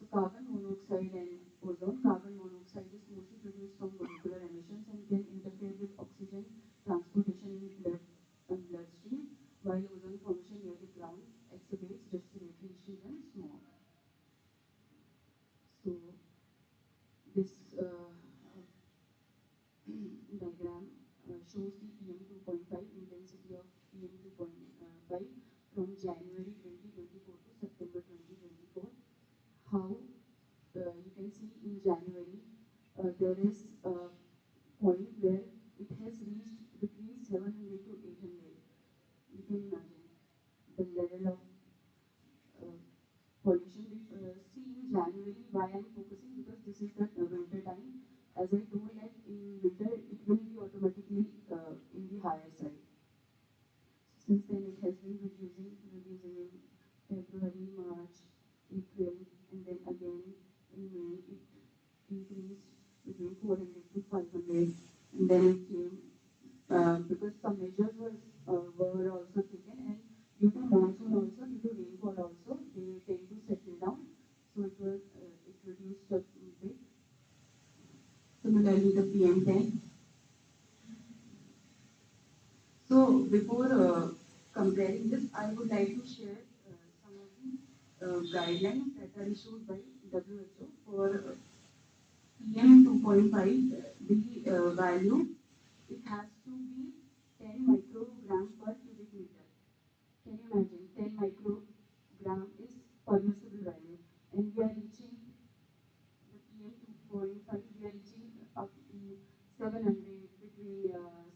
So carbon monoxide and ozone. Carbon monoxide is mostly produced from molecular emissions and can interfere with oxygen transportation in bloodstream, while ozone formation near the ground exacerbates respiratory issues and smog. So this diagram shows the PM2.5 intensity of PM2.5 from January 2024 to September 2024. How you can see in January there is a point where it has reached between 700 to 800. You can imagine the level of pollution. See in January, why I am focusing, because this is the winter time. As I told that in winter it will be automatically in the higher side. Since then it has been reducing in February, March, April, and then again in May it increased between 400 to 500, and then it came because some measures were also taken, and due to monsoon also, due to rainfall also, they tend to settle down. So it reduced a bit. Similarly, the PM10. So before comparing this, I would like to share some of the guidelines that are issued by WHO for PM2.5. The value, it has to be 10 microgram per cubic meter. Can you imagine? 10 microgram is permissible value, and we are reaching the PM2.5. We are reaching up to 700, between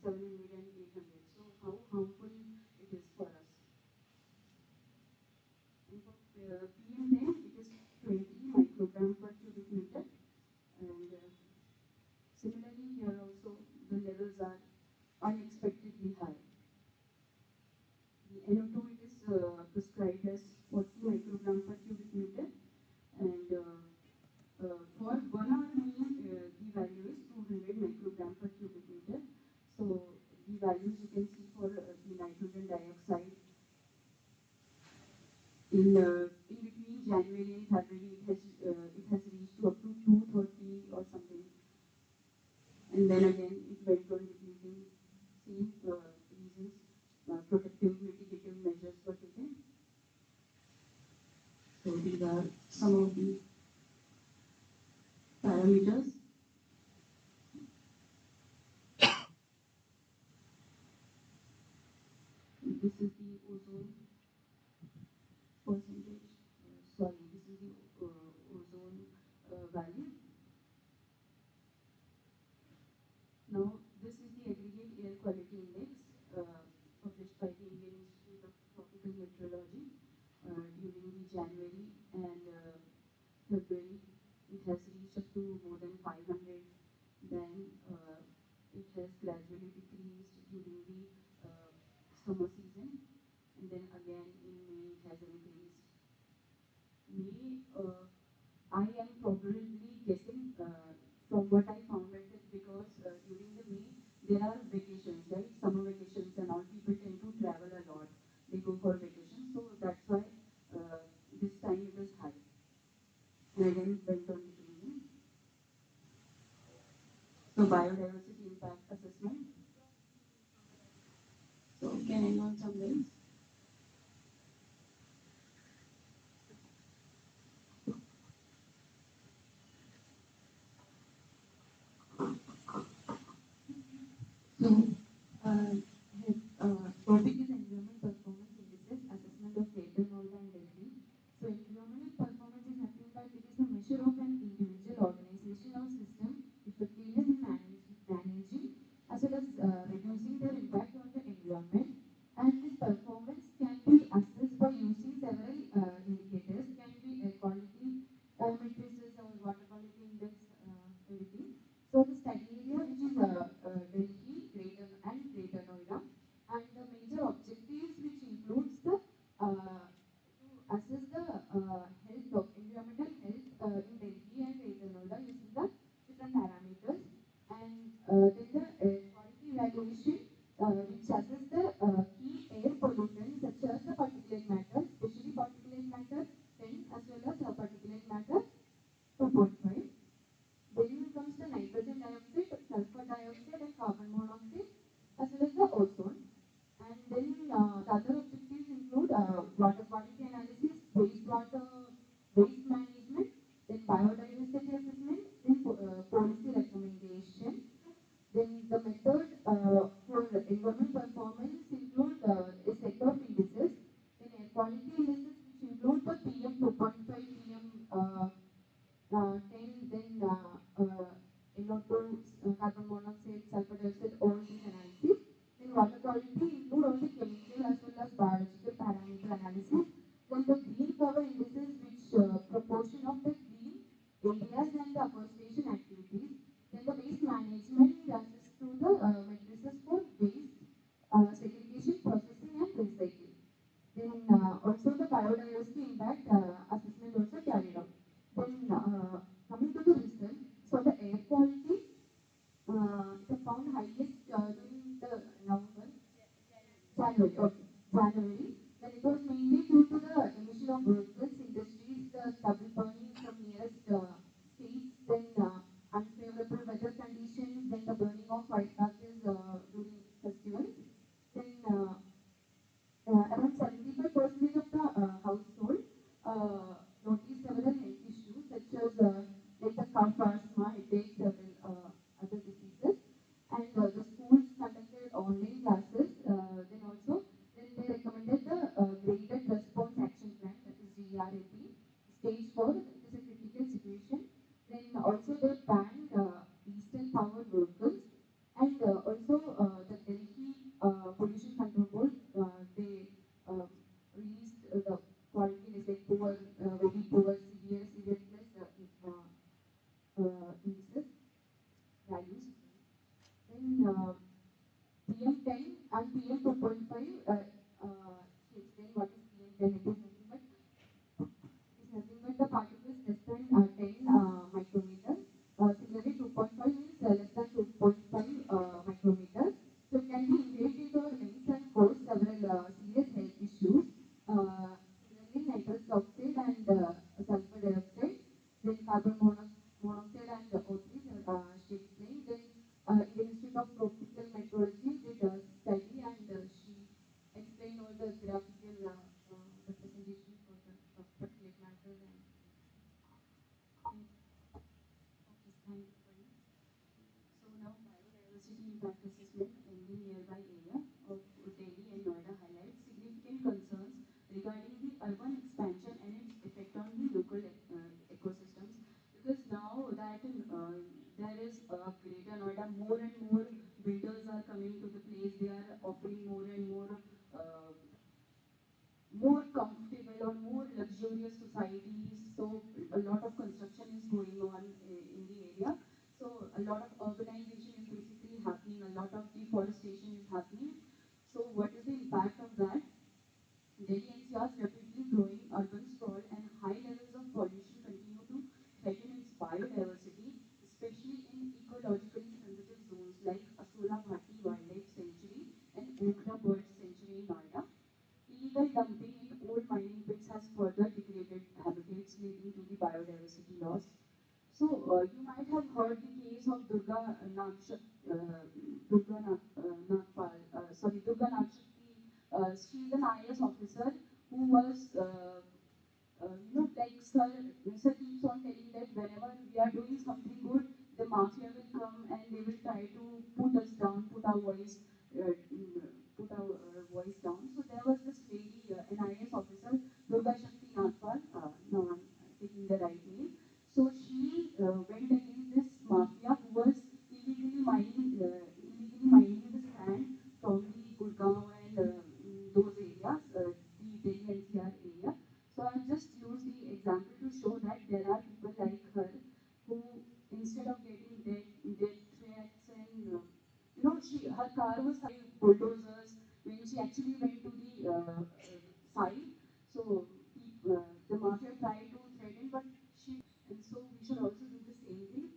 700 and 800. So how harmful it is for us? And for PM10, it is 20 microgram per cubic meter, and similarly here also the levels are unexpectedly high. The NO2, it is prescribed as 40 microgram per cubic meter, and for 1 hour mean the value is 200 microgram per cubic meter. So the values you can see for the nitrogen dioxide in between January and February it has reached to up to 230 or something, and then again it went on decreasing. Same reasons, protective mitigative measures were taken. So these are some of the parameters. This is the ozone percentage. Sorry, this is the ozone value. Now, this is the aggregate air quality index February, it has reached up to more than 500. Then it has gradually decreased during the summer season, and then again in May it has increased. May, I am probably guessing from what I found out that because during the May there are vacations, right? Summer vacations and all. People tend to travel a lot. They go for vacation, so that's why this time it was high. And again it went on decreasing. So biodiversity impact assessment. So can anyone summarize? So, topic is environment performance indices, assessment of Greater Noida and Delhi. So, environmental performance is nothing but it is a measure of an individual organization or system effectiveness in managing as well as reducing their impact on the environment. And this performance can be assessed by using several indicators, can be air quality matrices or water quality index, everything. So the study area, which is Delhi, Greater Noida, and the major objectives, which includes the to assess the health of environmental health in Delhi and Greater Noida using the different parameters, and then the air quality evaluation, which assess the key air pollutants such as the particulate matter, especially particulate matter 10 as well as particulate matter 2.5. Then comes the nitrogen dioxide, sulfur dioxide, and carbon monoxide, as well as the ozone. And then the other objectives include water quality analysis, waste management, then biodiversity assessment, then policy recommendation. Then the method for environment performance include a set of indices. Then air quality indices, which include the PM 2.5, PM 10, then NO2, carbon monoxide, sulfur dioxide, all these analyses. Then water quality include all the chemical as well as biological parameter analysis. Then the green cover indices, which proportion of the green areas and the afforestation activities. Then the waste management assess through the matrices for waste, segregation, processing, and recycling. Then also the biodiversity impact assessment also carried out. Then coming to the result, so the air quality it found highest during the November, January, okay, January. Then it was mainly due to the emission of vehicles, industries, the stubble burning from nearest states, then unfavorable weather conditions, then the burning of firecrackers during festivals. Then around 75% of the household noticed several health issues such as like the cough, asthma, headache, several other diseases. And the schools conducted online classes. Then also, then they recommended the graded response action plan, that is GRAP, stage 4. It is a critical situation. Then also they banned diesel powered vehicles, and also the Delhi pollution control board, they released the quality list like poor, very poor, severe, severe plus indices values. Then PM10 and PM2.5. To explain what is PM10, it is nothing but the particles less than 10 micrometers. Similarly, 2.5 means less than 2.5 micrometers. So it can be inhalated or lungs and cause several serious health issues. Similarly, nitrous oxide and sulfur dioxide, then carbon monoxide and O3, she explained. Then Indian Institute of Tropical Meteorology did a study, and she explained all the graphical representation for the particulate matter. And okay, thank you for this. So now biodiversity impact assessment in the nearby area of Delhi and Noida highlights significant concerns regarding the urban expansion and its effect on the local ecosystems. Because now that there is Greater Noida, more and more builders are coming to the place. They are offering more and more comfortable or more luxurious societies. So a lot lot of construction is going on in the area. So a lot of urbanization is basically happening, a lot of deforestation is happening. So what is the impact of that? Delhi NCR's rapidly growing urban sprawl and high levels of pollution continue to threaten its biodiversity, especially in ecologically sensitive zones like Asola Bhati Wildlife Sanctuary and Okra Bird Sanctuary in Noida. Illegal dumping in old mining pits has further degraded habitats, leading to the biodiversity loss. So you might have heard the case of Durga Nakshakti. She is an IS officer who was, like sir keeps on telling that whenever we are doing something good, the mafia will come and they will try to put us down, put our voice down. So there was this lady, an IS officer, Durga Shakti Nagpal, no, I'm taking the right name. So she went against this mafia who was illegally mining the sand from the Gurgaon and those areas, the Delhi NCR area. So I'll just use the example to show that there are people like her who, instead of getting death threats and her car was by bulldozers when she actually went to the site. So the mafia tried to threaten, but and so we should also do the same thing.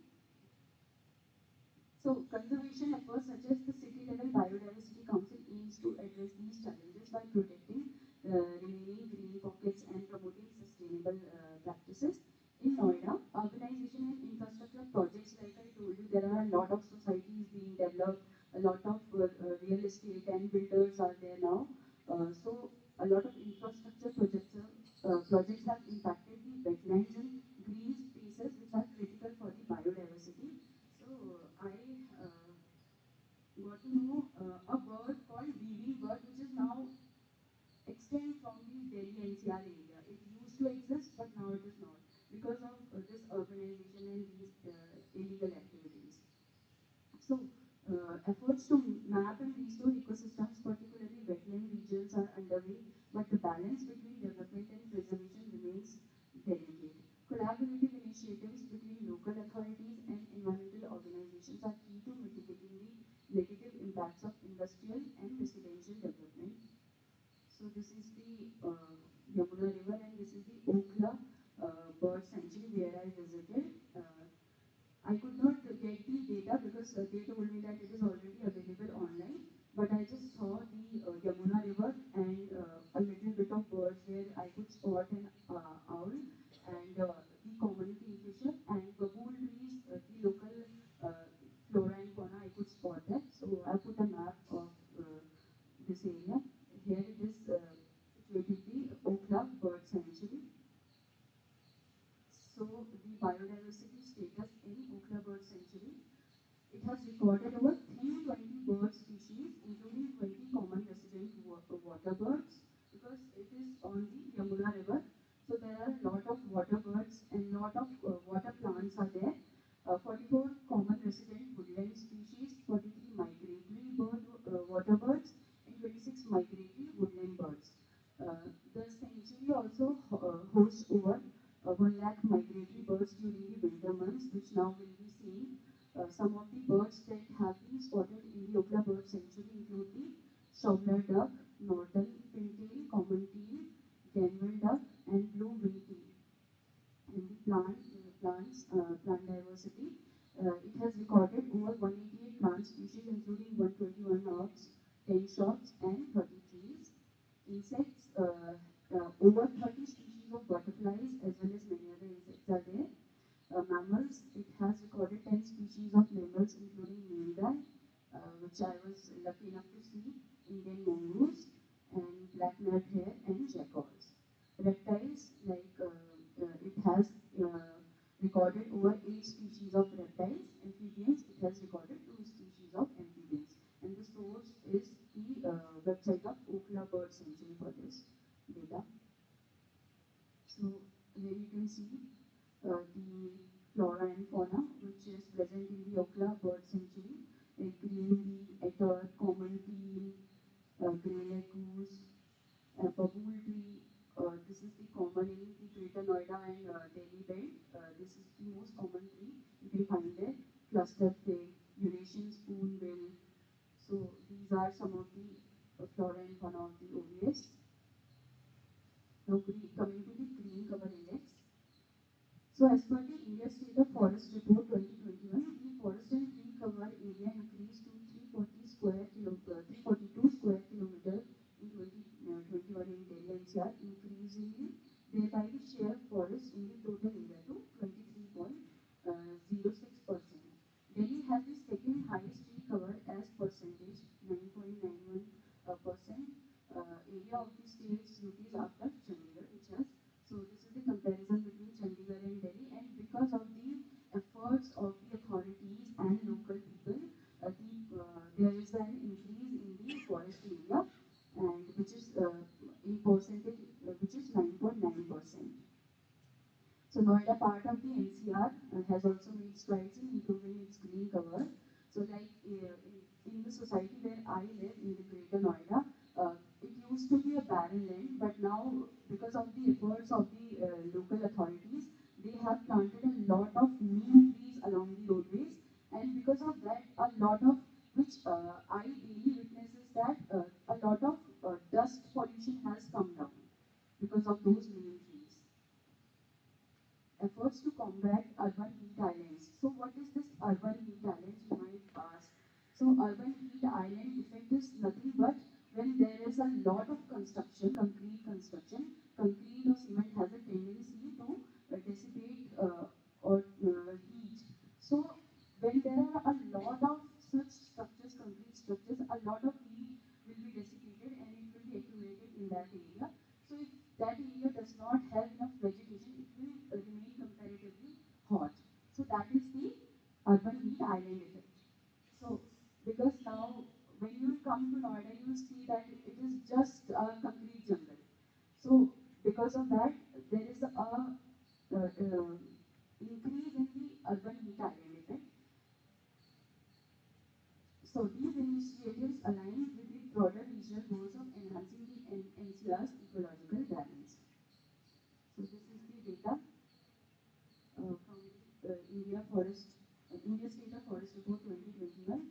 So conservation efforts such as the city level biodiversity council aims to address these challenges by protecting remaining green pockets and promoting sustainable practices. In Noida, urbanization and infrastructure projects, like I told you, there are a lot of societies being developed, a lot of real estate and builders are there now. So a lot of infrastructure projects have impacted the wetlands and green spaces which are critical for the biodiversity. So I got to know a bird called weaving bird, which is now extinct from the Delhi NCR area. It used to exist, but now it is not because of this urbanization and these illegal activities. So efforts to map and restore ecosystems, particularly wetland regions, are underway, but the balance between development and preservation remains delicate. Collaborative initiatives between local authorities and environmental organizations are key to mitigating the negative impacts of industrial and residential development. So this is the Yamuna River and this is the Okla Bird Sanctuary where I visited. I could not get the data because they told me that it is already available online. But I just saw the Yamuna River and a little bit of birds where I could spot an owl and the common kingfisher and baboon trees, the local flora and fauna I could spot that. So I put a map of this area. Here it is situated the Okla Bird Sanctuary. So the biodiversity status in Okla Bird Sanctuary, it has recorded over 320 bird species, including 20 common resident water birds, because it is on the Yamuna River. So there are a lot of water birds and lot of water plants are there. 44 common resident woodland species, 43 migratory water birds, and 26 migratory woodland birds. The sanctuary also hosts over 1 lakh migratory birds during the winter months, which now will be seen. Some of the birds that have been spotted in the Okla Bird Sanctuary include the shoveler duck, northern pintail, common teal, Ganwell duck, and blue-winged teal. And the plant diversity, it has recorded over 188 plant species, including 121 herbs, 10 shrubs, and 30 trees. Insects, over 30 species of butterflies as well as many other insects are there. Mammals, it has recorded 10 species of mammals, including nilgai, which I was lucky enough to see, Indian mongoose, and black nut hare, and jackals. Reptiles, like it has recorded over 8 species of reptiles. Amphibians, it has recorded 2 species of amphibians. And the source is the website of Okla Bird Sanctuary for this data. So here you can see the flora and fauna which is present in the Okla Bird Sanctuary, like green bee, etor, common teal, grey leg goose, babool tree, This is the common in the Greater Noida and Delhi belt. This is the most common tree you can find there. Cluster fig, Eurasian spoonbill. So these are some of the flora and fauna of the OVS. Now coming to the green cover index. So as per the India State of Forest Report 2021, the forest and tree cover area increased to 342 square kilometer in 2021 in Delhi NCR, increasingly thereby the share of forest in the total area to 23.06%. Delhi has the second highest tree cover as percentage, 9.91%. Area of the state's UTs after Chandigarh, which has, so this is the comparison between Chandigarh and Delhi, and because of the efforts of the authorities and local people, there is an increase in the forest area, and which is in percentage, which is 9.9%. So Noida, part of the NCR, has also made strides in improving its green cover. So like in the society where I live in the Greater Noida, it used to be a barren land, but now because of the efforts of the local authorities, they have planted a lot of neem trees along the roadways, and because of that, a lot of which I daily witness is that a lot of dust pollution has come down because of those neem trees. Efforts to combat urban heat islands. So what is this urban heat islands, you might ask? So urban heat island effect is nothing but when there is a lot of construction, concrete or cement has a tendency to dissipate or heat. So when there are a lot of such structures, concrete structures, a lot of heat will be dissipated and it will be accumulated in that area. So if that area does not have enough vegetation, it will remain comparatively hot. So that is the urban heat island effect. So because now when you come to Noida, you will see that it is just a concrete jungle. So because of that, there is a increase in the urban heat island effect. So these initiatives align with the broader regional goals of enhancing the NCR's ecological balance. So this is the data from India State of Forest Report 2021.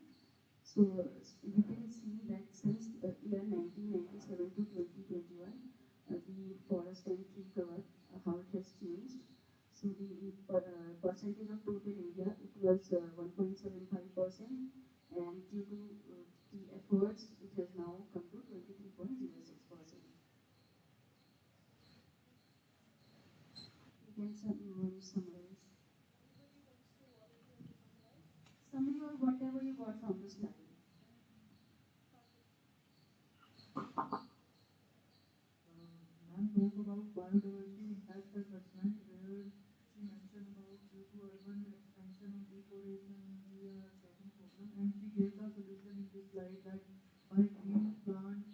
So you can see that since year 1997 to 2021, the forest and tree cover, how it has changed. So the percentage of total area, it was 1.75%, and due to the efforts, it has now come to 23.06%. You can summarize. Summary or whatever you got from the slide. Ma'am spoke about biodiversity impact assessment, where she mentioned about due to urban expansion and deforestation, we are getting problem, and she gave the solution in this slide that by green plant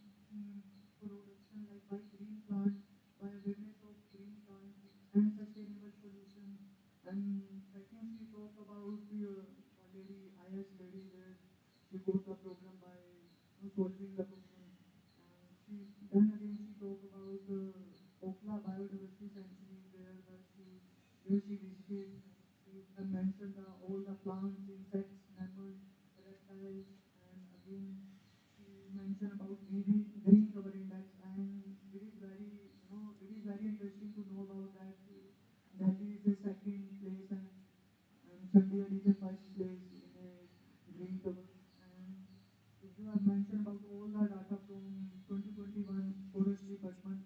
production, like by green plant, by awareness of green plant and sustainable solution. And second, she talked about a lady, IS lady, where she got the program by solving the problem. And then again she talked about Okla biodiversity sanctuary, where she visited. She mentioned all the plants, insects, mammals, reptiles, and again she mentioned about green cover index. And it is very, it is very interesting to know about that. Delhi is the second place, and Chandigarh is the first place in a green cover. And you have mentioned about all the data from 2021 forest department.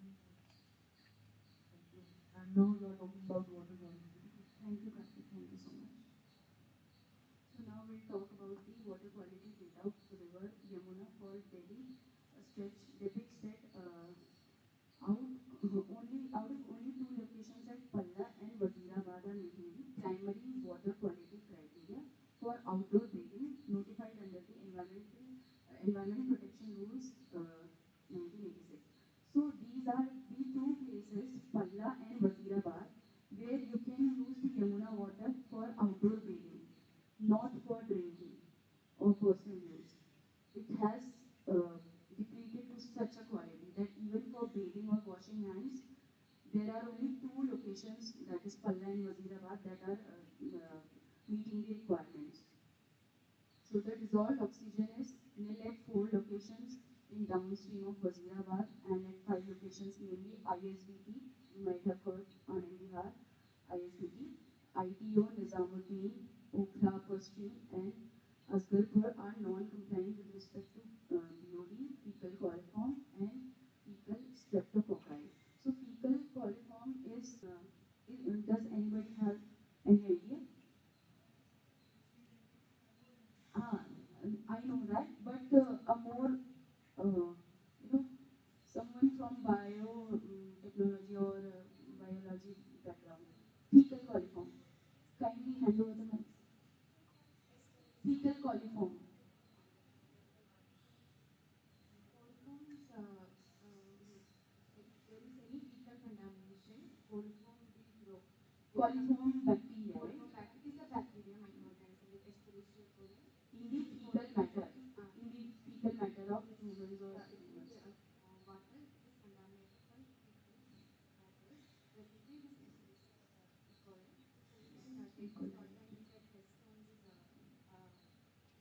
Thank you. And now you are talking about water quality. Thank you, Karthik. Thank you so much. So now we'll talk about the water quality data of the river Yamuna for Delhi. A stretch depicts that out of only two locations at Palla and Wazirabad are meeting the primary water quality criteria for outdoor bathing notified under the Environment Protection Rules 1986. So these are the two places, Palla and Wazirabad, where you can use the Yamuna water for outdoor bathing, not for drinking or personal use. It has depleted to such a quality that even for bathing or washing hands, that are meeting the requirements. So the dissolved oxygen is nil at 4 locations in downstream of Wazirabad and at 5 locations, namely ISBT, you might have heard on Bihar, ISBT, ITO, Nizamuddin, Okhla upstream, and Asgarpur are non-compliant with respect to BOD, fecal coliform, and fecal streptococci. So fecal coliform does anybody have any idea? Ah, I know that, but a more, someone from technology or biology background. Fecal coliform. Kindly hand over the mic. Fecal coliform. Coliforms, if there is any fecal contamination, coliform will grow. Coliform bacteria, right? Coliform bacteria is a bacteria microorganism like Escherichia coli. In the fecal matter. In the fecal matter of humans or In animals. the water, it is contaminated by fecal matter. The disease is Escherichia coli. And take the salt and look at test on this like agar,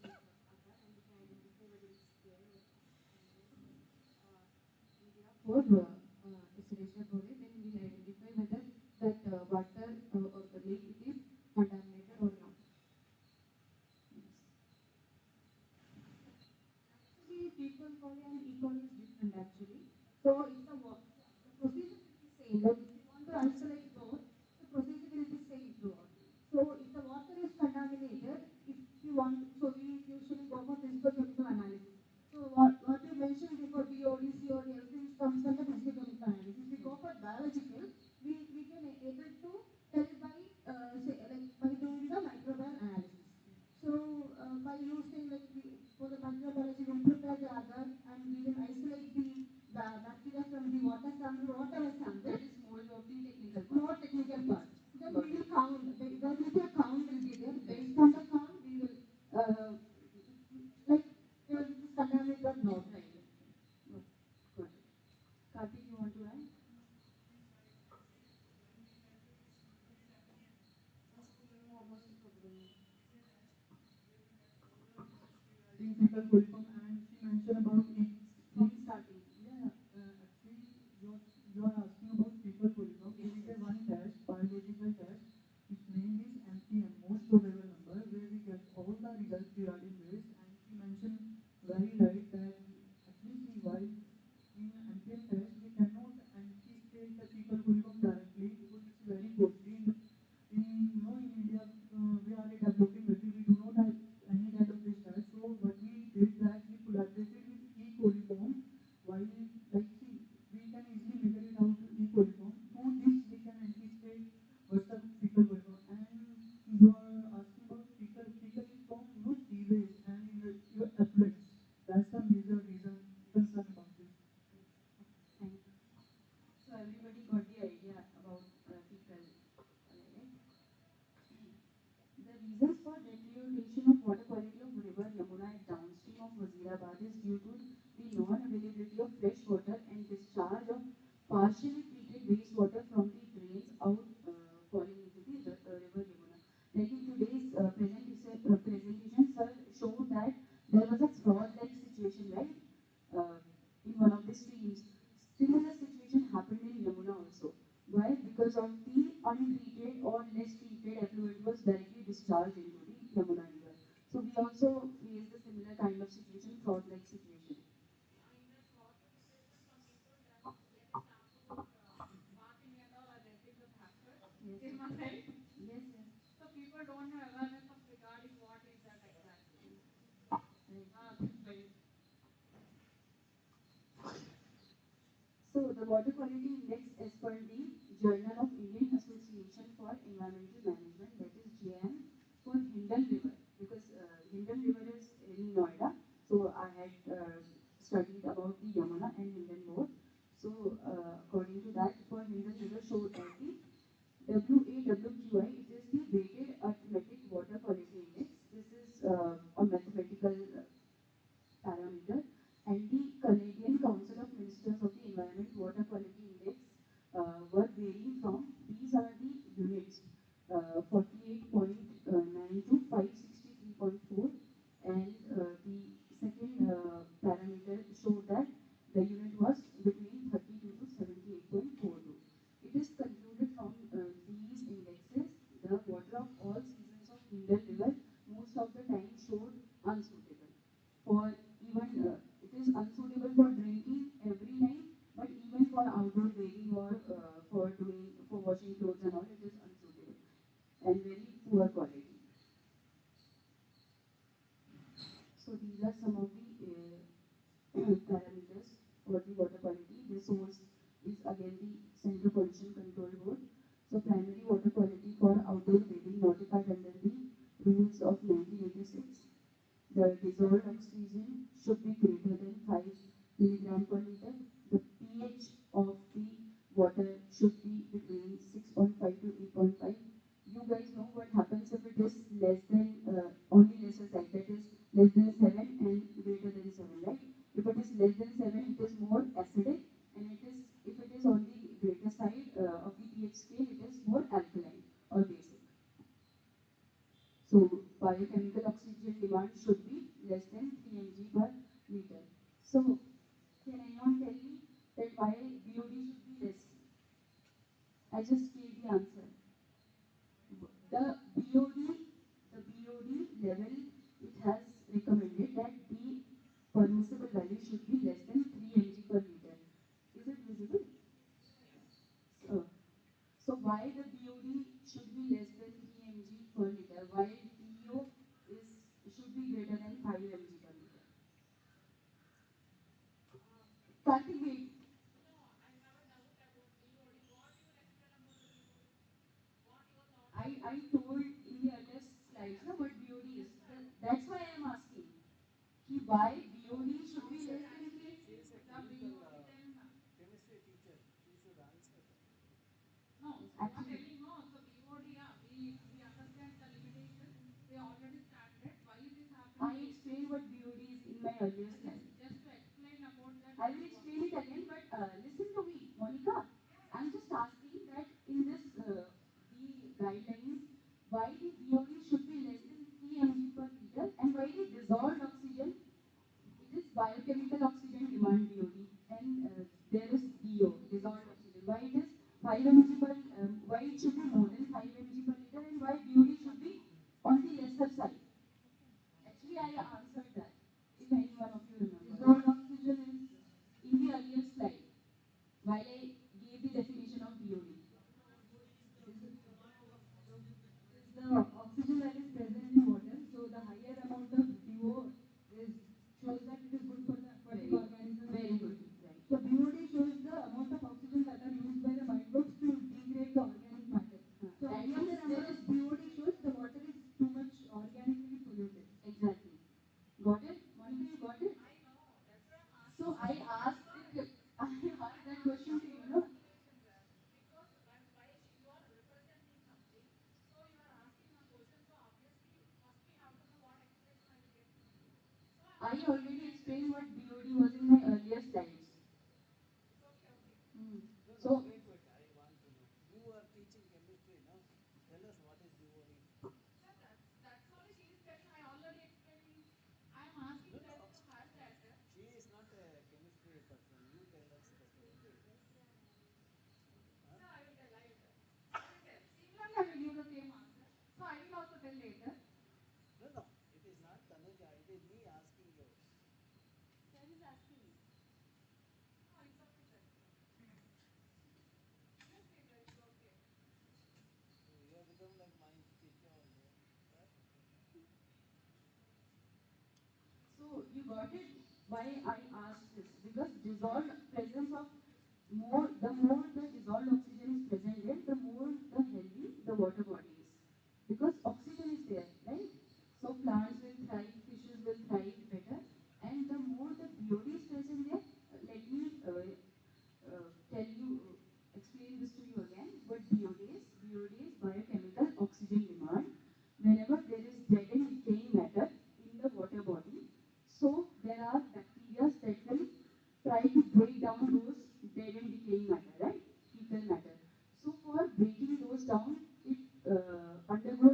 and we can identify whether it's there or yes. In the for Escherichia coli, then we will identify whether that water or the lake it is contaminated or not. Actually, fecal coli and E. coli is different actually. So it's the procedure is the same. Like if you want to isolate both, the procedure will be same throughout. So if the water is contaminated, if you want, so we usually go for physical chemical analysis. So what you mentioned before, BOD, COD, everything comes under physical chemical analysis. If we go for biological, we can able to tell by say like by doing the microbial analysis. So by using like for the microbiology, we prepare the agar and we will isolate the bacteria from the water sample, whatever sample. That is more of the technical part. More technical part. Then we will count. There will be a count will be there. Based on the count, we will like this is contaminated or not. Right. Good. Karthik, you want to add? In fecal coliform, and she mentioned about it From starting. yeah, actually you are asking about fecal coliform. There is a one test, biological test, its name is MPM, most probable number, where we get all the results regarding this. And she mentioned very right that actually see why in MPM test we cannot anticipate the fecal coliform directly because it's very costly. In India, we are a developing country. We do not have any kind of this test. So what we did that we collaborated with E. coliform. While like see, we can easily figure it out to E. coliform. Through this, we can anticipate what's the fecal coliform. And you are asking about fecal. Fecal is from sewage and your effluents. That's the major reason concern about this. Thank you. So everybody got the idea about fecal, right? The reasons for deterioration of water quality of river Yamuna at downstream of Wazirabad is due to the non-availability of fresh water and discharge of partially treated wastewater from the drains out falling into the river Yamuna. Like in today's presentation, sir showed that there was a fraud-like situation, right? In one of the streams. Similar situation happened in Yamuna also. Why? Because of the untreated or less treated effluent was directly discharged into the Yamuna river. So we also face the similar kind of situation, fraud-like situation. In that water situation, some people then get a chance of bathing and all, and everything has happened. Yes. Am I right? Yes, yes. So people don't have awareness of regarding what is that exactly. Right. That's right. So the water quality index as per the Journal of Indian Association for Environmental Management, that is JM, for Hindal River, because Hindal River is in Noida. So I had studied about the Yamuna and Hindal both. So according to that, for Hindal River showed that the WAWQI, it is the weighted arithmetic water quality index. This is a mathematical parameter, and the Canadian Council of Ministers of the Environment Water Quality Index were varying from, these are the units, 40 48.9 to 563.4, and the second parameter showed that the unit was between 32 to 78.42. It is concluded from these indexes, the water of all seasons of Indus River most of the time showed unsuitable. For even it is unsuitable for drinking every night, but even for outdoor bathing or for washing clothes and all, it is unsuitable and very poor quality. So these are some of the parameters for the water quality. The source is again the Central Pollution Control Board. So primary water quality for outdoor bathing notified under the rules of 1986. The dissolved oxygen should be greater than 5 milligram per liter. The pH of the water should be between 6.5 to 8.5. You guys know what happens if it is less than only lesser side, that is less than 7 and greater than 7, right? If it is less than 7, it is more acidic, and if it is on the greater side of the pH scale, it is more alkaline or basic. So biochemical oxygen demand should be less than 3 mg per liter. So can anyone tell me that why BOD should be less? I just gave the answer. The BOD level, it has recommended that the permissible value should be less than 3 mg per liter. Is it visible? So, so why the BOD should be less than 3 mg per liter, while PO should be greater than 5 mg per liter? Karthik, wait. No, I have a doubt about BOD. What you will explain about the BOD? What your thought? I told in the earlier slides no, what BOD is. That's why I am asking. Why BOD should be less than 3? She is a chemical chemistry teacher. She should answer that. No, so you are telling no, so BOD, yeah, we understand the limitation. We already started. Why it is I happening? explained what BOD is in my earlier slide. Just to explain about that. I will explain it again, but listen to me, Monica. I'm just asking that in this the guidelines, why the BOD should be less than 3 mg per liter, and why the dissolved oxygen, it is biochemical oxygen demand BOD, and there is DO, dissolved oxygen. Why it is 5 mg per, why it should be more than 5 mg per liter, and why BOD should be on the lesser side? Actually, I answered that. If any one of you remember, dissolved oxygen is in the earlier slide, while I gave the definition of BOD. Is the oxygen that is present in water. So the higher amount of DO is shows that it is good for the aquatic organisms. Very good. Right. So BOD shows the amount of oxygen that are used by the microbes to degrade the organic matter. So any other number of BOD shows the water is too much organically polluted. Exactly. Got it? Monica, you got it? I know. That's why I'm asking. So I asked that question to you, no? Because why you are representing something, so you are asking a question. So obviously, first we have to know what explanation I will get from you. So I already explained what BOD was in my earlier slides. it's okay, okay. No, So, wait. I want to know. You are teaching chemistry, no? Tell us what is BOD. Yeah, that's only she is telling. I already explaining. I am asking that to her that. She is not a chemistry person. You tell us the chemistry. So I will tell. I will tell. I will tell. Similarly, I will give the same answer. So I will also tell later. No. It is not Tanuja. It is me asking you. Sir is asking. No, it's okay, sir. Seriously, sir, it's okay. You have become like my teacher only. Huh? so you got it? Why I asked this? Because dissolved presence of the more the dissolved oxygen is present there, the more the healthy the water body is. Because oxygen is there, right? So plants will thrive, fishes will thrive better, and the more the BOD is present there, let me tell you, explain this to you again. What BOD is? BOD is biochemical oxygen demand. Whenever there is dead and decaying matter in the water body, so there are bacteria that will try to break down those dead and decaying matter, right? Fecal matter. So for breaking those down, it undergoes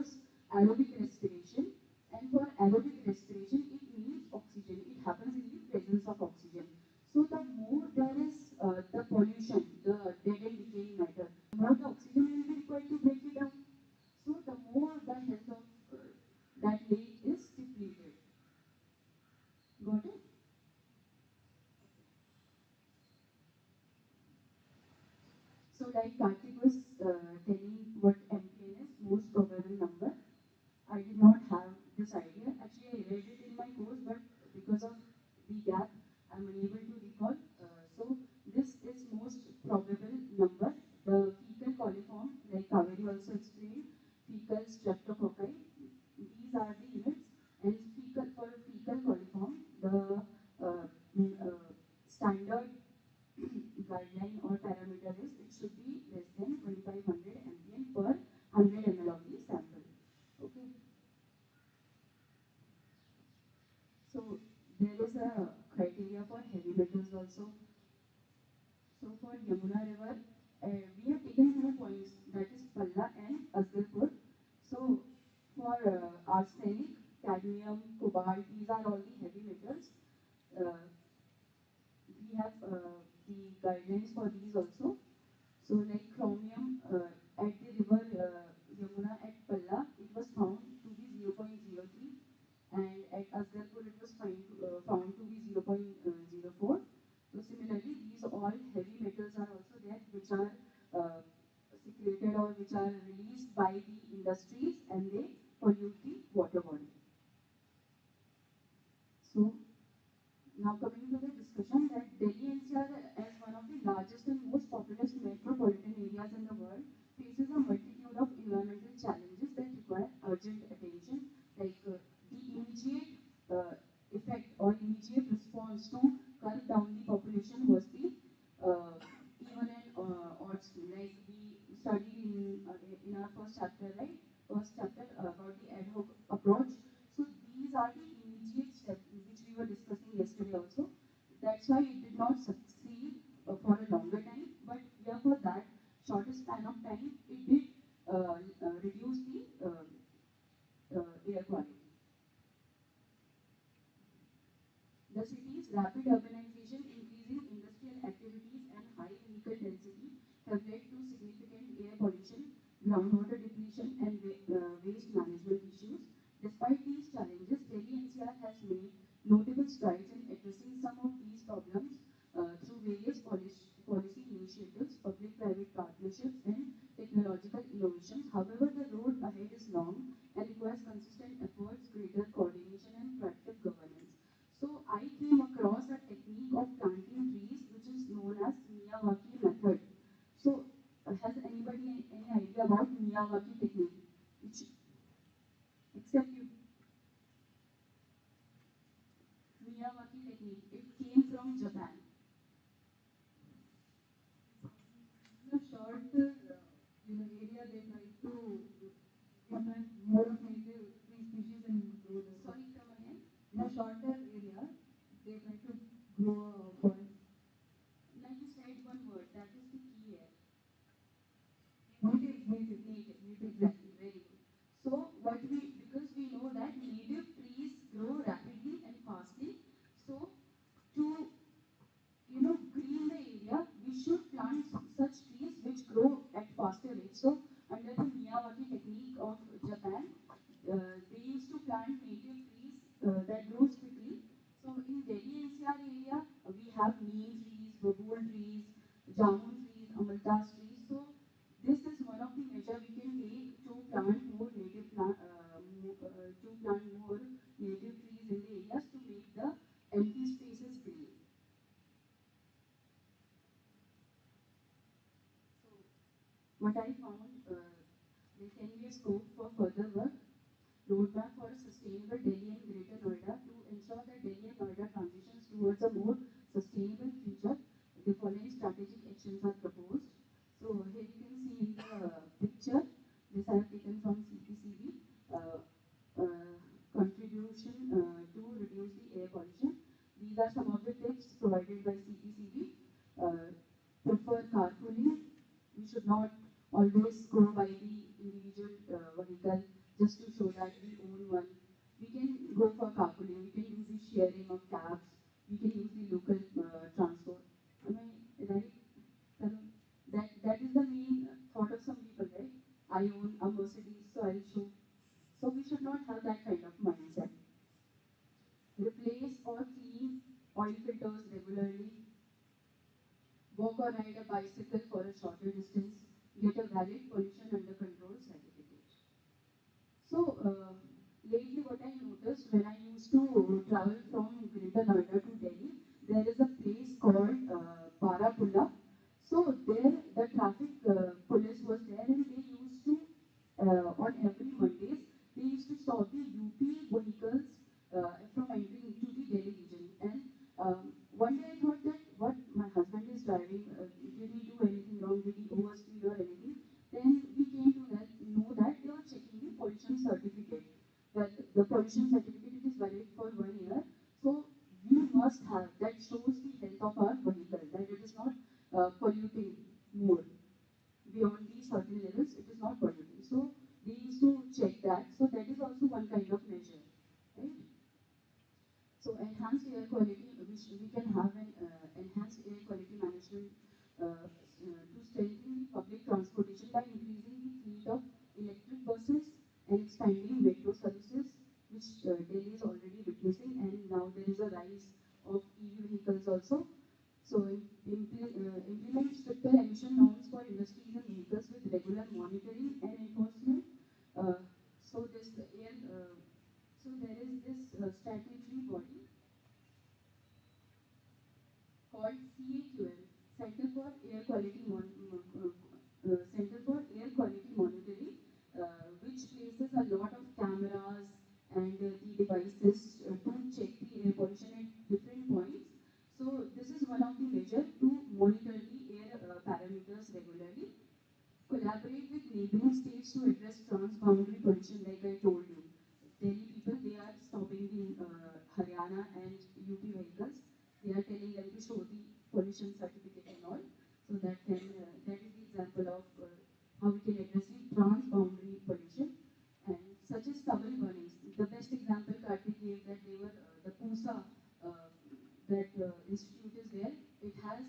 like Karthik was telling what MPN is, most probable number. I did not have this idea. Actually, I read it in my course, but because of the gap, I'm unable to recall. So this is most probable number. The fecal coliform, like Kaveri also explained, fecal streptococci. These are the units. And fecal for fecal coliform, the standard guideline or parameter is it should be less than 2500 mpn per 100 ml of the sample. Okay. So there is a criteria for heavy metals also. So for Yamuna River, we have taken 2 points, that is Palla and Asgarpur. So for arsenic, cadmium, cobalt, these are all the heavy metals. Uh, we have the guidelines for these also. So like chromium at the river Yamuna at Palla, it was found to be 0.03, and at Asgarpur it was found to be 0.04. So similarly, these all heavy metals are also there, which are secreted or which are released by the industries and they pollute the water body. So now coming to the discussion that Delhi NCR as one of the largest and most populous metropolitan areas in the world faces a multitude of environmental challenges that require urgent attention, like the immediate effect or immediate response to curb down the population was the even and odds, like we studied in our first chapter, right? First chapter about the ad hoc approach. So these are the immediate steps which we were discussing yesterday also. That's why it did not succeed for a longer time, but yeah, for that shorter span of time, it did reduce the air quality. The city's rapid urbanization, increasing industrial activities, and high vehicle density have led to significant air pollution, groundwater depletion, and waste management issues. Despite these challenges, Delhi NCR has made notable strides in addressing some of these problems through various policy initiatives, public-private partnerships, and technological innovations. However, the road ahead is long and requires consistent efforts, greater coordination, and proactive governance. So I came across a technique of planting trees which is known as Miyawaki method. So has anybody any idea about Miyawaki technique? Which, except you. Miyawaki technique. It came from Japan. In a short, area, they try to implement more of native tree species and grow them. Sorry, come again. In a shorter area, they try to grow a forest. Now you said one word. That is the key here. Native. Exactly. Very good. So what we, because we know that native trees grow rapidly and fastly. So to green the area, we should plant such trees which grow at faster rates. So under the Miyawaki technique of Japan, they used to plant native trees that grows quickly. So in Delhi NCR area, we have neem trees, babool trees, jamun trees, amaltas trees. So this is one of the measure we can take to plant more native trees in the areas to make the empty spaces green. What I found, there can be a scope for further work. Roadmap for a sustainable Delhi and Greater Noida to ensure that Delhi and Noida transitions towards a more sustainable future. The following strategic actions are proposed. So here you can see in the picture, this I have taken from CPCB, contribution to reduce the air pollution. These are some of the tips provided by CPCB. Prefer carpooling. We should not always go by the individual vehicle just to show that we own one. We can go for carpooling, we can use the sharing of cabs, we can use the local transport. Am I right? That is the main thought of some people, right? I own a Mercedes, so I'll show. So we should not have that kind of mindset. Replace or clean oil filters regularly. walk or ride a bicycle for a shorter distance, get a valid pollution under control certificate. So, lately what I noticed when I used to travel from Greater Noida to Delhi, there is a place called Parapulla. So there the traffic police was there and they used to, on every Mondays, they used to stop the UP vehicles from entering into the Delhi region. And one day I thought that what my husband is driving, did he do anything wrong, did he overspeed or anything? Then we came to know that they were checking the pollution certificate. That the pollution certificate is valid for 1 year. So we must have that shows the health of our vehicle, that it is not polluting more beyond these certain levels. It is not polluting. So they used to check that. So that is also one kind of measure, right? So enhanced air quality, which we can have an enhanced air quality management to strengthen the public transportation by increasing the fleet of electric buses and expanding metro services, which Delhi is already witnessing, and now there is a rise of EV vehicles also. So implement stricter emission norms for industries and vehicles with regular monitoring and enforcement. So this air, so there is this statutory body called CAQM, Center for Air Quality Center for Air Quality Monitoring, which places a lot of cameras and the devices to check the air pollution at different points. So this is one of the measures to monitor the air parameters regularly. Collaborate with neighboring states to address transboundary pollution, like I told you. Delhi people, they are stopping the Haryana and UP vehicles. They are telling them to show the pollution certificate and all. So that is the example of how we can address the transboundary pollution. And such as stubble burnings. The best example Karthik gave, that they were the PUSA, that institute is there. It has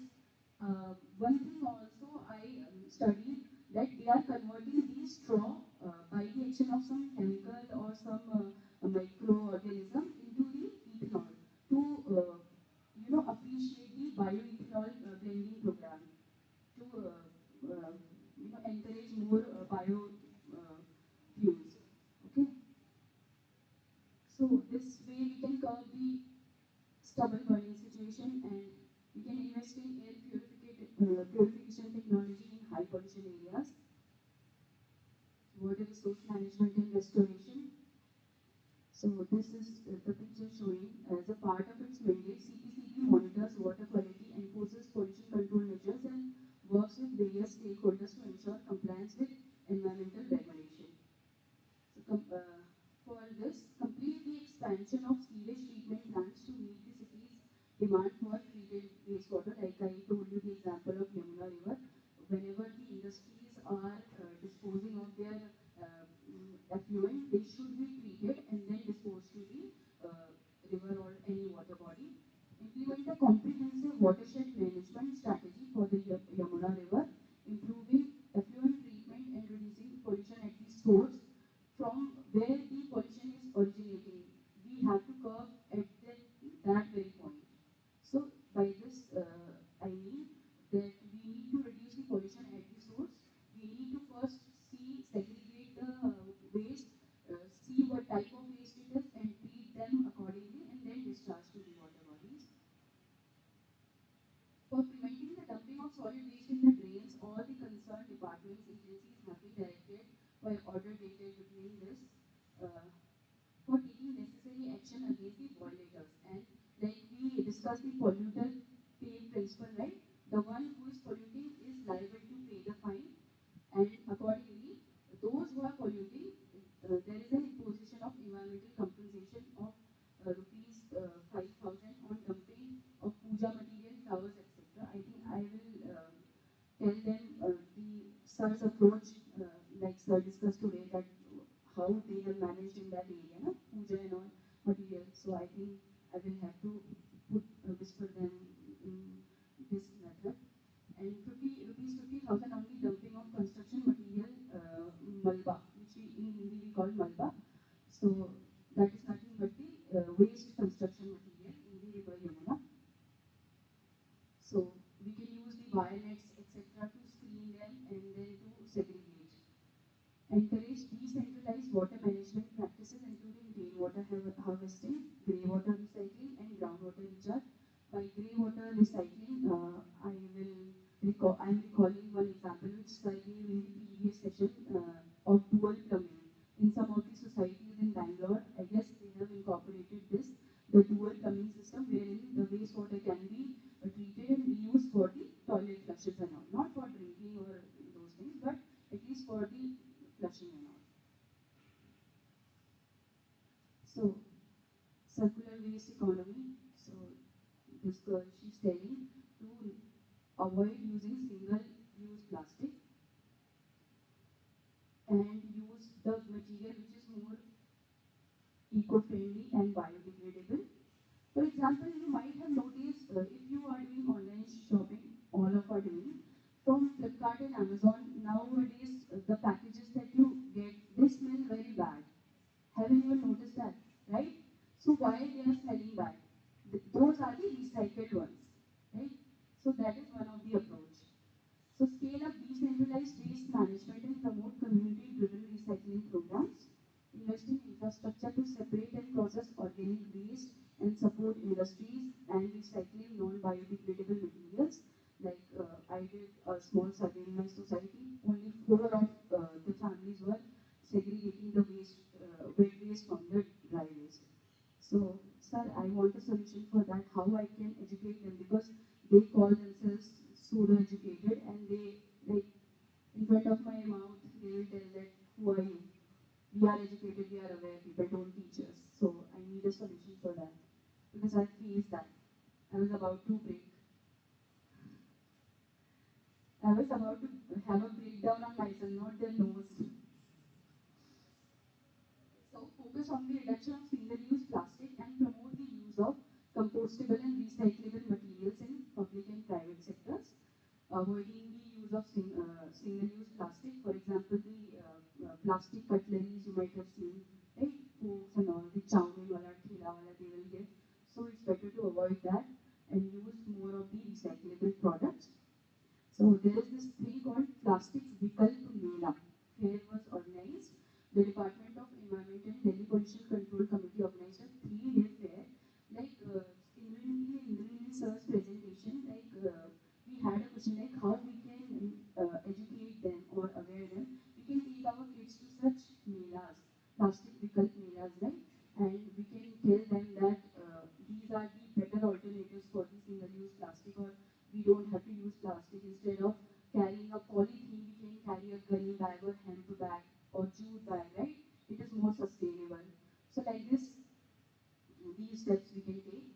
one thing also I studied, that they are converting the straw by the action of some chemical or some microorganism into the ethanol to appreciate the bioethanol blending program to encourage more bio fuels. Okay, so this way we can curb the stubble burning situation, and we can invest in air purification technology in high pollution areas, water resource management and restoration. So this is the picture showing, as a part of its mandate, CPCB monitors water quality, enforces pollution control measures, and works with various stakeholders to ensure compliance with environmental regulation. So for this, complete the expansion of sewage treatment plants to meet the city's demand for treated wastewater. Like I told you the example of Yamuna River. Whenever the industries are disposing of their effluent, they should be treated and then disposed to the river or any water body. Implement a comprehensive watershed management strategy for the Yamuna River, improving effluent treatment and reducing pollution at the source from where the pollution is originating. We have to curb at that very point. So by this, I mean that we need to reduce the pollution at the source. We need to first segregate the waste, see what type of waste it is, and treat them accordingly, and then discharge to the water bodies. For preventing the dumping of solid waste in the drains, all the concerned departments, agencies have been directed by order dated between this for taking necessary action against the violators. And like we discussed the polluter pay principle, right? The one who is polluting is liable to pay the fine, and accordingly, those who are polluting, there is an imposition of environmental compensation of rupees 5,000 on dumping of puja material, flowers, etc. I think I will tell them the sir's approach, like sir discussed today, that how they have managed in that area, no? Puja and all material. So I think I will have to whisper them in this method. And rupees 50,000 on the dumping of construction material, malba, which in Hindi we call malba. So that is nothing but the waste construction material in the river Yamuna. So we can use the wire nets, etc., to screen them and then to segregate. Encourage decentralized water management practices, including rainwater harvesting, grey water recycling, and groundwater recharge. By grey water recycling, I'm recalling one example which I gave in the previous session of dual plumbing. In some of the societies in Bangalore, I guess they have incorporated this, the dual plumbing system, wherein the wastewater can be treated and reused for the toilet flushes and all, not for drinking or those things, but at least for the flushing and all. So, circular waste economy. So, this girl, she's telling to avoid using single-use plastic and use the material which is more eco-friendly and biodegradable. For example, you might have noticed if you are doing online shopping, all of are doing, from Flipkart and Amazon, nowadays the packages that you get, they smell very bad. Haven't you noticed that, right? So why they are smelling bad? Those are the recycled ones, right? So that is one of the approach. So scale up decentralized waste management and promote community-driven recycling programs. Invest in infrastructure to separate and process organic waste and support industries and recycling non-biodegradable materials. Like I did a small survey in my society, only 4 of the families were segregating the waste, wet waste from the dry waste. So, sir, I want a solution for that, how I can educate them, because they call themselves pseudo-educated and they, like, in front of my mouth, they will tell that, who are you? We are educated, we are aware, people don't teach us. So, I need a solution for that, because I faced that. I was about to break. I was about to have a breakdown on myself, not their nose. So, focus on the reduction of single-use plastic and promote the use of compostable and recyclable materials in public and private sectors. Avoiding the use of single-use plastic, for example, the plastic cutleries you might have seen, right? Forks and all, the chowmin wala, thela wala they will give. So it's better to avoid that and use more of the recyclable products. So there is this thing called Plastics Vikalp Mela. Fair was organized. The Department of Environment and Delhi Pollution Control Committee organized a 3-day fair. Like in sir's presentation, like we had a question like how we can educate them or aware them. We can take our kids to such melas, plastic Vikalp melas, right? And we can tell them that these are the better alternatives for the single-use plastic, or we don't have to use plastic. Instead of carrying a polythene, we can carry a gunny bag or hemp bag or jute bag, right? It is more sustainable. So like this, these steps we can take.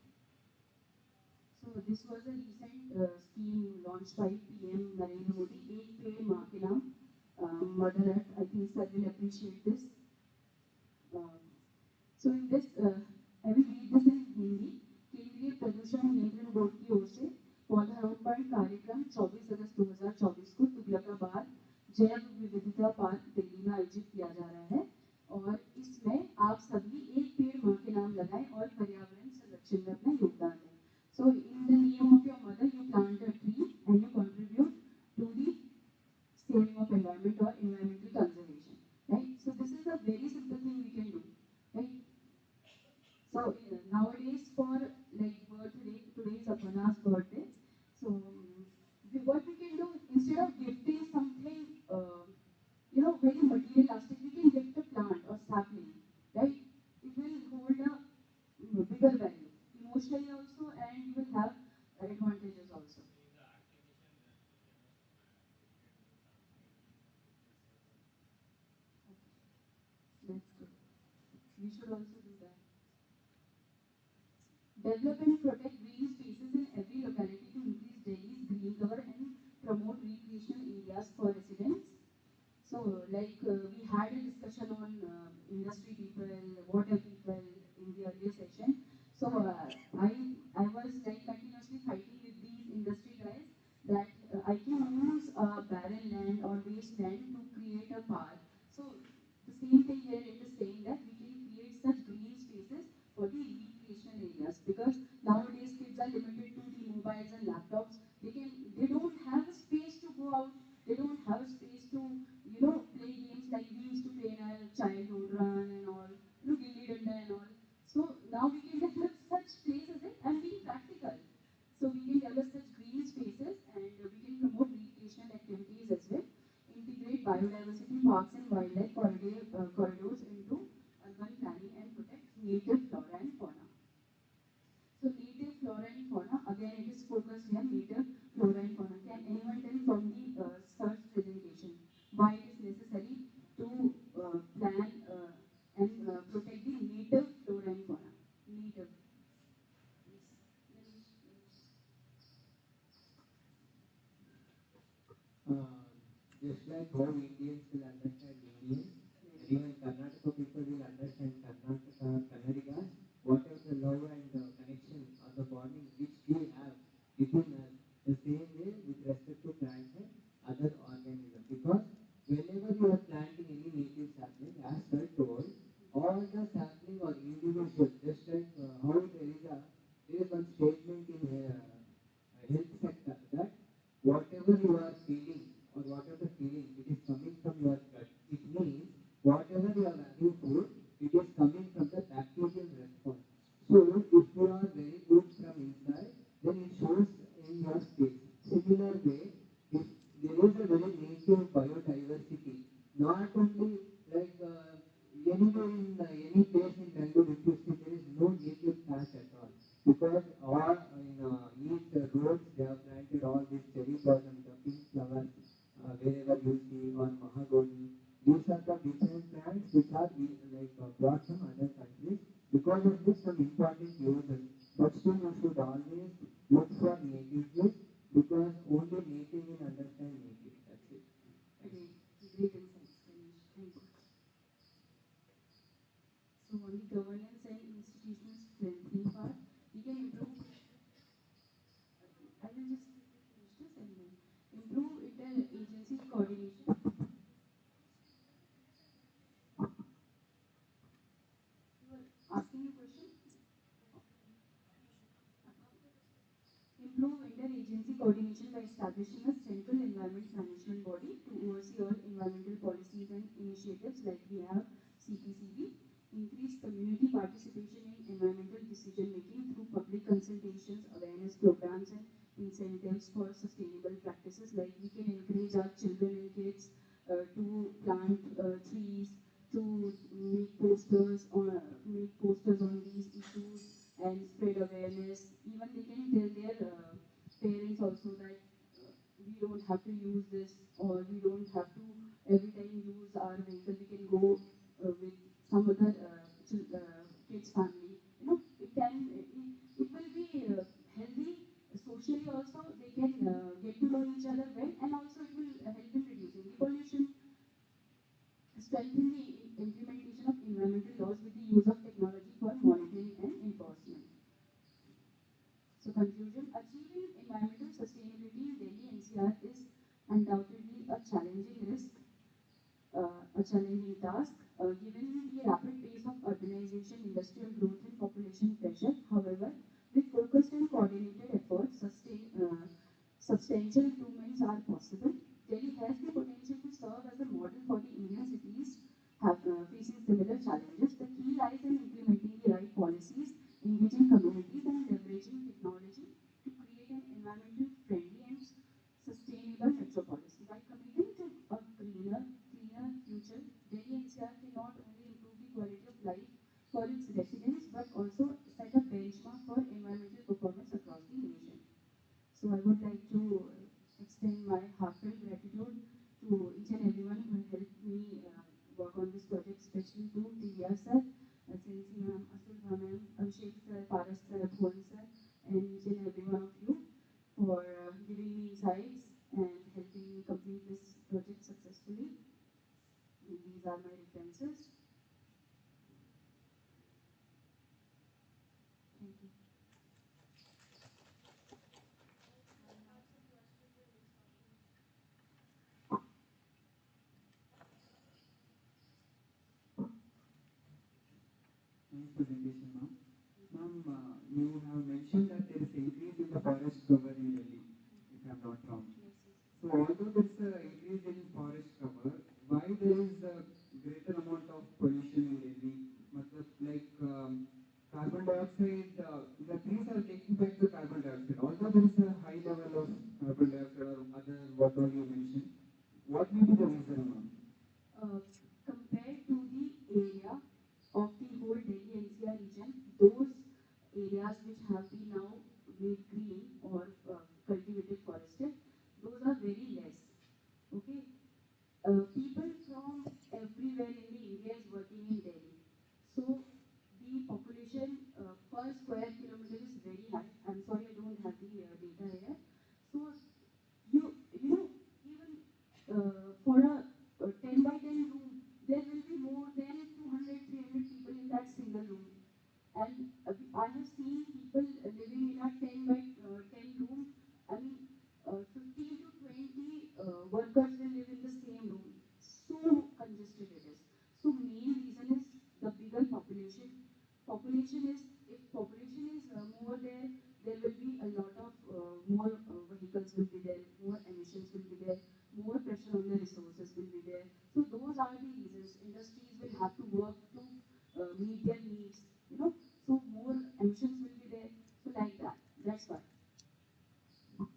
So this was a recent scheme launched by PM Narendra Modi, Ek Ped Maa Ke Naam, Mother Earth. I think sir will appreciate this. Um, so in this, I will read this in Hindi. केंद्रीय प्रदूषण नियंत्रण board की ओर से पौधारोपण कार्यक्रम 24 अगस्त 2024 को तुगलकाबाद जैव विविधता पार्क दिल्ली में आयोजित किया जा रहा है और इसमें आप सभी एक पेड़ मां के नाम लगाएं और पर्यावरण संरक्षण में अपना योगदान दें. So in the name of your mother, you plant a tree and you contribute to the saving of environment or environmental conservation. Right? So this is a very simple thing we can do. Right? So nowadays for like birthday, today is Aparna's birthday. So what we can do, instead of gifting something, very materialistic, we can gift a plant or sapling, right? It will hold a bigger value, emotionally also, and you will have advantages also. That's good. We should also do that. Develop and protect green spaces in every locality to increase Delhi's green cover and promote recreational areas for residents. So, like we had a discussion on industry people, water people in the earlier session. So, I was like continuously fighting with these industry guys that I can use barren land or wasteland to create a park. So, the same thing here it is saying that we can create such green spaces for the recreational areas, because nowadays kids are limited to the mobiles and laptops. They don't have native flora and fauna. So native flora and fauna, again it is focused here, native flora and fauna. Can anyone tell from the search presentation why it is necessary to plan and protect the native flora and fauna? Native. Just like how Indians will understand Indians, and even Karnataka people will understand Kannadigas, whatever the love and connection or the bonding which we have between us, the same way with respect to plants and other organisms. Because whenever you are planting any native sapling, as I told, all the sapling or individual, just like how there is one statement in health sector that whatever you are feeling or whatever feeling, it is coming from your gut. It means whatever you are having food, it is coming from the bacterial response. So if you are very good from inside, then it shows in your face. Similar way, if there is a very native biodiversity, not only like anywhere in any place in Bangalore, if you see there is no native plant at all. Because all in each roads they have planted all these cherry blossoms, the pink flowers, wherever you see, or mahogany. These are the different plants which are brought from other countries. Because of this, some important uses. But still, you should always look for native, because only native will understand native. That's it. Great, great insights, Ganesh. Thank you. So on the governance and institutional strengthening part, we can improve. I will just finish this and then improve interagency coordination. You were asking a question? Improve interagency coordination by establishing a central environment management body to oversee all environmental policies and initiatives like we have CPCB. Increase community participation in environmental decision making through public consultations, awareness programs, and incentives for sustainable practices. Like we can encourage our children and kids to plant trees, to make posters on these issues and spread awareness. Even they can tell their parents also that we don't have to use this, or we don't have to every time use our vehicle. We can go with some other kids' family. It will be healthy socially also. They can get to know each other well, and also it will help in reducing the pollution. Strengthen the implementation of environmental laws with the use of technology for monitoring and enforcement. So conclusion, achieving environmental sustainability in Delhi NCR is undoubtedly a challenging risk, a challenging task, given the rapid pace of urbanization, industrial growth, and population pressure. However, with focused and coordinated efforts, substantial improvements are possible. Delhi has the potential to serve as a model for the Indian cities facing similar challenges. The key lies in implementing the right policies, engaging communities, and leveraging technology to create an environmentally friendly and sustainable metropolis. By committing to a cleaner future, Delhi NCR can not only improve the quality of life for its residents but also set a benchmark for environmental performance across the nation. So I would like to extend my heartfelt gratitude to each and everyone who helped me work on this project, especially to TVR sir, Sensi ma'am, Asulha ma'am, Abhishek sir, Paras sir, Bhuvan sir, and each and every one of you for giving me insights and helping me complete this project successfully. And these are my references. Thank you. Nice presentation, ma'am. Ma'am, you have mentioned that there is increase in the forest cover in Delhi, if I am not wrong. So although there is an increase in forest cover, why there is a greater amount of pollution in Delhi? Like carbon dioxide, the trees are taking back the carbon dioxide. Although there is a high level of carbon dioxide or other what all you mentioned, what may be the reason, ma'am? Compared to the area of the whole Delhi NCR population is, if population is more there, there will be a lot of more vehicles will be there, more emissions will be there, more pressure on the resources will be there. So those are the reasons industries will have to work to meet their needs, you know. So more emissions will be there. So like that. That's why.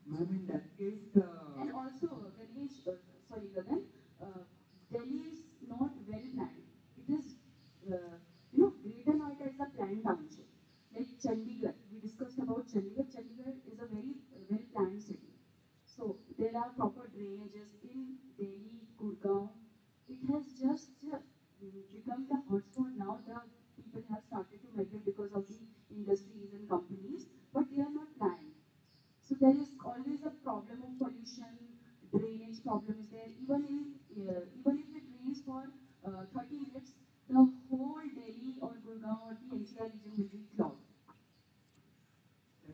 Ma'am, in that case, And also, Ganesh, sorry, Gagan, uh, Delhi is not well planned. It is, Greater Noida is a planned township. Like Chandigarh, we discussed about Chandigarh. Chandigarh is a very well planned city. So there are proper drainages in Delhi, Gurgaon. It has just become the hotspot now. The people have started to migrate because of the industries and companies, but they are not planned. So there is always a problem of pollution, drainage problem is there. Even if it rains for 30 minutes, the whole Delhi or Gurgaon or the NCR region will be clogged.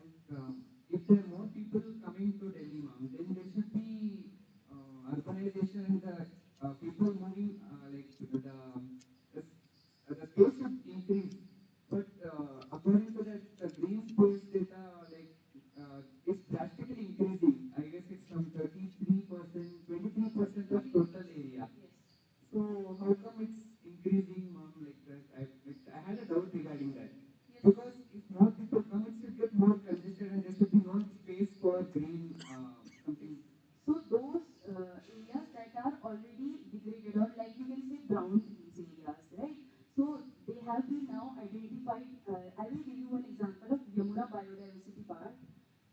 like, if there are more people coming to Delhi, ma'am, then there should be urbanization and the people moving, the space should increase. But according to that, the green space data, is drastically increasing. I guess it's from 33%, 23% of total area. So how come it's increasing, ma'am, like that? I had a doubt regarding that. Because if more people come, it should get more congested and there should be no space for green something. So those areas that are already degraded, or like you can say brown fields areas, right? So they have been now identified. I will give you one example of Yamuna Biodiversity Park.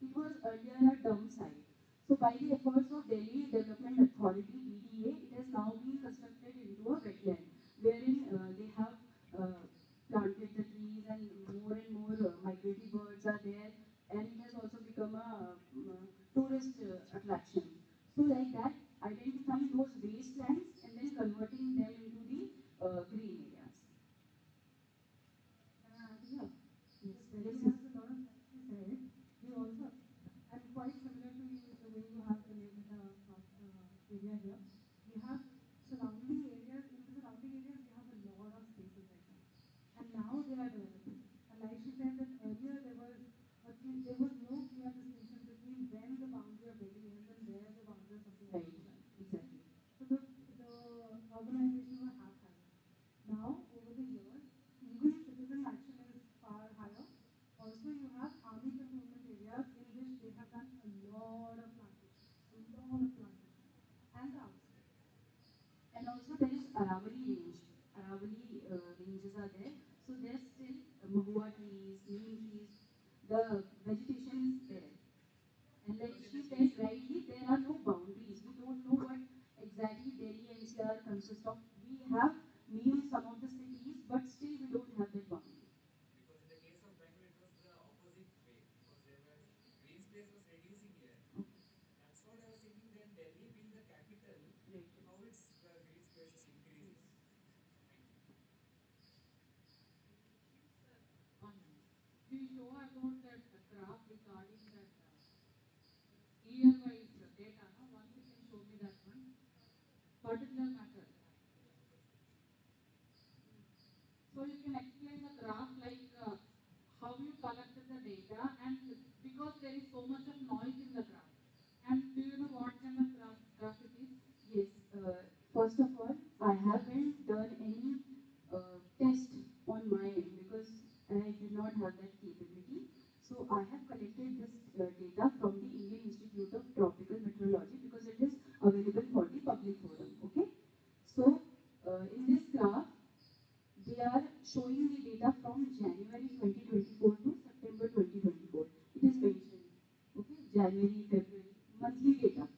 It was earlier a dump site. So by the efforts of Delhi Development Authority (DDA), it has now been constructed into a wetland, wherein they have planted the trees and more migratory birds are there, and it has also become a tourist attraction. So like that, identifying those wastelands and then converting them into the green areas. Yeah. Yes, Yes, Delhi yes, has a lot of nicely said. You also, I'm quite similar to you the way you have the area here. We have surrounding areas. In the surrounding areas, we have a lot of spaces right now, and now they are developing. And like she said that earlier there was no clear distinction between when the boundary of Delhi ends and where the boundary of something else right, begins. Right? exactly. So the urbanization was haphazard. Now, over the years, even citizen action is far higher. Also, you have army cantonment areas in which they have done a lot of plantations, and the outskirts. And also there is Aravali range. Aravali ranges are there. So there's still mahua trees, neem trees. The vegetation is there. And like she said rightly, there are no boundaries. We don't know what exactly Delhi NCR consists of. We have named some of the cities, but still we don't have that boundary. Because in the case of Bangalore, it was the opposite way. Because there was green space was reducing here. Okay. That's what I was thinking. Then Delhi being the capital, Right. how its green space is increasing. Yes. Thank you. Sir, do you show about that graph regarding that year-wise data? No? Once you can show me that one. Particular matter. So you can explain the graph like how you collected the data, and because there is so much of noise in the graph. And do you know what kind of graph it is? Yes. First of all, I haven't done any test on my end because I did not have that capability. So I have collected this data from the Indian Institute of Tropical Meteorology because it is available for the public forum. Okay. So in this graph, they are showing the data from January 2024 to September 2024. It is mentioned. Okay. January, February, monthly data.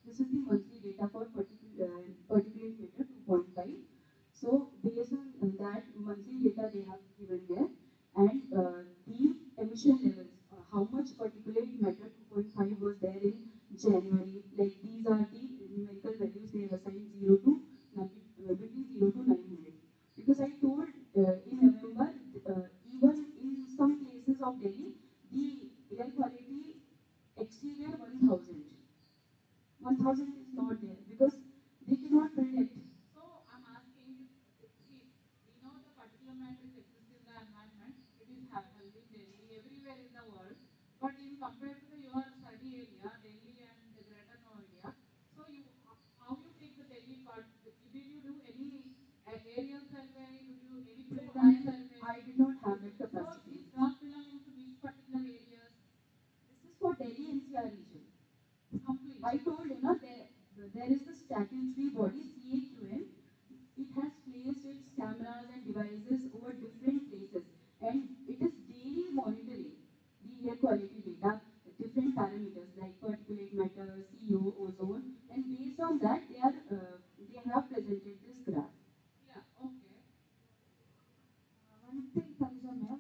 This is the monthly data for particulate matter 2.5. So based on that monthly data they have given there, and the emission levels, how much particulate matter 2.5 was there in January. Like these are the numerical values they have assigned 0 to between 0 to 900. Because I told in November, even in some places of Delhi, the air quality exceeded 1000. 1000 is not there because they cannot predict. So I'm asking, see, we know the particular matter is exist in the environment. It it is held in Delhi, everywhere in the world. But in compared to your study area, Delhi and the Greater Noida, so how you take the Delhi part? Did you do any aerial survey? Did you any preliminary survey? I did not have that So capacity. it's not belonging to which particular areas? This is for Delhi NCR region. Complete. I told you, no, there is the statutory body CAQM. It has placed its cameras and devices over different places, and it is daily monitoring the air quality data, different parameters like particulate matter, CO, ozone, and based on that, they have presented this graph. Yeah, okay. One thing, Tanisha ma'am,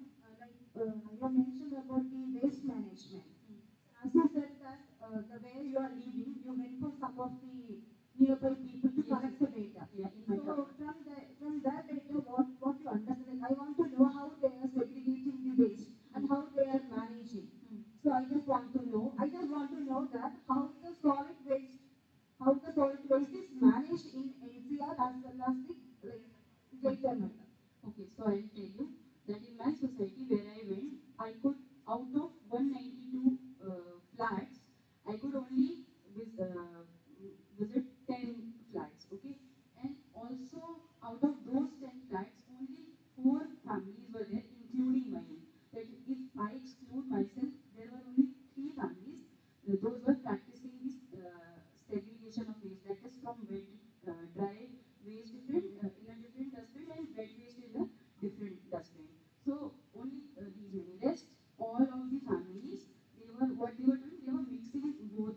you mentioned about the waste management. As you said that the way you are living, you went for some of the nearby people to collect the data. Yeah, So from that data, what you understand? I want to know how they are segregating the waste and how they are managing. So I just want to know. I just want to know that how the solid waste is managed in NCR as well as the Greater Noida. Okay, so I'll tell you that in my society where I went, I could, out of 192 flats, I could only visit 10 flats, okay? And also, out of those 10 flats, only 4 families were there, including mine. That if I exclude myself, there were only 3 families. Those were practicing this segregation of waste, that is from wet, dry waste different in a different dustbin and wet waste in a different dustbin. So only these many. Rest, all of the families, what they were doing, they were mixing both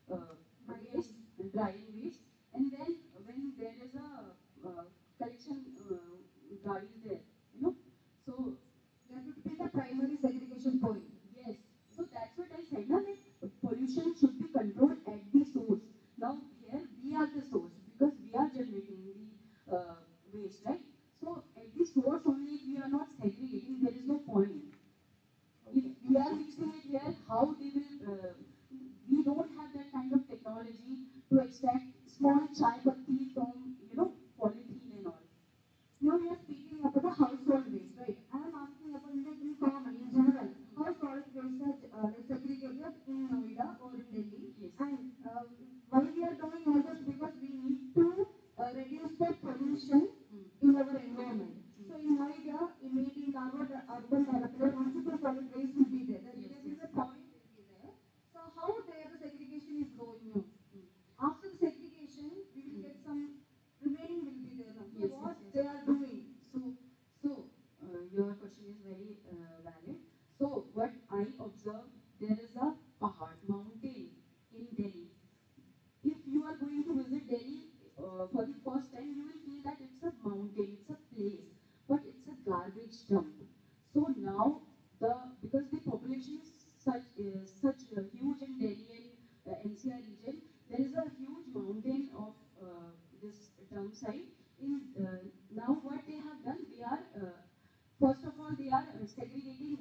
the waste, drying waste, and then when there is a collection guard is there, so that would be the primary segregation point. yes. So that's what I said, na, that pollution should be controlled at the source. Now here we are the source because we are generating the waste, right? So at the source only, if we are not segregating, there is no point. If we are mixing it here, how they will? We don't have that kind of technology to extract small chai patti from polythene and all. Now we are speaking about the household waste, right? I am asking about in common, in general, how solid waste are segregated in Noida or in Delhi. Yes. And why we are doing all this? Because we need to reduce the pollution in our environment. So in Noida, maybe in our urban area, municipal solid waste will be there. There is a point will be there. So how there the segregation is going on? After the segregation, we will get some remaining will be there now. So Yes, what yes, yes. they are doing? So your question is very valid. So what I observed, there is a pahad, mountain in Delhi. If you are going to visit Delhi for the first time, you will feel that it's a mountain, it's a place, but it's a garbage dump. So now, because the population is such huge in Delhi and NCR region, there is a huge mountain of this dump site. Now what they have done, they are first of all they are segregating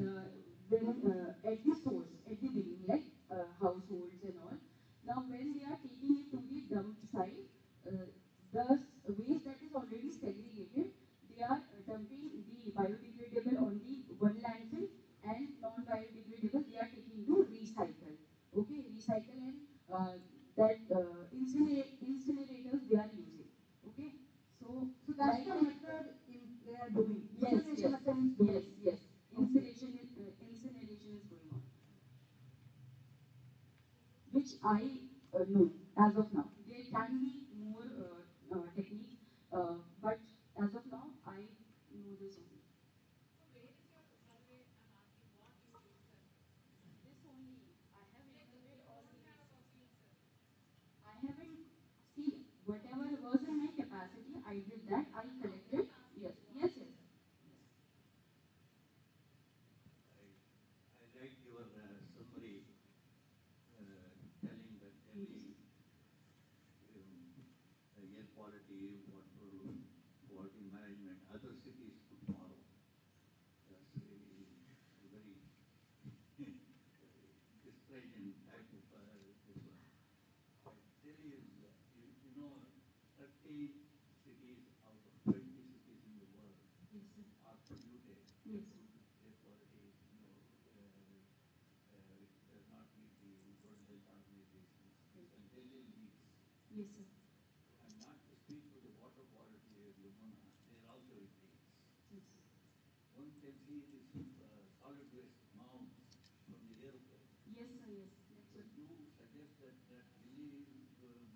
at the source, at the beginning, like households and all. Now, when they are taking it to the dump site, the waste that is already segregated, they are dumping the biodegradable on the one landfill and non-biodegradable they are taking to recycle. Okay, recycle and that incinerators they are using. Okay, so that's like the method they are doing. yes, Incineration yes, method is doing. yes. Incineration is going on, which I know as of now. There can be more techniques, but as of now, I know this only. So where is your survey? I'm asking what you did survey. This only. I have Like included you all don't these. have a field survey. I haven't see whatever was in my capacity. I did that. I collected. Yes, yes, yes. I like your summary telling that Delhi air quality, water management, other cities could follow. That's really very discouraging type of this one. But Delhi is, you know, 30 cities out of 20 cities in the world Yes, sir. are polluted. Yes. when Delhi leaks. Yes, sir. And not to speak to the water quality at Yamuna, there also it leaks. Yes. One can see this solid waste mounds from the airplane. Yes, sir, yes. So you suggest that Delhi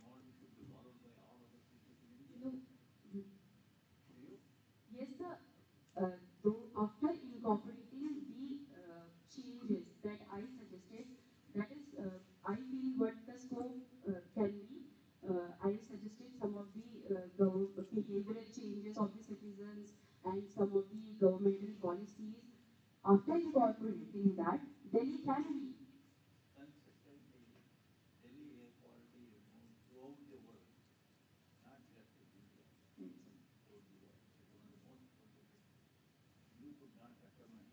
model should be followed by all other cities in India? No. Do you? Yes, sir. Though after incorporating the changes that I suggested, that is, I feel what the scope can be. I suggested some of the behavioral changes of the citizens and some of the governmental policies. After incorporating that, Delhi can be. Consistently, Delhi air quality is known throughout the world, not just in India, throughout the world. It's one of the most polluted. You could not recommend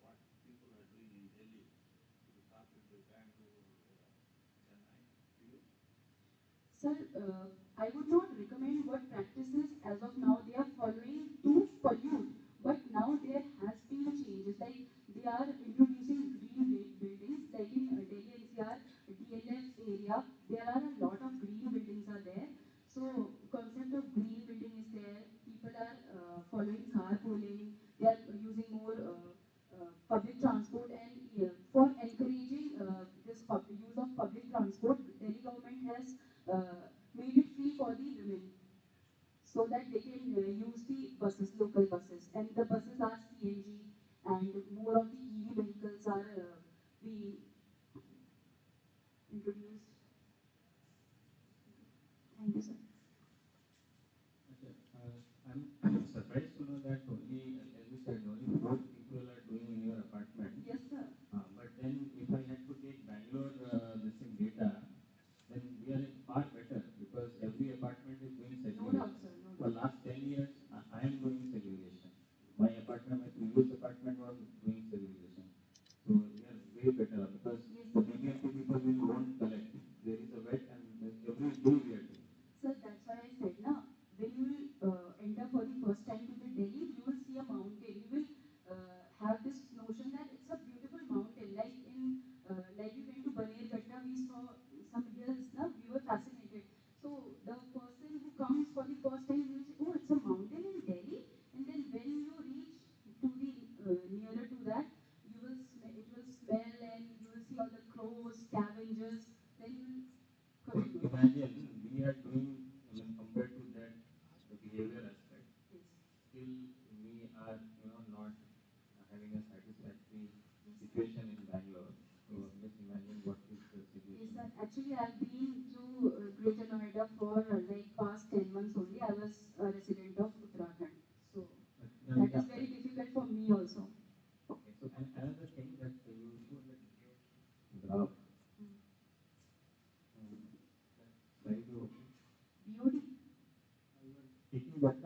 what people are doing in Delhi to be copied by Bangalore or Chennai. Do you? Sir, I would not recommend what practices as of now they are following to pollute. But now there has been changes, like they are introducing green buildings, like in Delhi NCR, DLF area, there are a lot of green buildings are there. So concept of green building is there. People are following carpooling. They are using more public transport, and for encouraging this use of public transport, Delhi government has made it free for the women so that they can use the buses, local buses, and the buses are CNG, and more of the EV vehicles are being introduced. Thank you, sir. I'm surprised to know that only, as you said, only 4 people are doing in your apartment. Yes, sir. But then if I had to take Bangalore this thing data, then we are far better because every apartment is doing segregation. No doubt, sir. No doubt. For last 10 years, I am doing segregation. My apartment, my previous apartment was doing segregation. So we are way better because the BBMP people won't collect. There is a wet and every day we are doing. Sir, that's why I said, now, when you will enter for the first time to the Delhi, you will see a mountain. You will have this notion that it's a beautiful mountain. Like we went to Banerghatta, we saw some hills. Now we were fascinated. So the person who comes for the first time will say, "Oh, it's a mountain in Delhi." And then when you reach to the nearer to that, it will smell, and you will see all the crows, scavengers. Then you will So imagine we are doing, compared to that, the behavior aspect, still we are, not having a satisfactory situation in Bangalore. So just imagine what is the situation. Yes, sir. Actually, I've been to Greater Noida for like past 10 months only. I was a resident of Uttarakhand. So that is very difficult for me also. Okay, so and another thing that you showed that graph. Slide you okay? BOD. Taking that,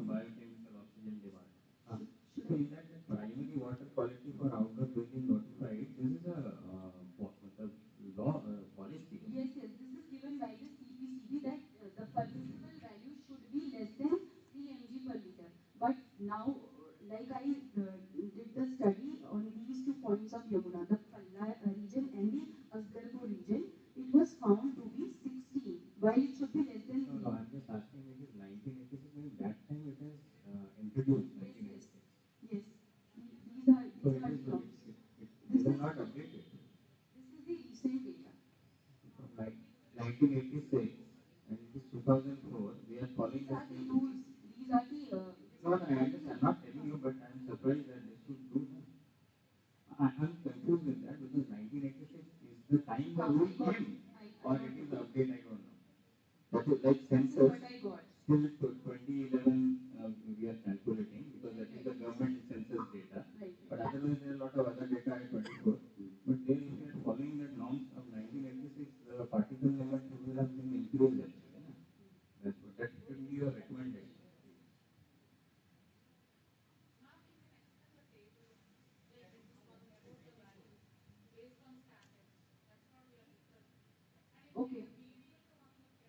biochemical oxygen demand. So in that primary water quality for outdoor drinking notified, this is a law policy. Yes, yes. This is given by the CPCB that the permissible value should be less than 3 mg per liter. But now, like I did the study on these 2 points of Yamuna, the Palla region and the Asgarpur region, it was found to be 16, while it should be less than 3. No, I'm just asking because 1986, maybe that time it is introduced. Yes, 1986. yes. These are So the norms. it is not updated. This is the recent data. From like 1986 and it is 2004, we are following These the are the same. rules. These are the. No, I understand. I'm not telling you, but I'm surprised that they should do that. I'm confused with that because 1986 is the time the rule came, or it is the update, I don't know. That is like census. What I got. Till 2011, we are calculating because that is the government census data. Right. But otherwise, there are a lot of other data at 24. But then, if you are following the norms of 1986, the particle level will have been increased actually. That's what that should be your recommendation. Now we can extend the table like this one about the values based on standards. That's what we are discussing. And if Okay. we are the one who can.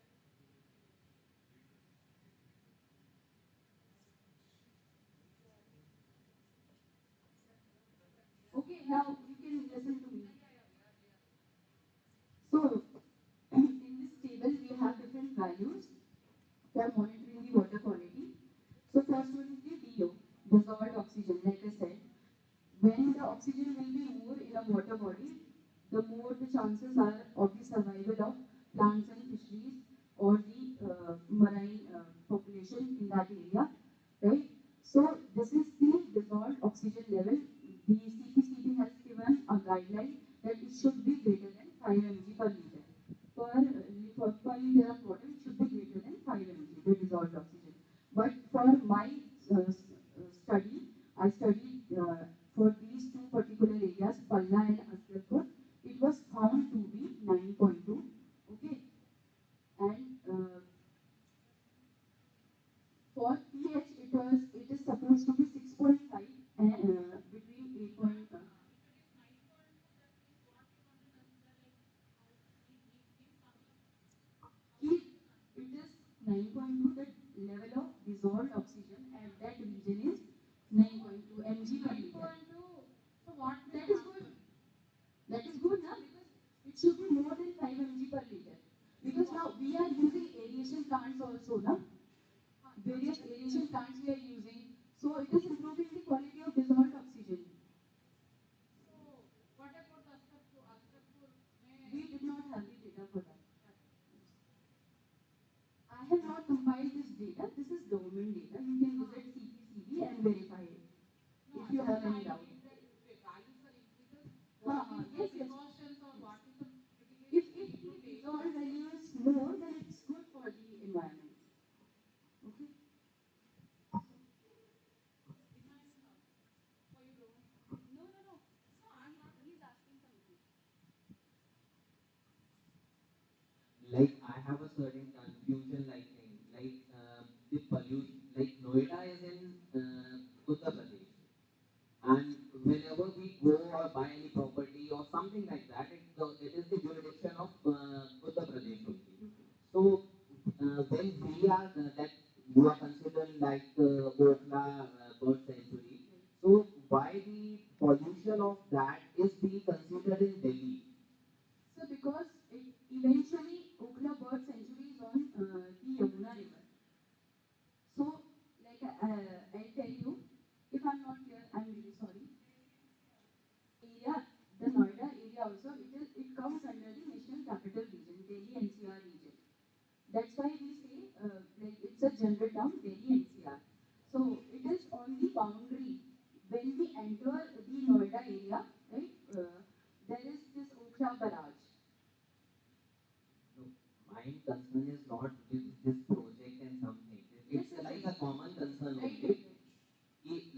now you can listen to me. So, in this table, we have different values for monitoring the water quality. So, first one is the DO, dissolved oxygen. Like I said, when the oxygen will be more in a water body, the more the chances are of the survival of plants and fisheries or the marine population in that area, right? So this is the dissolved oxygen level. The CPCB has given a guideline that it should be greater than 5 mg per liter. Per liter of water, it should be greater than 5 mg, the dissolved oxygen. But for my study, I studied for these two particular areas, Palla and Asgarpur, it was found to be 9.2. Okay, and for pH, it is supposed to be 6.5 and between 8. If it is 9.2, the level of dissolved oxygen at that region is 9.2 mg per liter. So what That is good. That is good now because it should be more than 5 mg per liter. Because now we are using aeration plants also now. Various aeration plants we are using. So it is improving the quality of dissolved oxygen. So what about Askarpur? We did not have the data for that. I have not compiled this data. This is government data. You can visit CPCB and verify it. If you have any doubt. Yes, yes. If the dissolved value is more, then it's good for the environment. Okay. No. He's asking something. Like I have a certain confusion like thing like the pollution like Noida is in Uttar Pradesh and whenever we go or buy any property or something like that it is the jurisdiction of Uttar Pradesh only. So when we are that you are considering like Okla bird sanctuary, so why the pollution of that is being considered in Delhi? So because eventually Okla Bird Sanctuary is on the Yamuna River. So like I'll tell you, if I'm not clear, I'm really sorry. Area, the Noida area also, it comes under the National Capital Region, Delhi NCR region. That's why we say like it's a general term, Delhi NCR. So it is on the boundary. When we enter the Noida area, right, there is this Okla barrage. No, my concern is not with this project and something. It's like a common concern only.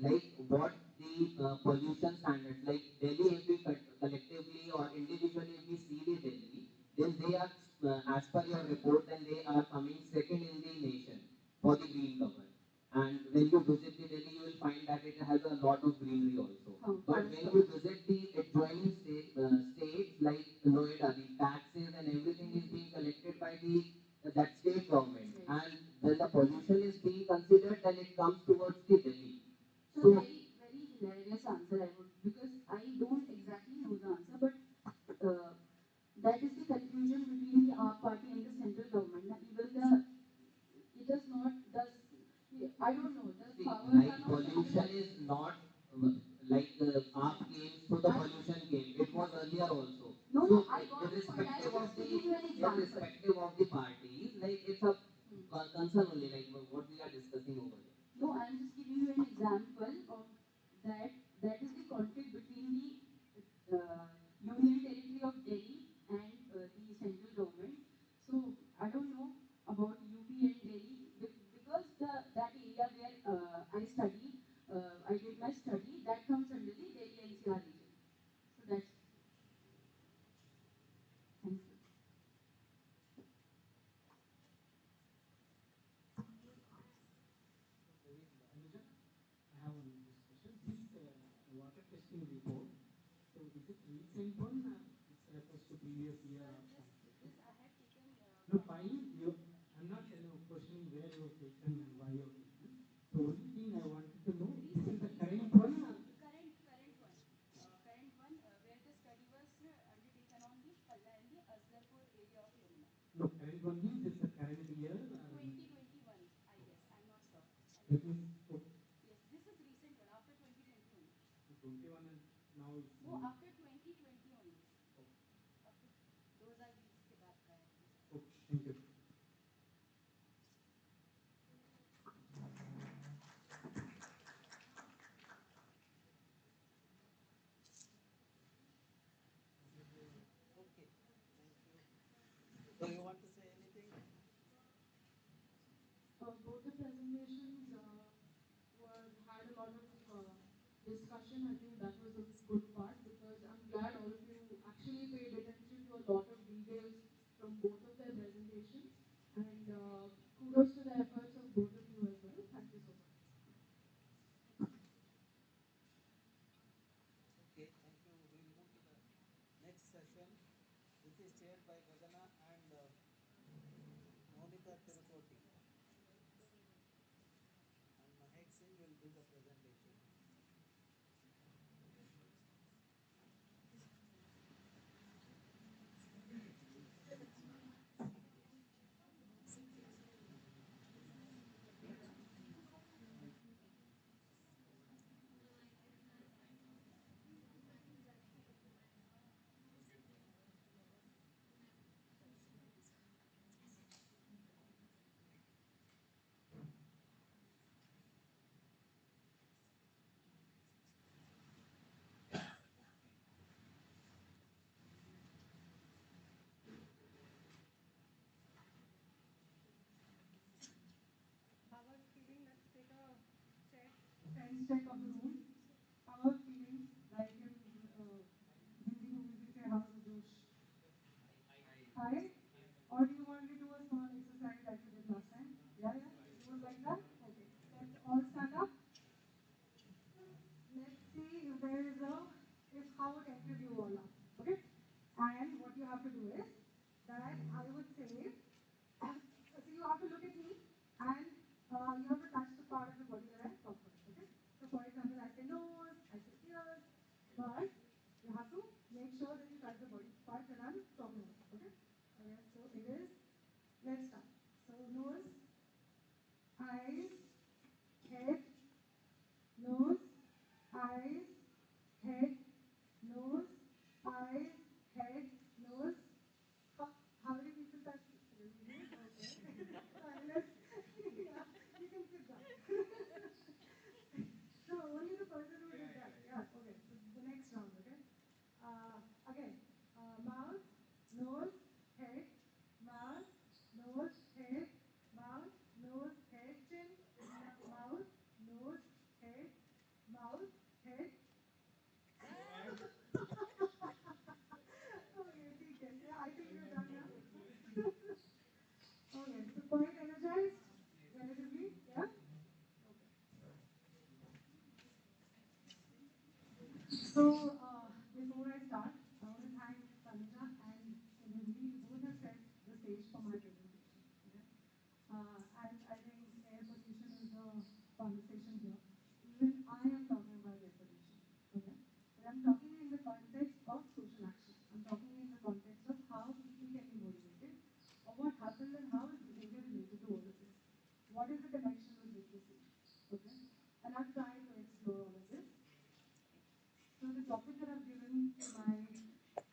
Like what the pollution standards, like Delhi, if we collectively or individually, if we see the Delhi, then they are, as per your report, then they are coming second in the nation for the green cover. And when you visit the Delhi, you will find that it has a lot of greenery also. But when you visit the adjoining states like Noida, the taxes and everything is being collected by the that state government. And when the pollution is being considered, then it comes towards the Delhi. So very hilarious answer I would, because I don't exactly know the answer, but that is the confusion between the AAP party and the central government. Even it does not I don't know the powers like are not pollution is not like AAP came, so the pollution came. It was earlier also. No, so I got the point. irrespective I of was the giving you an example. irrespective of the parties, like it's a concern only, like what we are discussing over here. No, I am just giving you an example of that. That is the conflict between the Union Territory of Delhi and the central government. So I don't know about UP and Delhi because that area where I study, I did my study, that comes under the Delhi NCR region. So that's thank you. Anuja, I have one question. This water testing report, so is it recent one or it refers to previous year or something? This I had taken. No, fine. I'm not questioning where you have taken and why you have taken. The only thing I wanted to know, this is the current one or? Current one. Current one. the presentations had a lot of discussion. I think that was a good part because I'm glad all of you actually paid attention to a lot of details from both of their presentations. And kudos to the efforts of both of you as well. Thank you so much. Okay, thank you. We'll move to the next session. This is chaired by Gagana and Monica Tirukoti. And Mahek Singh will do the presentation. How are you feeling? Let's take a check, sense check of the room. How are you feeling? Like in Hindi movies, we say, how's the Josh? High? Or do you want to do a small exercise like we did last time? Yeah, yeah? You would like that? Okay. Let's all stand up. Let's see if there is how attentive you all are. Okay? And what you have to do is that I would say, so you have to look at me and you have to touch the part of the body that I talk about. Okay? So for example, I say nose, I say ears, but you have to make sure that you touch the body part that I'm talking about. Okay? Okay, so it is, let's start. So nose, eyes, head, nose, eyes, head, nose, eyes, head, nose. How many people touch it? Okay. Let's, yeah, you can sit down. So only the person who did that. Yeah, okay. So the next round, okay? Again, mouth, nose, head, mouth, nose, head, mouth, nose, head, chin, mouth, nose, head, mouth, head. Okay, ठीक है. Yeah, I think we're done now. Okay, so quite energized, relatively, yeah? Okay. So, before I start, I want to thank Tanuja and Nidhi. You both have set the stage for my presentation. Okay? And I think air pollution is the conversation here. Even I am talking about air pollution. Okay? But I'm talking in the context of social action. I'm talking in the context of how people can be motivated, or what happens and how is behavior related to all of this. What is the connection with literacy? Okay? And I'm trying to explore all of this. So the topic that I've given to my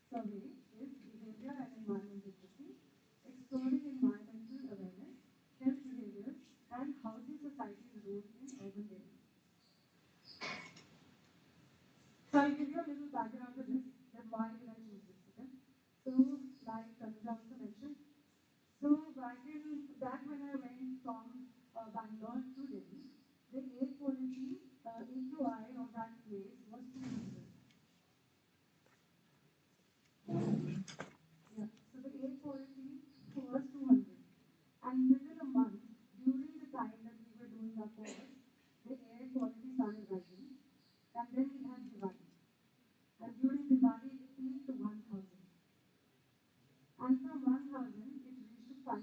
survey is behavior and environment literacy, exploring environmental awareness, health behaviors, and housing society's role in urban living. So I'll give you a little background to this, that why did I choose this, okay? So, like Tanuja also mentioned, so back when I went from Bangalore to Delhi, the air quality, AQI of that place was 200. Yeah, so the air quality was 200. And within a month, during the time that we were doing our course, the air quality started rising. And then we had Diwali. And during Diwali, it peaked to 1,000. And from 1,000, it reached to 500,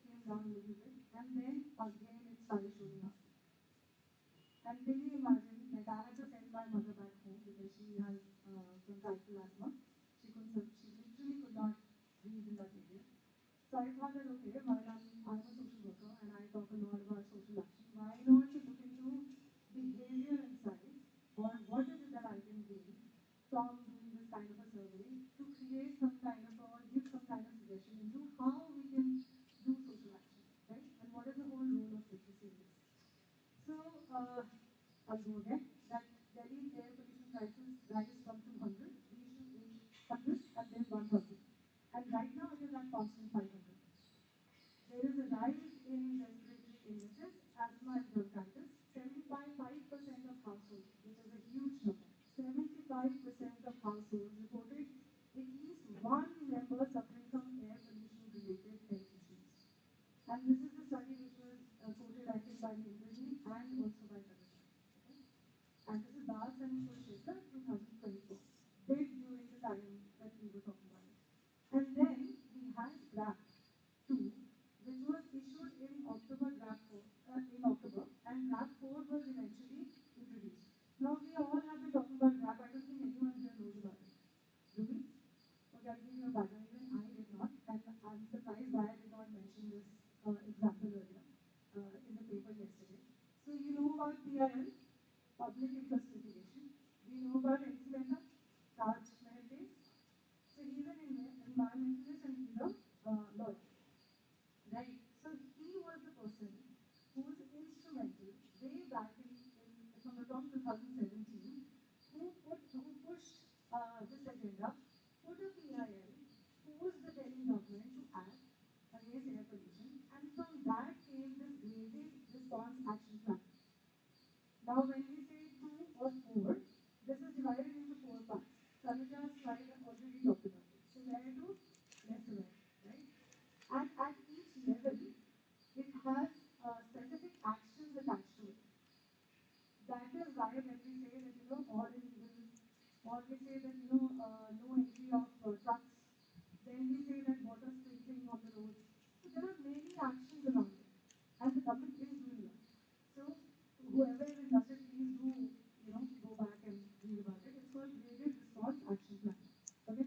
came down a little bit, and then again it started shooting up. And can you imagine, like I had to send my mother back home because she has bronchial asthma. She literally could not breathe in that area. So I thought that, okay, while I'm a social worker and I talk a lot about social action, why not to look into behavior insights, or what is it that I can gain from doing this kind of a survey to create some kind of, or give some kind of suggestion into how we can do social action, right? And what is the whole role of literacy in this? So, I'll go again, that Delhi's air pollution crisis rise from 200, reached to 800, and then 1,000. And right now it is at constant 500. There is a rise in respiratory illnesses And this is the study which was quoted, I think, by Indrajit and also by Tanisha. Okay? And this is Das and Kushika 2024, did during the time that we were talking about it. And then we had GRAP 2, which was issued in October, in October, and GRAP 4 was eventually introduced. Now we all have been talking about GRAP. I don't think anyone here knows about it. Do we? Okay, I'll give you a background. Even I did not, and I'm surprised why I did not mention this example earlier in the paper yesterday. So you know about PIL, public interest litigation. Do you know about Incidenta, Taj Mahal case? So he's an environmentalist and he's a lawyer, right? So he was the person who was instrumental way back if I'm not wrong, 2017, who pushed this agenda, put a PIL, forced the Delhi government to act against air pollution, and from that came this graded response action plan. Now, when we say 2 or 4, this is divided into 4 parts. Tanuja's slide already talked about it. Severe to less severe, right? And at each level, it has specific actions attached to it. That is why when we say that, all illegal, or we say that, no entry of trucks, then we say that water sprinkling on the roads. So there are many actions around it, and the government is doing that. So whoever is interested, please do, go back and read about it. It's called Graded Response Action Plan. Okay.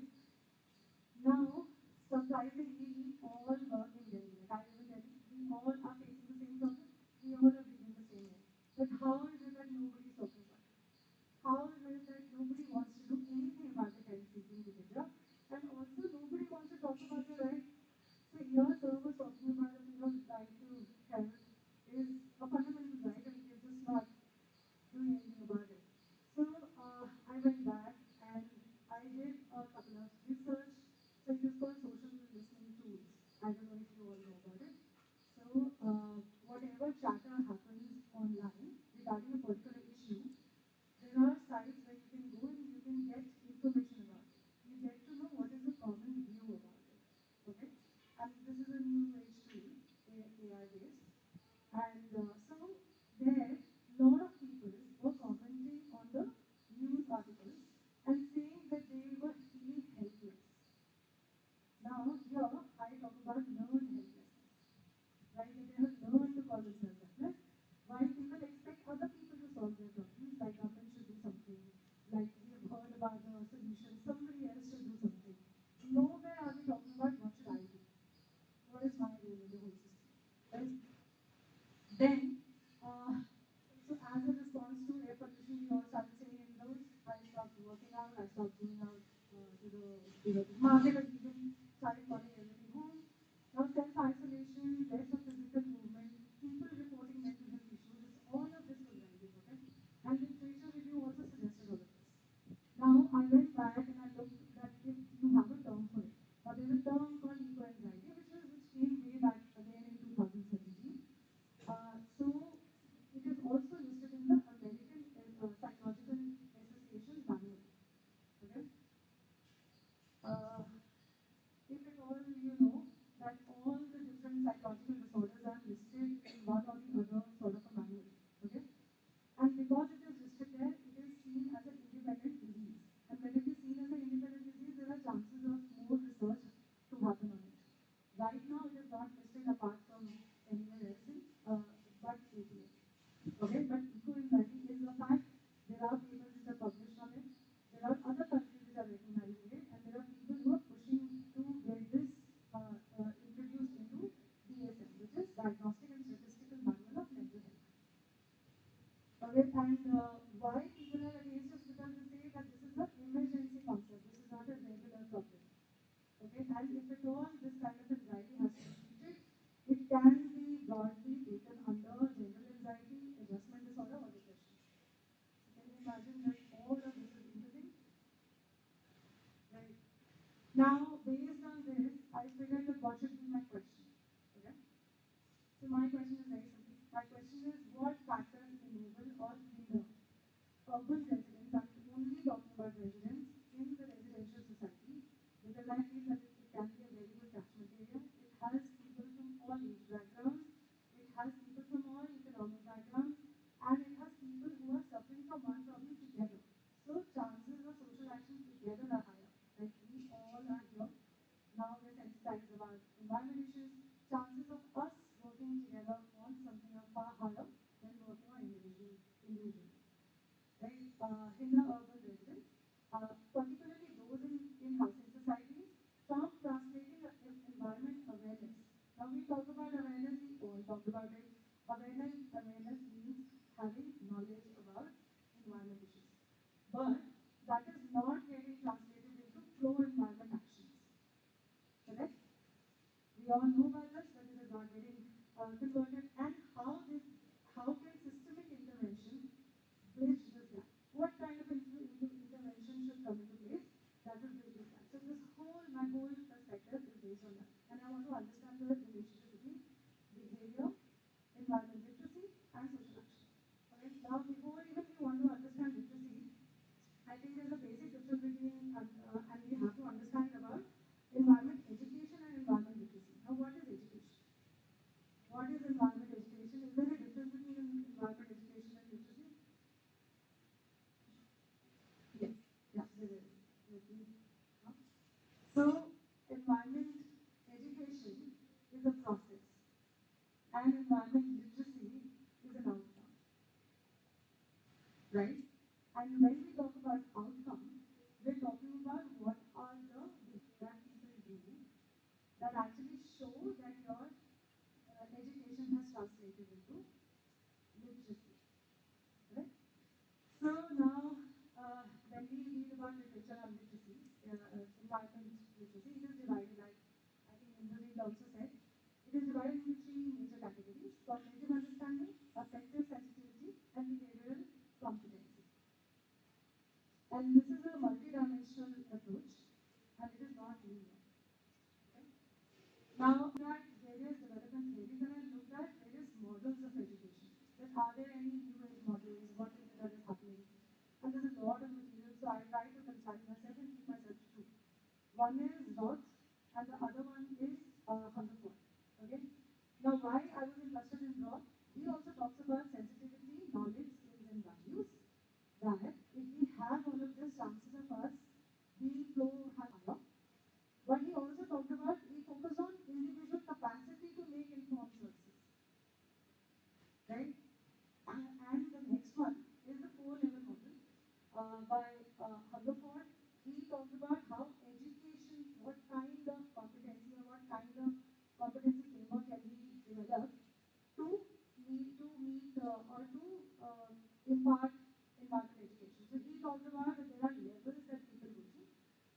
Now, surprisingly, we all work in Delhi. Like I live in Delhi. We all are facing the same problem. We all are breathing the same air. But how is it that nobody is talking about it? How is it that nobody wants to do anything about the health seeking behavior? And also, nobody wants to talk about the right. So here, sir was talking about that, right to health is a fundamental right, and we're just not doing anything about it. So I went back and I did a couple of research. So it is called social listening tools. I don't know if you all know about it. So whatever chatter happens online regarding a particular issue, there are sites where you can go and you can get information about it. You get to know what is the common view about it. Okay? And this is a new age tool, AI based. And so there, a lot of people were commenting on the news articles and saying that they were feeling helpless. Now, here I talk about learned helplessness, right? That they have learned to call themselves helpless, while people expect other people to solve their problems, like government should do something, like we have heard about the solution, somebody else should do something. Nowhere are we talking about what should I do? What is my role in the whole system? Right? Then, so as a response to air pollution, we all started saying in those, I stopped working out, I stopped going out to the market, and even started calling everything home. Now, self-isolation, less of physical movement, people reporting mental health issues, all of this was rising, okay? And literature review also suggested all of this. Now, I went back and I looked that if you have a term for it. Now, there's a term called eco-anxiety, which came way back again in 2017. So it is also listed in the American Psychological Association's manual. Okay. If at all you know that all the different psychological disorders are listed in one or the other sort of a manual. Okay. And because it is listed there, it is seen as an independent disease. And when it is seen as an independent disease, there are chances of more research to happen on it. Right now, it is not listed apart from anywhere else in but APA. Okay, but eco-anxiety is a fact. There are papers which are published on it. There are other countries which are recognizing it, and there are people who are pushing to get this introduced into DSM, which is Diagnostic and Statistical Manual of Mental Health. Okay, and why people are against this? Because they say that this is an emergency concept. This is not a regular problem. Okay, and if at all this kind of anxiety has to be treated, it can be broadly taken under general anxiety, adjustment disorder, talk about awareness, we all talk about it. Awareness means having knowledge about environment issues. But that is not getting translated into pro-environment actions. Correct? We all know about this, but it is not getting converted. And how can systemic intervention bridge this gap? What kind of intervention should come into place that will bridge this gap? So my whole perspective is based on that. And I want to understand the relationship between behavior, environment literacy, and social action. Alright, now before even we want to understand literacy, I think there's a basic difference between, and we have to understand about environment education and environment literacy. Now, what is education? What is environment education? Is there a difference between environment education and literacy? Yes, yes, there is. So, environment education is a process, and environment literacy is an outcome, right? And when we talk about outcome, we're talking about what are the things that people do that actually show that your education has translated into literacy, right? So now, when we read about literature on literacy, environment literacy, it is divided, like I think Indrajit also said, it is divided into three major categories: cognitive understanding, affective sensitivity, and behavioral competency. And this is a multi-dimensional approach, and it is not linear. Okay? Now, that various development theories, and I looked at various models of education. That are there any new age models? What is it that is happening? And there's a lot of material, so I try to concise myself and keep myself to two. One is Roth, and the other one is Hungerford. Okay? Now, why I was interested in Roth? He also talks about sensitivity, knowledge, skills, and values. That if we have all of this, chances of us being flow higher. But he also talked about, he focused on individual capacity to make informed choices. Right? And the next one is the four-level model by Hungerford. He talked about how education, what kind of competency or what kind of competency framework can be developed to meet or to impart environment education. So he talked about that there are levels that people go through,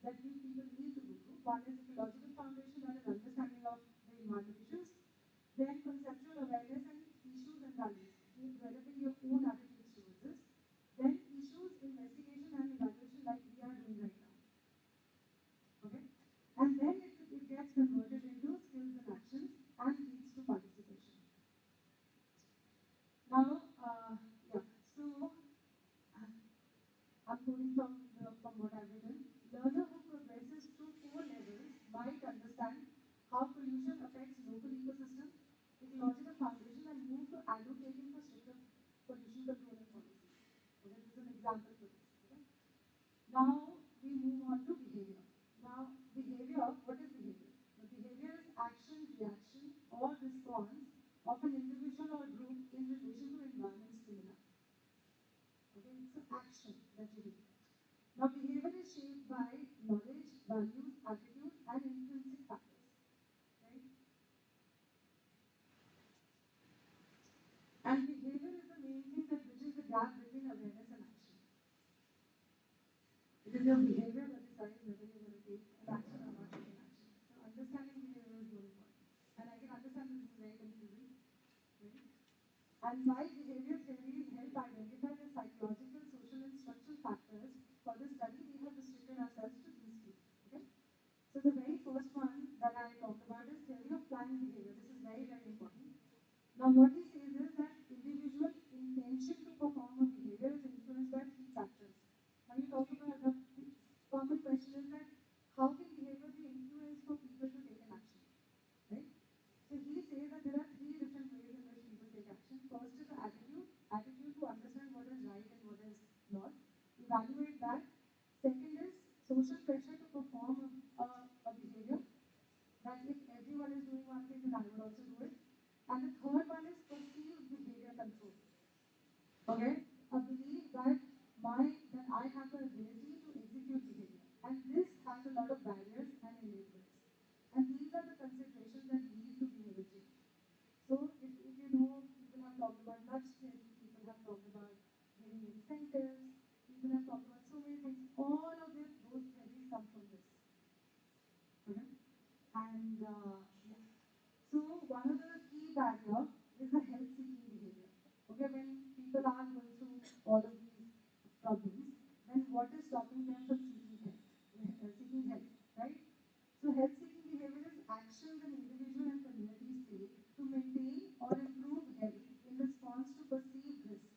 that people need to go through. One is ecological foundation, that is understanding of the environment issues. Then conceptual awareness and issues and values, developing your own attitudes towards this. Then issues, investigation and evaluation, like we are doing right now. Okay? And then it gets converted into skills and actions and leads to participation. Now, yeah, so I'm quoting from what I've written. Learner who progresses through four levels might understand how pollution affects local ecosystem, ecological foundation, and move to advocating for stricter pollution control and policies. Okay, this is an example for this. Okay? Now we move on to behavior. Now, behavior, what is behavior? The behavior is action, reaction, or response of an individual or group in relation to environment stimuli. Okay, it's an action that you do. Now, behavior is shaped by knowledge, values, attitudes, and intrinsic factors. Right? And behavior is the main thing that bridges the gap between awareness and action. It is your behavior that decides whether you're going to take an action or not take an action. So, understanding behavior is very important. And I can understand that this is very confusing. Right? And why behavior theories help identify the psychological, social, and structural factors for the study, we have restricted ourselves to these two. Okay? So the very first one that I talked about is theory of planned behavior. This is very, very important. Now what he says is that individual intention to perform a behavior is influenced by three factors. Now you talk about the common question is that how can behavior be influenced for people to take an action? Right? So he says that there are three different ways in which people take action. First is the attitude to understand what is one of the key barrier is the health-seeking behavior. Okay, when people are going through all of these problems, then what is stopping them from seeking help, right? So health-seeking behavior is actions an individual and communities take to maintain or improve health in response to perceived risk.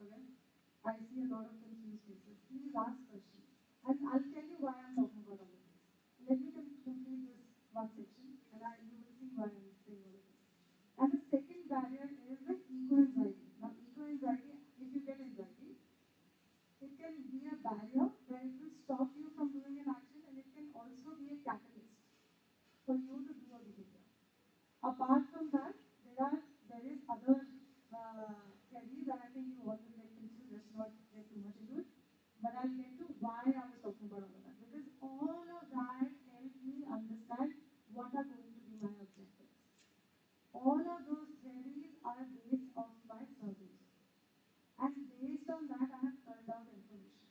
Okay? I see a lot of confused faces. Please ask questions. And I'll tell you why I'm talking about all of this. Let me complete this one section, and you will see why I'm saying all of this. And the second barrier is the eco-anxiety. Now, eco-anxiety, if you get anxiety, it can be a barrier where it will stop you from doing an action, and it can also be a catalyst for you to do a behavior. Apart from that, there is other theories, and I think you all will get into. Let's not get too much into it. But I'll get to why I was talking about all of that, because all of that helped me understand what are going to be my objectives. All of those theories are based on my surveys, and based on that, I have turned out information.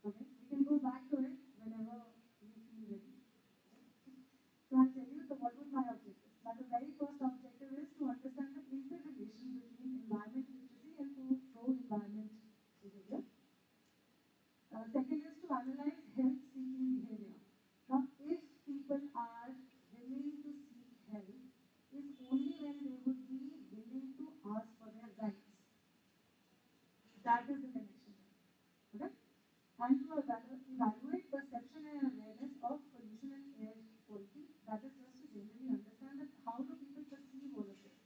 Okay, we can go back to it whenever you feel ready. So I'll tell you what was my objective. Now the very first objective is to understand the interrelation between environment literacy and pro-environment behavior. Second is to analyze health-seeking behavior. Now, if people are willing to seek help, is only when they would be willing to ask for their rights. That is the connection. Okay? And to evaluate perception and awareness of pollution and air quality, that is just to generally understand that how do people perceive all of this.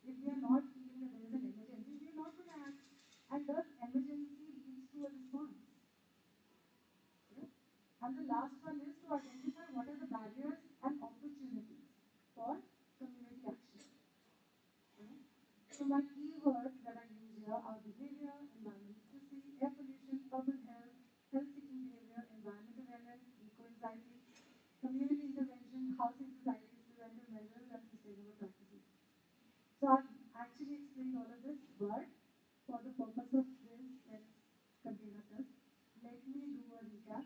If we are not feeling that there is an emergency, we are not going to act. And thus, emergency leads to a response. Okay? And the last one is to identify what are the barriers and opportunities for community action. Okay? So my keywords that I use here are behavior, environmental literacy, air pollution, urban health, health-seeking behavior, environment awareness, eco-anxiety, community intervention, housing societies, preventive measures, and sustainable practices. So I've actually explained all of this, but for the purpose of this, let's contain ourselves. Let me do a recap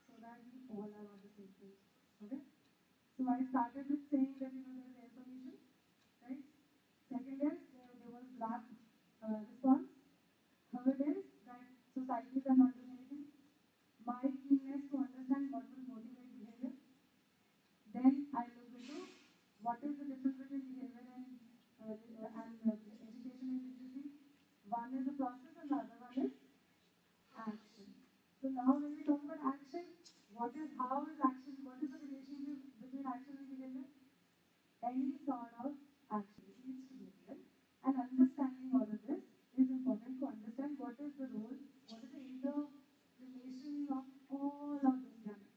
so that we all are on the same page. Okay? So I started with saying that there is air pollution, right? Second is there was gap response. Third is that societies are not doing anything. My keenness to understand what will motivate behavior. Then I looked into what is the difference between behavior and education and literacy. One is a process and the other one is action. So now when we talk about action, what is the relationship between action and behavior? Any sort of action leads to behavior. And understanding all of this is important to understand what is the role, what is the interrelation of all of this gamut.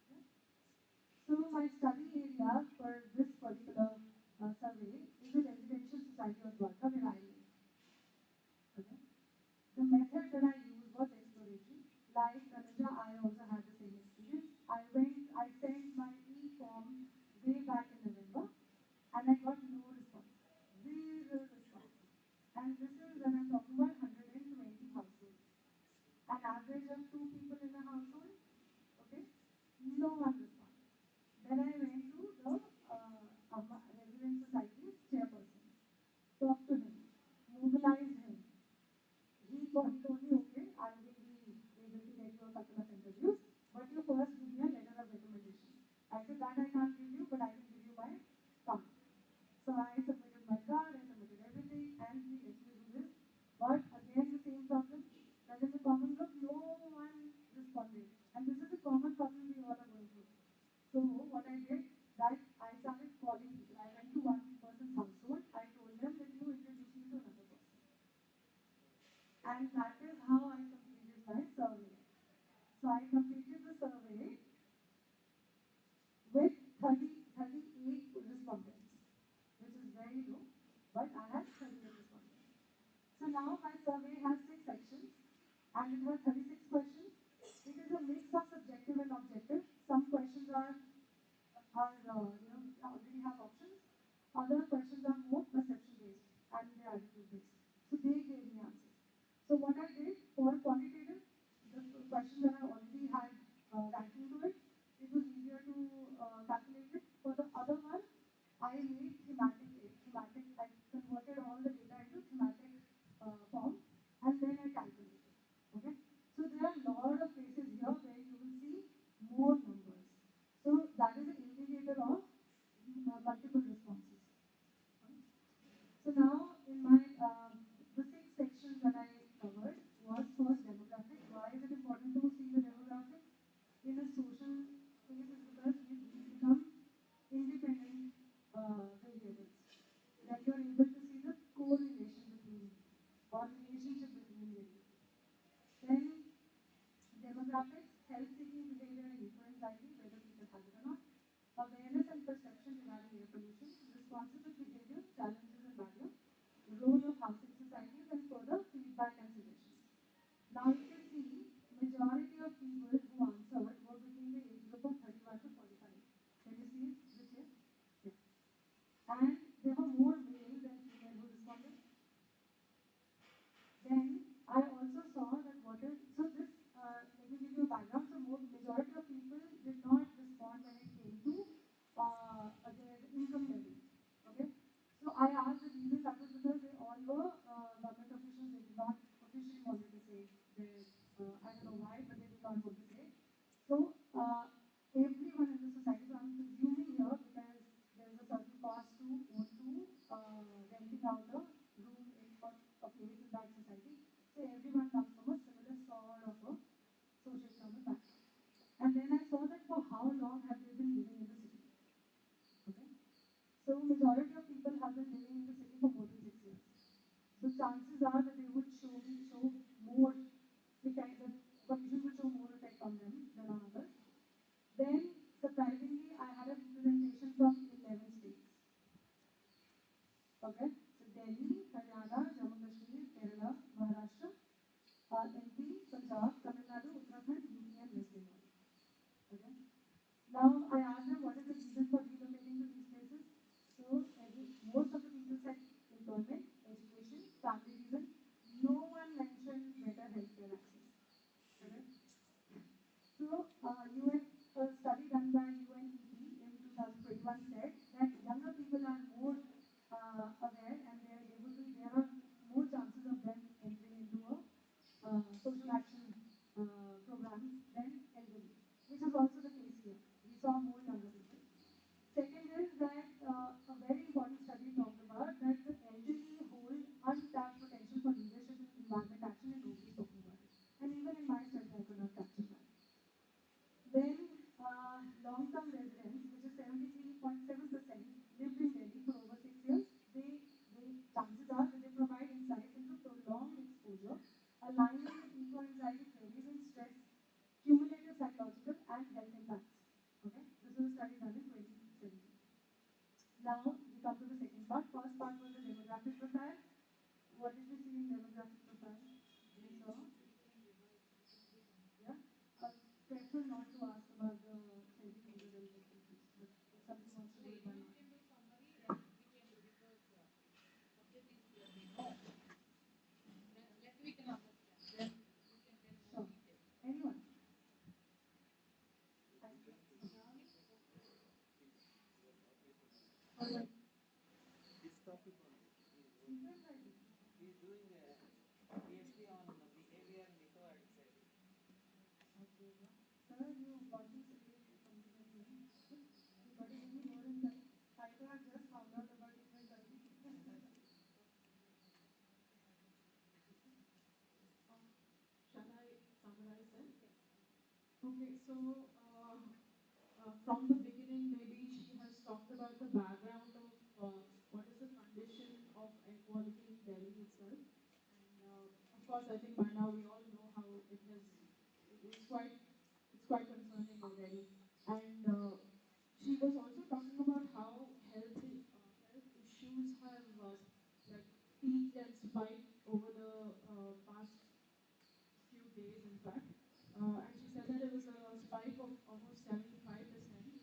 Okay? So my study area for this particular survey is the residential society of Dwarka, where I live. Okay? The method that I used was exploratory. Like Tanuja, I also had the same experience. I sent my e-form way back in November, and I got no response. Zero response. And this is when I'm talking about 120 households. An average of 2 people in a household. Okay? No one responded. Then I went to the resident society's chairperson. Talked to him. Mobilized him. He told me, okay, I will be able to get you a couple of interviews, but you first give me a letter of recommendation. I said that I can't give you, but I can give you my card. So I submitted my card, I submitted everything, and he let me do this. But again, the same problem. That is a common group, no one responded. And this is a common problem we all are going through. So what I did, that I started calling people. I went to one person's household. I told them that you introduce me to another person. And that is how I completed my survey. So I completed the survey with 38 respondents, which is very low, but I had 38 respondents. So now my survey has 6 sections, and it has 36 questions. It is a mix of subjective and objective. Some questions already have options. Other questions are more perception based and they are attitude based. So they gave me answers. So what I did for quantitative, the questions that I already had ranking to it, it was easier to calculate it. For the other one, So majority of people have been living in the city for more than 6 years. So chances are that they would show more effect, the conditions would show more effect on them than on others. Then surprisingly, I had a representation from 11 states. Okay, so Delhi, Haryana, Jammu Kashmir, Kerala, Maharashtra, MP, Punjab, Tamil Nadu, Uttarakhand, UP, and West Bengal. Okay. Now I asked them what is the reason for relocating to these places. So most of the people said employment, education, family reason. No one mentioned better healthcare access. Okay. So UN, a study done by UNEP in 2021 said that younger people are more aware and there are more chances of them entering into a social action program than elderly, which is also the case here. We saw more younger people. Second is that a very important study talked about that the elderly hold untapped potential for leadership in environment action, and nobody is talking about it. And even in my study, I could not capture that. Then long-term residents, which is 73.7%, lived in Delhi for over 6 years. Chances are that they provide insights into prolonged exposure, aligning with eco-anxiety theories and stress, cumulative psychological and health impacts. Okay, this was a study done in 2017. Now we come to the second part. First part was the demographic profile. What did we see in demographic profile? We saw, yeah, careful not to ask about the centimeters and centimeters, but if somebody wants to do it, why not? We can do summary and we can do because subject is we know. Less we can understand. Then we can get more Sure. detail. Anyone? All right. This topic only. He is doing a PhD on behavior mytho-anxiety. Okay. Sir, you want to say something at the end? You got to give me more insight. I thought I just found out about anxiety. Shall I summarize then? Okay, so from the beginning, maybe she has talked about the background of what is the condition of air quality in Delhi itself. And of course, I think by now we all know how it has, it's quite, it's quite concerning already. And she was also talking about how health issues have like peaked and spiked over the past few days, in fact. And she said that it was a spike of almost 75%,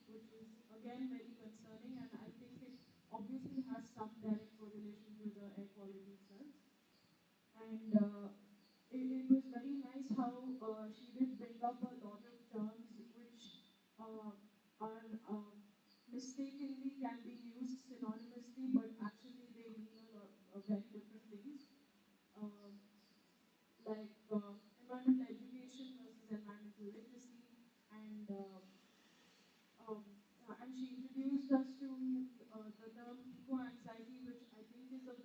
which is again very concerning. And I think it obviously has some direct correlation with the air quality itself. And it was very nice how she did bring up a lot of terms which are mistakenly can be used synonymously, but actually they mean a lot of very different things. Um, like environmental education versus environmental literacy, and and she introduced us to the term eco-anxiety, which I think is a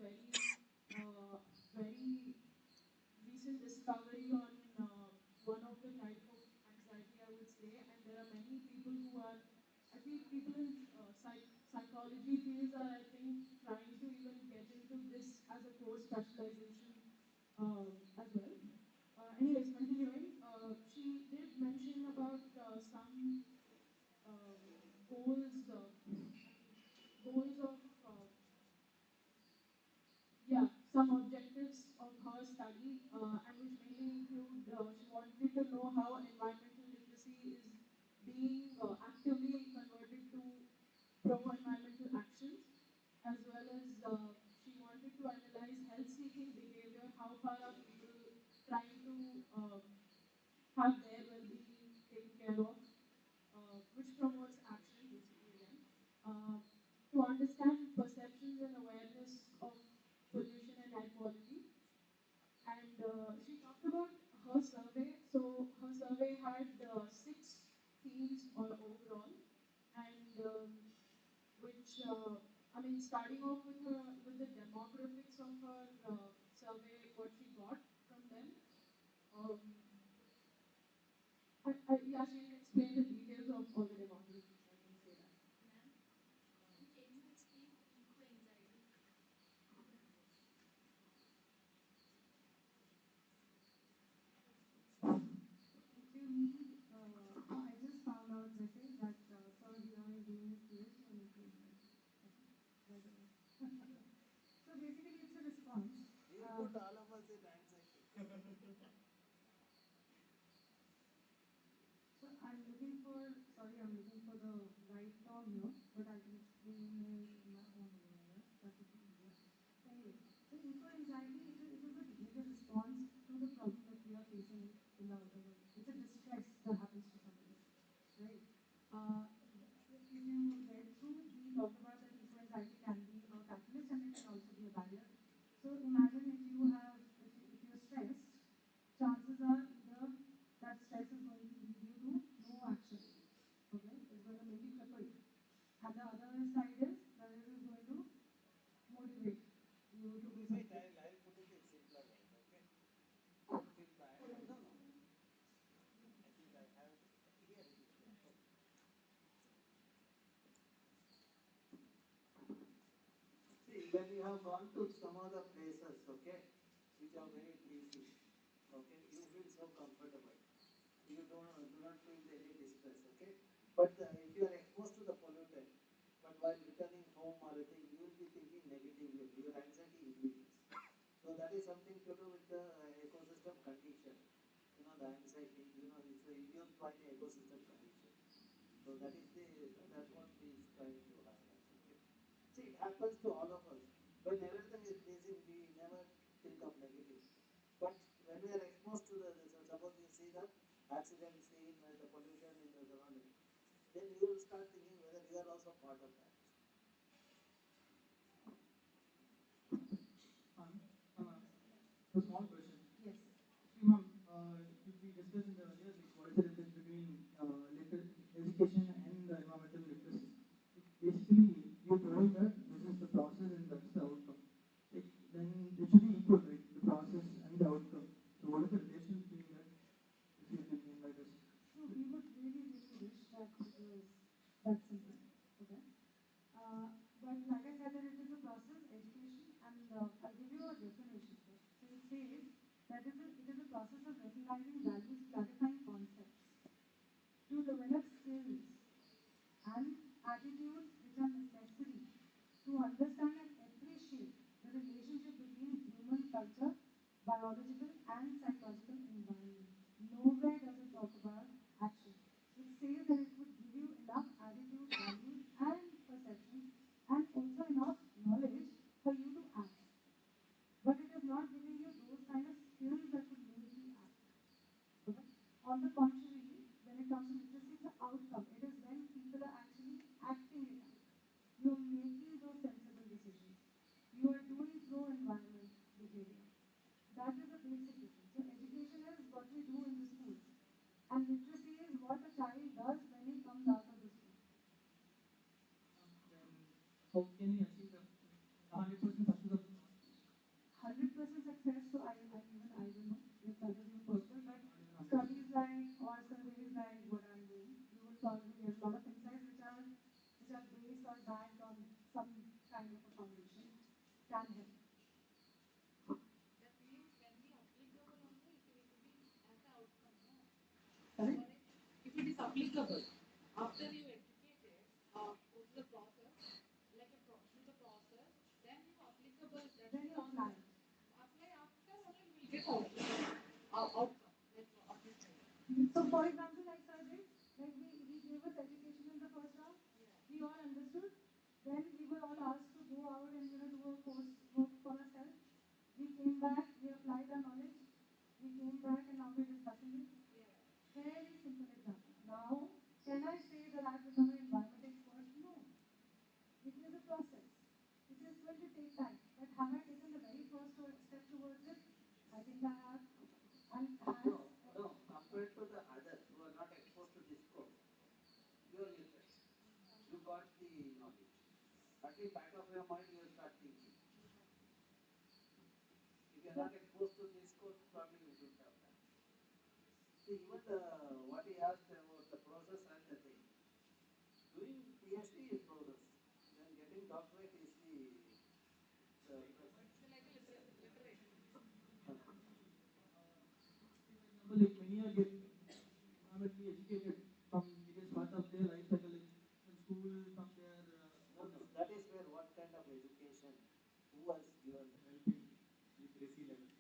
very recent discovery on one of the type of anxiety, I would say. And there are many people who are, I think people in psychology fields are, I think, trying to even get into this as a core specialization as well. Anyways, continuing, she did mention about some goals, goals of yeah, some objectives of her study, and which mainly include she wanted to know how environmental literacy is being actively converted to pro-environmental actions, as well as she wanted to analyze health-seeking behavior. How far are people trying to have their well-being taken care of, which promotes action, basically again. To understand perceptions and awareness of pollution and air quality. And she talked about her survey. So her survey had 6 themes overall, and which I mean, starting off with the demographics of her survey, what she got from them. Um, yeah, she didn't explain the details of all the demographics. I can say that. looking for, sorry, I'm looking for the right term here, but I can explain it in my own way, I guess. That would be easier. Anyway, so eco-anxiety, it is a behavior response to the problem that we are facing in the outer world. It's a distress that happens to somebody, right? If you read through, we talked about that eco-anxiety can be a catalyst and it can also be a barrier. So imagine if you have, if you're stressed, chances are either that stress is going to lead you to no action. Okay, it's going to make you crippled. And the other side is that it is going to motivate you to do Wait, something. I'll put it in simpler way, okay? Don't feel bad. No, no. I think I have it. Here it is there. Okay. See, when you have gone to some other places, okay, which are very pleasing, okay, you feel so comfortable. You do not feel any distress, okay? But if you are exposed to the pollutant, but while returning home or a thing, you will be thinking negatively. Your anxiety increases. So that is something to do with the ecosystem condition. You know, the anxiety, you know, it's induced by the ecosystem condition. So that's what is trying to highlight. Okay. See, it happens to all of us. When everything is pleasing, we never think of negative. But when we are exposed to suppose you see the accident scene, the pollution in the surrounding, then you will start thinking whether you are also part of that. A small question. Yes. See, ma'am, we discussed in the earlier, like, what is the difference between education and the environmental literacy? Basically, you told that this is the process and that's the outcome. Like, then it should be equal, right? The process and the outcome. So, what is the relation between that? If you can name like this. So we would really, really wish that it was that simple. Okay. But like I said, that it is a process, education, and I'll give you a definition. So it says that it is a process of recognizing values, clarifying concepts, to develop skills and attitudes which are necessary to understand and appreciate the relationship between human culture, biological and psychological environment. Nowhere does it talk about action. It says that it would give you enough attitude, values and perceptions and also enough knowledge for you to act. But it is not giving you those kind of skills that would make you act. Okay? On the contrary, when it comes to literacy, it's the outcome. It is when people are actually acting it out. You are making those sensible decisions. You are doing pro-environment behavior. That is the basic difference. So education is what we do in the schools. And literacy is what a child does when he comes out of the school. Then, how can we achieve the 100% success of the process? 100% success, so I even I don't know if that is even possible, but studies like or surveys like what I'm doing, you will probably get a lot of insights which are based or backed on some kind of a foundation can help. That means when we applicable only, it will be as the outcome, no? Correct? For it, If it is applicable, after you educated, go through the process, like through the process, then you applicable that Then you apply. apply after only you will get outcome, like objective. So for example, like survey, like he gave us education in the first round, we all understood. Then we were all asked to go out and do a course work for ourselves. We came back, we applied our knowledge, we came back and now we're discussing it. Very simple example. Now, can I say that I've become an environment expert? No. It is a process. It is going to take time. But have I taken the very first step towards it? I think I have. And No, no, compared to the others who are not exposed to this course, you are literate. You got the knowledge. At the back of your mind, you start thinking. If you are not exposed to this course, probably you shouldn't have done. See, even what he asked about the process and the thing. Doing PhD is process. Then getting doctorate is the It's like a literate. For example, like many are get environmentally educated from it is part of their life cycle, like from school, from their no, no. That is where what kind of education? Who has given that? help in literacy level.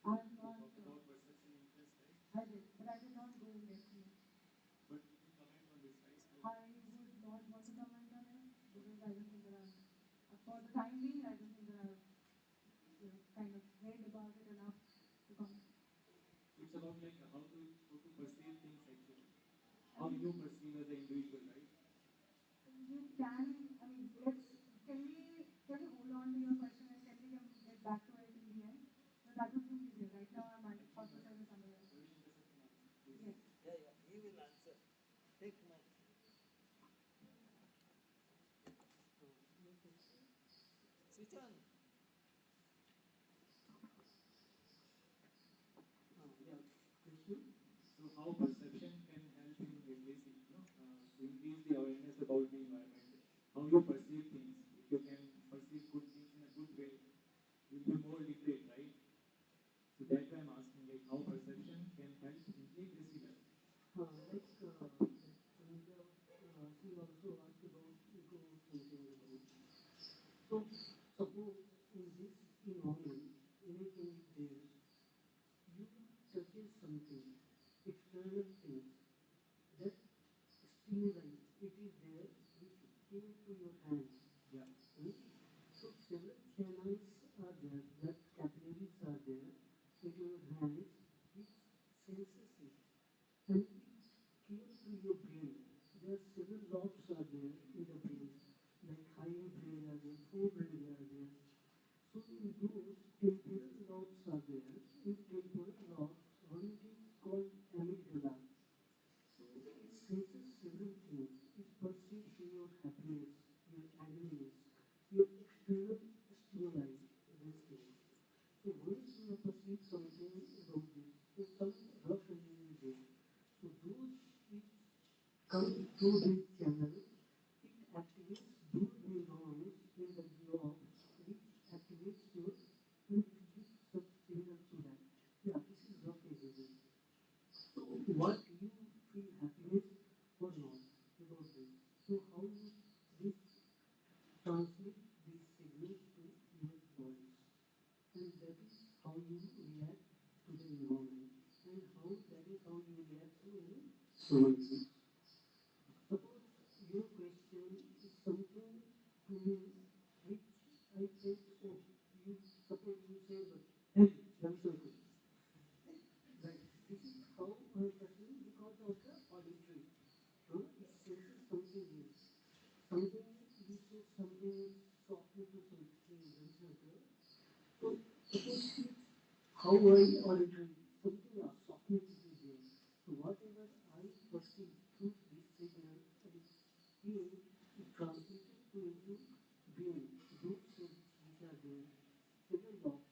I'm You not. talked about perception interest, right? I did, but I did not go in depth yet. But time being, I don't think that I've kind of read about it enough to comment. It's about like how to perceive things actually. How you perceive as an individual, right? You can, I mean, can we hold on to your question and can we get back to it in the end? So that would be easier. Right now, my thought process is somewhere else. Yes. Yeah, yeah, he will answer. Take my. Switch on. Yeah, question. So how perception can help in replacing, to increase the awareness about the environment, how you perceive things. If you can perceive good things in a good way, you'll be more literate, right? So that's why I'm asking, like, how perception can help increase resilience. Like Anita, she also asked about eco something about. So suppose in this environment, anything is there, you touches something, external things that stimuli, it is there, which came to your hands. Yeah. Hmm? So several channels are there, blood capillaries are there in your hands, which senses it. And it came to your brain. There are several lobes are there in the brain, like higher brain are there, forebrain are there. So in those temporal lobes are there. In temporal lobes, one is called amygdala. So it senses several things. It perceives your happiness, your angriness, your external stimuli, these things. So once you perceive something about this, so some rough idea is there. So those which come through this channel, it activates those neurons in the globes, which activates your and gives such signal to that. Yeah, this is rough idea. So what you feel happiness or not about this. So how you this translate these signals to your bodies. And that is how you react to the environment. And how that is how you react to any situation. Suppose your question is something to me which I said, oh, you suppose you say, hey, Ravi, right. This is how I perceive because of the auditory. It senses something else. Something you say something softly to something very. So suppose how I auditory something softness is there. So whatever I perceive through this signal and hear it translated to into brain. Those cells which are there, several lobes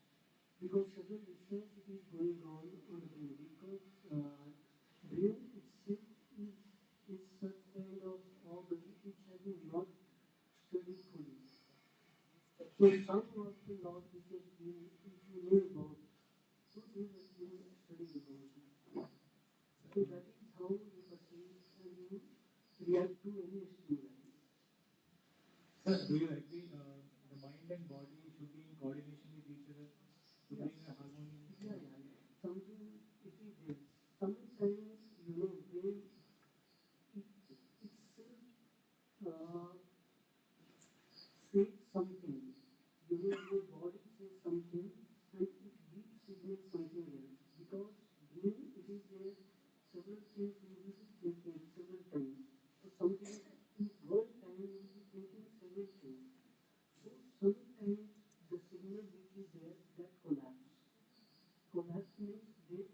because several research is going on the brain because brain itself is such kind of organ which has been not studied fully. So some of the laws which has been, if you know about, so they have been studied about it. So that is how you perceive and you react to any stimuli. Sir, do you agree the mind and body should be in coordination with each other to Yes. bring a harmony? Yeah. Something it is there. Sometimes brain itself says something. Your body says something and it gives signal something else. Because brain it is there several things you will be thinking several times. So something in one time you will be thinking several things. So sometimes the signal which is there that collapse. Collapse means they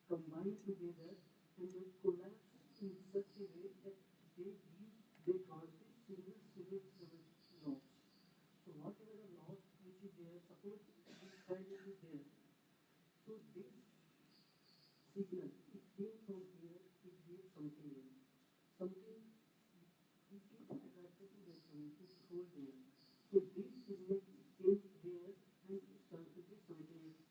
combine together and they collapse in such a way that they transmit several lobes. So whatever the lob which is there, suppose this hand is there. So this signal it came from here, it gave something else. Something which is attracted to this one, it hold there. So this signal came there and it transmitted something else.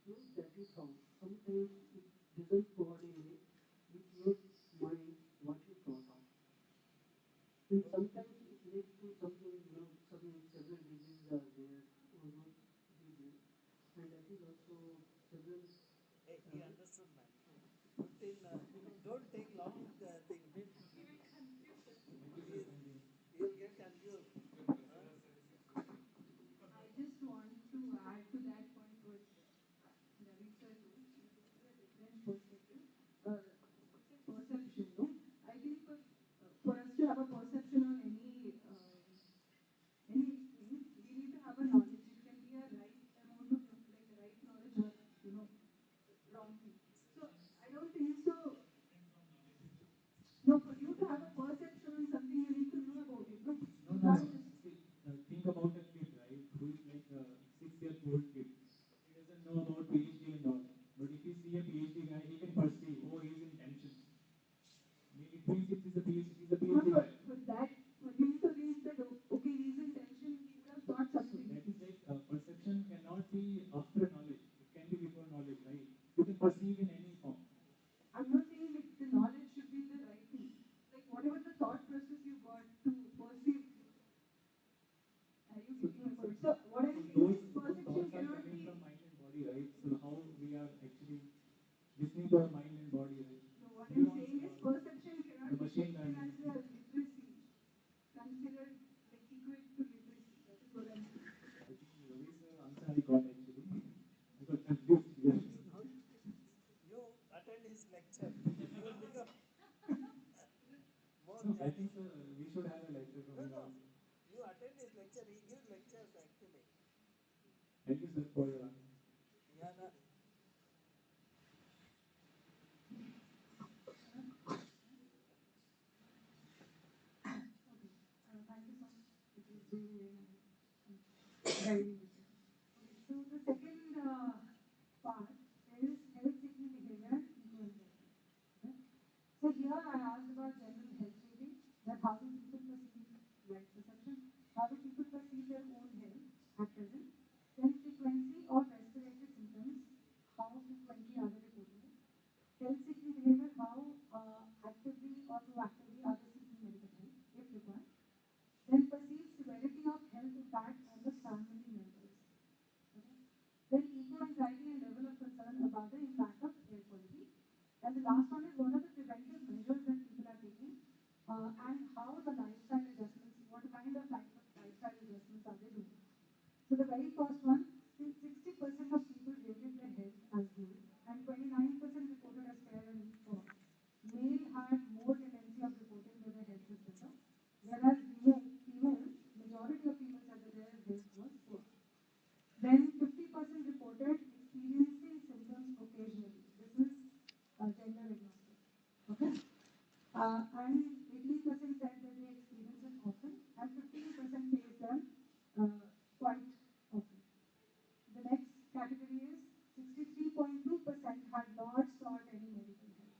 So that is how sometimes it doesn't coordinate with your mind what you thought of. And sometimes it leads to something, several diseases are there, almost disease. And that is also several. Hey, he understood, man. the mind and body, right? So what I'm saying is perception The cannot be machine taken as learning. a literacy, considered like equate to literacy. That is what I'm saying. I think Ravi's answer I got actually. I got confused here. You attend his lecture. You will become more No, I judge. think we should have a lecture from No, him no. also. You attend his lecture. He gives lectures actually. Thank you, sir, for your answer. Yeah, no. Thank you so much. It was really, really nice. Very interesting. Okay, so the second part is health-seeking behavior and eco-anxiety. Okay? So here I asked about general health rating, that how do people perceive right perception, how do people perceive their own health at present, then frequency of respiratory symptoms, how frequently are they reporting it, health-seeking behavior, how actively or proactively are they seeking medical help if required, then perceived severity of health impact on the family members. Okay? Then eco-anxiety and level of concern about the impact of air quality. And the last one is what are the preventive measures that people are taking and how the lifestyle adjustments, what kind of lifestyle adjustments are they doing. So the very first one, 60% of people rated their health as good and 29% reported as fair and poor. Male had more tendency of reporting that their health is better, whereas female, majority of females said that their health was poor. Then 50% reported experiencing symptoms occasionally. This is gender agnostic. Okay? And 18% said that they experience it often, and 15% face them quite often. The next category is 63.2% had not sought any medical help.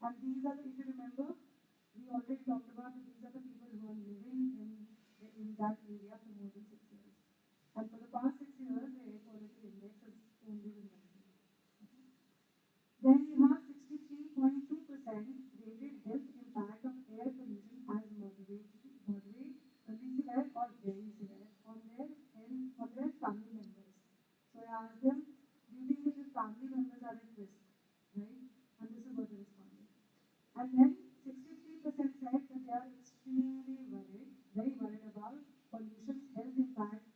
And these are, if you remember, we already talked about that these are the people who are living in that area for more than 6 years. And for the past 6 years, the air quality index has only been rising. Okay? Then you have 63.2% rated health impact of air pollution as moderate, early severe, or very severe on their health, on their family members. So I asked them, do you think that your family members are at risk? Right? And this is what they responded. And then 63% said that they are extremely worried, very worried about pollution's health impact,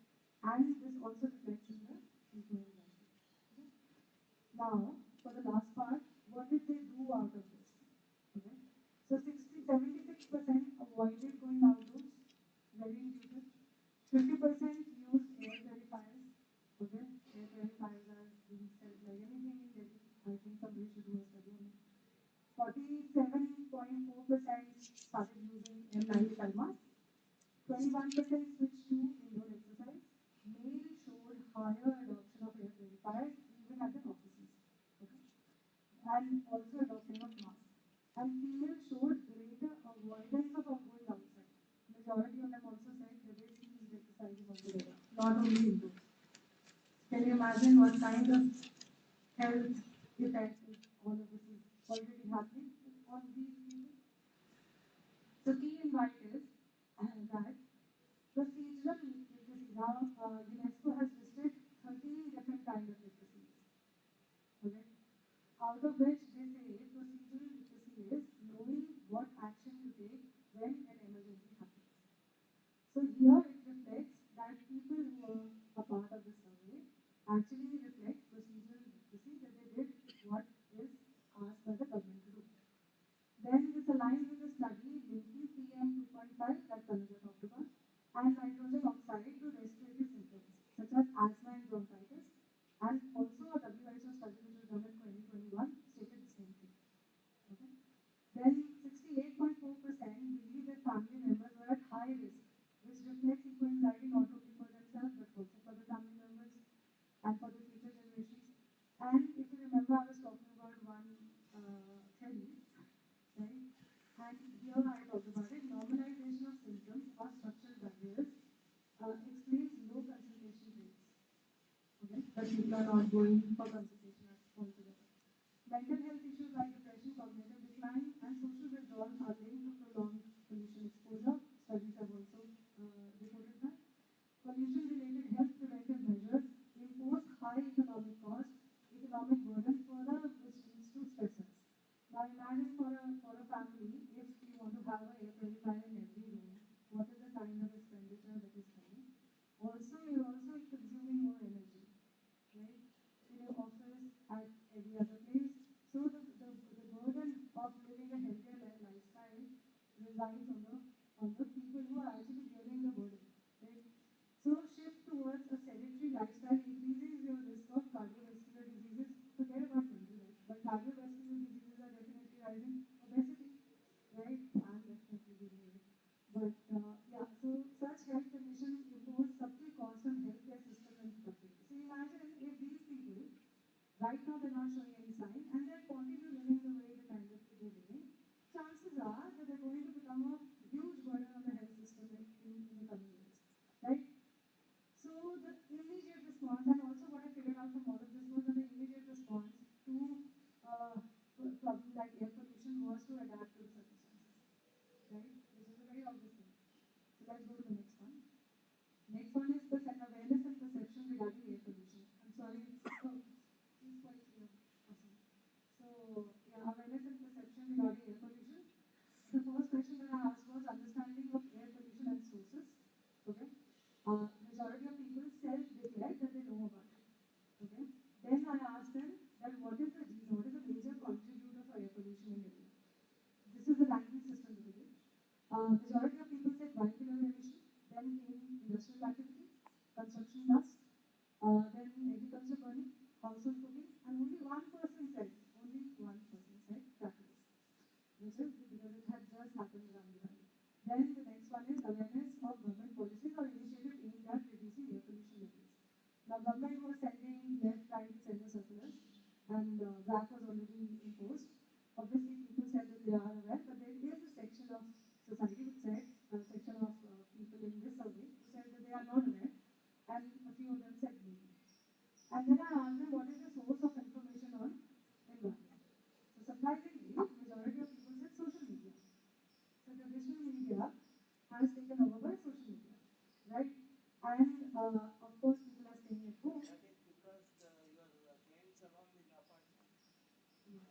and this also reflects in the eco-anxiety. Okay? Now, for the last part, what did they do out of this? Okay? So 76% avoided going outdoors, very intuitive. 50% used air purifiers. Okay? Air purifiers are being said like anything in Delhi. I think somebody should do a study on it. 47.4% started using N95 masks. 21% switched to indoor exercise. Male showed higher adoption of air purifiers even at the offices. Okay? And also adopting of masks. And females showed greater avoidance of going outside. Majority of them also said that they ceased exercises altogether, not only indoors. Can you imagine what kind of health effects all of this is already happening on these people? So key invite is that procedural literacy. Now UNESCO has listed 13 different kinds of literacies. Okay? Out of which they say procedural literacy is knowing what action to take when an emergency happens. So here it reflects that people who are a part of the survey actually reflect procedural literacy, that they did what is asked by the government to do. Then this aligns with the study linking PM2.5 that Tanuja talked about and nitrogen oxide to respiratory symptoms such as asthma and bronchitis, and also a WHO study which was done in 2021 stated the same thing. Okay? Then 68.4% believe that family members were at high risk, which reflects eco-anxiety not only for themselves but also for the family members and for the future generations. And if you remember, I was talking about one theory, right? And here I talked about it. Normalization of symptoms or structural barriers explains low consultation rates. Okay? That people are not going for consultation altogether. Mental health issues like depression, cognitive decline, and social withdrawal are linked to prolonged pollution exposure. Studies have also reported that. Pollution-related health preventive measures impose high economic cost, economic burden further, which leads to stress. Next one is awareness and perception regarding air pollution. I'm sorry, it's quite clear. Awesome. So, yeah, awareness and perception regarding air pollution. The first question that I asked was understanding of air pollution and sources. Okay. Majority of people self-declare that they know about it. Okay. Then I asked them that what is the reason, what is the major contributor for air pollution in India? This is the ranking system today. Majority of people said vehicular emission, then came industrial activities, construction dust, then agriculture burning, household cooking, and only one person said practice, which is because it had just happened around the time. Then the next one is awareness of government policies or initiatives aimed at reducing air pollution levels. Now, government was sending left, right, center circulars, and that was already imposed. Obviously, people said that they are aware, but there is a section of society which said, a section of people in this survey who said that they are not aware, and a few of them said maybe. And then I asked them what is the source of information on environment. So surprisingly, majority of people said social media. So traditional media has taken over by social media, right? And of course, people are staying at home. That is because your clients are all in apartment. Yes,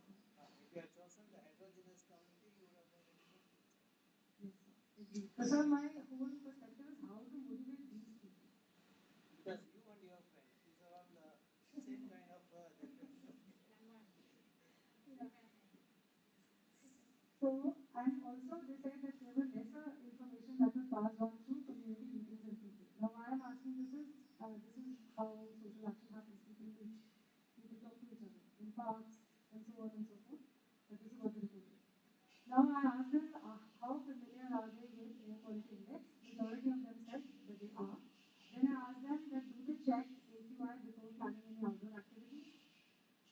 If you had chosen the heterogeneous community, you would have made a different picture. yes, agreed. So my whole perspective is how to motivate these people. Because you and your friends, these are all the same kind of generation. Yeah. So, and also they said that there were lesser information that was passed on through community meetings and people. Now, why I'm asking this is how social action happens. People meet, people talk to each other in parks and so on and so forth. But this is what they reported. Now, I asked them how familiar are they with air quality index. Majority of them said that they are. Then I asked them that do they check AQI before planning any outdoor activities.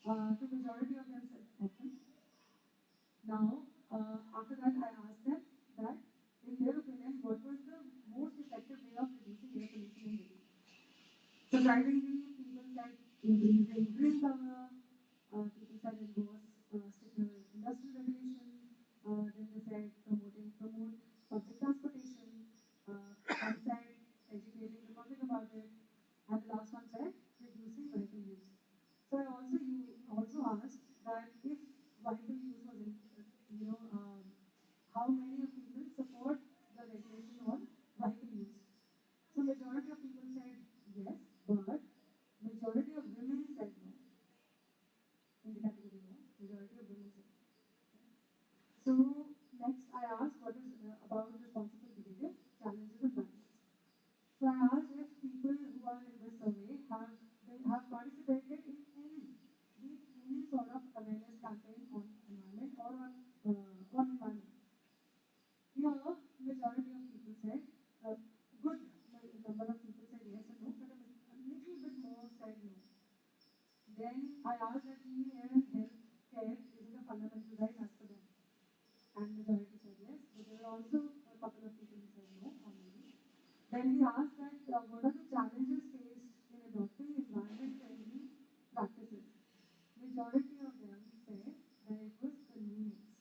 The majority of them said often. Now, after that, I asked them that, in their opinion, what was the most effective way of reducing air pollution in Delhi? Surprisingly, people said increasing green cover, people said it was stricter industrial regulations, then they said promote public transportation, some said educating the public about it, and the last one said reducing vehicle use. So you also asked that if vehicle use was how many of people support the regulation on vehicle use. So majority of people said yes, but majority of women said no. In the category no, majority of women said no. So next I asked what is about responsible behavior, challenges and barriers. So I asked if people who are in this survey have participated in any sort of awareness campaign on environment or on environment. Here, majority of people said good number of people said yes and no, but a little bit more said no. Then I asked that clean air and health care isn't a fundamental right as per them, and majority said yes, but there were also a couple of people who said no or maybe. Then we asked that what are the challenges faced in adopting environment-friendly practices. Majority of them said that it was convenience.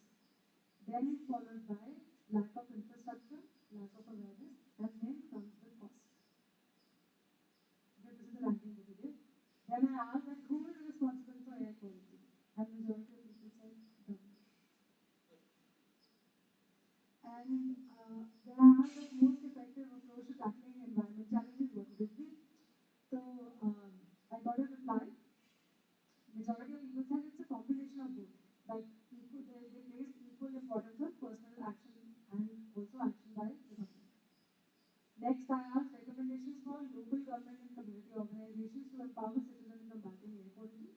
Then followed by lack of infrastructure, lack of awareness, and then comes the cost. Okay, this is the ranking that we did. Then I asked that who is responsible for air quality, and majority of people said government. And then I asked the most effective approach to tackling environment challenges, what would it be? So I got a reply. Majority of people said it's a combination of both. Like they place equal importance on personal action and also action by the government. Next, I asked recommendations for local government and community organizations to empower citizens in combating air quality.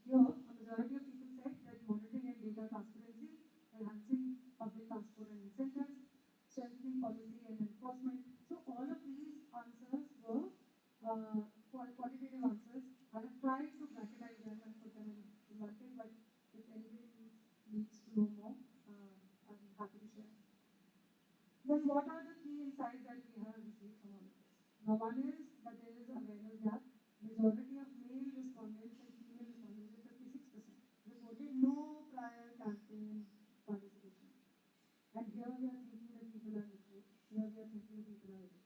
Here, a majority of people said that monitoring and data transparency, enhancing public transport and incentives, strengthening policy and enforcement. So all of these answers were quantitative answers. I have tried to bracketize them and put them in one thing, but if anybody needs to know more, I'm happy to share. Then what are the key insights that we have received from all of this? Now, one is that there is an awareness gap. Majority of male respondents and female respondents, 56%, reported no prior campaign participation. And here we are thinking that people are literate. Here we are thinking that people are educated.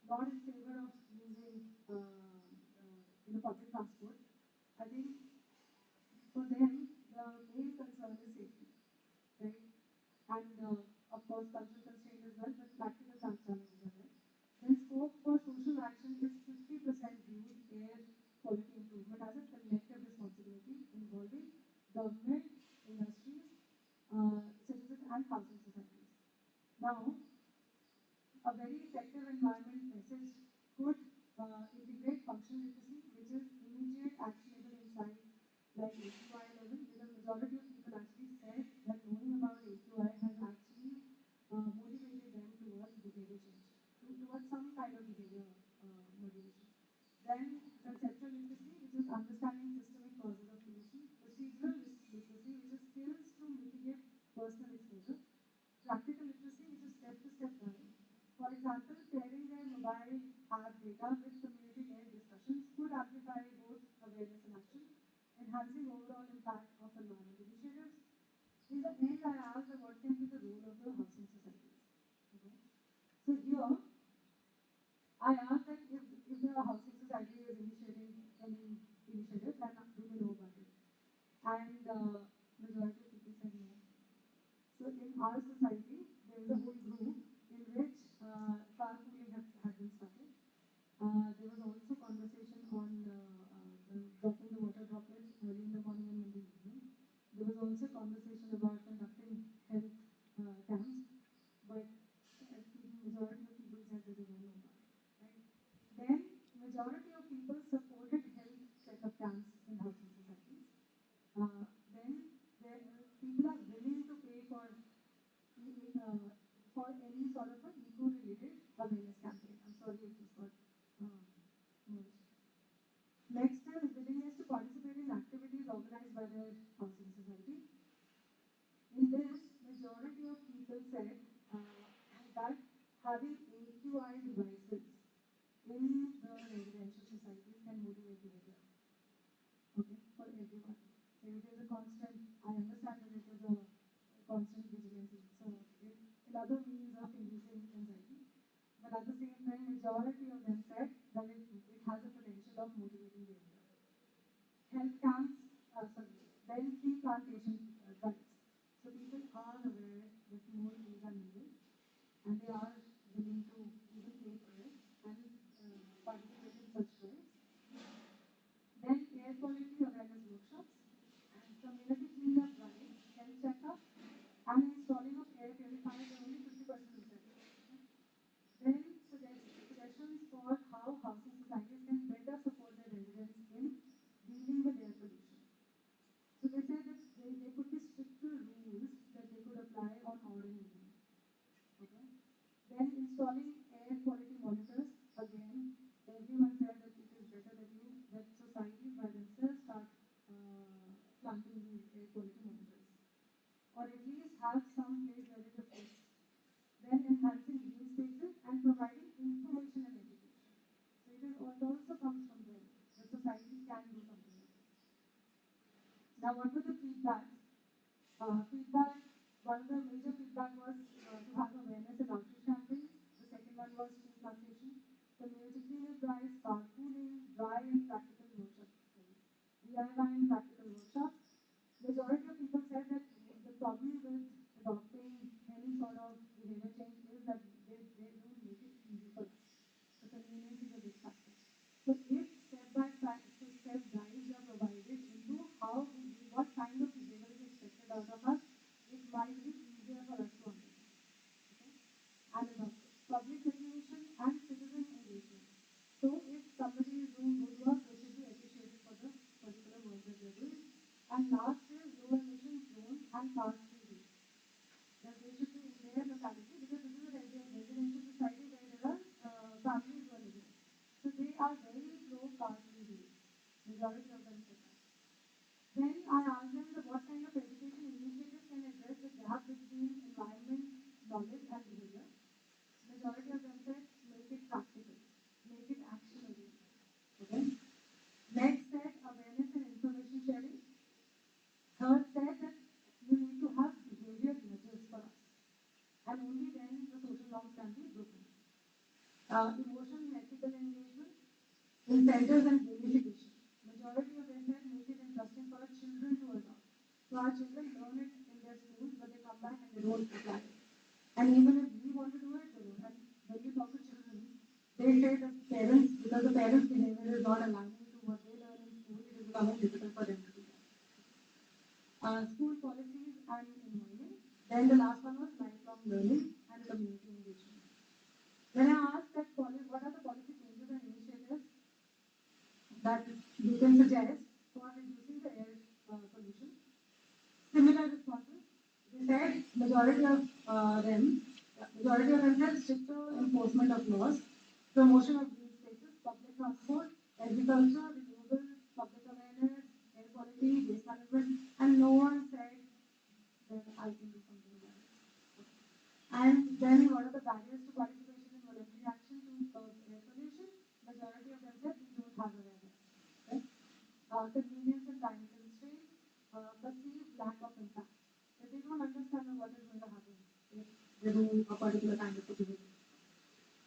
not in favor of using public transport. I think for them the main concern is safety, right? And of course cultural constraint as well, but practical challenges are there. Then scope for social action is 50% viewed air quality improvement as a collective responsibility involving government, industries, citizens and housing societies. Now, a very effective environment message could integrate functional literacy, which is immediate actionable insight like AQI level, because majority of people actually said that knowing about AQI has actually motivated them towards behavior change, towards some kind of behavior motivation. Then conceptual literacy, which is understanding systemic causes of pollution. Procedural literacy, which is skills to mitigate personal exposure. Practical literacy, which is step-to-step learning. For example, pairing their mobile app data with community-led discussions could amplify both awareness and action, enhancing overall impact of environmental initiatives. In the end, I asked what can be the role of the housing societies. Okay. So here, I asked that if the housing society is initiating any initiative, then do we know about it? And majority of people said no. So in our society, there is a whole group in which carpooling had been started. There was also conversation on dropping the water droplets early in the morning and in the evening. There was also conversation about conducting health camps, but majority of people said that they don't know about it. Right? Then majority of people supported health checkup camps in housing societies. Then people are willing to pay for any sort of an eco-related awareness campaign. I'm sorry if this got merged. Next is willingness to participate in activities organized by their housing society. In this, majority of people said that having AQI devices in the residential societies can motivate behavior. Okay, for everyone. So it is a constant, I understand that it is a constant vigilance. So in other means of inducing anxiety. But at the same time, majority of them said that it has a potential of motivating behavior. Health camps, then tree plantation drives. So people are aware that more trees are needed, and they are willing to even pay for it and participate in such drives. Then air quality awareness workshops and community cleanup drives, health checkups, and installing of air purifiers are only 50% research. Then suggestions for how housing societies can better support their residents in dealing with air pollution. So they said that there could be stricter rules that they could apply on odd and even. Okay. Then installing air quality monitors. Again, everyone said that it is better that societies by themselves start planting these air quality monitors, or at least have some place where it reflects. Then enhancing green spaces and providing information and education. So it also comes from them. The societies can do something like this. Now, what were the feedbacks? One of the major feedback was to have awareness and outreach campaigns. The second one was tree plantation, community cleanup drives, carpooling, dry and practical workshops. DIY and practical workshops. Majority of people said that the problem with adopting any sort of behavior change is that they don't make it easy for us. The convenience is a big factor. So if step-by-step guides are provided into what kind of behavior is expected out of us, it might be easier for us to understand. Okay? And public recognition and citizen engagement. So if somebody is doing good work, they should be appreciated for the particular work that they're doing. And last is low emission zones and car-free routes. That they should be in their locality, because this is a residential society where there are families who are living. So they are very pro car-free routes. Majority of them say that. Then I asked them what kind of education initiatives can address the gap between environment, knowledge and behavior. Majority of them said make it practical, make it actionable. Okay. Next said awareness and information sharing. Third said that you need to have behavior nudges for us, and only then the social norms can be broken. Emotional and ethical engagement, incentives and gamification. Majority of them said make it interesting for our children to adopt. So our children learn it in their schools, but they come back and they don't apply it. And even if we want to do it, they don't. And when you talk to children, they say that parents, because the parents' behavior is not aligning to what they learn in school, it is becoming difficult for them to do that. School policies and environment. Then the last one was lifelong learning and community engagement. When I asked that what are the policy changes and initiatives that you can suggest for reducing the air pollution, similar responses. They said majority of them said stricter enforcement of laws, promotion of green spaces, public transport, agriculture, renewable, public awareness, air quality, waste management, and no one said that I can do something about it. And then what are the barriers to participation in voluntary action to curb air pollution? Majority of them said we don't have awareness. Right? Convenience and time constraints, perceived lack of impact. If they don't understand what is going to happen if they do a particular kind of activity.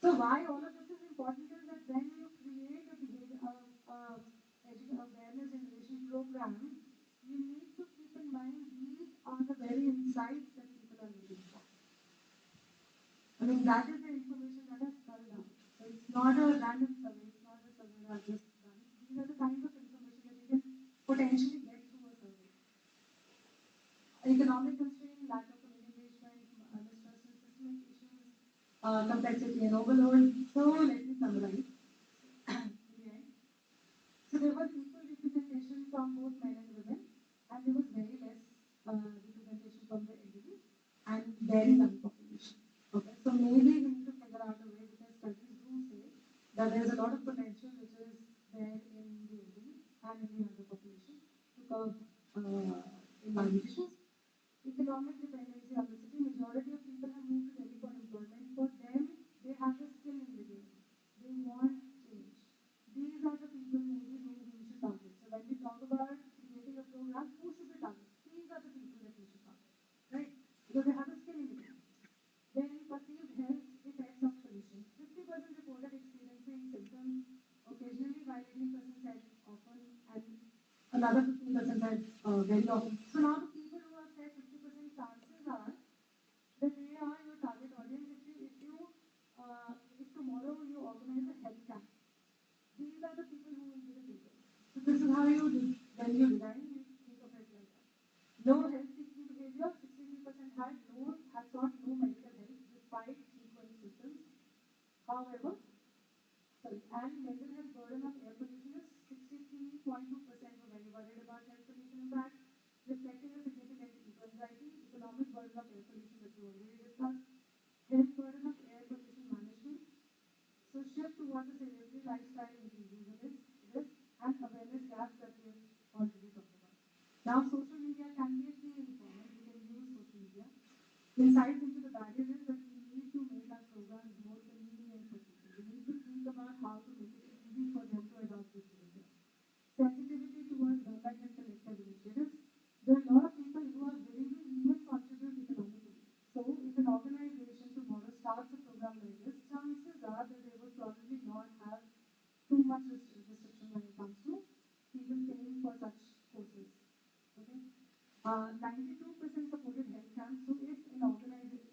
So why all of this is important is that when you create a awareness generation program, you need to keep in mind these are the very insights that people are looking for. I mean, that is the information that has come down. So it's not a random survey, it's not a survey that just done. These are the kinds of information that you can potentially get through a survey. Economic constraint, lack of communication, mistrust in systemic issues, complexity and overload. So let me summarize. So there was equal representation from both men and women, and there was very less representation from the elderly and very young population. Okay, so maybe we need to figure out a way, because studies do say that there's a lot of potential which is there in the elderly and in the younger population to curb environment issues. Economic dependency on the city. Majority of people have moved to Delhi for employment. For them, they have the skill in the game. They want change. These are the people maybe who we should target. So when we talk about creating a program, who should we target? These are the people that we should target, right? Because they have the skill in the game. Then perceived health effects of pollution. 50% reported experiencing symptoms occasionally, while 80% said often, and another 15% said very often. So now the people who have said 50%, chances are that they are your target audience. If tomorrow you organize a health camp, these are the people who will be the people. So this is how you do. When you design, you think of it like that. Low health-seeking behavior. 63% had sought no medical help despite frequent symptoms. However, and mental health burden of air pollution is 63.2% were very worried about health pollution impact, reflecting a significant eco-anxiety. Economic burden of air pollution that we already discussed. Health burden of air pollution management. So shift towards a sedentary lifestyle increases the risk and awareness gaps that we have already talked about. Now social media can be a key informant. We can use social media. Insights into the barriers is that we need to make our programs more convenient for people. We need to think about how to make it easy for them to adopt this behavior. Sensitivity towards government and collective initiatives. There are a lot of people who are willing to even contribute economically. So if an organization tomorrow starts a program like this, chances are that they will probably not have too much restriction when it comes to people paying for such courses. Okay. 92% supported health camps. So if an organization,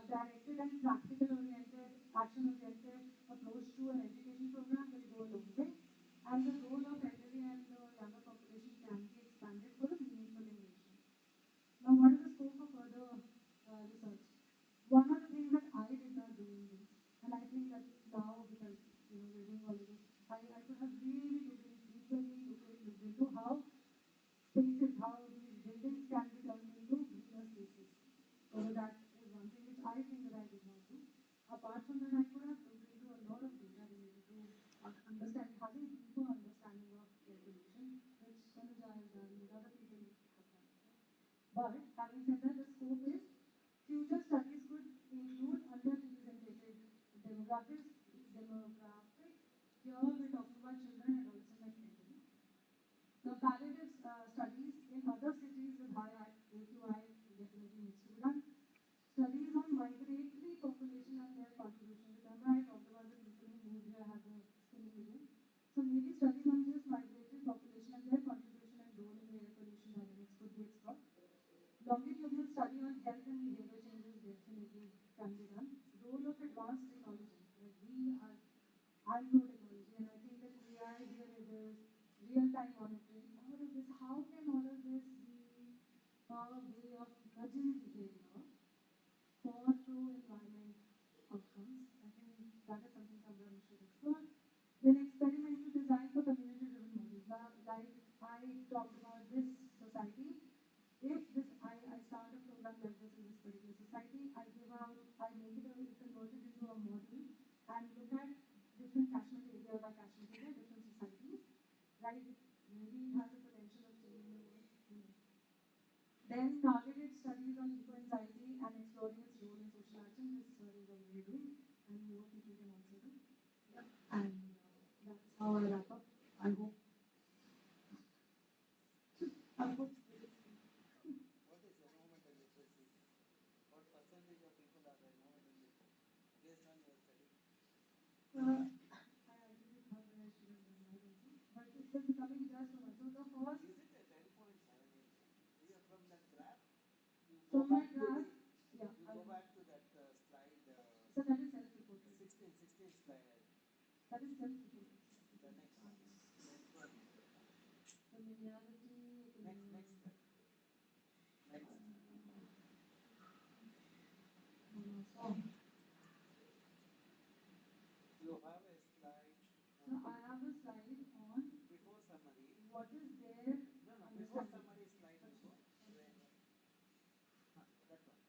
directed and practical-oriented, action-oriented approach to an education program will go a long way, and the role of elderly and the younger population can be expanded for a meaningful engagement. Now, what is the scope of further research? One of the things that I did not do in this, and I think that now because we're doing all of this, I could have really looked into how spaces, how these buildings can be turned into greener spaces. So that is one thing which I think that I did not do. Apart from that, I could have looked into a lot of data related to understand, having deeper understanding of air pollution, which Tanuja has done, which other people have done. But having said that, the scope is future studies could include underrepresented demographics. Here we're talking about children, adolescents, and elderly. Now, palliative studies in other cities with high AQI definitely needs to be done. Studies on migratory population and their contribution. Remember, I talked about the people who moved here have a skinny living. So maybe studies on just migratory population and their contribution and role in the air pollution dynamics could be explored. Longitudinal study on health and behavior changes definitely can be done. Role of advanced technology, like I know technology, and I think that AI here is real-time monitoring. All of this, how can all of this be a way of nudging behavior for pro-environment outcomes? I think that is something somewhere we should explore. Then experimental design for community-driven models. Like I talked about this society. If this, I start a program like this in this particular society, I make it, convert it into a model and look at different catchment area by catchment area, different societies, right? Maybe it has a potential of changing the world. Then targeted studies on eco-anxiety and exploring its role in social action. This is already doing, and more people can also do. And that's how I wrap up. I hope. What is environmental literacy? What percentage of people are environmental literate based on your study? I actually thought that I should have done that also, but it is becoming just so much. So the first. Is it a 10 points? I mean, you are from that graph. You So go my back to graph, the. yeah. You go back to that slide. So that is self-reported. 16 slide. That is self-reported. The next one. Familiarity. Next step. Next. You have a slide. So I have a slide on before summary. What is there? No, before summary slide you go. That one.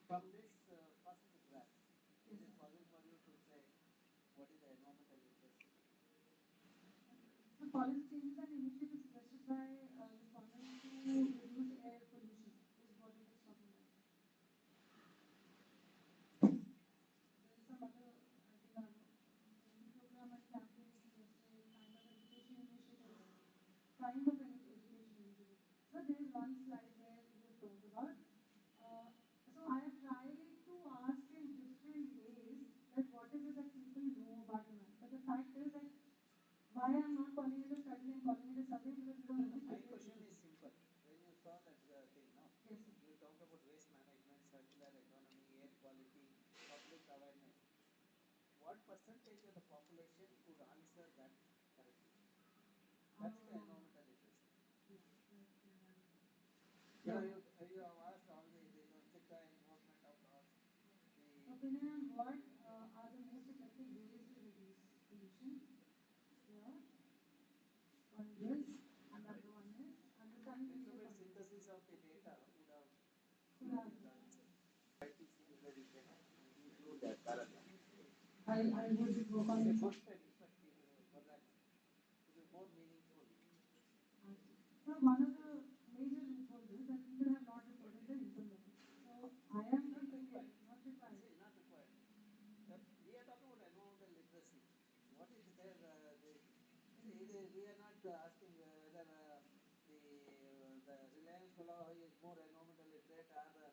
From this first graph, is it possible for you to say what is the environmental literacy? So policy changes and initiatives suggested by respondents to reduce air pollution is what it is talking about. There is some other, I think, program and campaigns suggested, kind of education initiatives. So there is one slide where we have talked about. So I have tried to ask in different ways that what is it that people know about environment. But the fact is that why I'm not calling it a study, I'm calling it a survey because we don't know. My question is simple. When you saw that thing, no? Yes. You talked about waste management, circular economy, air quality, public awareness. What percentage of the population could answer that correctly? That's the environmental literacy. You have asked all the stricter enforcement of laws. Opinion on what are the most effective ways to reduce pollution? Yeah. One is this, another one is understanding. Little bit synthesis of the data would have given you the answer. Try to see whether you can include that paragraph. I would work on it. Most effective for that. It is more meaningful. So one of the major loopholes is that people have not reported their income level. So I am not required. Not required. See, not required. We are talking about environmental literacy. What is there? We are not asking whether the Reliance fellow is more environmental literate or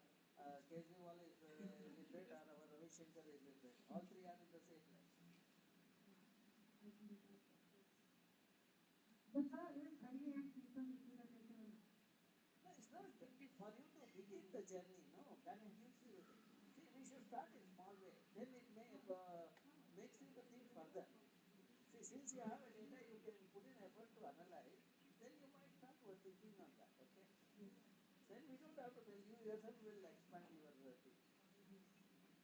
Kejriwal is literate or our Ravi Shankar is literate. All three are in the same line. But sir, if 38 people that taken. No, it's not. For you to begin the journey, no, that gives you start in small way. Then it makes you to think further. See, since you have a data, you can put in effort to analyze. Then you might start thinking on that. Okay. Then we don't have to tell you yourself will expand your thing.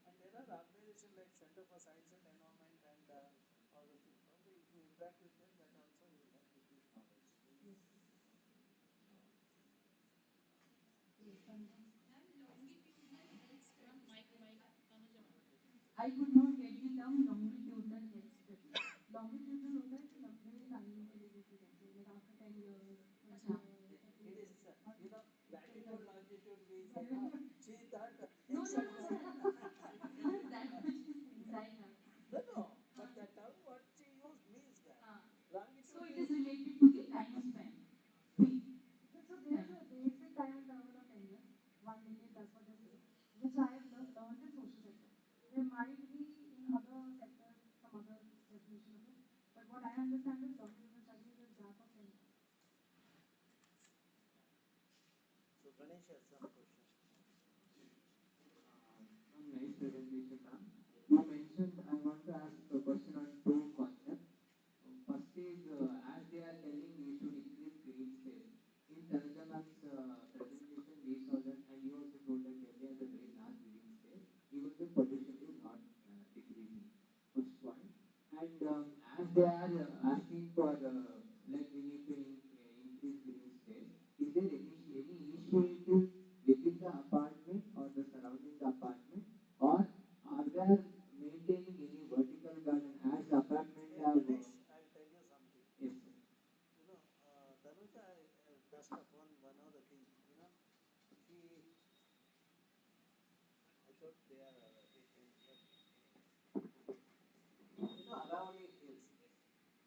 And there are organizations like Center for Science and Environment and all those things. Probably if you interact with them, that also you will help with this knowledge. Yes. I could not get the term longitudinal health spread. Longitudinal होता है कि लंबे time के लिए देखी जाती है, like after 10 years, 20 years. It is, latitude, longitude, we say, she thought, No, that much is inside her. No, but the term what she used means that. Longitude So it is related to the time span. So there's a basic time interval of 10 years, 1 decade, that's what they say, which I have learned in social sector. There might be in other sectors some other definition of it, but what I understand is longitudinal study is a gap of 10 years. So Ganesh has some question. Nice presentation, ma'am. You mentioned, I want to ask a question on two concepts. First is, as they are telling we should increase green space. In Tanuja ma'am's presentation, we saw that, and you also told that Delhi has a very large green space, even the pollution is not decreasing. First point. And as they are asking for, like we need to increase green space, is there any initiative within the apartment or the surrounding the apartment, or are there maintaining any vertical garden as the apartment have? Ganesh, I'll tell you something. Yes, sir. Tanuja touched upon one of the things. I thought they are Aravali Hills.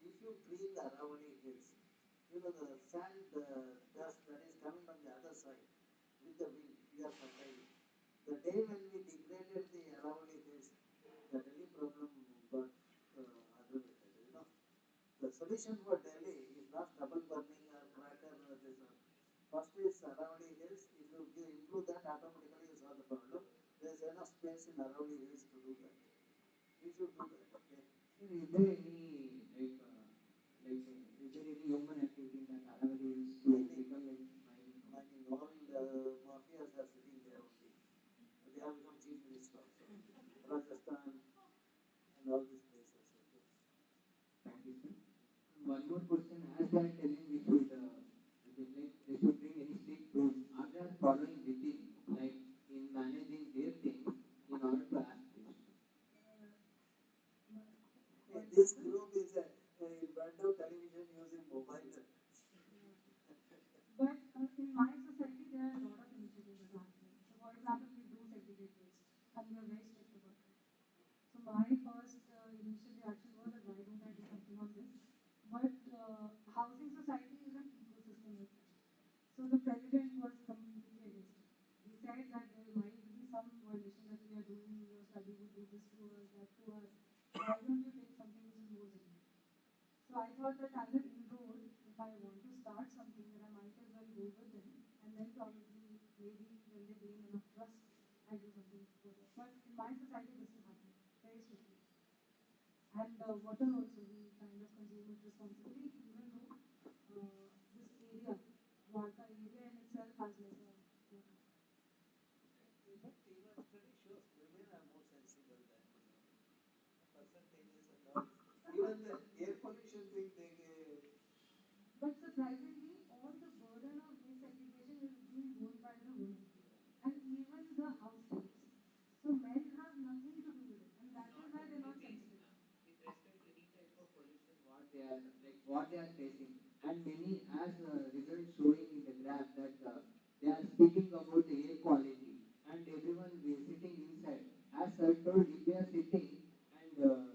If you clean the Aravali Hills, the sand, dust that is coming from the other side with the wind, we are surviving. The day when we degraded the Aravali Hills, the Delhi problem got aggravated. The solution for Delhi is not stubble burning or cracker or this one. First is Aravali Hills. If you improve that, automatically you solve the problem. There is enough space in Aravali Hills to do that. We should do that. Okay. Is there any is there any human activity in that Aravali Hills to become like mining? Mining, all the mafias are sitting there only. They have become chief minister also. Rajasthan and all these places. Okay. Thank you, sir. One more question. As they are telling we should, they should bring any strict rules. Are they following within, like in managing their things in order to ask this? This group is in front of television using mobile. But in my society, there are a lot of initiatives that are happening. So, for example, we do segregate waste, and we are very strict about it. So, my first initial reaction was that why don't I do something on this? But housing society is an ecosystem as such. So, the president was completely against it. He said that there might be some violation that we are doing, your study would do this to us, that to us. Why don't you take something which is more genuine? So I thought that as an inroad, if I want to start something, then I might as well go with them, and then probably maybe when they gain enough trust, I do something further. But in my society, this is happening very strictly. And water also, we kind of consume it responsibly, even though this area, Dwarka area in itself has lesser water. But even study shows women are more sensible than percentages and all. Even the air pollution thing, But surprisingly, all the burden of waste segregation is being borne by the women, and even the house helps. So men have nothing to do with it, and that is why they're not sensitive. With respect to any type of pollution, what they are facing, and many as results showing in the graph that they are speaking about the air quality, and everyone is sitting inside. As sir told, if they are sitting and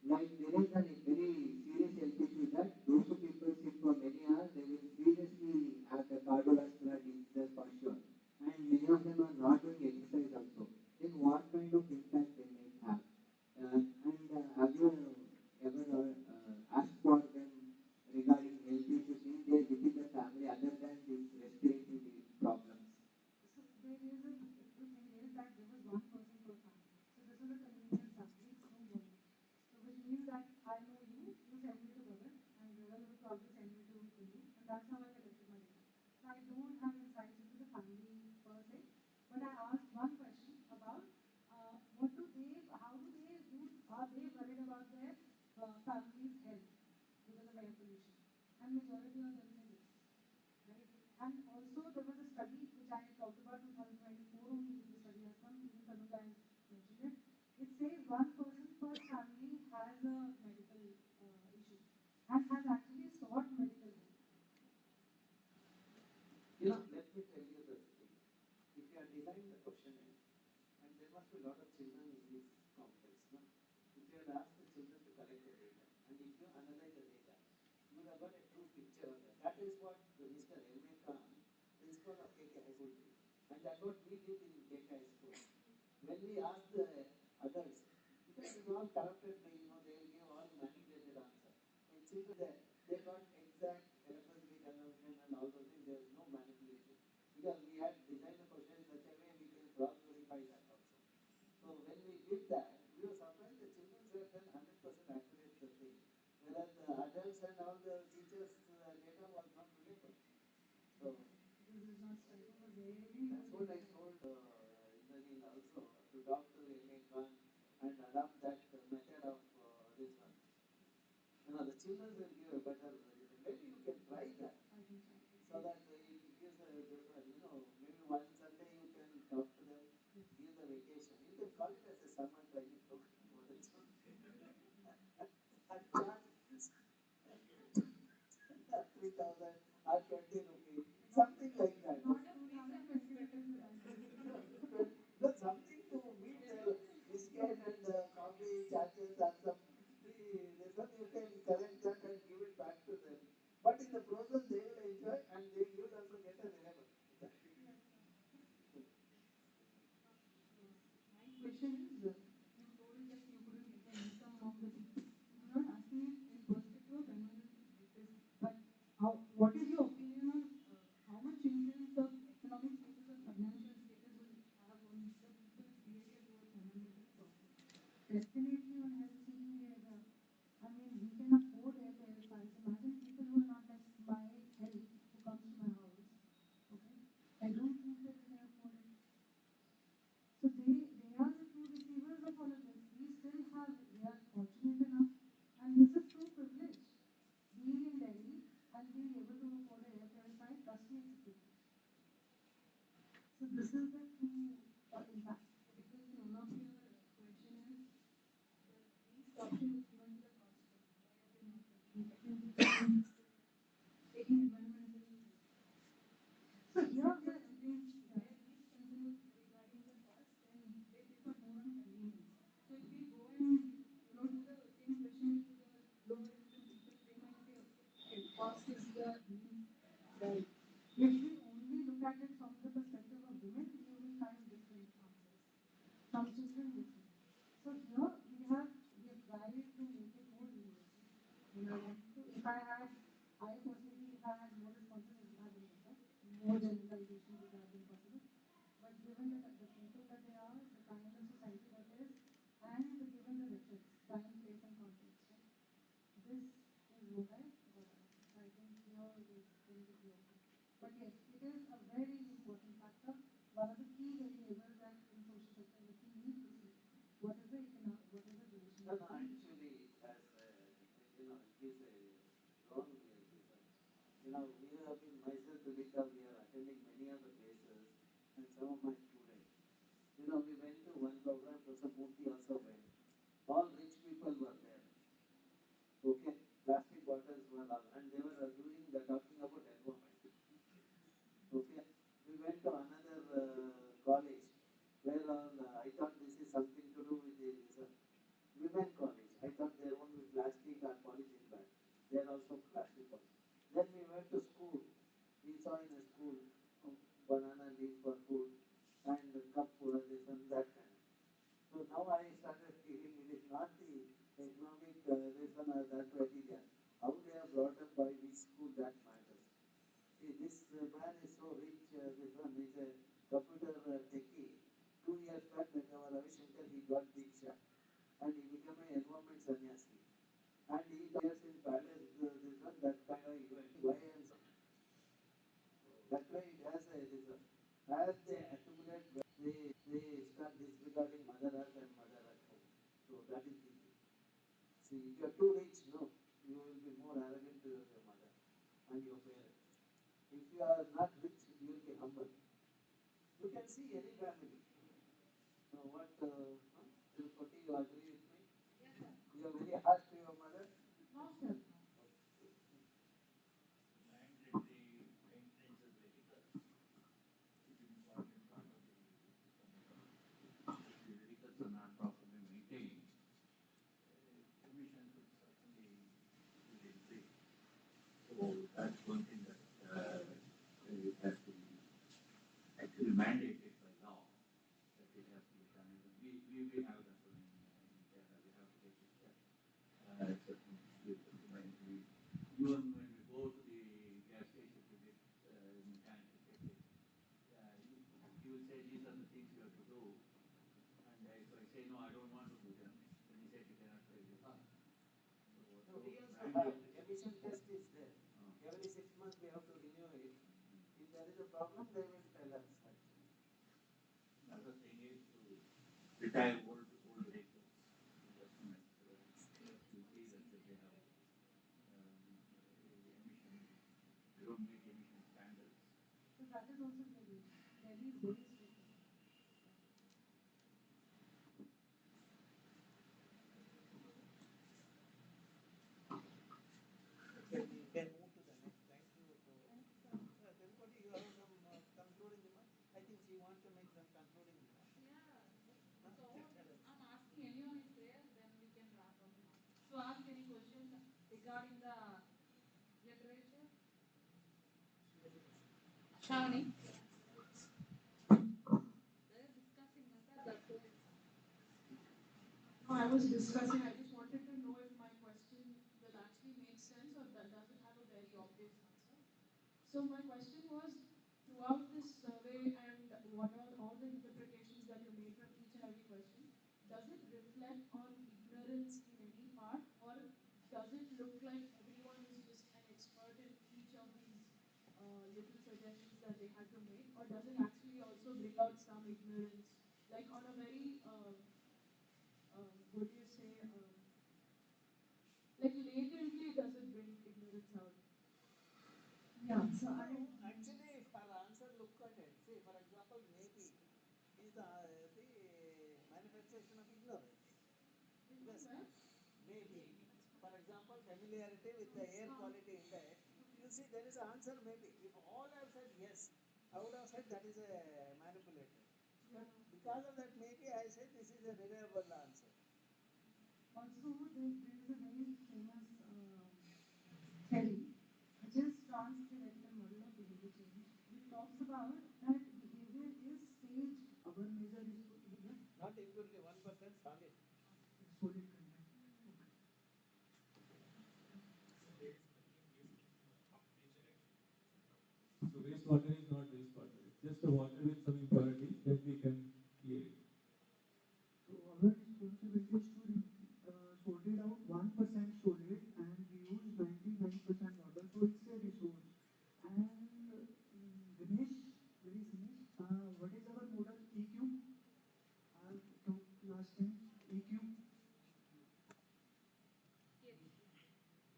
like there is a very serious health issue that those two people sit for many hours, they will seriously have the cardiovascular disease for sure. And many of them are not doing exercise also. Then what kind of impact they may have? And have you ever asked for them regarding health issues in their within the family other than these respiratory problems? So there is the thing is that there was one person per family. I talked about 2024 only, the study has come, even Tanuja has mentioned it. It says one person per family has a medical issue and has actually sought medical help. Let me tell you this thing. If you are designing the questionnaire, and there must be a lot of children in this complex, no? If you had asked the children to collect the data, and if you analyze the data, you would have got a true picture of that. That is what the Mr. M.A. Khan, principal of KK High School, did. And that's what we did in KK High School. When we asked the adults, because it's all corrupted, they will give all manipulated answer. And children, they got exact electricity consumption and all those things. There was no manipulation. Because we had designed the question in such a way we can cross verify that also. So when we did that, we were surprised the children were then 100% accurate the thing. Whereas the adults and all the teachers' data was not reliable. So This is not studying a very that's what I told Indrajit also, to talk to M.A. Khan and adopt that method of this one. The children will give a better result. Maybe you can try that. So that it gives a different, maybe one Sunday you can talk to them, give the vacation. You can call it as a summer training program for the children. And charge 3,000 or 20 rupees, something like that. But something to meet the biscuit and the coffee charges and some this one you can collect that and give it back to them. But in the process they will enjoy and they will also get a reliable. My question is, you told that you couldn't get the income of the people. I'm not asking it in perspective of environmental justice, but what is your opinion on how much influence of economic status or financial status will have on the people's behavior towards environmental problems? Definitely on health seeking behavior. I mean, we can afford air purifiers. Imagine people who are not like my health who comes to my house. Okay, I don't think that they can afford it. So they are the true receivers of all of this. We still have, we are fortunate enough, and this is true privilege. Being in Delhi and being able to afford an air purifier, trust me, it's a privilege. So this is the true impact. Because one of your question is the least option was given to the cost of taking environmental. So here we are entering where these concerns regarding the cost and they prefer more on convenience. So if we go and do the same question to the lower income people, they might say, okay, cost is the means. Right. If we only look at it from the perspective of women, you will find different answers. Some children different. So here we have tried to make it more universal. So if I personally, if I had more responsibility, I would have better, more generalization would have been possible. But given the people that they are, the kind of society that is, and given the reference, time, place, and context, right? This is what I got out. So I think here it is going to be okay. But yes, it is a very important factor. One of the key variables that in social sector that we need to see. What is the economic, what is the relation? No, actually, as it is a wrong reason. We have been myself, Tulika, we are attending many other places, and some of my students. We went to one program, Professor Murthy also went. All rich people were there. Okay, plastic bottles were all, and they were doing the talking about environment. Okay, we went to another college where I thought this is something to do with the women college. I thought there won't be plastic or polythene bag. There are also plastic bottles. Then we went to school. We saw in a school banana leaf for food and cup for this and that kind. So now I started feeling it is not the economic reason or that criteria. How they are brought up by which school that matters. See, this man is so rich. This one is a computer techie. 2 years back, like our Ravi Shankar, he got Diksha and he became an environment sannyasi. And he years in palace, this one, that kind of event. Why and so. That's why it has a result. As they accumulate, they start disregarding Mother Earth and Mother Earth home. So that is the thing. See, if you are too rich, no, you will be more arrogant to your mother and your parents. If you are not rich, you will be humble. see any family. What, Tirupati, you agree with me? Yes, sir. You are very harsh to your mother? No, sir. And the maintenance of vehicles is an important part of the economy. If the vehicles are not properly maintained, emissions will certainly will increase. So that's one thing that has to be actually mandated by law that it has to be done. We have that one in Kerala. We have to take it check. Certain even when we go to the gas station to get mechanic to check it, he will say these are the things you have to do. And if I say no, I don't want to do them, then he said you cannot drive your car. No, we also have emission test is there. Every 6 months we have to renew it. If there is a problem, they will tell us actually. Another thing is to retire old vehicles. Investment. You see that they have emission, they don't meet emission standards. So that is also Delhi. Delhi is very strict. Okay, we can move to the next. Thank you. Tirupati, you have some concluding remarks? I think she wants to make some concluding remarks. Yeah. So I'm asking anyone is there, then we can wrap up now. So ask any question regarding the literature. Shavani. They're discussing, sir. That's why. No, I was discussing, I just wanted to know if my question will actually make sense or does it have a very obvious answer. So my question was, throughout this survey and what are all the interpretations that you made from each and every question, does it reflect on ignorance in any part, or does it look like everyone is just an expert in each of these little suggestions that they had to make, or does it actually also bring out some ignorance, like on a very what do you say, like latently does it bring ignorance out? Yeah, so I Actually, if her answer look at it, see, for example, maybe is the manifestation of ignorance. Yes, maybe. For example, familiarity with the air quality index. You see, there is an answer maybe. If all have said yes, I would have said that is a manipulated. But because of that, maybe I say this is a reliable answer. Also, there is a very famous theory, which is trans-theoretical model of behavior change, which talks about that behavior is staged. Our measure is behavior. Not impurity, 1% solid. Solid content. So wastewater is not wastewater. It's just a water with some impurities that we can clear it. So our responsibility is to sort it out 1% solid and we use 99% water. So it's a resource. And Ganesh, where is Ganesh? What is our model EQ? I'll talk last time. EQ.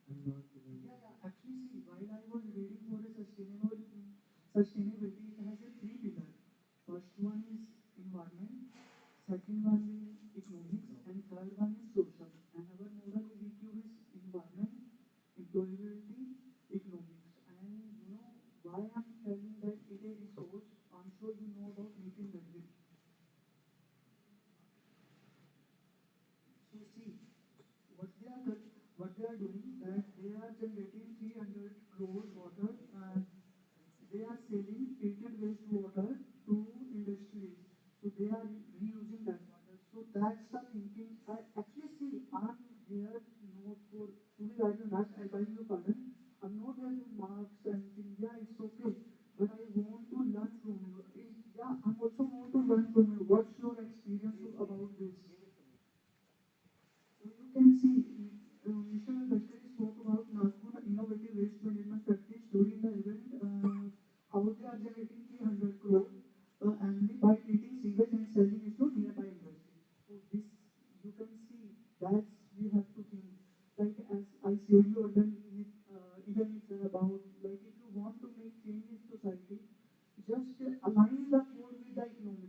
I'm not yeah, actually see, while I was reading for a sustainability, it has a 3 pillars. First one is environment, second one is economics, and third one is social. And our model is EQ is environment, employability, economics. And you know why I'm telling that it is a resource? I'm sure you know about lithium battery. So see, what they are doing that they are generating 300 crore water and they are selling treated wastewater to industries. So they are reusing that water. So that's the thinking. I actually see I'm here not for to be very honest, I beg your pardon. I'm not here to marks and think, yeah, it's okay. But I want to learn from you. Yeah, I'm also want to learn from you. What's your experience about this? So you can see, Mr. Gashkari spoke about Nagpur innovative waste management practice during the event. How they are generating 300 crore annually by treating sewage and selling it to nearby industry. So this you can see that we have to think. Like as I said you earlier, even it's about like if you want to make change in society, just align the code with the economy.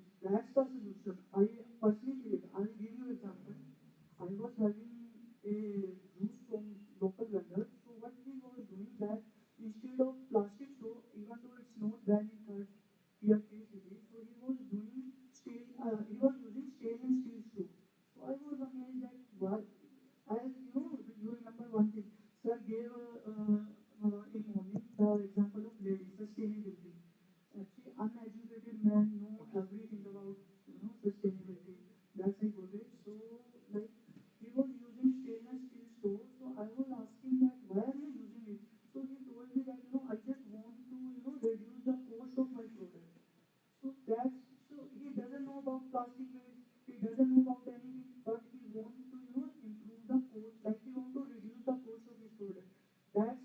plastic waste. He doesn't know about anything, but he wants to, improve the cost. Like he wants to reduce the cost of his product. That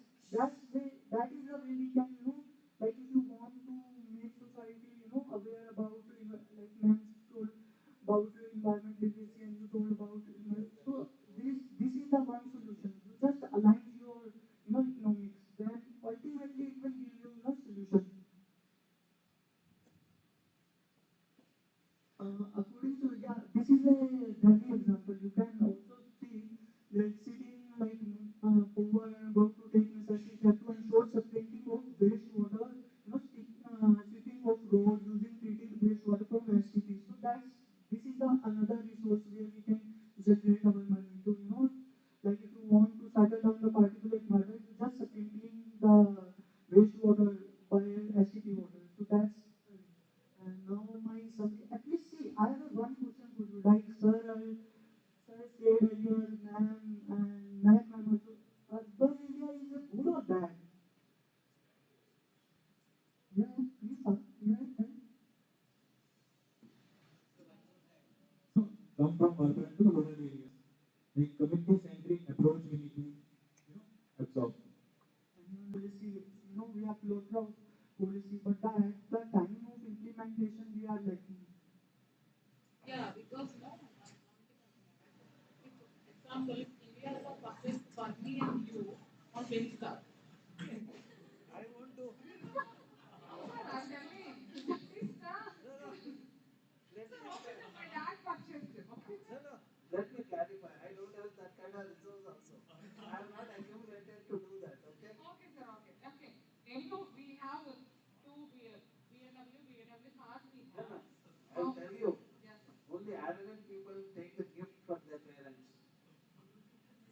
is the way we can, like if you want to make society, aware about, like ma'am told about environment literacy and you told about, so this is the one solution. You just align your, economics. Then ultimately it will give you, solution. According to, yeah, this is a Delhi example. You can also see that cities like poor and about to take necessary steps to ensure sufficiency of wastewater, sweeping of road using treated wastewater from STP. So this is the another resource where we can generate our money to, like if you want to settle down the particulate matter, you just sprinkling the wastewater by STP water. So that's and now my subject. At least see, I have one question for you. Like sir said earlier, ma'am and ma'am also. Urban area is a good or bad? Yeah, please sir. Yeah, tell. Come from urban to rural areas. The community-centric approach we need to, absorb. And policy, we have lot of policy, but at the time of implementation, we are lacking. Yeah, because no, example, if India was purchased for me and you on Finstar. I want to. I'm telling, Finstar. No, no. Let me. My dad purchased it, okay? No, no. Let me clarify. I don't have that kind of resource also. I have not accumulated to do that. Okay. Okay, sir. Okay. Okay. Anyhow, we have two BMW cars we No, have. no. I'll tell you. Yes. Only arrogant people take the gift from their parents.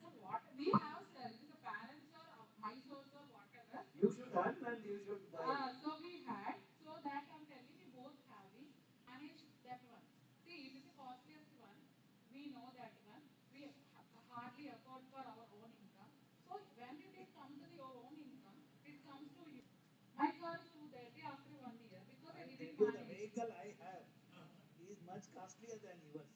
So what we have, sir, it is a parents or my source or whatever. You should earn and you should buy. So we had, so that I'm telling you both having managed that one. See, it is the costliest one. We know that one. We hardly afford for our own income. So when it comes to your own income, it comes to you. My car is 230 after 1 year because I I tell didn't you, the manage. vehicle I have is much costlier than yours.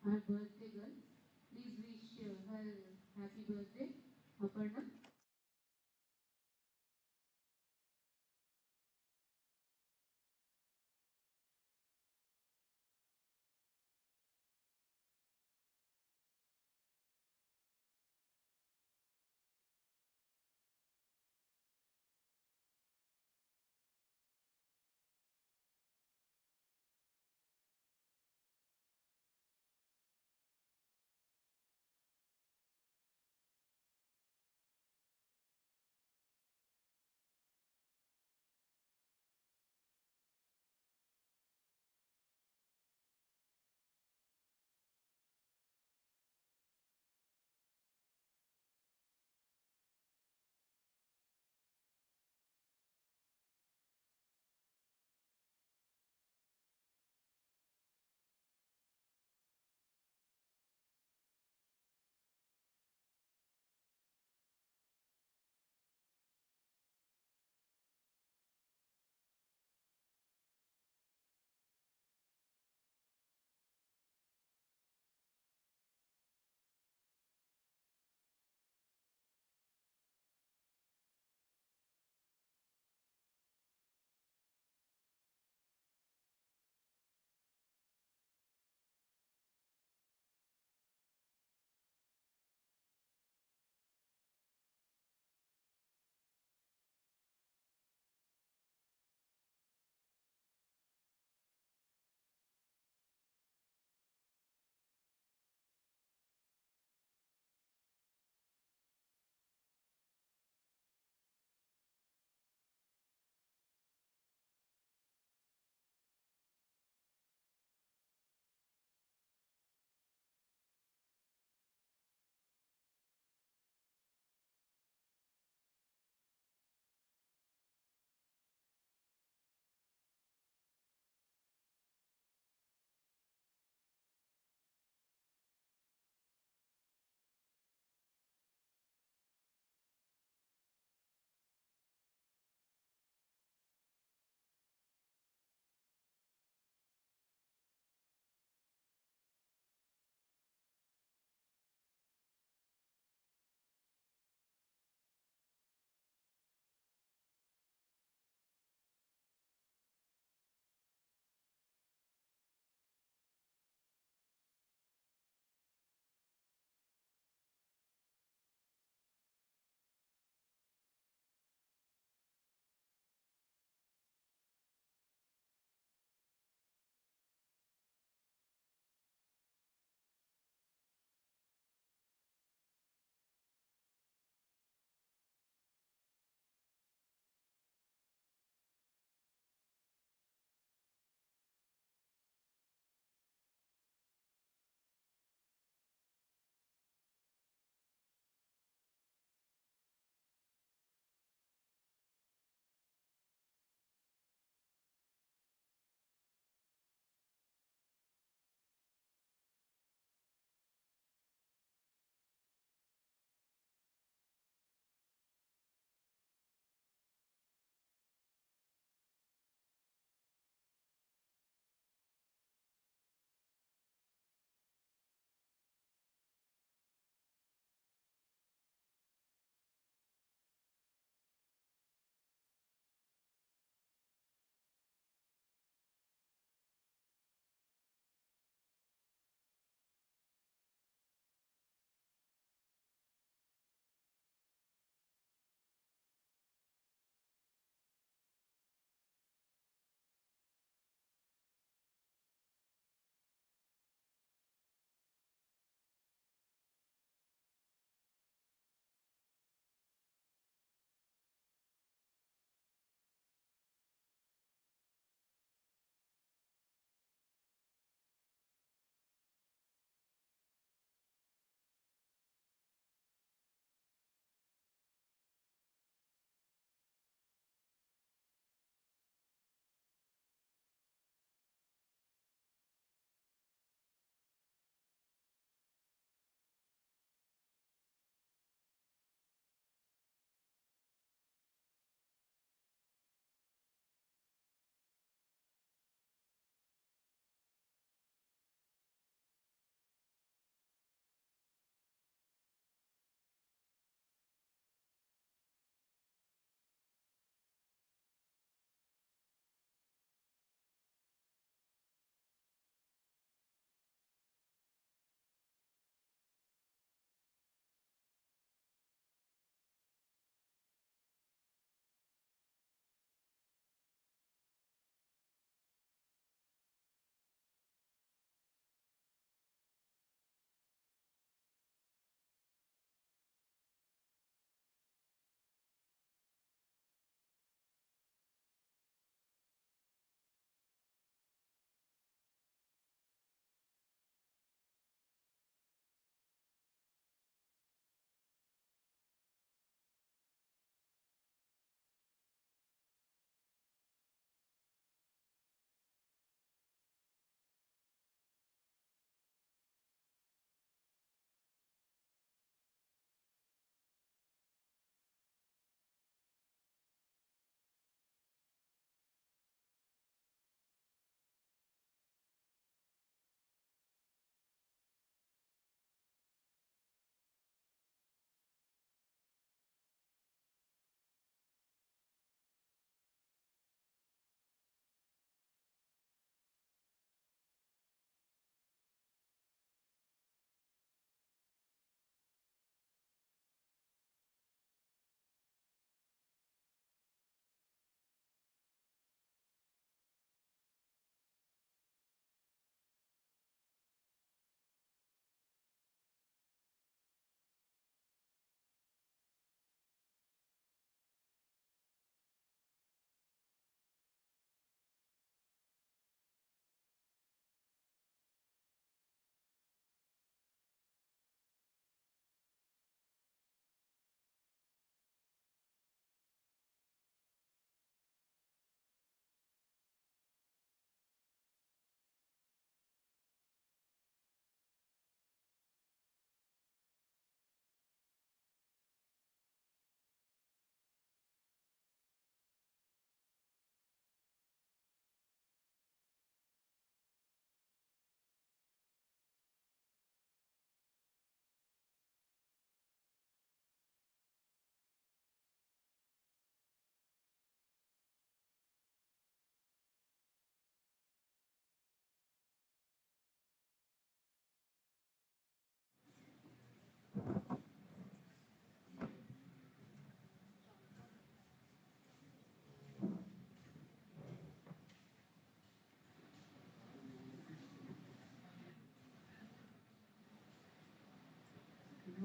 our birthday girl. Please wish her happy birthday, Aparna.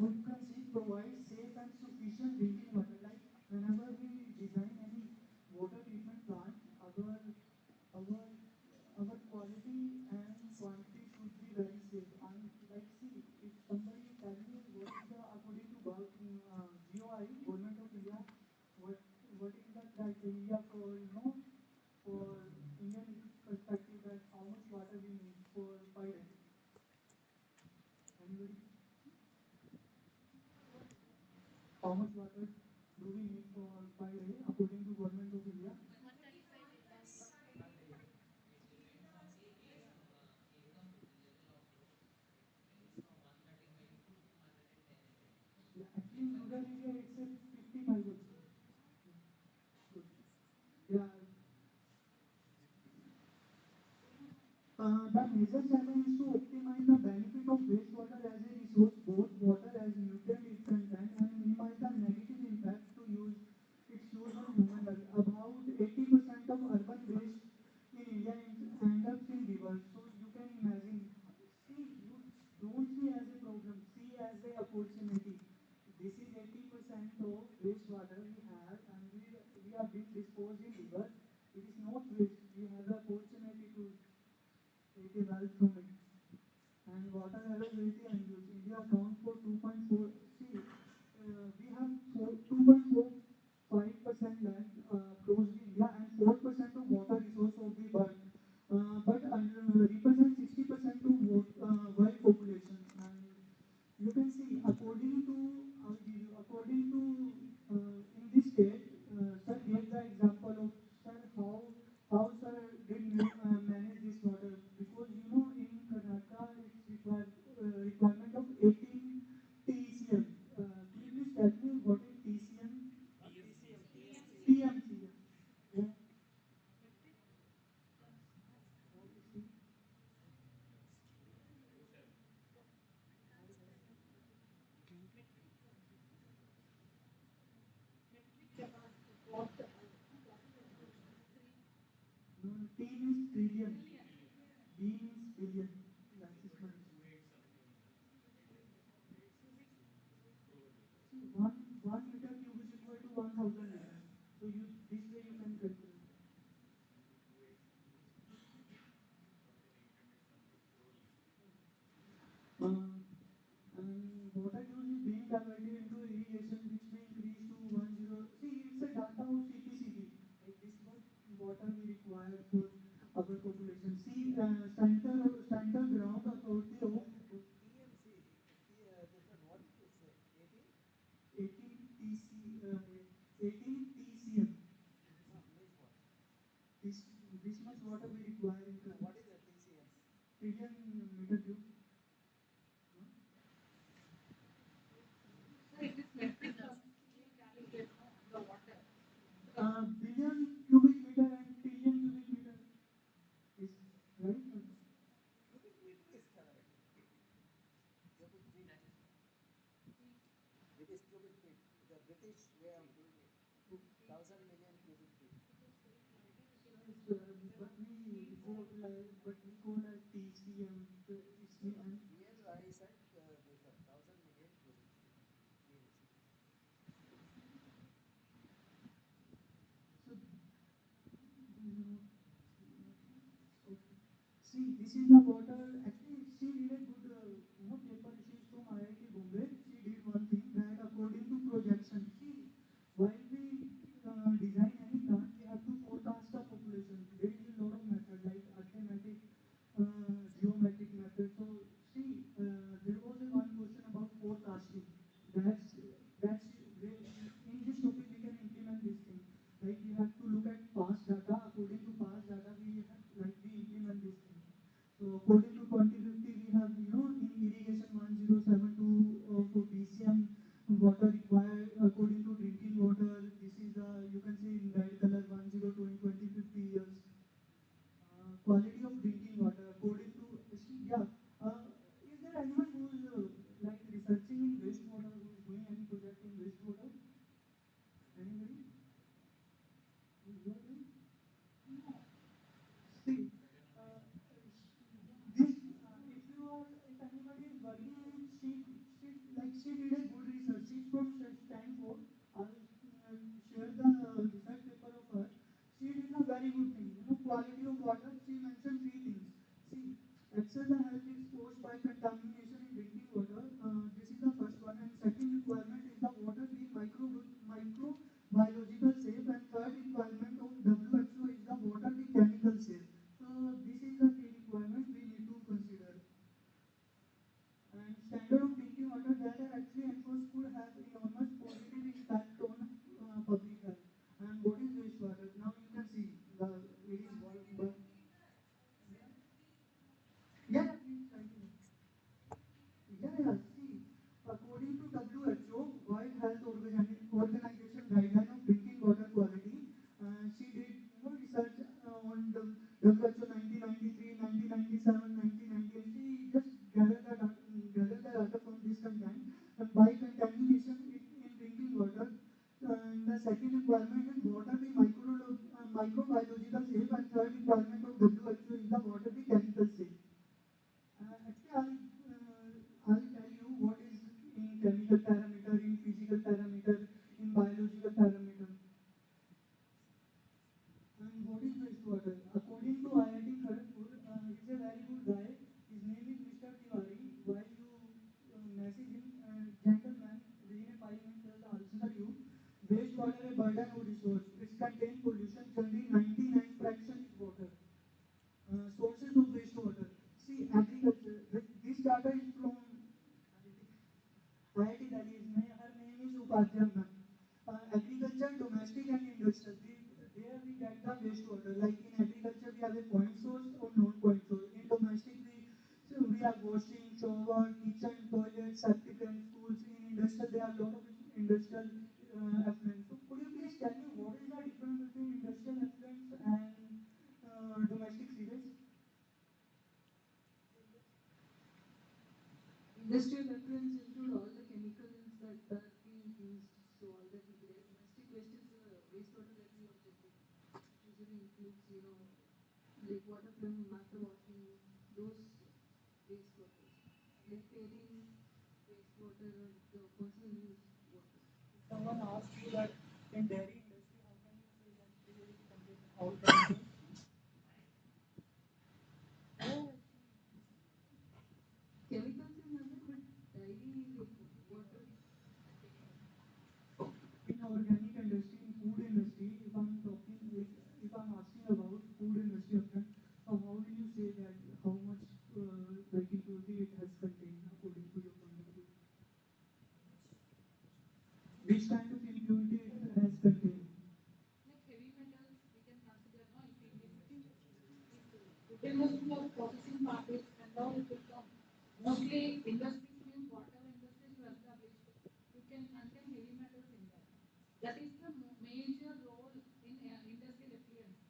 you can see provide safe and sufficient drinking water. Like whenever we design any water treatment plant, our our quality and quantity should be very safe. And like see, if somebody tell me what is the according to GOI, Government of India, what what is the criteria for for Indian perspective that how much water we need for 5 days? Anybody? How much water do we need for 5 days according to Government of India? 135 liters. Per day. It depends on the income level of person. It ranges from 135 to 210 ml. Yeah, actually in rural area it's a 55 also. Good. Yeah. The major challenge is to optimize the benefit of wastewater as a resource, both water as nutrient its content, and minimize the negative impact to use its use on human health. About 80% of urban waste in India end up in rivers. So you can imagine. See, you don't see as a problem, see as a opportunity. This is 80% of wastewater we have, and we are being disposed in rivers. It is not waste. We have the opportunity to take a wealth from it. And water availability and use. India accounts for 2.4. See, we have 2.45% land across India and 4% of water resource of the world. But represent 60% of world population. And you can see, according to in this state, sir gave the example of sir how sir did manage this water because in Karnataka it's requirement of 18 TCM. Could you please tell me what is TCM? Not TCM, TSP. TMC. Yeah. Okay. No, T means trillion. B means billion. Like this much. 1 meter cube is equal to 1,000 liters. So you this way you can calculate. And water use is being diverted into irrigation, which may increase to 10. See, it's a data of CPCB. Like this much water we require for our population. See, center ground authority of TMC, this one, what did you say? 18? 18 TC, 18 TCM. Means what? This this much water we require in No, what is the TCM? trillion meter cube. So it is metric tons. We calculate the water. Billion cubic meter and trillion cubic meter is right. Cubic meter is correct. Cubic feet. It is cubic feet. The British way of doing it. 1,000 million cubic feet. But we call as TCM. It's and Here I said this one, 1,000 million cubic feet. TMC. so see, this is the water. Actually, she did a good, paper. She's from IIT Bombay. She did one thing that according to projection. See, while we design any plant, we have to forecast the population. There is a lot of method like arithmetic, geometric method. So see, there was a one question about forecasting. That's in this topic we can implement this thing. Like we have to look at past data. According to past data, we implement this thing. So according to 2050, we have in irrigation 1072 for BCM water required according to drinking water. This is the you can see in red color 102 in 2050 years. Quality of drinking water according to yeah. Is there anyone who is like researching in wastewater who is doing any project in wastewater? Anybody? You are doing? See, this if anybody is working in street like she did a environment is what are the microbiological safe, and third requirement of WHO is the what are the chemical safe. Actually, I'll tell you what is in chemical parameter, in physical parameter, in biological parameter. And what is wastewater? According to IIT Kharagpur, he's a very good guy. His name is Mr. Tiwari. While you message him, gentleman, within a 5 minutes, I'll answer you. Wastewater a burden or resource. It contains pollution. Generally, 99% is water. Sources of wastewater. See, agriculture. This data is from IIT Delhi. Her name is Upadhyay. Agriculture, domestic and industrial. There we get the wastewater. Like in agriculture, we have a point source or non-point source. In domestic, we are washing, shower, kitchen, toilet, septic and schools. In industrial, there are a lot of industrial effluents. So could you please tell me what is the difference between industrial effluents and domestic sewage? Industrial effluents include all the chemicals that are being used, so all that will be there. Domestic waste is wastewater that we are generating. Usually includes, like water from after washing, those wastewaters. Like cleaning wastewater or the personal use water. Someone asked you that in dairy industry, how can you say that they contain all chemicals? Chemicals is nothing but dairy water. In organic industry, in food industry, if I'm talking, like, if I'm asking about food industry upfront, how will you say that how much like impurity it has contained according to your point of view? Which kind of impurity it has contained? Like heavy metals, we can consider no if industry or processing parties and all it will come. Mostly industries means whatever industries you established, you can contain heavy metals in that. That is the major role in industrial effluents.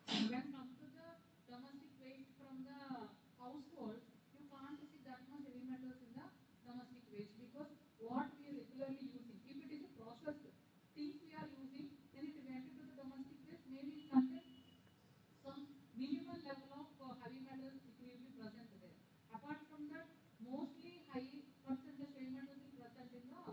And when comes to the domestic waste from the household, you can't see that much heavy metals in the domestic waste because what we are regularly using, if it is a processed things we are using, then it went into the domestic waste, maybe it contains some minimal level of heavy metals it will be present there. Apart from that, mostly high percentage heavy metals is present in the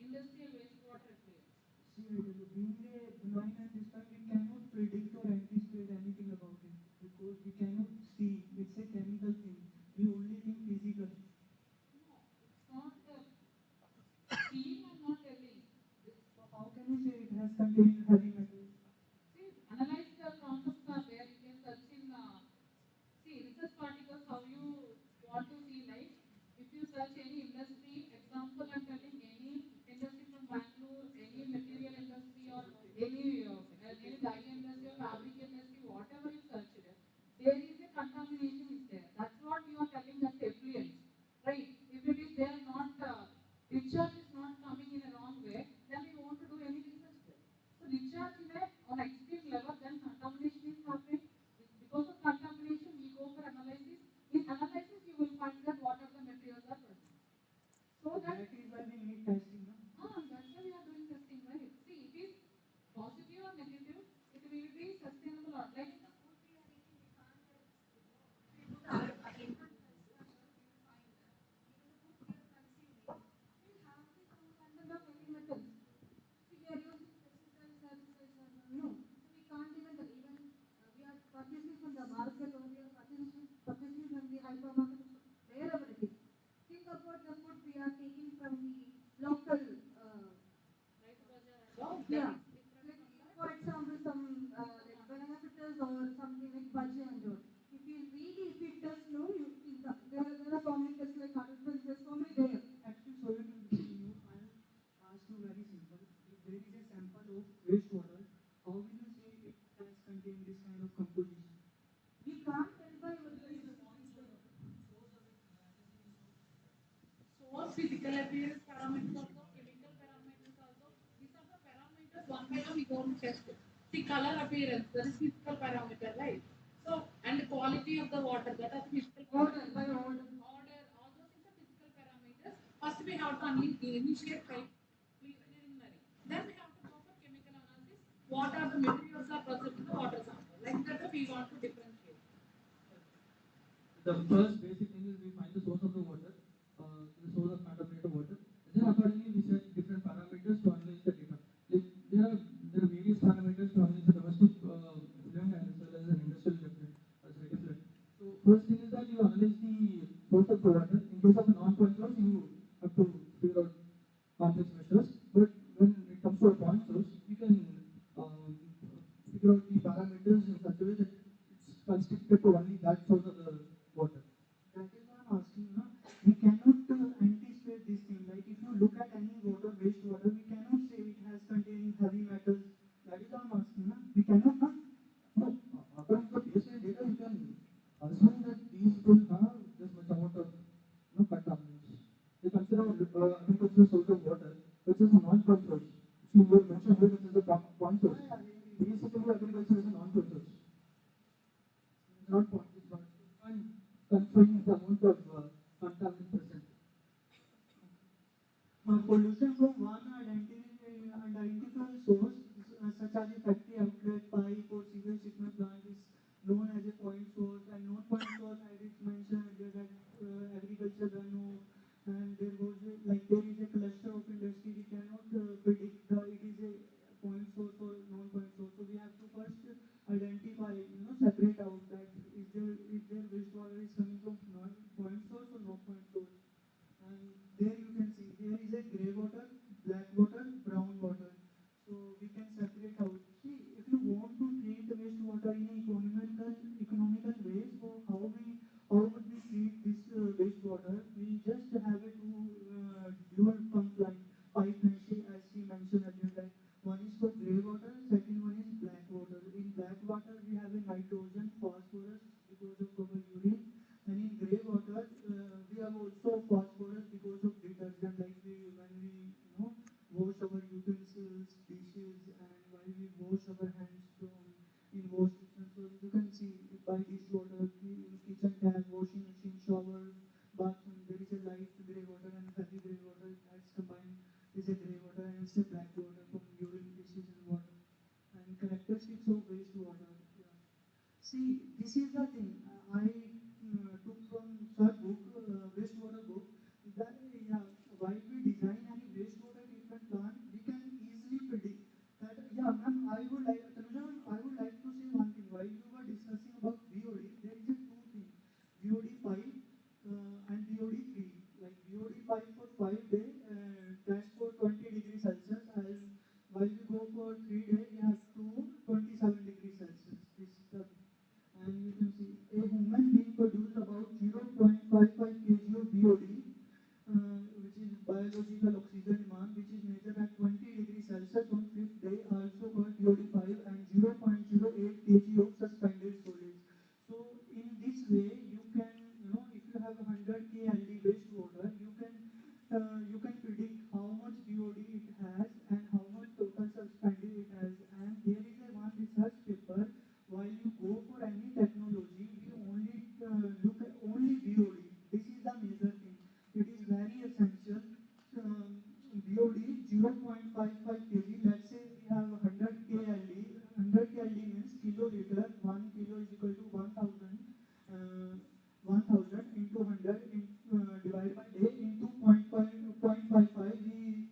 industrial wastewater effluents. See, being a benign and this time, we cannot predict or anticipate anything about it because we cannot see. It's a chemical thing. We only think physical. No, it's not seeing and not telling. So how can you say it has contained heavy metals? See, analyze the concepts are there. You can search in see research particles how you want to see life. If you search any industry, example I'm telling any industry from Bangalore, any material industry or any dye industry or fabric industry, whatever you search there is a contamination is there. That's what you are telling as effluents, right? If it is there not discharge is not coming in a wrong way, then we want to do any research there. So discharge in on extreme level, then contamination is happening. Because of contamination, we go for analysis. In analysis, you will find that what are the materials are present. So that is why we need testing, no? That's why we are doing testing, right? See, it is positive or negative, it will be sustainable or like the food we are eating, we can't if we put our input structure, we will find that even the food we are consuming will have the some content of heavy metals. See, we are using pesticides, herbicides, no. So we can't even we are purchasing from the market or we are purchasing from the hypermarket, wherever it is. Think about the food we are taking from the local right yeah. Like, for example, some like banana fritters or something like bhaji and all. If you really if it does no, there are so many tests like 100%, there's so many there. Actually, sorry to interrupt you. I'll ask you very simple. If there is a sample of wastewater, how will you say it has contained this kind of composition? We can't tell by your source, physical appearance parameters also, chemical parameters also. These are the parameters one by one we go to test. See, color appearance, that is physical parameter, right? So, and quality of the water, that is physical order by order. Order, all those things are physical parameters. First we have to initiate preliminary. Then we have to go for chemical analysis. the first basic thing is we find the source of the water, the source of contaminated water. Then accordingly we set different parameters to analyze the data. Like there are various parameters to analyze the domestic effluent as well as an industrial effluent as a effluent. So first thing is that you analyze the source of the water. In case of a non-point source, you have to figure out complex measures. But when it comes to a point source, you can figure out the parameters in such a way that it's constricted to only that source of the water. That is what I'm asking. No? We cannot anticipate this thing. Like if you look at any water, wastewater, we cannot say it has containing heavy metals. That is what I'm asking. No? We cannot. No? No, according to the baseline data, you can assume that these will have this much amount of contaminants. They consider agricultural source of water, which is a non-point source. See, you mentioned here this is a point source. Basically, agriculture is a non-point source. It's not point. It's not. You can't confine the amount of contaminant present. Pollution from one identifiable source, such as a factory outlet, pipe, or sewage treatment plant, is known as a point source. And non-point source, as it's mentioned earlier, that agriculture runoff, and there was like there is a cluster of industry. We cannot predict it is a point source or non-point source. So we have to first identify, separate out that is there wastewater is coming from non-point source or no point source. And there you can see there is a gray water, black water, brown water. So we can separate out. See, if you want to treat the wastewater in an economical way, so how would we treat this wastewater? We just have a dual pump line, pipeline, as she mentioned earlier. Like one is for gray water, second one is black water. In black water we have a nitrogen, phosphorus because of our urine, and in gray water we have also phosphorus because of detergent, like when we wash our utensils, dishes, and while we wash our hands from in wash kitchen. So you can see by dishwater, in kitchen tap, washing machine, shower, bathroom, there is a light gray water and heavy gray water that's combined is a gray water, and it's a black water from urine, dishes, and water. And characteristics of wastewater. Yeah. See, this is the thing I took from third book, wastewater book. That yeah, while we design any wastewater treatment plant, we can easily predict that. Yeah, ma'am, I would like, Tanuja, I would like to say one thing. While you were discussing about BOD, there is a two things: BOD 5 and BOD 3. Like BOD 5 for 5 days, that's for 20 degrees Celsius, and while we go for 3 days, we have to 27 degrees Celsius. This is the, and you can see a human being produces about 0.55 kg of BOD, which is biological oxygen demand, which is measured at 20 degrees Celsius on 5th day, also called BOD5, and 0.08 kg of suspended solids. So in this way, you can, if you have 100 KLD wastewater, you can predict how much BOD it has and how much total suspended it has. And there is a one research paper. While you go for any technology, we only look at only BOD. This is the major thing. It is very essential. BOD 0.55 kg. Let's say we have 100 KLD. 100 KLD means kiloliter. 1 kilo is equal to 1000. 1000 into 100 divided by day into 0.55. We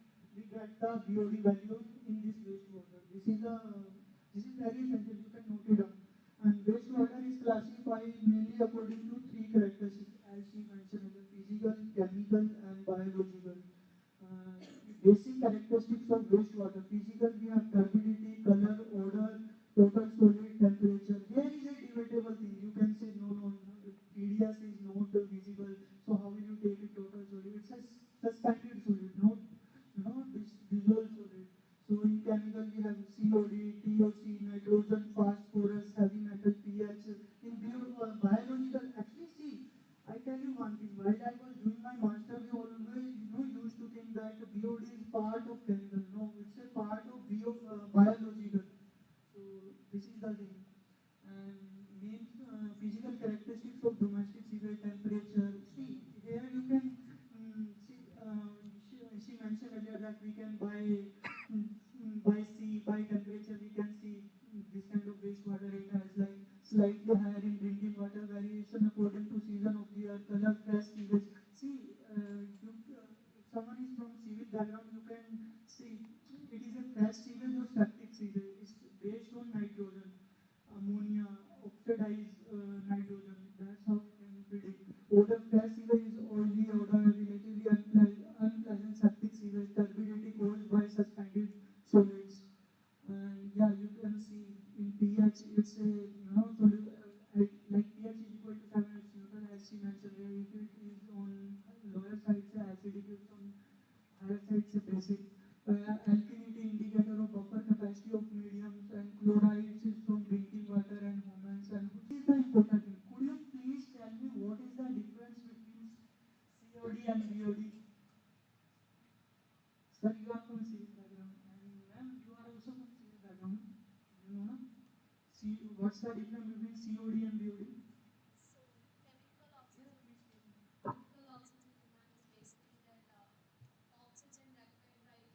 get the BOD value in this wastewater. This is very essential. You can note it down. And wastewater is classified mainly according to three characteristics, as she mentioned: physical, chemical, and biological. Basic characteristics of wastewater: physical, we have turbidity, color, odor, total solid, temperature. Here is a debatable thing. You can say no, TDS is not visible. So how will you take it total solid? It's a suspended solid, not dissolved solid. So in chemical we have COD, TOC, nitrogen, phosphorus, heavy metal, pH. In biological, actually see, I tell you one thing. While I was doing my master, we always used to think that BOD is part of chemical. No, it's a part of biological. So this is the thing. And main physical characteristics of domestic sewage: temperature. See, here you can see. She mentioned earlier that we can by temperature we can see this kind of wastewater. It has like slightly higher in drinking water, variation according to season What's the difference between COD and BOD? So chemical oxygen, chemical oxygen demand is basically that oxygen required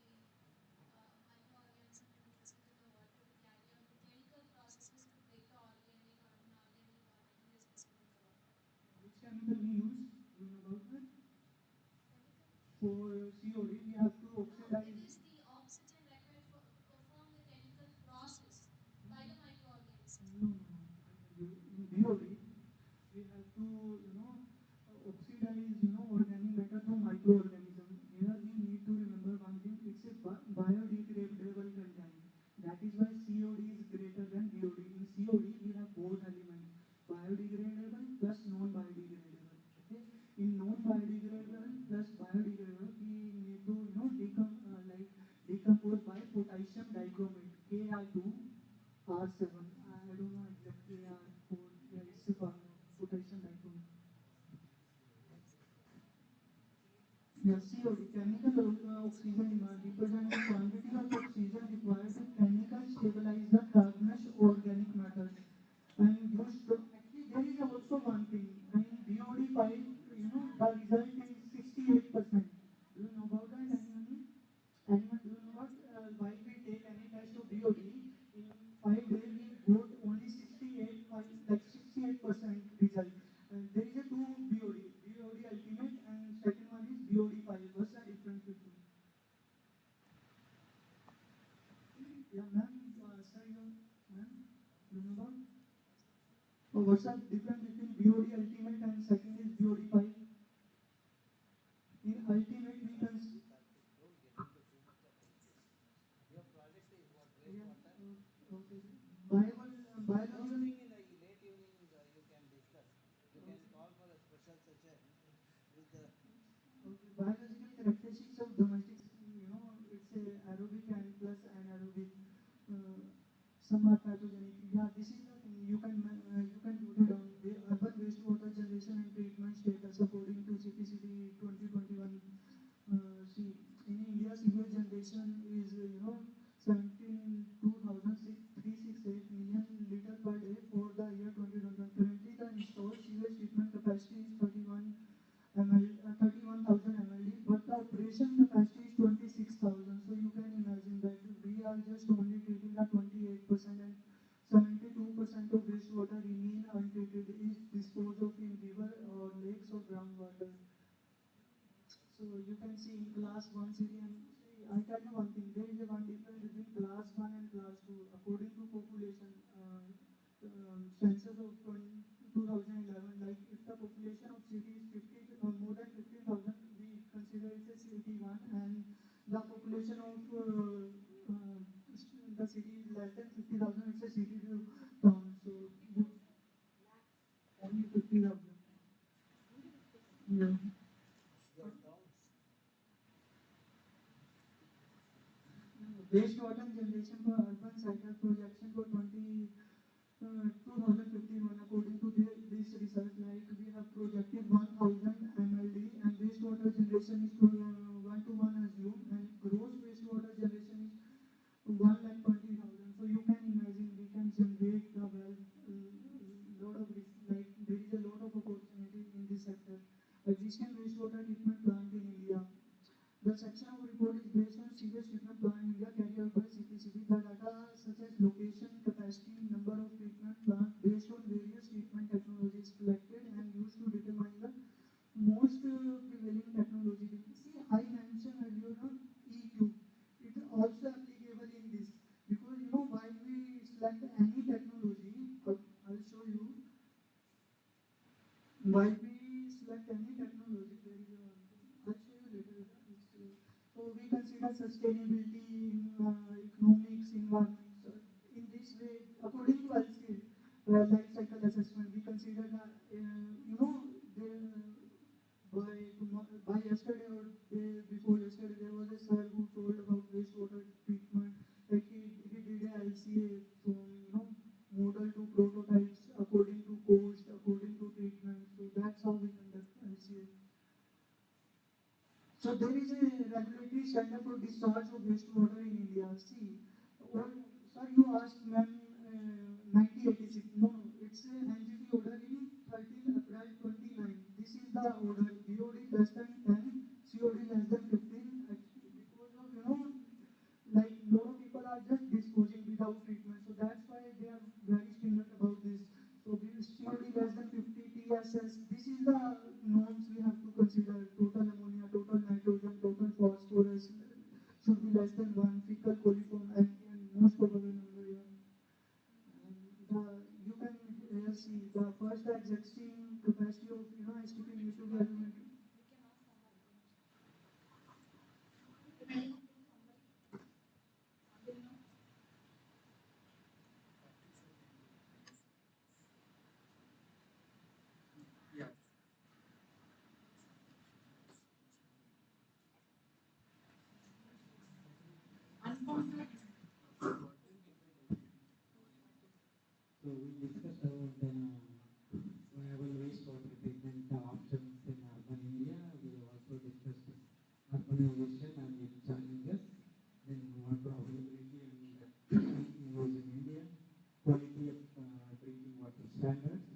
by the microorganism and mixed with the water to carry out the chemical processes to break the organic or inorganic materials present in the water. Which chemical we use? You know about that? Chemical? For COD, we have to No, it oxidize. is the oxygen required to perform the chemical process by the microorganism. No, no, no. I tell you, in BOD, we have to, oxidize, organic matter to microorganism. Here we need to remember one thing, it's a biodegradable content. That is why COD is greater than BOD. In COD, we have both elements, biodegradable plus non-biodegradable. Okay? In non-biodegradable plus biodegradable, we need to, decompose by potassium dichromate, Kr2R7. I don't know exactly for yeah, it's a potassium dichromate. Yeah, COD, chemical oxygen demand, represents the quantity of oxygen required to chemically stabilize the hardness organic matter. And used to, actually there is also one thing, in BOD5, the result is 68%. Do you know about that, anyone? Anyone do you know what? While we take any test of BOD, in 5 days we got only 68, like 68% result. There is a two BOD, BOD ultimate and second one is BOD5. What's the difference between? Yeah, ma'am, sir, ma'am, you know about? Oh, what's the difference between BOD ultimate and second is BOD5? In ultimate we can Your project is what? yeah, Wastewater? okay. Those Biological. things in the late evening you can discuss. You can call for a special session with the Okay, biological characteristics of domestic, it's a aerobic and plus anaerobic. Uh, some are pathogenic. Yeah, this is the thing. You can note it down. The urban wastewater generation and treatment status according to CPCB 2021. See, in India, sewage generation is 17,368 million liter per day for the year 2021. Currently, the installed sewage treatment capacity is 31,000 mld, but the operation capacity is 26,000. So you can imagine that we are just only treating the 28% and 72% of wastewater remain untreated is disposed of in river or lakes or groundwater. So you can see in class 1 city and I tell you one thing, there is a one difference between class 1 and class 2 according to population. Census of 2011, like if the population of city is 50 or more than 15,000, we consider it a city 1, and the population of the city is less than 50,000, it's a city 2 town. So you only 50,000. Yeah. your towns. Wastewater generation for urban cycle projection for 2051 according to this research, like we have projected 1000 mld and wastewater generation is to 1 to 1 assume and gross wastewater generation is 1,20,000. So you can imagine we can generate the well lot of like there is a lot of opportunity in this sector. Existing wastewater treatment plant in India. The section of report is based on sewage treatment plant in India carried out by CPCB. The data such as location, capacity, number of treatment plants based on various treatment technologies collected and used to determine the most prevailing technology. See, I mentioned earlier on EQ. It is also applicable in this because while we select any technology, I'll show you. While we select any technology, there is a one thing. I'll show you later. So we consider sustainability in economics, environment. So in this way, according to IISC, life cycle assessment, we consider that the by yesterday or day before yesterday, there was a sir who told about wastewater treatment. Like he did a LCA from model to prototypes according to cost, according to treatment. So that's how we conduct LCA. So there is a regulatory standard for discharge of wastewater in India. See, sir, you asked ma'am 98% order BOD less than 10, COD less than 15, actually because of, like lot of people are just disposing without treatment. So that's why they are very stringent about this. So COD less than 50 TSS, this is the norms we have to consider. Total ammonia, total nitrogen, total phosphorus should be less than 1, fecal coliform and most probably number here. And you can here see the first existing capacity of STP needs to be elementary. Yes. So we discussed about viable wastewater treatment options in urban area. We also discussed urbanization and its challenges, then water availability and use in India, quality of drinking water standards,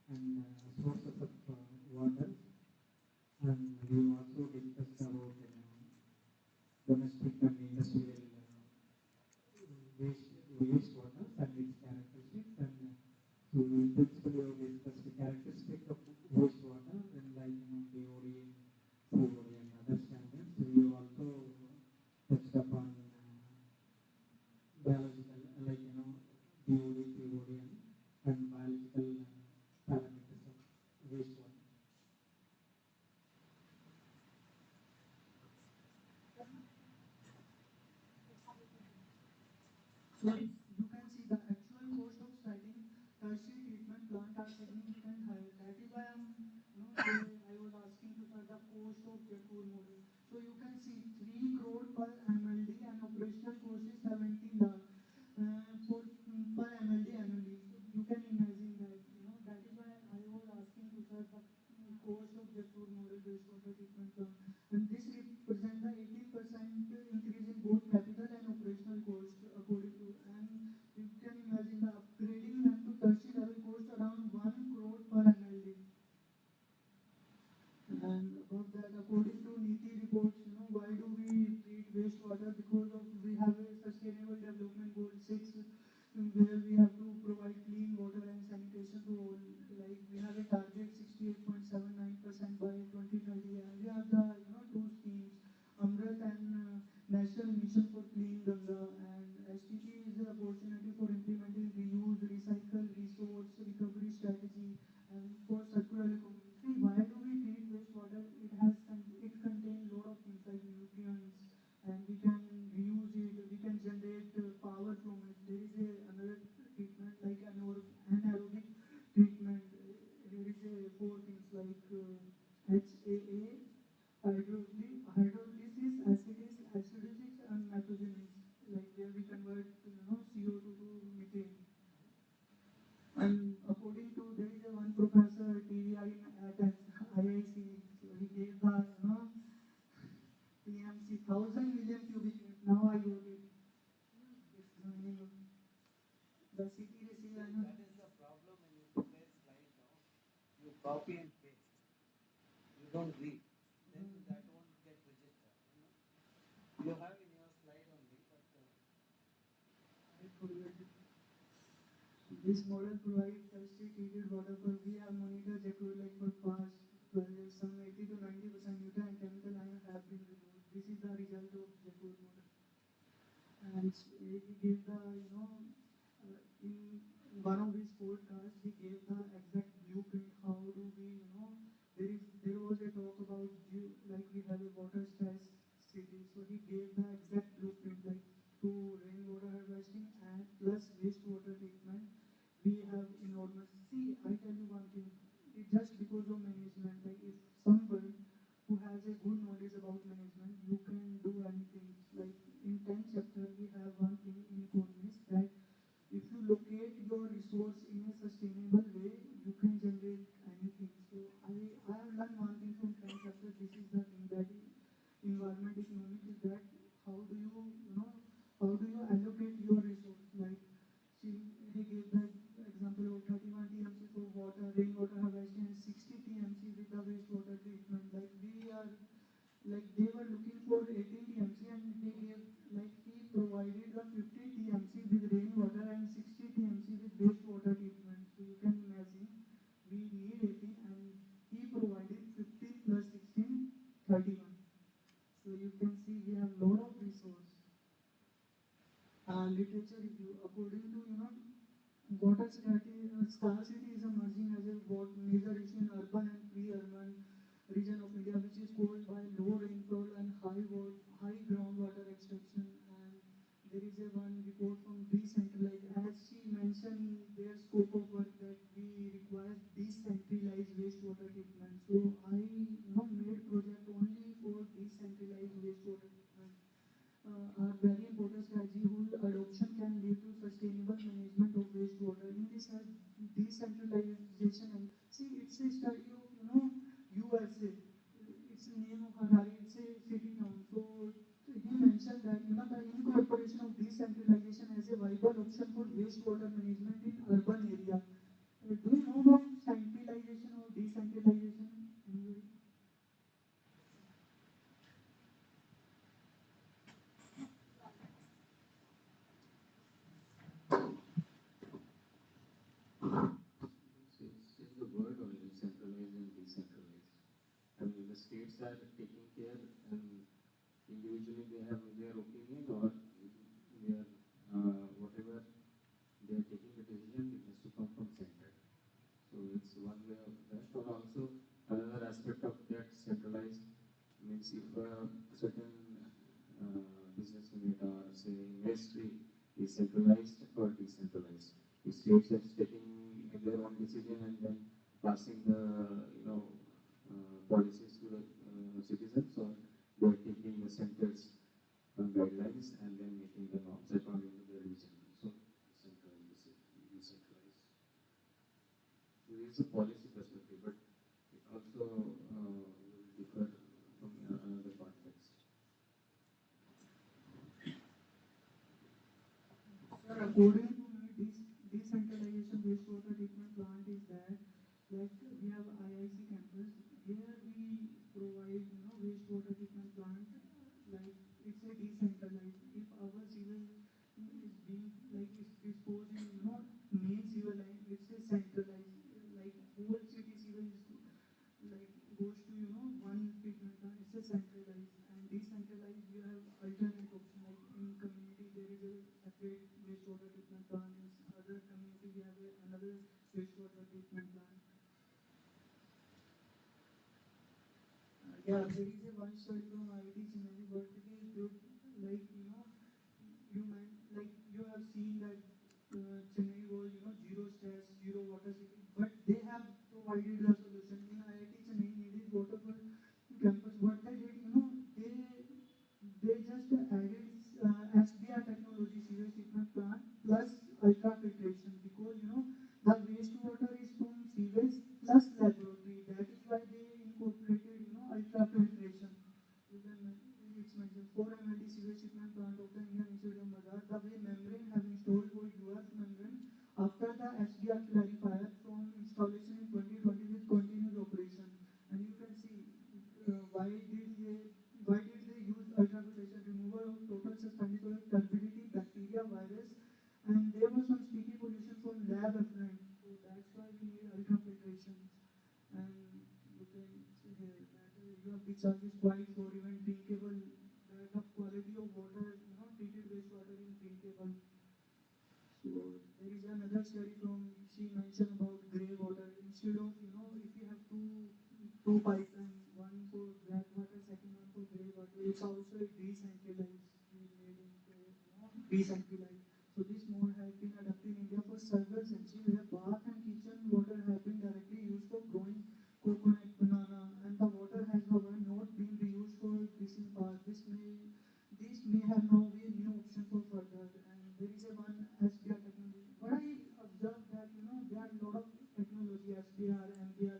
and sources of water. And we also discussed about domestic and industrial wastewater and its characteristics. And so we principally have discussed the characteristic of wastewater and like BOD, COD and other standards. We also touched upon biological like BOD, COD and biological parameters of wastewater. So you can see the actual cost of starting tertiary treatment plant are significant higher. That is why I was asking to sir the cost of Jaipur model. So you can see 3 crore per MLD and operational cost is 17 lakh for per MLD annually. So you can imagine that. That is why I was asking to sir the cost of Jaipur model wastewater treatment plant. And this represents the 18% increase in both capital and operational cost according to, and you can imagine the upgrading them to tertiary level cost around 1 crore per MLD. And above that, according to NITI reports, why do we treat wastewater? Because of we have a sustainable development goal 6, where we have to provide clean water and sanitation to all. Like we have a target 68.79% by 2030, and we have the two schemes, Amrit and National Mission for Clean Ganga, and STP is the opportunity for implementing reuse, recycle, resource recovery strategy, and for circular economy. See, why do we treat wastewater? It contains lot of things like nutrients, and we can reuse it. We can generate power from it. There is another treatment like anaerobic treatment. There is 4 things like HAA, hydrolysis, acidosis, and methanogenesis. Like where we convert CO2 to methane. And according to there is one professor TVR at IISC, so he gave the PMC 1,000 million cubic feet. Now I got it. It's meaning the city receive. That is the problem when you prepare slide now. You copy and paste. You don't read. Then that won't get registered. You have in your slide only, but I forget it. This model provides tertiary treated water for we have monitored Jaipur like for past 12 years. Some 80 to 90% nutrient and chemical ion have been removed. This is the result of Jaipur model. And he gave the in one of his podcasts he gave the exact blueprint. How do we there was a talk about like we have a water stress city, so he gave the exact blueprint like to rainwater harvesting and plus wastewater treatment. We have enormous. See, I tell you one thing. It just because of management. Like if someone who has a good knowledge about management, you can do anything. Like in 10th chapter, we have one thing in economics that if you locate your resource in a sustainable way, you can generate anything. So I have learned one thing from 10th chapter. This is the thing that environment economics is that how do how do you allocate your resource? Like see, he gave the example of 31 TMC for water, rainwater harvesting, and 60 TMC with the wastewater treatment. provided the 50 TMC with rainwater and 60 TMC with wastewater treatment. So you can imagine we need 18 and he provided 15 plus 16, 31. So you can see we have lot of resource. Literature review. According to water scarcity is emerging as a major issue in urban and pre-urban region of India, which is caused by low rainfall and high groundwater extraction. And there is a one report from decentralized, as she mentioned in their scope of work that we require decentralized wastewater treatment. So I made project only for decentralized wastewater treatment. Are very important strategy whose adoption can lead to sustainable management of wastewater. In this decentralization, and see, it's a study of USA. It's the name of Harare. It's a city town. So he mentioned that the incorporation of decentralization as a viable option for wastewater management in urban area. Do you know about centralization or decentralization? Anybody? It's the word only, centralized and decentralized. I mean, the states are taking care, and individually they have their opinion, or their whatever they are taking the decision, it has to come from center. So it's one way of that. Or also another aspect of that centralized means if a certain business unit or say industry is centralized or decentralized. The states are taking their own decision and then passing the policies to the citizens, or they are taking the center's guidelines and then making the norms according to their region. So centralized, decentralized. So there is a policy perspective, but it also will differ from another context. Sir, according to me, decentralization wastewater treatment plant is that, like we have IISC campus. Here we provide wastewater treatment plant. Like it's a decentralized. If our sewer is being is disposed in main sewer line, it's a centralized. Like whole city sewer is goes to one treatment plant. It's a centralized, and decentralized you have alternate option. Like in community there is a separate wastewater treatment plant. In other community we have another wastewater treatment plant. Yeah, there is a one study from IIT Chennai, but it is good. Like you have seen that Chennai was zero stress, zero water city, but they have provided a solution. In IIT Chennai needed water for campus. What they did, they just added SBR technology, sewage treatment plant plus ultrafiltration, because the wastewater is from sewage plus laboratory. That is why they incorporated ultrafiltration. It's mentioned 4 MLD sewage treatment plant of the Indian Institute of Madras. The way membrane have installed for UF membrane after the SBR clarifier from installation in 2020 with continuous operation. And you can see why did they use ultrafiltration? Removal of total suspended oil, turbidity, bacteria, virus, and there was some sticky pollution from lab effluent. So that's why we need ultrafiltration. And you can see here that your discharge is quite for even drinkable. The quality of water, treated wastewater is drinkable. So there is another study from, she mentioned about grey water. Instead of if you have two pipelines, one for black water, second one for grey water, it's also decentralized. We made it decentralized. So this mode has been adopted in India for several centuries, where bath and kitchen water have been directly used for growing coconut, banana, and the water has however not been reused for fishing parts. This may have now be a new option for further. And there is a one SBR technology. But I observed that there are a lot of technology, SBR, MBR.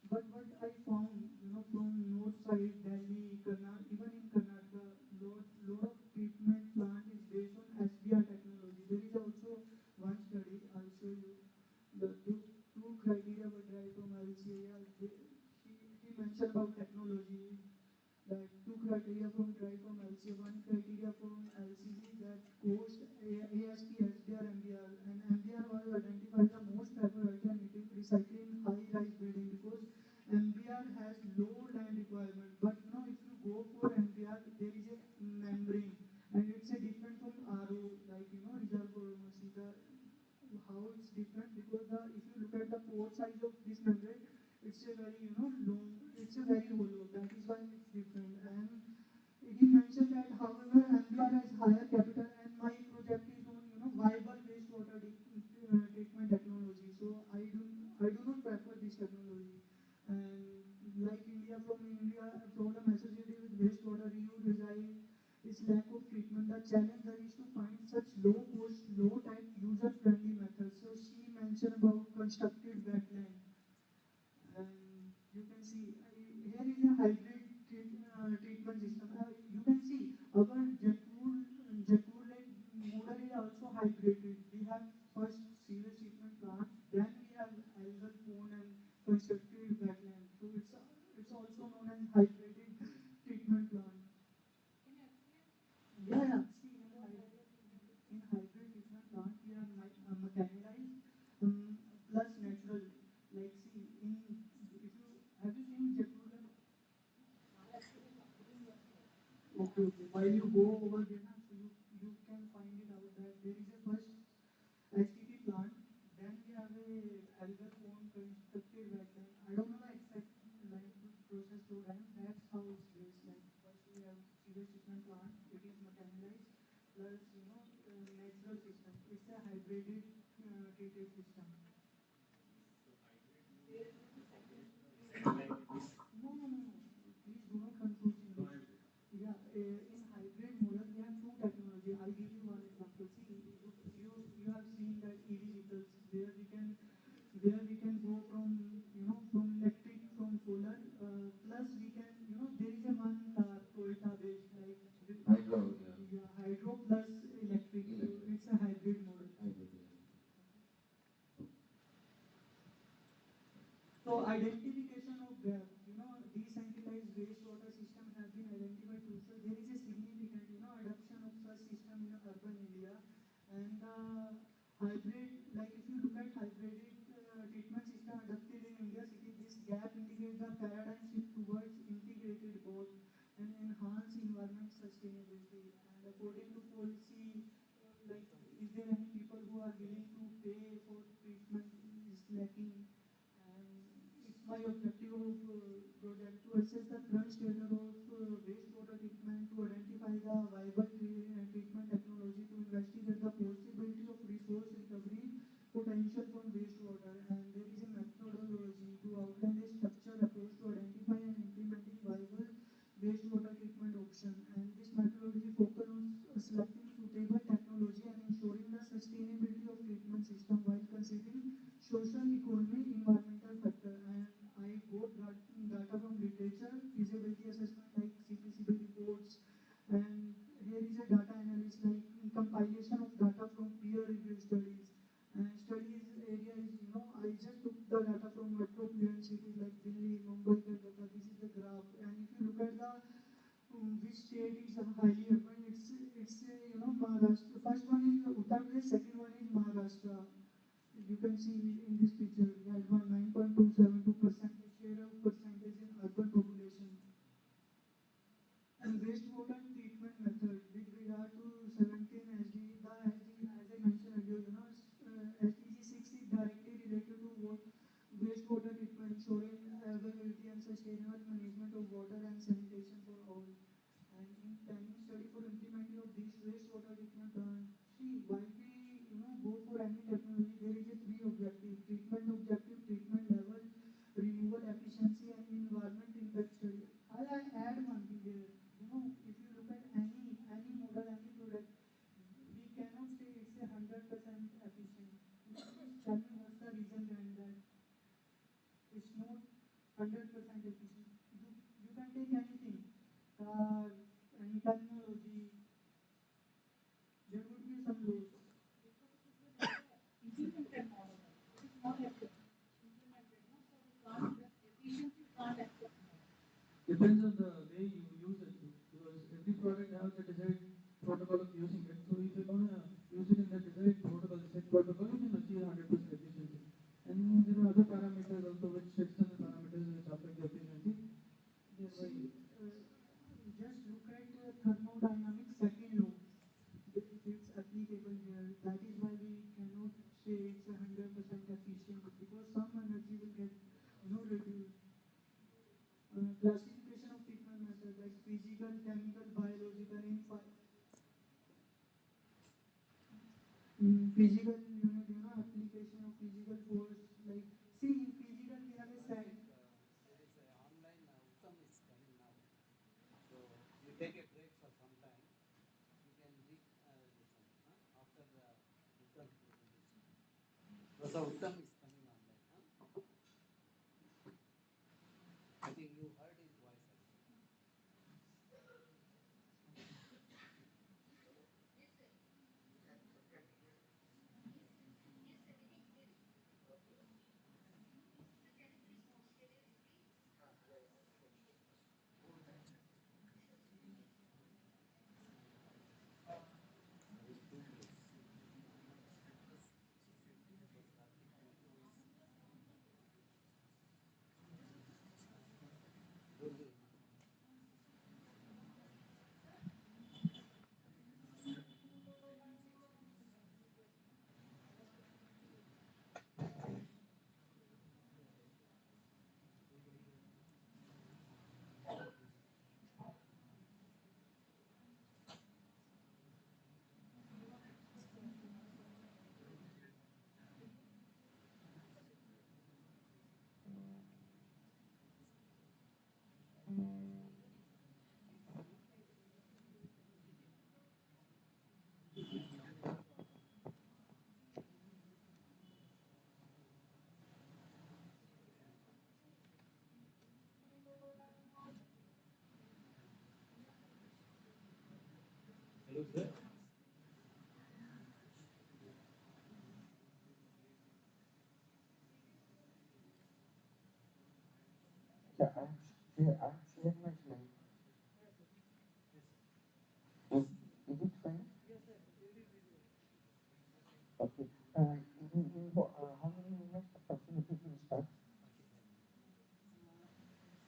But what I found, from north side, Delhi, Karnataka, even in Karnataka, lot of treatment plant is based on SBR technology. There is also one study, I'll show you. The two criteria were derived from LCA. He mentioned about technology, that two criteria from dry from LCA, one criteria from LCG that cost ASP, SDR, MBR, and MBR was identified the most preferred alternative recycling high-rise building because MBR has low land requirement. But now if you go for MBR, there is a membrane, and it's a different from RO, like reservoir machine. How it's different because if you look at the pore size of this membrane, it's a very long, it's a very hollow. That is why it's different. And he mentioned that however MBR has higher capital and my project is on viable wastewater treatment technology. So I do not prefer this technology. And like India, problem associated with wastewater reuse design is lack of treatment. The challenge there is to find such low cost, low time, user friendly methods. So she mentioned about constructed wetland. And you can see here is a hybrid treatment system. You can see our Jaipur Lake model is also hydrated. We have first sewage treatment plant, then we have algal pond and constructed wetland. So it's also known as hydrated treatment plant. Yeah. See, in hybrid treatment plant, we have mechanized plus natural. Like see, if you have you seen Jaipur Lake? Okay. While you go over there, so you can find it out that there is a first STP plant, then we have a algal pond constructed wetland. I don't know the exact process to run. That's how it's based. Like first we have sewage treatment plant. It is mechanized plus natural system. It's a hybrided treated system. No. Please do not confuse in this. Yeah, in hybrid model, we have two technology. I'll give you one example. See, you have seen that EV vehicles where we can go from from electric from solar plus we can there is a one Toyota based like hydro plus electric. So it's a hybrid model. So identification of gap, decentralized wastewater system have been identified too. So there is a significant, adoption of such system in urban area, and hybrid, like if you look at hybrid treatment system adopted in India city, this gap indicates the paradigm shift towards integrated both and enhance environment sustainability. And according to policy, like is there any people who are willing to pay for treatment is lacking. It's my objective of project to assess the current status of wastewater treatment, to identify the viable treatment technology, to investigate the possibility of resource recovery potential from wastewater. And there is a methodology to outline a structured approach to identify and implementing viable wastewater treatment option. And this methodology focuses on selecting suitable technology and ensuring the sustainability of treatment system while considering social, economic, environmental factor. And I got data from literature, feasibility assessment like CPCB reports, and here is a data analysis like compilation of data from peer review studies. And studies area is, I just took the data from metropolitan cities like Delhi, Mumbai, Kolkata. This is the graph. And if you look at the which state is highly urban, it's Maharashtra. First one is Uttar Pradesh, second one is Maharashtra. You can see in this picture, we had 9.272% share of percentage in urban population. And wastewater treatment method with regard to 17 SDG, the SDG, as I mentioned earlier, SDG 6 is directly related to wastewater treatment, ensuring availability and sustainable management of water and sanitation for all. And in planning study for implementing of this wastewater treatment plant, see, while we go for any technology, there is a three objective: treatment objective, treatment level, removal efficiency, and environment impact study. I add one thing here. If you look at any model, any product, we cannot say it's 100% efficient. Please tell me what's the reason behind that? It's not 100% efficient. You can take anything, car, any technology. There would be some loss. Implemented model. It is not yet implemented. So the efficiency can't accept. Depends on the way you use it. protocol of using it. So if you're gonna use it in the desired protocol, set protocol, you can achieve 100% efficiency. And there are other parameters also, which external parameters which affect the efficiency. See, just look at thermodynamics second law. If it's applicable here, that is why we cannot say it's 100% efficient, because some energy will get, reduced. Classification of treatment method, like physical, chemical, biological, in physical unit, application of physical force. Like, see, in physical we have a set. There is an online Uttam is coming now. So you take a break for some time. You can listen after Uttam's presentation. So Uttam is coming online. I think you heard his voice actually. Hello, sir. I'm sharing my slide. Is it fine? Okay. How many minutes approximately will start?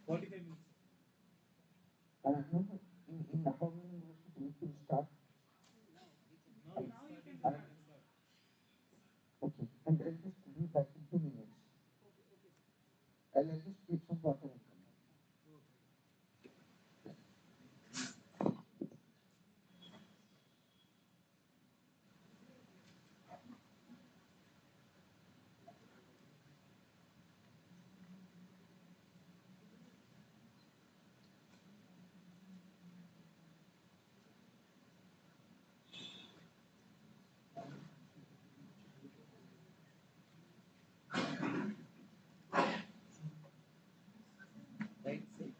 45 minutes. No, in how many minutes it will start? Now it's starting, sir. You can start. Okay. And I'll just be back in 2 minutes. I'll just take some water and come back. Right, see?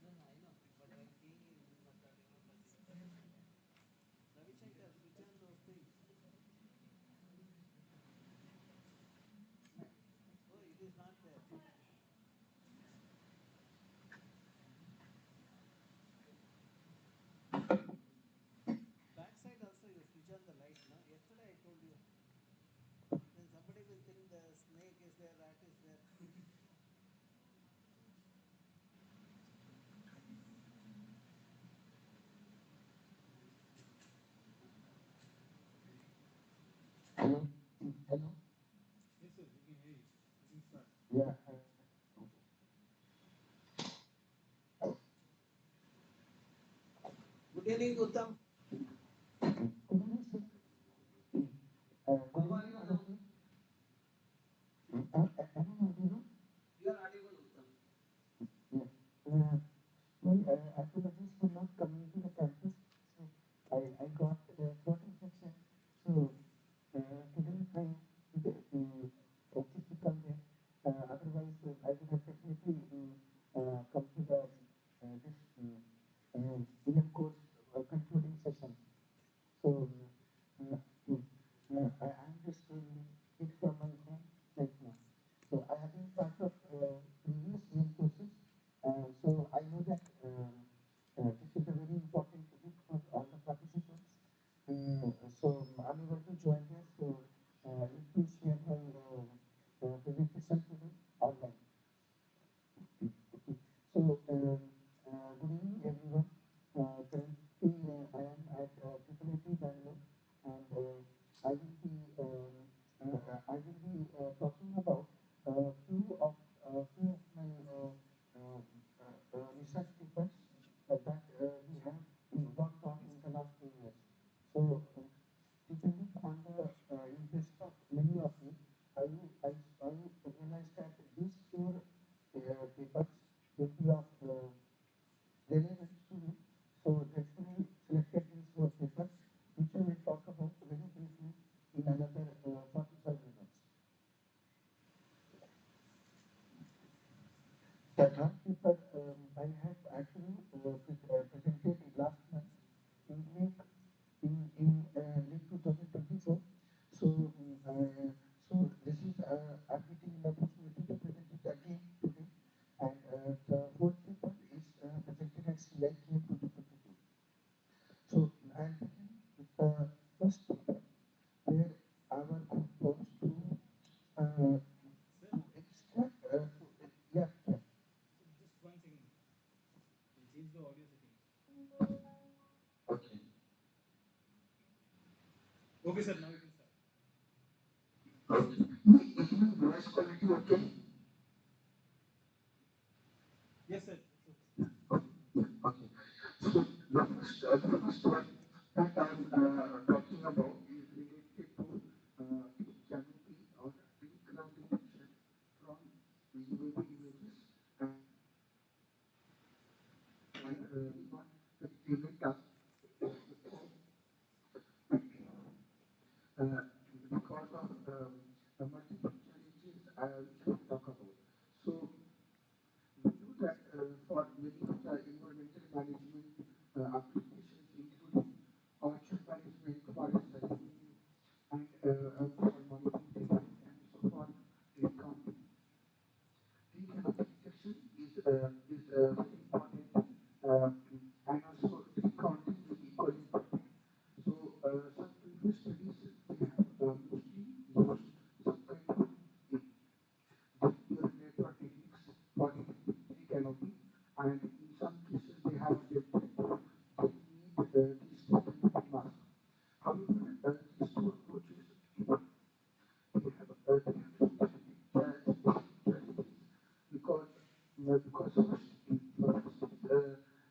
No, I know. But while keying in, you must have remembered this. Ravi Shankar, switch on those things. Oh, it is not there. Backside also you switch on the light, no? Yesterday I told you. Then somebody will think the snake is there, rat is there. Hello? Hello? Yes, sir. Yeah. Good evening, Uttam. How are you, Uttam? You are audible, Uttam. Apologies for not coming to the campus. So I got throat infection. So couldn't find the access to come there. Otherwise, I would have definitely come to the this EM course concluding session. So I'm just it from my home right now. So I have been part of previous EM courses. So I know that this is a very important topic for all the participants. So I'm able to join this. So let me share my presentation today online. Okay. So good evening everyone. Currently I am at IIT Bangalore, and I will be talking about few of my research papers that we have worked on in the last 2 years. So depending on the interest of many of you, I realized that these four papers will be of relevance to you. So that's why I selected these four papers, which I will talk about very briefly in another 45 minutes. The third paper I have actually presented last month in late 2024. So, so this is I'm getting an opportunity to present it again today. And the fourth paper is presented at CITM 2022. So I'll begin with the first paper, where our group wants to extract yeah. Just 1 second. We'll change the audio settings. Okay. Okay, sir. Now you can start. Is my voice quality okay? Yes, sir. Okay. So the first one that I'm talking about is related to canopy or tree crown detection from UAV images and not the data because of the multiple challenges I will talk about. So we know that for many of the environmental management applications, including orchard management, forest surveying, and for monitoring data and also for recounting. Tree canopy detection is very important, and also recounting is equally important. So some previous studies they have mostly used some kind of neural network techniques for detecting tree canopy, and in some cases they have attempted to delineate these tree canopy masks. However, these two approaches they have significant challenges because first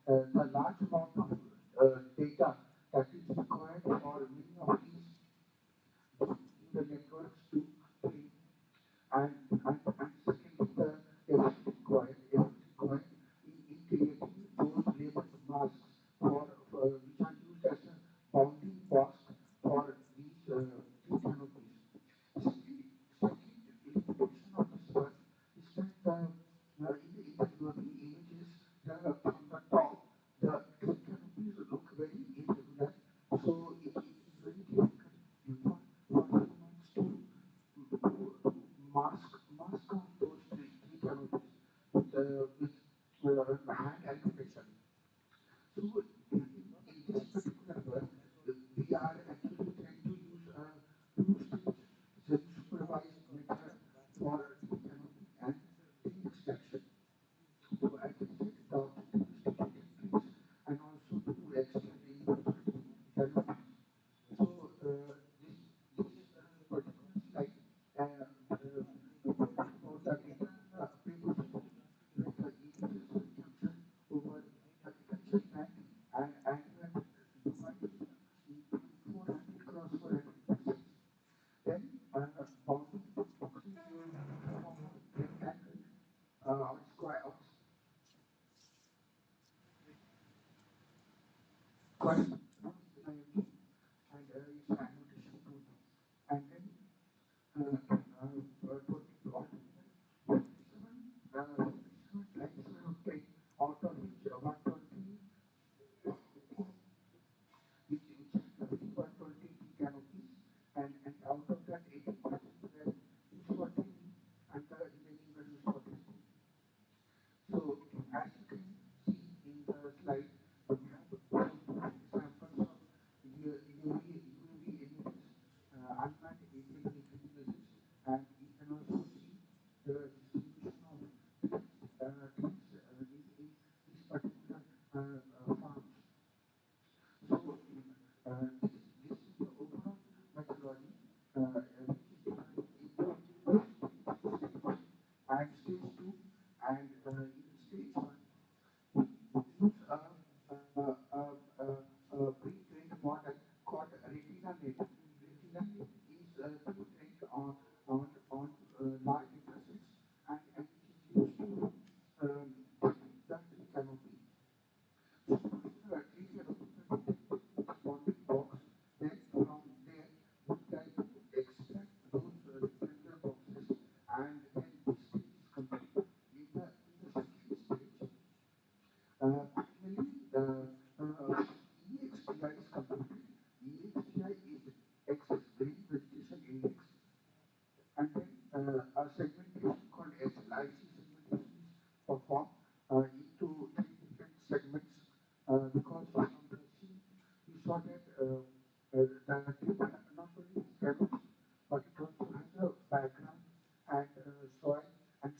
the large amount of data that is required for many of these neural networks to train, and secondly the effort required in creating those labeled masks which are used as a bounding mask for these tree canopies. Second limitation of this work is that in the images from the top, the tree canopies look very irregular, so it is very difficult for humans to mask out those tree canopies with hand calculation. So in this particular work, we are actually trying to use a two-stage semi-supervised method for tree canopy and tree extraction. So as I said, the objective is to detect trees and also to extract individual canopies. So this particular slide about the data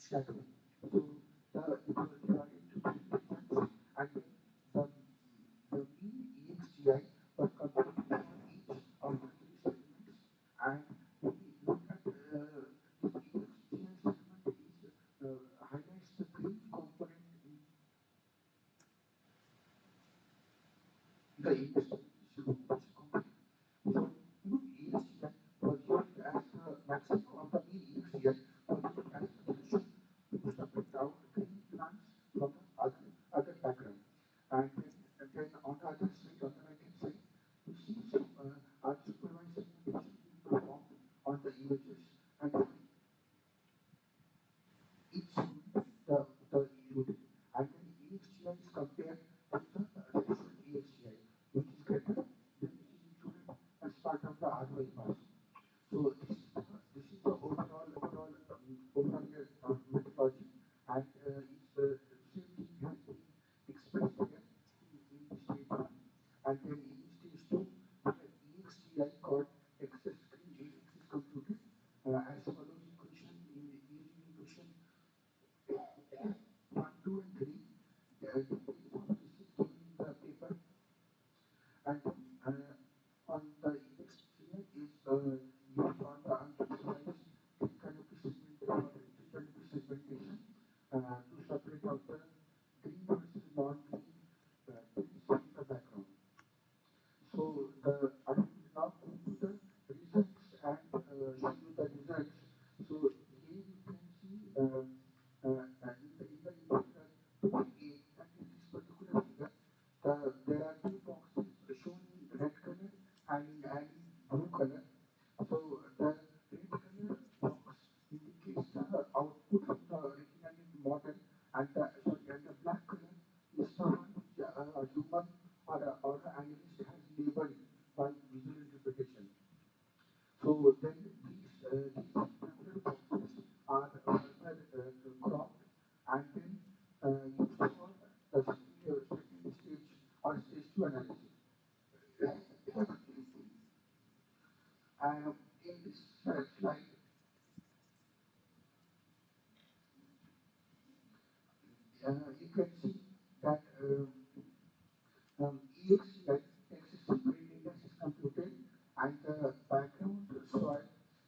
shadow. So it was divided into three regions, and the mean EXGI was computed for each of the three segments. And when we look at this EXGI segment, highlights the green component in the industry component. So, EXGI was used as the maximum of the mean EXGI was used as the threshold to separate out green plants from the other background. And then on the other side, on the right hand side, you see some unsupervised segmentation being performed on the images. And each the unit, and then EXGI is compared with the threshold EXGI, which is greater than which is included as part of the ROI pass. So this is the overall methodology, and it's the same thing has been expressed here in the stage one, and then in stage two, the EXGI called excess screen index is computed as follows equation using equation 1, 2, and 3. This is given in the paper, and on the index here is used on the unsupervised tree canopy segmentation to separate out the green versus non-green trees in the background. So I will now go to the results and show you the results. So here you can see in the input 2A, and in this particular figure, there are two boxes shown in red color and in blue color. So the red color box indicates the output from the recommended model, and the black color is the one which a human or an analyst has labeled by visual interpretation. So then these rectangular boxes are further cropped and then used for the second stage or stage 2 analysis. In this slide, you can see that EXGI excessive green index is computed, and the background soil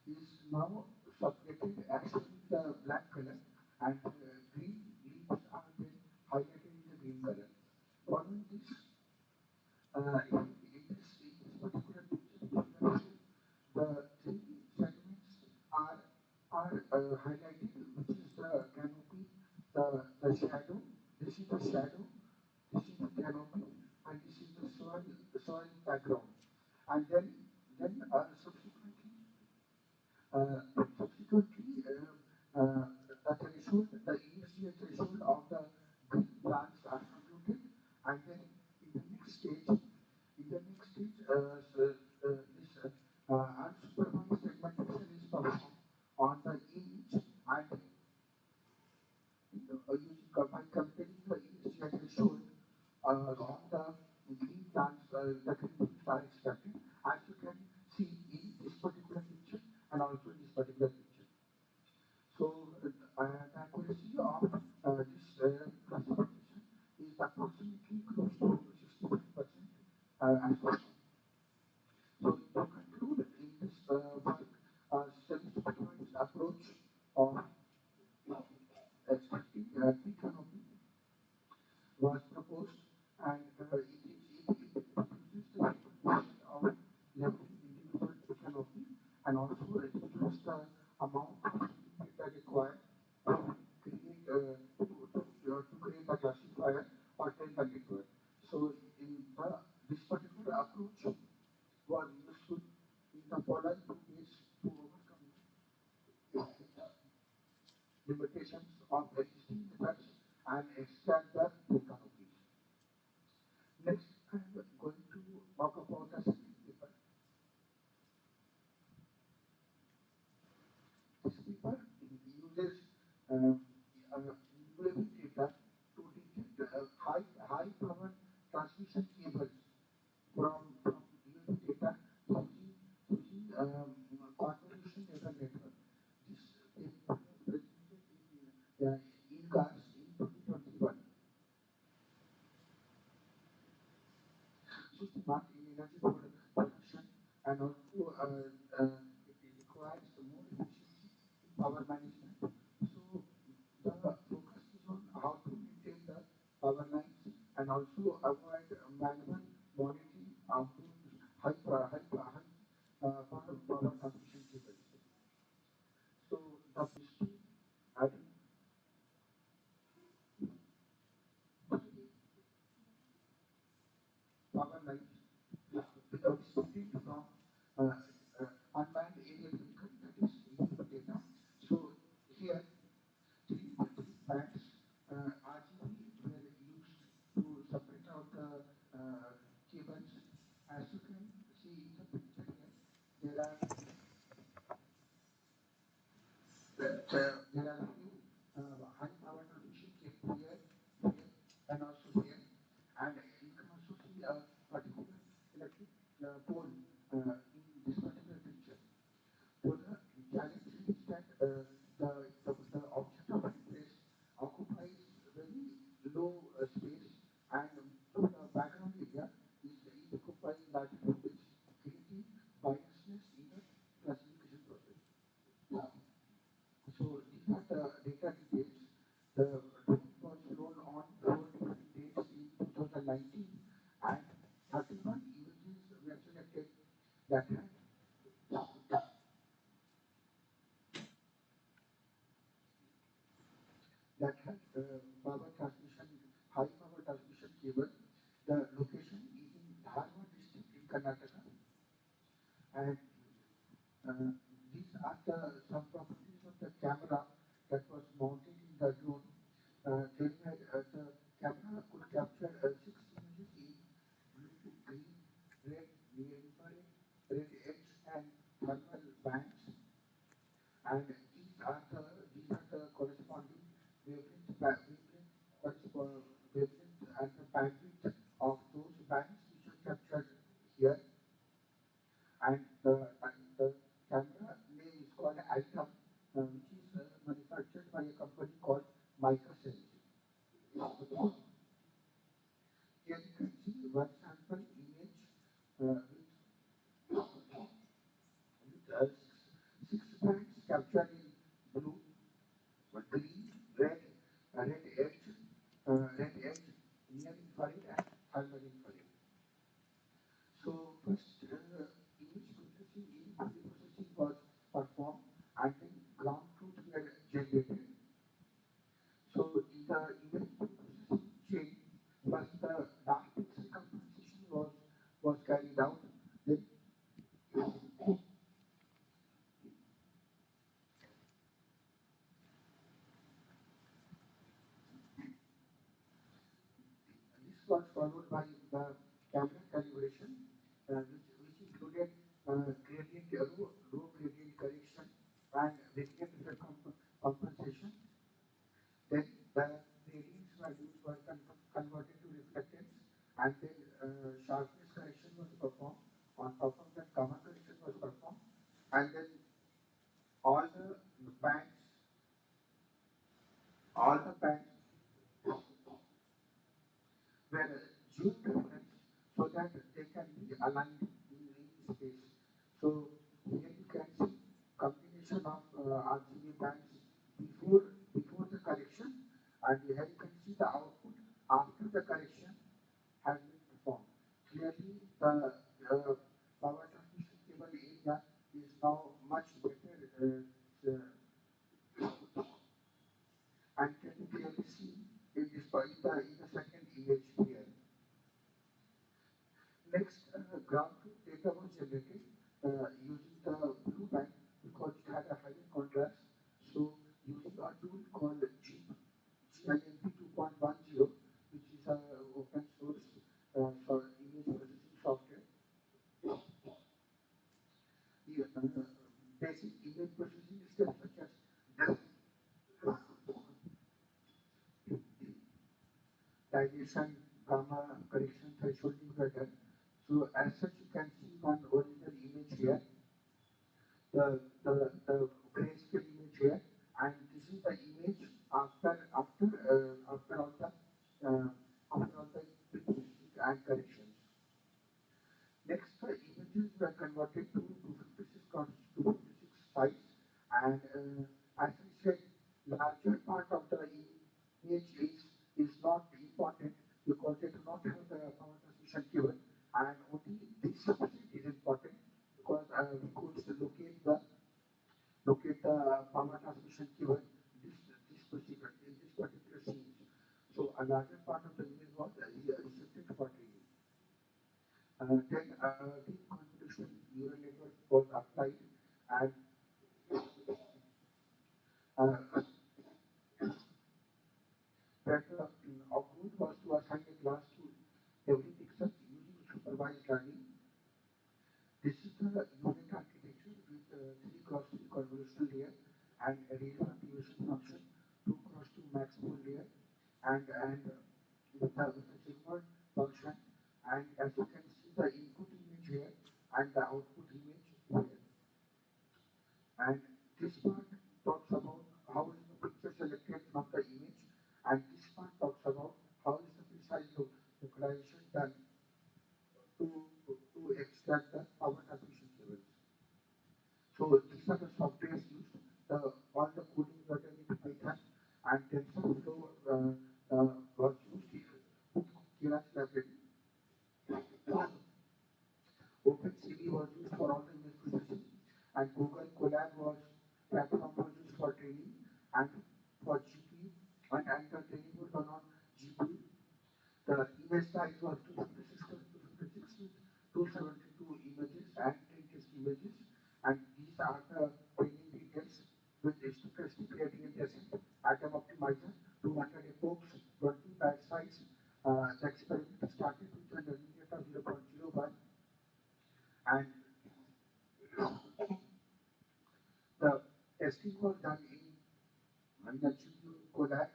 is now subjected as in the black color, and green leaves are then highlighted in the green color. Following this, in this particular picture, the three segments are highlighted, which is the canopy, the shadow. This is the shadow. This is the canopy, and this is the soil background. And then subsequently, the threshold, the ESG threshold of the green plants are computed, and then in the next stage, this unsupervised segmentation is performed on the image, and by comparing the ESG threshold on the green plants, the green leaves are extracted, as you can see in this particular picture and also in this particular picture. So the accuracy of this classification is approximately close to 65% as well. So to conclude, in this work, semi-supervised approach of extracting tree canopy was proposed, and it reduces the supervision of leveling individual tree canopy, and also reduces the amount of data required to create to create a classifier or tell the network. So this particular approach was useful in the following two ways to overcome limitations of existing methods and extract the tree canopies. Next, I am going to talk about the second paper. This paper uses UAV data to detect high power transmission cables from UAV data using convolution neural network. This paper was presented in cars in 2021. So smart in energy production and also it requires more efficiency in power management. So the focus is on how to maintain the power lines and also avoid manual monitoring of those power transmission cables. So the is to add power lines without shifting from unmanned aerial vehicle that is used data. So here three bands RGB were used to separate out the cables. As you can see in the picture here, there are there are a few high power transmission cables here, and also here, and you can also see a particular electric pole in this particular picture. So the challenge is that the object of interest occupies very low space, and the background area is occupying large space, creating biasness in the classification process. So these are the data details. The drone was flown on 4 different dates in 2019, and 31 images were selected that had power transmission, high power transmission cable. The location is in Dharwad district in Karnataka, and uh, these are some properties of the camera that was mounted in the drone. The camera could capture 6 images in blue, green, red, near infrared, red X, and thermal bands. And these are the corresponding wavelength and the bandwidth of those bands which are captured here. And the camera name is called item, which is manufactured by a company called Microsense. Here you can see one sample image with six bands captured in blue, green, red edge, near infrared and thermal infrared. So first image processing in pre-processing was performed and then ground truth were generated. So in the image processing chain, first the dark pixel compensation was carried out. Then this was followed by the camera calibration, which included row gradient correction and gradient effect compensation. Then the gradients values were converted to reflectance, and then sharpness correction was performed. On top of that, gamma correction was performed, and then all the bands, all the bands were due reference so that they can be aligned in space. So here you can see combination of RGB bands before the correction, and here you can see the output after the correction has been performed. Clearly, the power transmission cable area is now much better and can be clearly seen in the second image here. Next, ground truth data was generated using the blue band because it had a higher contrast. So, using a tool called GIMP 2.10, which is an open source image processing software. Basic image processing steps such as dilation, gamma correction, thresholding were done. So as such, you can see one original image here, the grayscale image here, and this is the image after all the tweaking and corrections. Next, the images were converted to 256 sites, and as I said, larger part of the image is not important because they do not have the power transmission cable, and only this subset is important because we could locate the power transmission cable this particular scene. So a larger part of the image was restricted for training. Then deep convolution neural network was applied, and uh, that output was to assign a class to every pixel using supervised learning. This is the unit architecture with 3 cross 3 convolutional layer and a radio activation function, 2 cross 2 maximal layer, and with the sigmoid function. And as you can see, the input image here and the output image here. And this part talks about how is the picture selected from the image, and this part talks about how is the precise localization done to extract the power transmission cables. So these are the softwares used. All the coding were done in Python, and TensorFlow was used with Keras library. OpenCV was used for all the image processing, and Google Colab was platform was used for training and for GPU, and the training was done on GPU. The image size was 256 272 images and 10 test images, and these are the training details with stochastic gradient descent, atom optimizer, 200 epochs, 20 batch size. The experiment started with a learning rate of 0.01, and the testing was done in the GPU Colab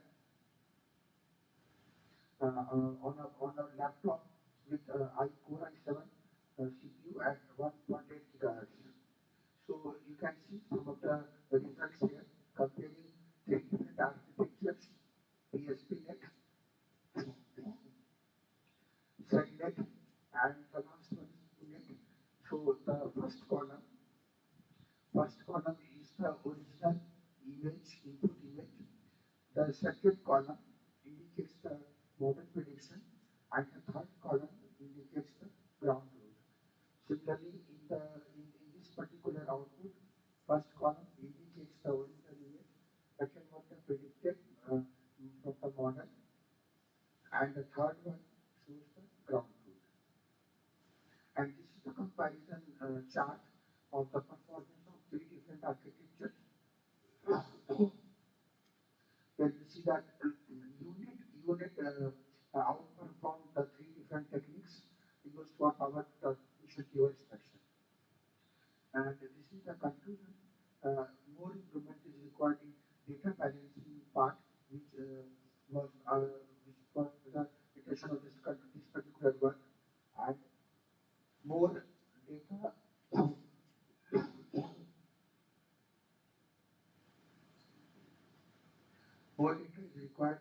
on a laptop with Core i7 CPU at 1.8 gigahertz. So you can see some of the results here comparing three different architectures: PSPNet, ZNet, and the last one is UNet. So the first column is the original image, input image. The second column indicates the moment prediction, and the third column indicates the ground truth. Similarly, in this particular output, first column indicates the original image, second one the predicted from the model, and the third one shows the ground truth. And this is the comparison chart of the performance of three different architectures. Where you see that unit outperformed the three different techniques used for power transmission cable extraction. And this is the conclusion. More improvement is required in data balancing part, which was the intention of this particular work, and more data more data is required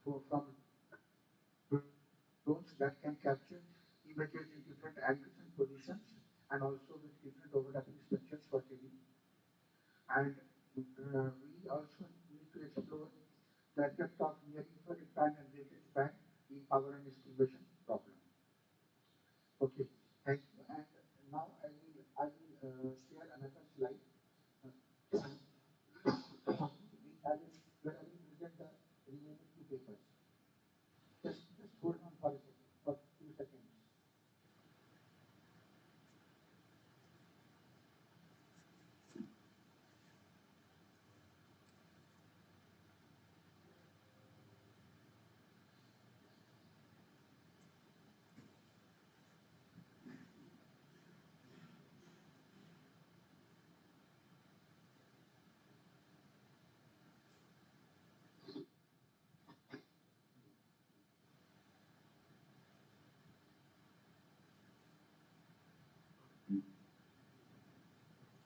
from drones that can capture images in different angles and positions, and also with different overlapping structures for training. And we also need to explore the effect of near infrared band and radiant band in power and estimation problem. Okay, thank you. And now I will share another slide. Where I will present the remaining two papers. Just hold on for a second, for 2 seconds.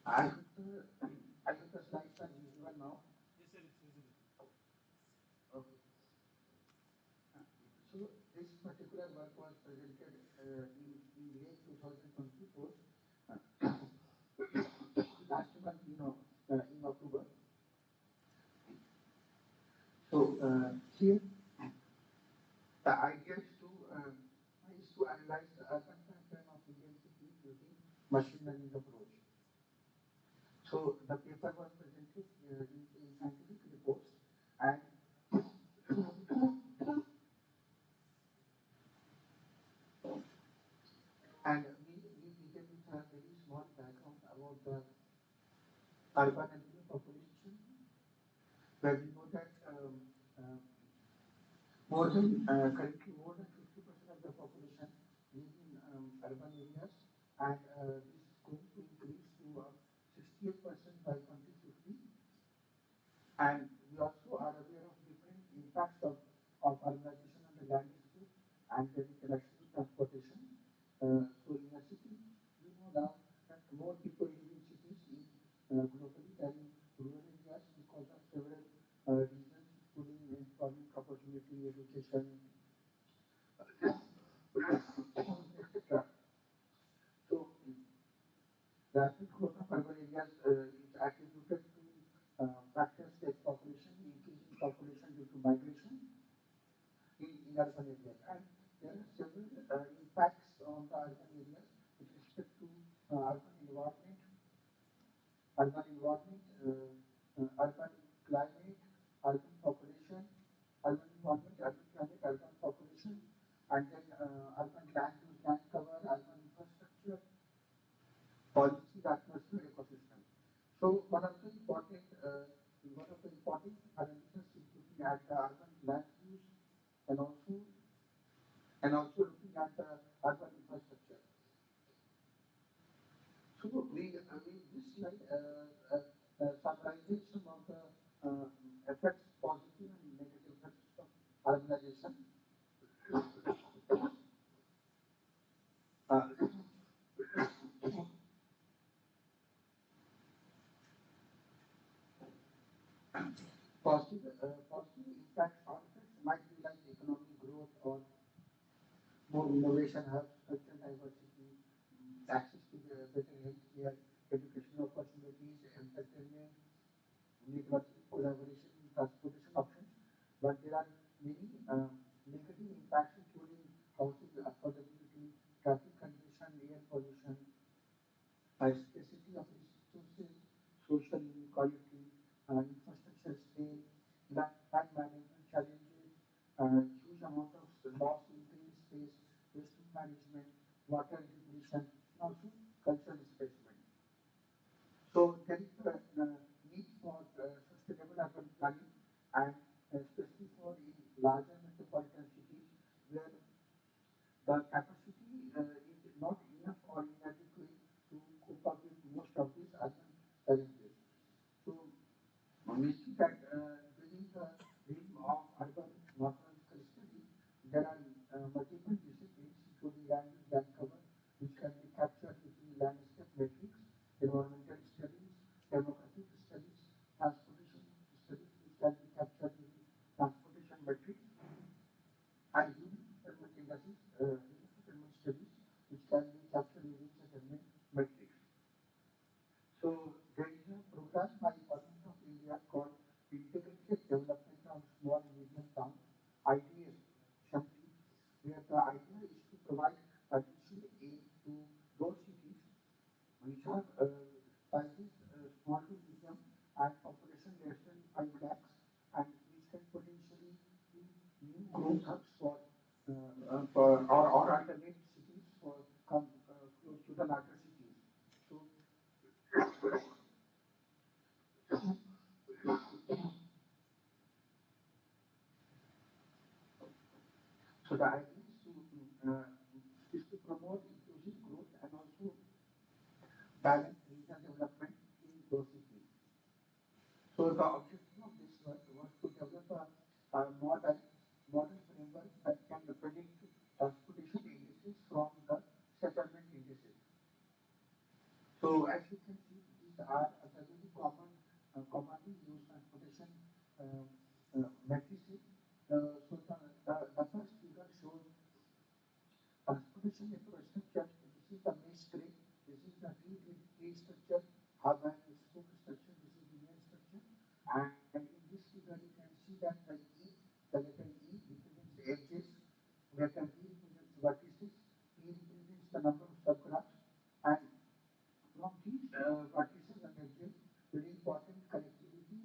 I hope the slides are visible now. Yes, sir, it's visible. work was presented in late 2024, last month, in October. So here the idea is to analyze the urban pattern of Indian cities using machine learning approach. So the paper was presented in scientific reports, and we began with a very small background about the urban and rural population, where we know that currently more than 50% of the population live in urban areas, and this is going to increase to 68% by 2050. And we also are aware of different impacts of urbanization on the landscape and the interaction with transportation. So in a city, we know now that more people live in cities globally than in rural areas because of several reasons, including employment opportunity, education, etc. So rapid growth of urban areas is attributed to factors like population, increasing population due to migration in urban areas. And there are several impacts on the urban areas with respect to urban environment, urban climate, urban population, urban environment, urban climate, urban population, and then urban land use, land cover, urban infrastructure, policy, atmosphere, ecosystem. So one of the important analysis is looking at the urban land use and also looking at the urban infrastructure. So this slide summarizes some of the effects, positive and negative effects of urbanization. Positive impacts or effects might be like economic growth or more innovation hubs, cultural diversity, access to better healthcare, educational opportunities, entertainment, networking, collaboration, transportation options. But there are many negative impacts, including housing affordability, traffic congestion, air pollution, scarcity of resources, social inequality, infrastructure strain, land management challenges, huge amount of loss in green space, waste management, water depletion, and also cultural displacement. So there is a need for sustainable urban planning, and especially for in larger metropolitan cities where the capacity is not enough or inadequate to cope up with most of these urban challenges. So we see that within the realm of urban morphological study, there are multiple disciplines, including land use, land cover, which can be captured within landscape metrics, environmental studies, demographic studies, transportation studies, which can be captured within transportation metrics, and human settlement indices, human settlement studies, which can be captured within settlement metrics. So there is a program by Government of India called Integrated Development of Small and Medium Towns, IISC, where the idea is to provide additional aid to those cities which have sizes small to medium and population less than 5 lakhs, and which can potentially be new growth hubs or alternate cities for close to the larger cities. So So the idea is to promote inclusive growth and also balance regional development in those cities. So the objective of this work was to develop a model framework that can predict transportation indices from the settlement indices. So as you can see, these are the very commonly used transportation matrices. So the first figure shows The letter E represents edges, letter V represents vertices, P represents the number of subgraphs, and from these vertices and edges, very important connectivity,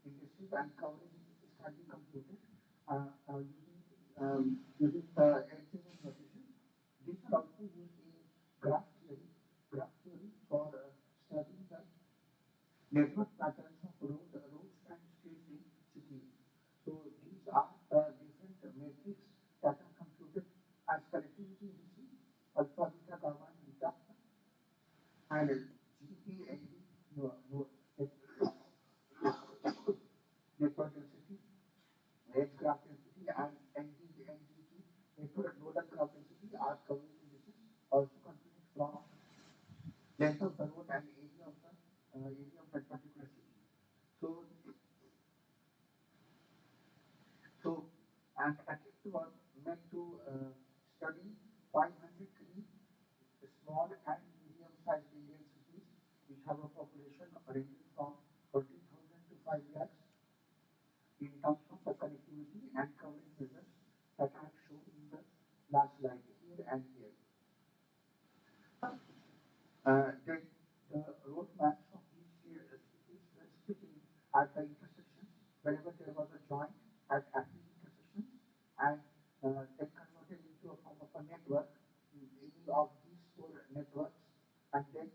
indices, and coverage can be computed using edges and vertices. These are also used in graph theory for studying the network patterns of roads and streets in cities. So these are different metrics that are computed as connectivity indices, alpha, beta, gamma, and beta, and GP, ND, network density, edge graph density, and NDT, network nodal graph density are coverage indices also computed from length of the road and area of that particular city. So, and attempt was meant to study 503 small and medium-sized Indian cities which have a population ranging from 40,000 to 5 lakhs in terms of the connectivity and coverage measures that I have shown in the last slide here and here. The road maps of these cities were split in at the intersections wherever there was a joint at these intersections, and then converted into a form of a network, any of these four networks, and then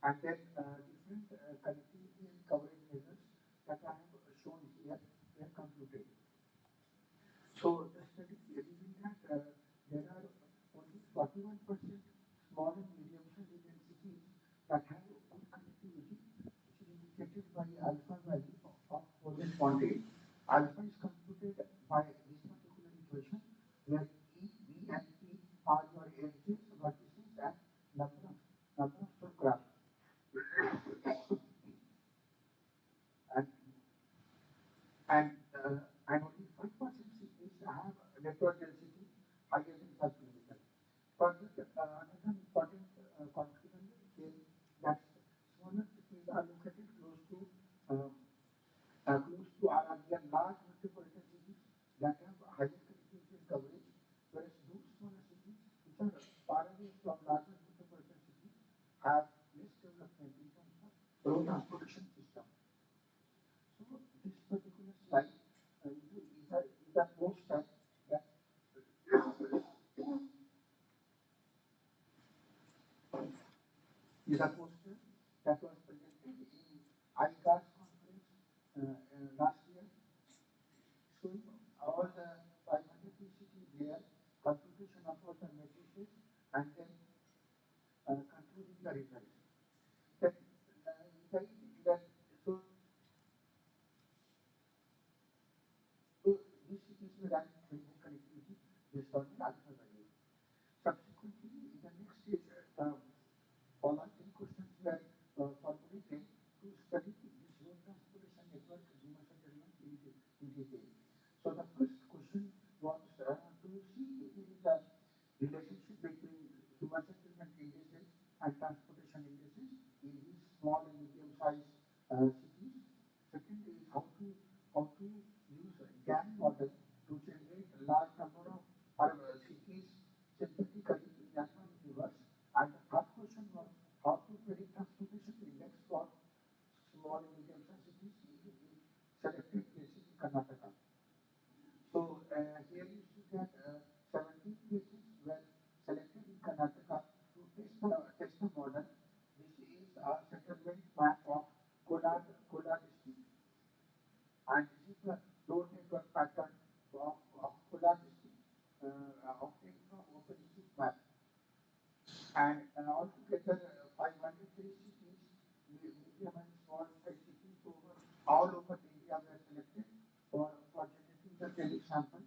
different connectivity and coverage measures that I have shown here were computed. So the study revealed that there are only 41% small and medium-sized Indian cities that have good connectivity, which is indicated by alpha value of 4.8. Alpha is computed by this particular equation, where E, V, and P are your edges, vertices, and number of subgraphs. and and only 5% cities have network density higher than sub-kilometer. Further, another important conclusion is that smaller cities are located close to or are near large metropolitan cities that have higher connectivity and coverage, whereas those smaller cities which are far away from larger metropolitan cities have less development in terms of road transportation system. So this particular slide is a poster that is a poster that was presented in IISC conference last year, showing all the 500 cities there, computation of all the matrices, and then concluding the results. That, that so these cities were ranked very high connectivity based on the alpha value. Subsequently, in the next stage, following 10 questions were formulated to study this road transportation network settlement in detail. So the first question was to see if there is a relationship between human settlement indices and transportation indices in these small and medium-sized cities. Second is how to use a GAN model to generate a large number of cities synthetically in urban universe. And the third question was how to predict transportation index for small and medium-sized cities in selected places in Karnataka. So here you see that 17 places were selected in Karnataka to test the model. This is a settlement map of Kolar district, and this is the road network pattern of Kolar district obtained from OpenStreetMap. And altogether 503 cities, medium and small size cities all over India were selected for generating the Delhi samples.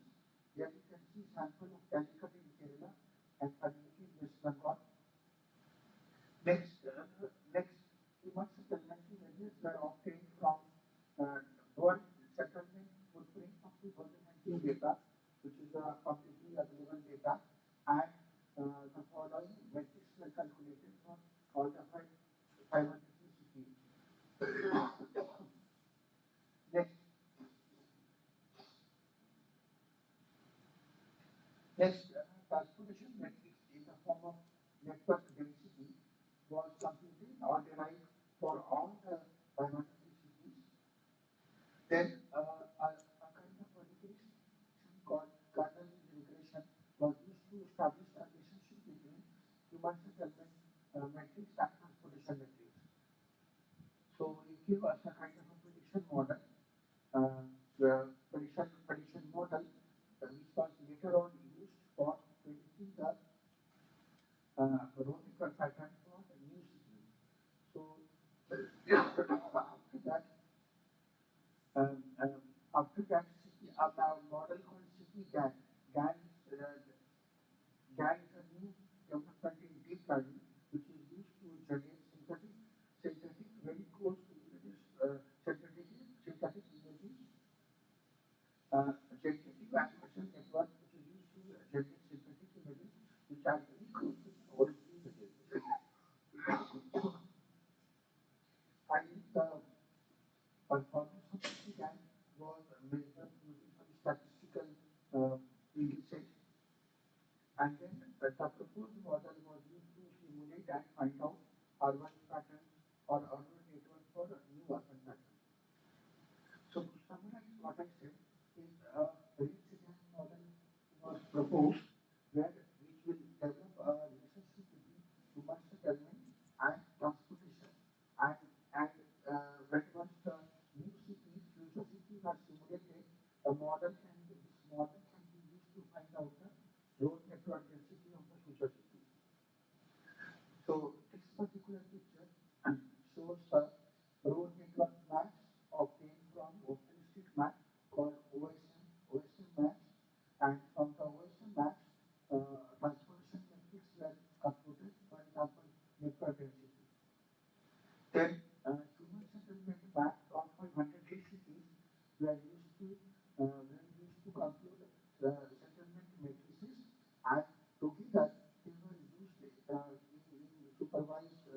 Here you can see sample of Calicut in Kerala and Community in West Bengal. Next, human settlement images were obtained from World Settlement Footprint of 2019 data, which is publicly available data, and the following metrics were calculated for all the 500 cities. Next, Next, transportation metrics in the form of network density was computed or derived for all the binomial cities. Then a kind of a regression called kernel regression was used to establish a relationship between human settlement metrics and transportation metrics. So it gave us a kind of a prediction model, prediction model, which was later on used for predicting the road network pattern for the new city. So after that, city, a model called city GAN. GAN is GAN is a new development in deep learning, which is used to generate synthetic, very close to images, synthetic images, generative animation network, which is used to generate synthetic images, which are very close to the original images. Finally, the performance of city GAN was measured using some statistical indices. And then the proposed model was used to simulate and find out urban patterns or urban network for new urban patterns. So to summarize what I said is a rich design model was proposed which will develop a relationship between human settlement and transportation. And when once the new cities, future cities are simulated, this model can be used to find out the road network density of the future city. So this particular picture shows the road network maps obtained from OpenStreetMap called OSM maps, and from the OSM maps, transportation metrics were computed, for example, network density. Then human settlement maps of 500 cities were used to compute the settlement matrices, and together they were used in supervised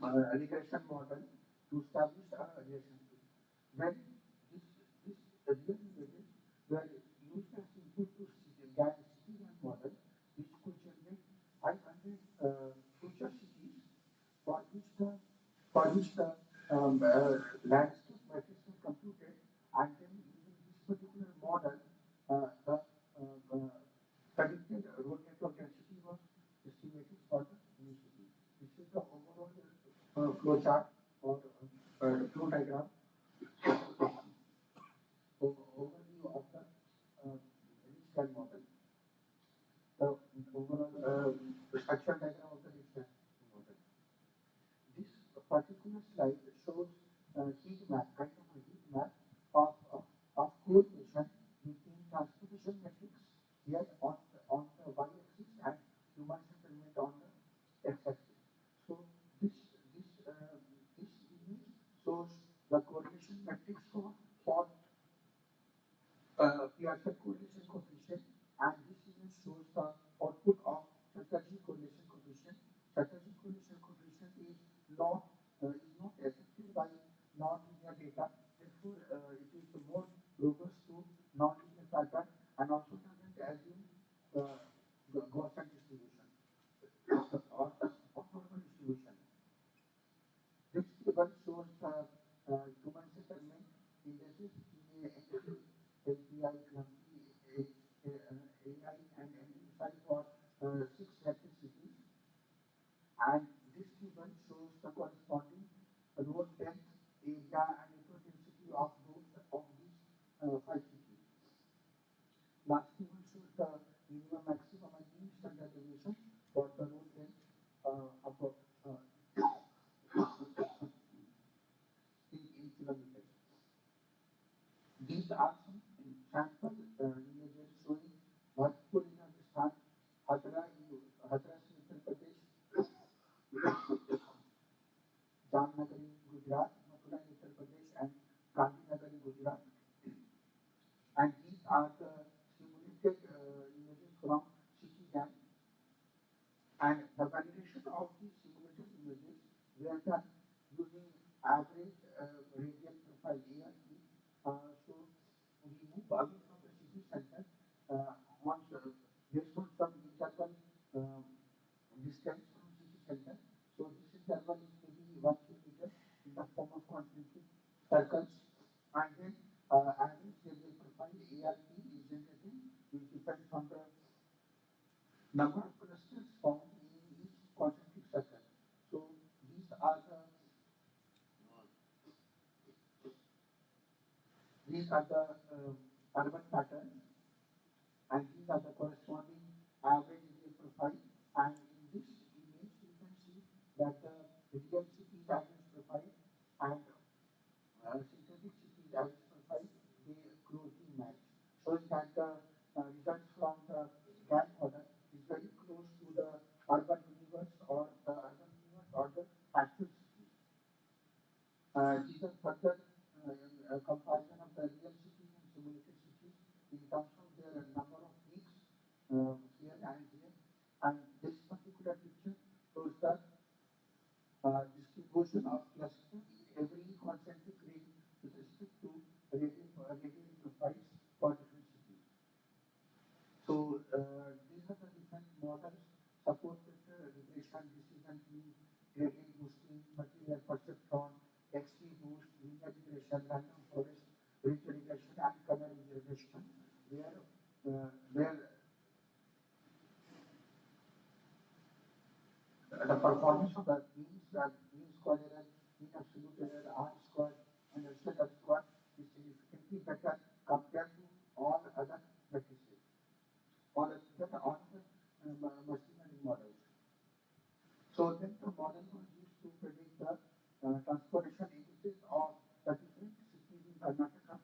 regression model to establish a relationship. When this real images were used as input to city model, which could generate 500 future cities for which the landscape matrix was computed, and then using this particular model, the predicted road network density was estimated for the new city. This is the overall flow chart or flow diagram overview of the rich model. The overall structure diagram of the rich model. This particular slide shows a heat map, kind of a heat map of correlation between transportation metrics here on the y-axis and human settlement on the x-axis. So this image shows the correlation metrics for Pearson correlation coefficient, and this image shows the output of strategic correlation coefficient. Strategic correlation coefficient is not affected by nonlinear data. Therefore, it is more robust to nonlinear pattern and also doesn't assume Gaussian distribution or normal distribution. This table shows the human settlement indices TANP, LPI, LUMPI, AI, and MPI for 6 separate cities. And this table shows the corresponding road depth, area, and network density of these 5 cities. Last table shows the minimum, maximum, and mean standard deviation for the road length in kilometers. These are some sample images showing Bhajpur in Rajasthan, Hadras in Uttar Pradesh, Jamnagar in Gujarat, Mathura in Uttar Pradesh, and Gandhinagar in Gujarat. And these are the simulated images from CityGAN. And the validation of these simulated images were done using average radial profile ARP. So we move away from the city center ARP is generating, which depends on the number of clusters found in each concentric circle. So these are the urban patterns, and these are the corresponding average area profile. And in this image, you can see that the real city's average profile and synthetic city's average profile, they closely match, showing that the results from the GAN model is very close to the urban universe or the actual city. These are further comparison of the real cities and simulated cities in terms of their number of peaks here and here. And this particular picture shows the distribution of clusters in every concentric ring with respect to radial profiles for different cities. So these are the different models supported regression, decision tree, gradient boosting, material perceptron, XT boost, linear regression, random forest, ridge regression, and canal regression, where the performance of the mean square error, mean absolute error, R square, and standard square is significantly better compared to all other matrices, all other machine learning models. So then the model was used to predict the transportation indices of the different cities in Karnataka,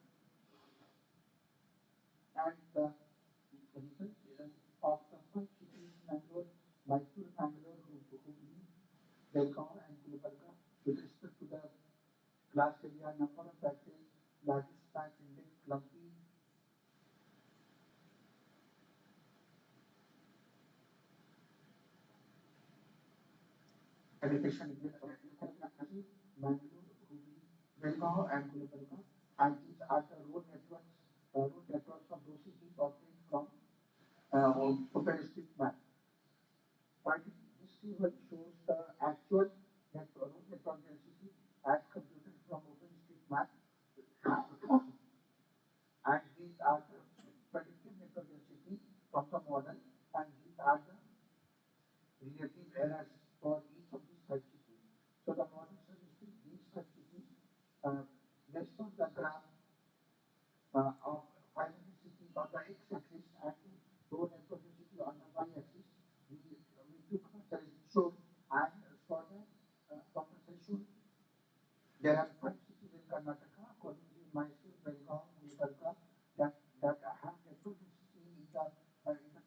and the results of the five cities, Mangalore, Mysore, Bangalore, Hubli, Belgaum, and Gulbarga, with respect to the class area, number of batches, largest batch index, clumpy, education index of Mangalore, Hubli, Belgaum, and Gulbarga, and these are the road networks of those cities obtained from OpenStreetMap. This table shows the actual road network density as computed from OpenStreetMap, and these are the predicted network density from the model, and these are the relative errors for each of these five cities. So the model suggested these five cities based on the graph of 500 cities on the x-axis and road network density on the y-axis. We took the threshold, and for the threshold, there are five cities in Karnataka, according to Mysore, Belgaum, Gulbarga, that have network density in the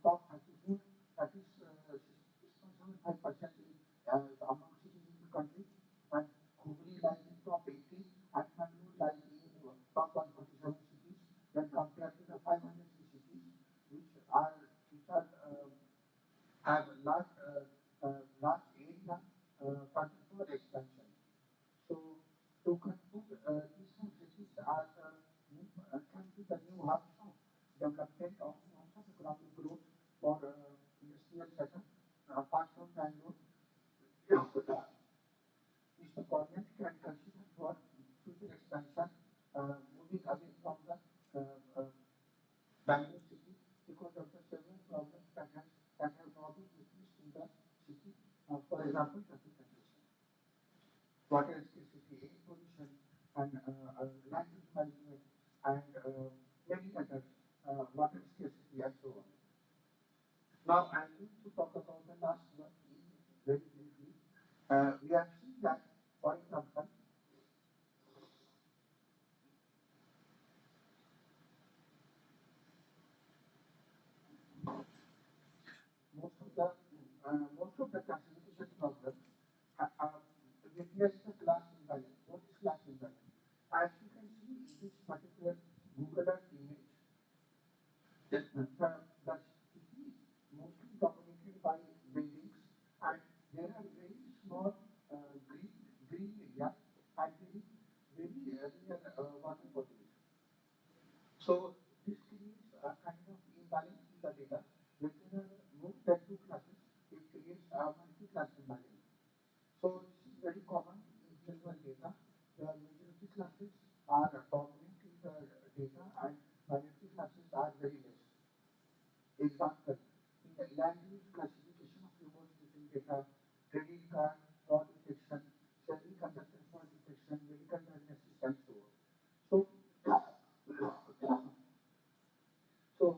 top 34, that is 6.75% among cities in the country, and Hubli lies in top 80, and Mangalore lies in top 147 cities when compared to the 503 cities which have large area for expansion. So to conclude, these five cities are can be the new hubs of development of economic growth for industrial setup. Apart from Bangalore, which the government can consider for future expansion, moving away from the Bangalore city because of the several problems that have now been witnessed in the city. For example, traffic congestion, water scarcity, air pollution, and land use management, and many others, water scarcity, and so on. Now I'm going to talk about the last one very briefly. We have seen that, for example, most of the classification problems witness the class imbalance. What is class imbalance? As you can see in this particular Google Earth image, the city is mostly dominated by buildings, and there are very small green area and very rare water bodies. So this creates a kind of imbalance in the data. When there are more than two classes, it creates a multi-class imbalance. So this is very common in real-world data. The majority classes are dominant in the data, and minority classes Example, in the land use classification of remote sensing data, credit card, fraud detection, semiconductor fraud detection, medical diagnosis, and so on. So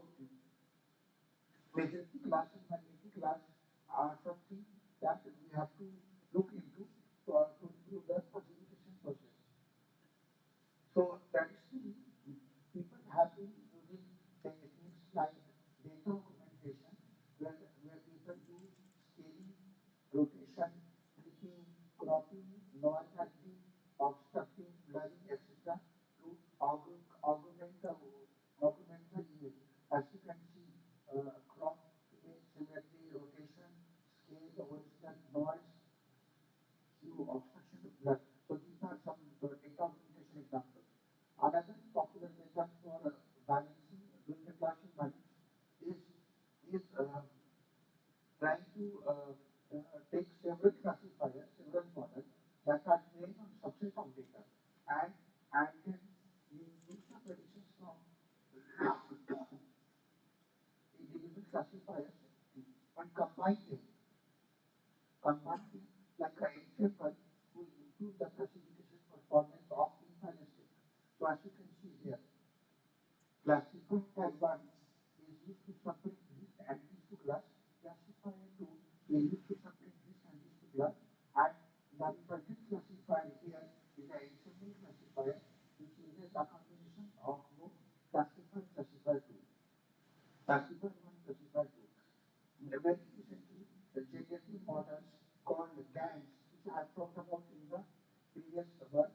magnetic class and magnetic class are something that we have to look into to improve the classification process. So traditionally, people have been using techniques like data augmentation, where people use scaling, rotation, flipping, cropping, non-acting, obstructing, blurring, etc. to augment the image. As you can see, crop, image, symmetry, rotation, scale, original, noise, hue, obstruction, blur. So these are some data augmentation examples. Another popular method for balancing, doing the classroom balance is trying to take several classifiers, several models that are trained on subset of data, and then you use the predictions from individual classifiers and combine them like an example to improve the classification performance of infinite data. So as you can see here, classifier type 1 is used to separate this and this to class. Classifier 2 is used to separate this and this to class. And the resultant classifier here is the ensemble classifier, which uses a combination of both classifier classifier 2. Classifier 1, classifier 2. Very recently, the generative models called GANs, which I have talked about in the previous work,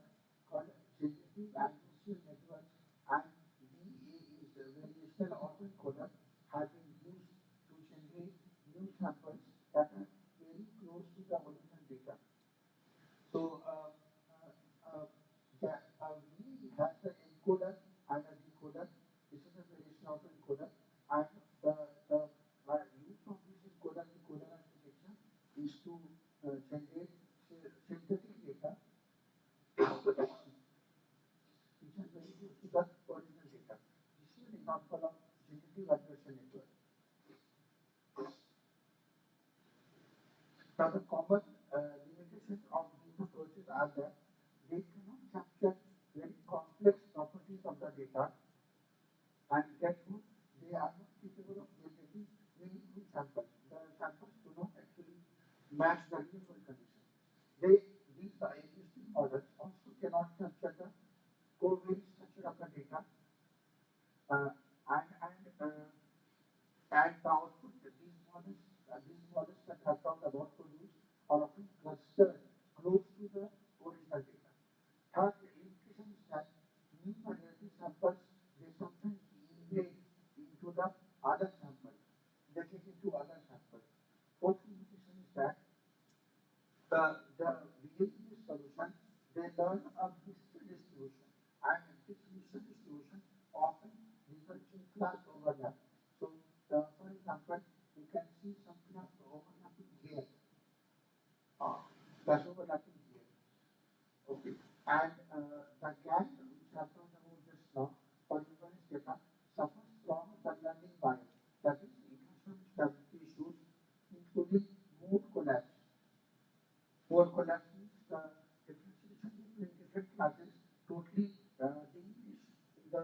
called generative adversarial networks, and VA is the variational autoencoder, have been used to generate new samples that are very close to the original data. So we has the encoder and a decoder. This is a variation autoencoder, and the use of this encoder, decoder, and detection is to generate synthetic data, which are very close to the original data. This is an example of generative adversarial network. Now, the common limitations of these approaches are that they cannot capture very complex properties of the data, and therefore they are not capable of generating meaningful samples. The samples do not actually match the real world conditions. These existing models also cannot capture the covariance structure of the data, uh, and the output that these models that have talked about produce are often clustered close to the original data. Third limitation is that new minority samples, they sometimes invade into the other samples. They get into other samples. Fourth limitation is that the VAE solution, they learn a Bristol distribution, and this Bristol distribution often results in class overlap. So, for example, you can see some class overlapping here, class overlapping here. Okay, and the gap which I talked about just now for inference data suffers from the learning bias. That is, it has some stability issues, including mode collapse. Mode collapse means the differentiation between different classes totally diminish in the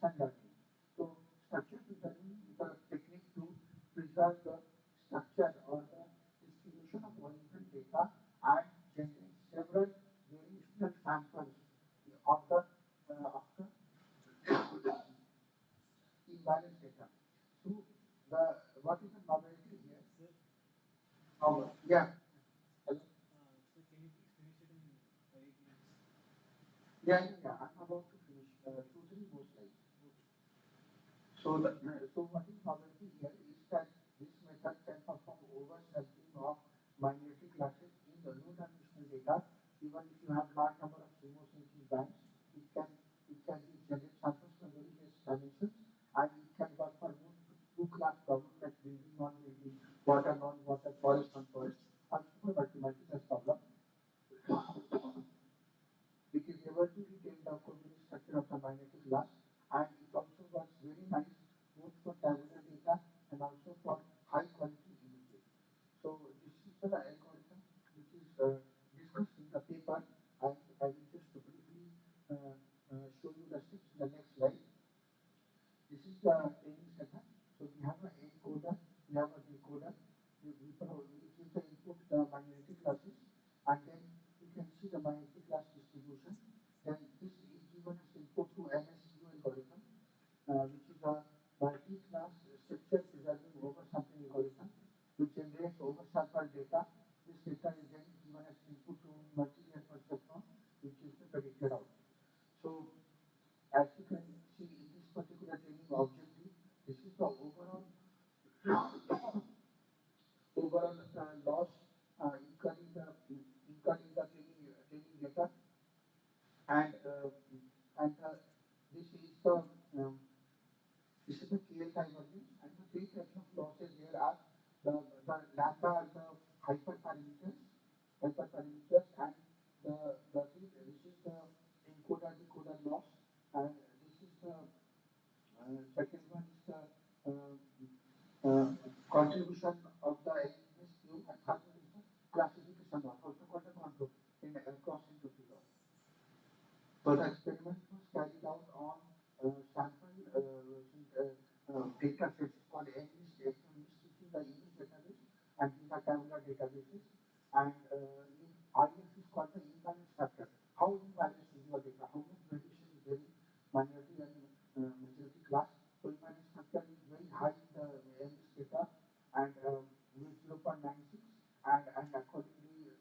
machine learning. So structured filtering is a technique to preserve the structure or the distribution of original data and generate several variational samples of the imbalance data. So the what is the novelty here? Yeah. Hello? So can you please finish it in 5 minutes? Yeah. I'm about to finish. Two, three more slides. So what is novelty here is that this method can perform oversampling of minority classes in the low-dimensional data. Even if you have large number of remote sensing bands, it can generate samples from very less dimensions, and it can work for two-class problems like building, non-building, water, non-water, forest, non-forest, also for multi-class problem. It is able to retain the coordinate structure of the magnetic glass, and it also works very nice both for tabular data and also for high quality images. So this is the algorithm which is discussed in the paper, and I will just briefly show you the steps in the next slide. This is the training setup. So we have an encoder, we have a decoder. We give the input the magnetic classes, and then you can see the magnetic class distribution. Then this is given as input to MSU algorithm, which is a multi-class structure preserving oversampling algorithm, which generates oversampled data. This data is then given as input to multi-layer perceptron, which is the predicted output. So as you can see in this particular training objective, this is the overall loss incurring the training data, and this is the um, this is the KL divergence, and the three types of losses here are the lambda are the hyperparameters, and this is the encoder decoder loss, and this is the second one is the contribution of the LSQ, and third one is the classification loss, also called the control in cross entropy loss. So the experiment was carried out on sample data sets called MIST, which is the image database, and these are tabular databases. And in IF is called the imbalance factor. How imbalance is your data? How much variation is there in minority and majority class? So imbalance factor is very high in the MIST data, and with 0.96, and accordingly,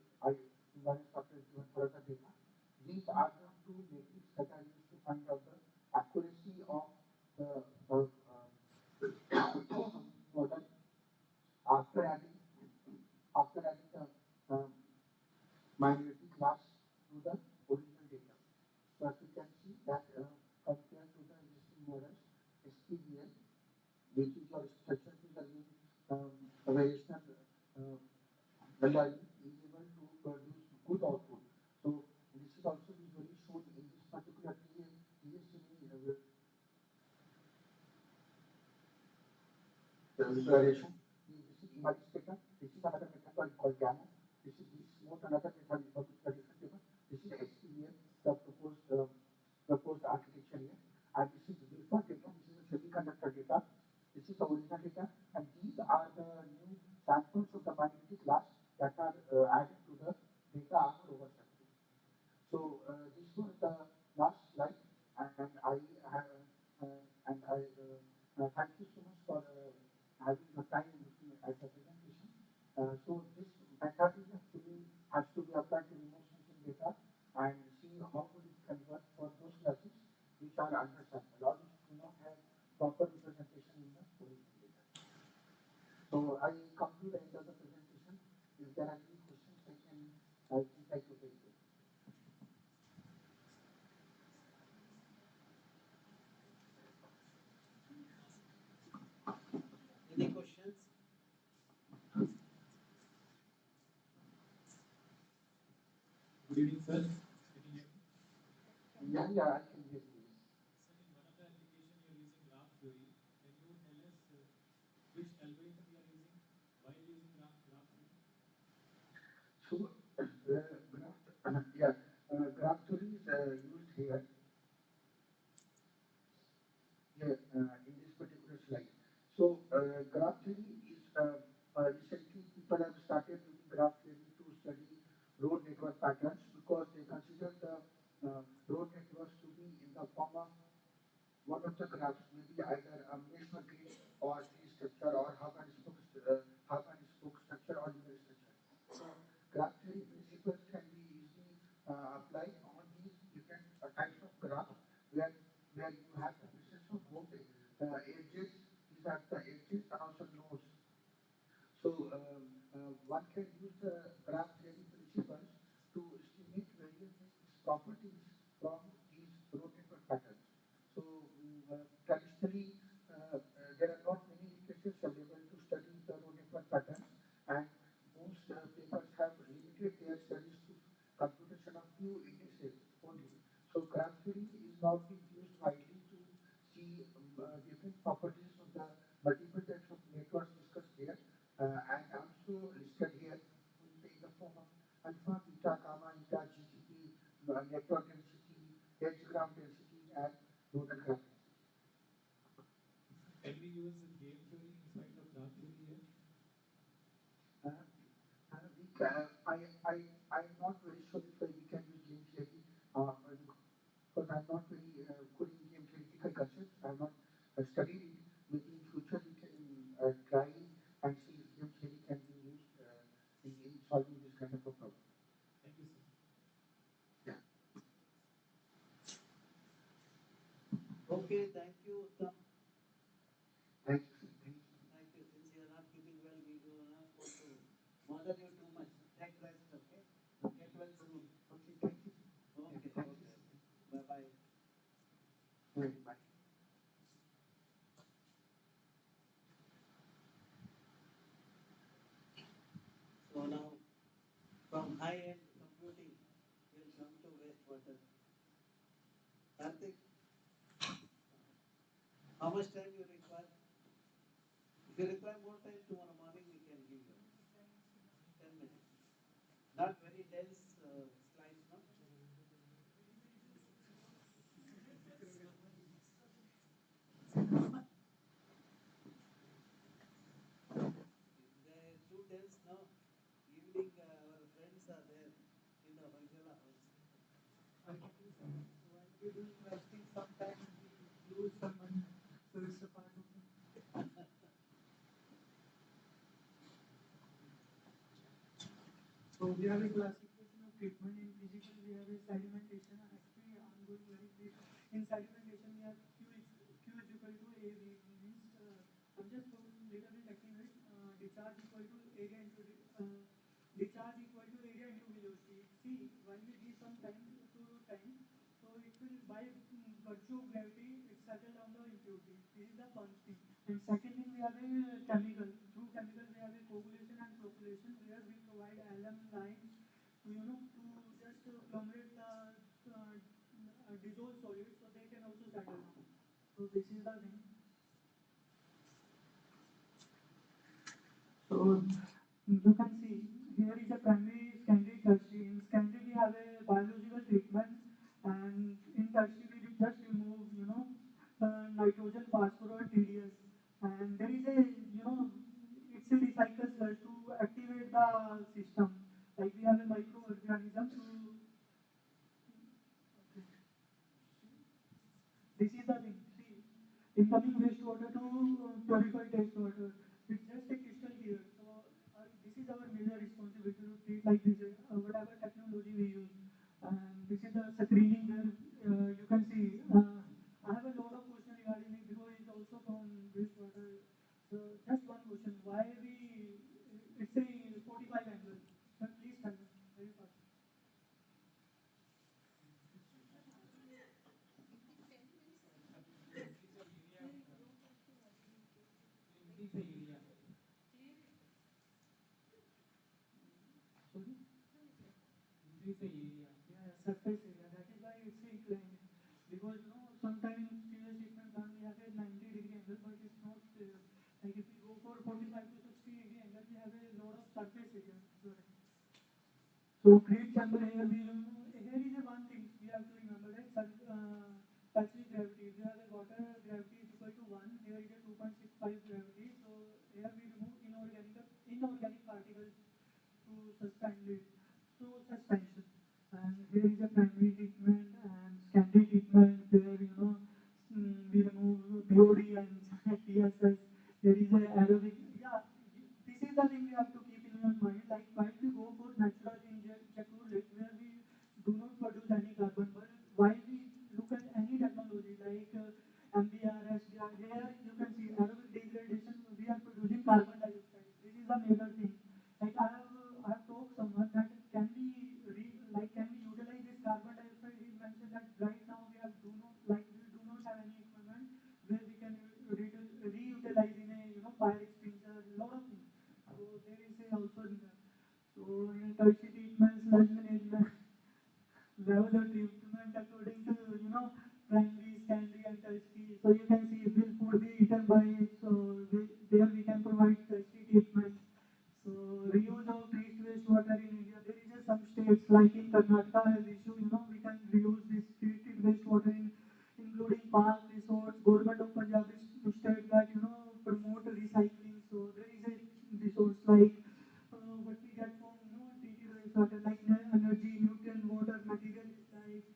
imbalance factor is given for other data. These are the two metrics that are used to find out the accuracy of the model after adding the minority class to the original data. So as you can see that compared to the existing models, SPVL, which is your structure preserving variational learning, is able to produce good output. So this is also visually shown in this particular TSC visualization. This is image data. This is another method called gamma. This is another method for the different paper. This is SPVL, the proposed architecture here. And this is before data. This is the semiconductor data. This is the original data, and these are the new samples of the magnetic class that are added to the data after oversampling. So this was the last slide, and I have thank you so much for having the time looking at the presentation. So this method is actually has to be applied to remote sensing data and see how would it can work for those classes which are undersampled or which do not have proper representation in the original data. So I come to the end of the presentation. If there are any questions, I think I could take them. Any questions? Good evening, sir. Can you hear me? Yeah, I can hear you. Sir, in one of the application you are using graph theory. Can you tell us which algorithm you are using while using graph theory? So, graph theory is used here. in this particular slide. So graph theory is recently people have started using graph theory to study road network patterns because they consider the road networks to be in the form of one of the graphs, maybe either a mesh matrix or tree structure or hub and spoke structure or linear structure. So graph theory principles can be easily applied on these different types of graphs where you have the presence of both edges, these are the edges and also nodes. So one can use the graph theory principles to estimate various properties from these road network patterns. So traditionally, there are not many literature available to study the road network patterns, and most papers have limited their studies to computation of few indices only. So graph theory is now being used widely to see different properties of the multiple types of networks discussed here, and also listed here in the form of alpha, beta, gamma, eta, GCP, network density, edge graph density, and nodal graph density. Can we use game theory inside of graph theory here? I'm not very sure if we can use game theory because I'm not very good in game theoretical concepts. I'm not studied it. Maybe in future we can try and see if game theory can be used in solving this kind of a problem. Thank you, sir. Yeah. Okay, thank you, Uttam. Thank you. Thank you. Since you are not keeping well, we do not want to bother you too much. Take rest, okay? Get well soon. Okay, thank you. Okay, Thank okay. you. Bye-bye. Bye. So now, from high-end computing, we'll come to wastewater. Karthik, how much time you require? If you require more time tomorrow morning, we can give you 10 minutes. Not very dense slides, no? They're too dense, no? Evening, our friends are there in the Valjala house. While we do investing, sometimes we lose some money, so it's a part of it. So we have a classification of treatment in physical. We have a sedimentation. Actually, I'm going very quick. In sedimentation, we have Q is equal to A V means I'm just going little bit technical. Discharge equal to area into discharge equal to area into velocity. See, when we give some time to time, so it will by virtue of gravity it settle down the impurity. This is the first thing. And second thing, we have a chemical. Through chemical, we have a coagulation and flocculation where we provide alum lines to to just congregate the dissolved solids so they can also settle down. So this is the thing. So you can see here is a primary, secondary, tertiary. In secondary we have a biological treatment, and in tertiary we just remove nitrogen, phosphorus, TDS, and there is a it's a recycle sludge to activate the system. Like we have a microorganism to. Okay. This is the thing. See, incoming wastewater to purified wastewater. It's just a crystal clear. So this is our major responsibility to treat like this, whatever technology we use. And this is the screening where you can see. I have a lot of questions regarding it because it's also from wastewater. So just one question: why we? It's a 45 angle. So please tell me very fast. Increase the area. Sorry. Increase the area. Yeah, surface area. That is why it's inclined. Because sometimes serious treatment plant we have a 90-degree angle, but it's not like if we go for 45 to 60-degree angle, we have a lot of surface area. So create chamber here. Here is a one thing we have to remember that specific gravity. We have a water gravity is equal including park, resorts. Government of Punjab is state that promote recycling. So there is a resource like what we get from TVRAMACHANDRA like energy, nutrient, water, materials like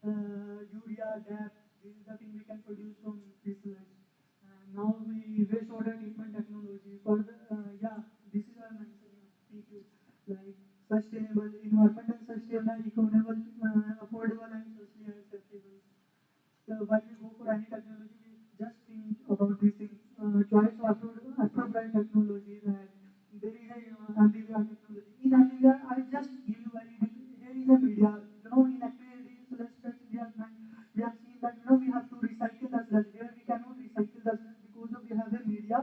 urea, DAP. This is the thing we can produce from this sludge. Now we wastewater treatment technology. For the yeah, this is our mentioning PQ like sustainable, environmental sustainable, equitable, affordable, and socially acceptable. So when we go for any technology, we just think about these things. Choice of appropriate technology. That there is a ambiguous technology. In ambiguous, I just give you very here is a media. In actually sludge we have seen that we have to recycle the sludge. Here we cannot recycle the sludge because of we have a media.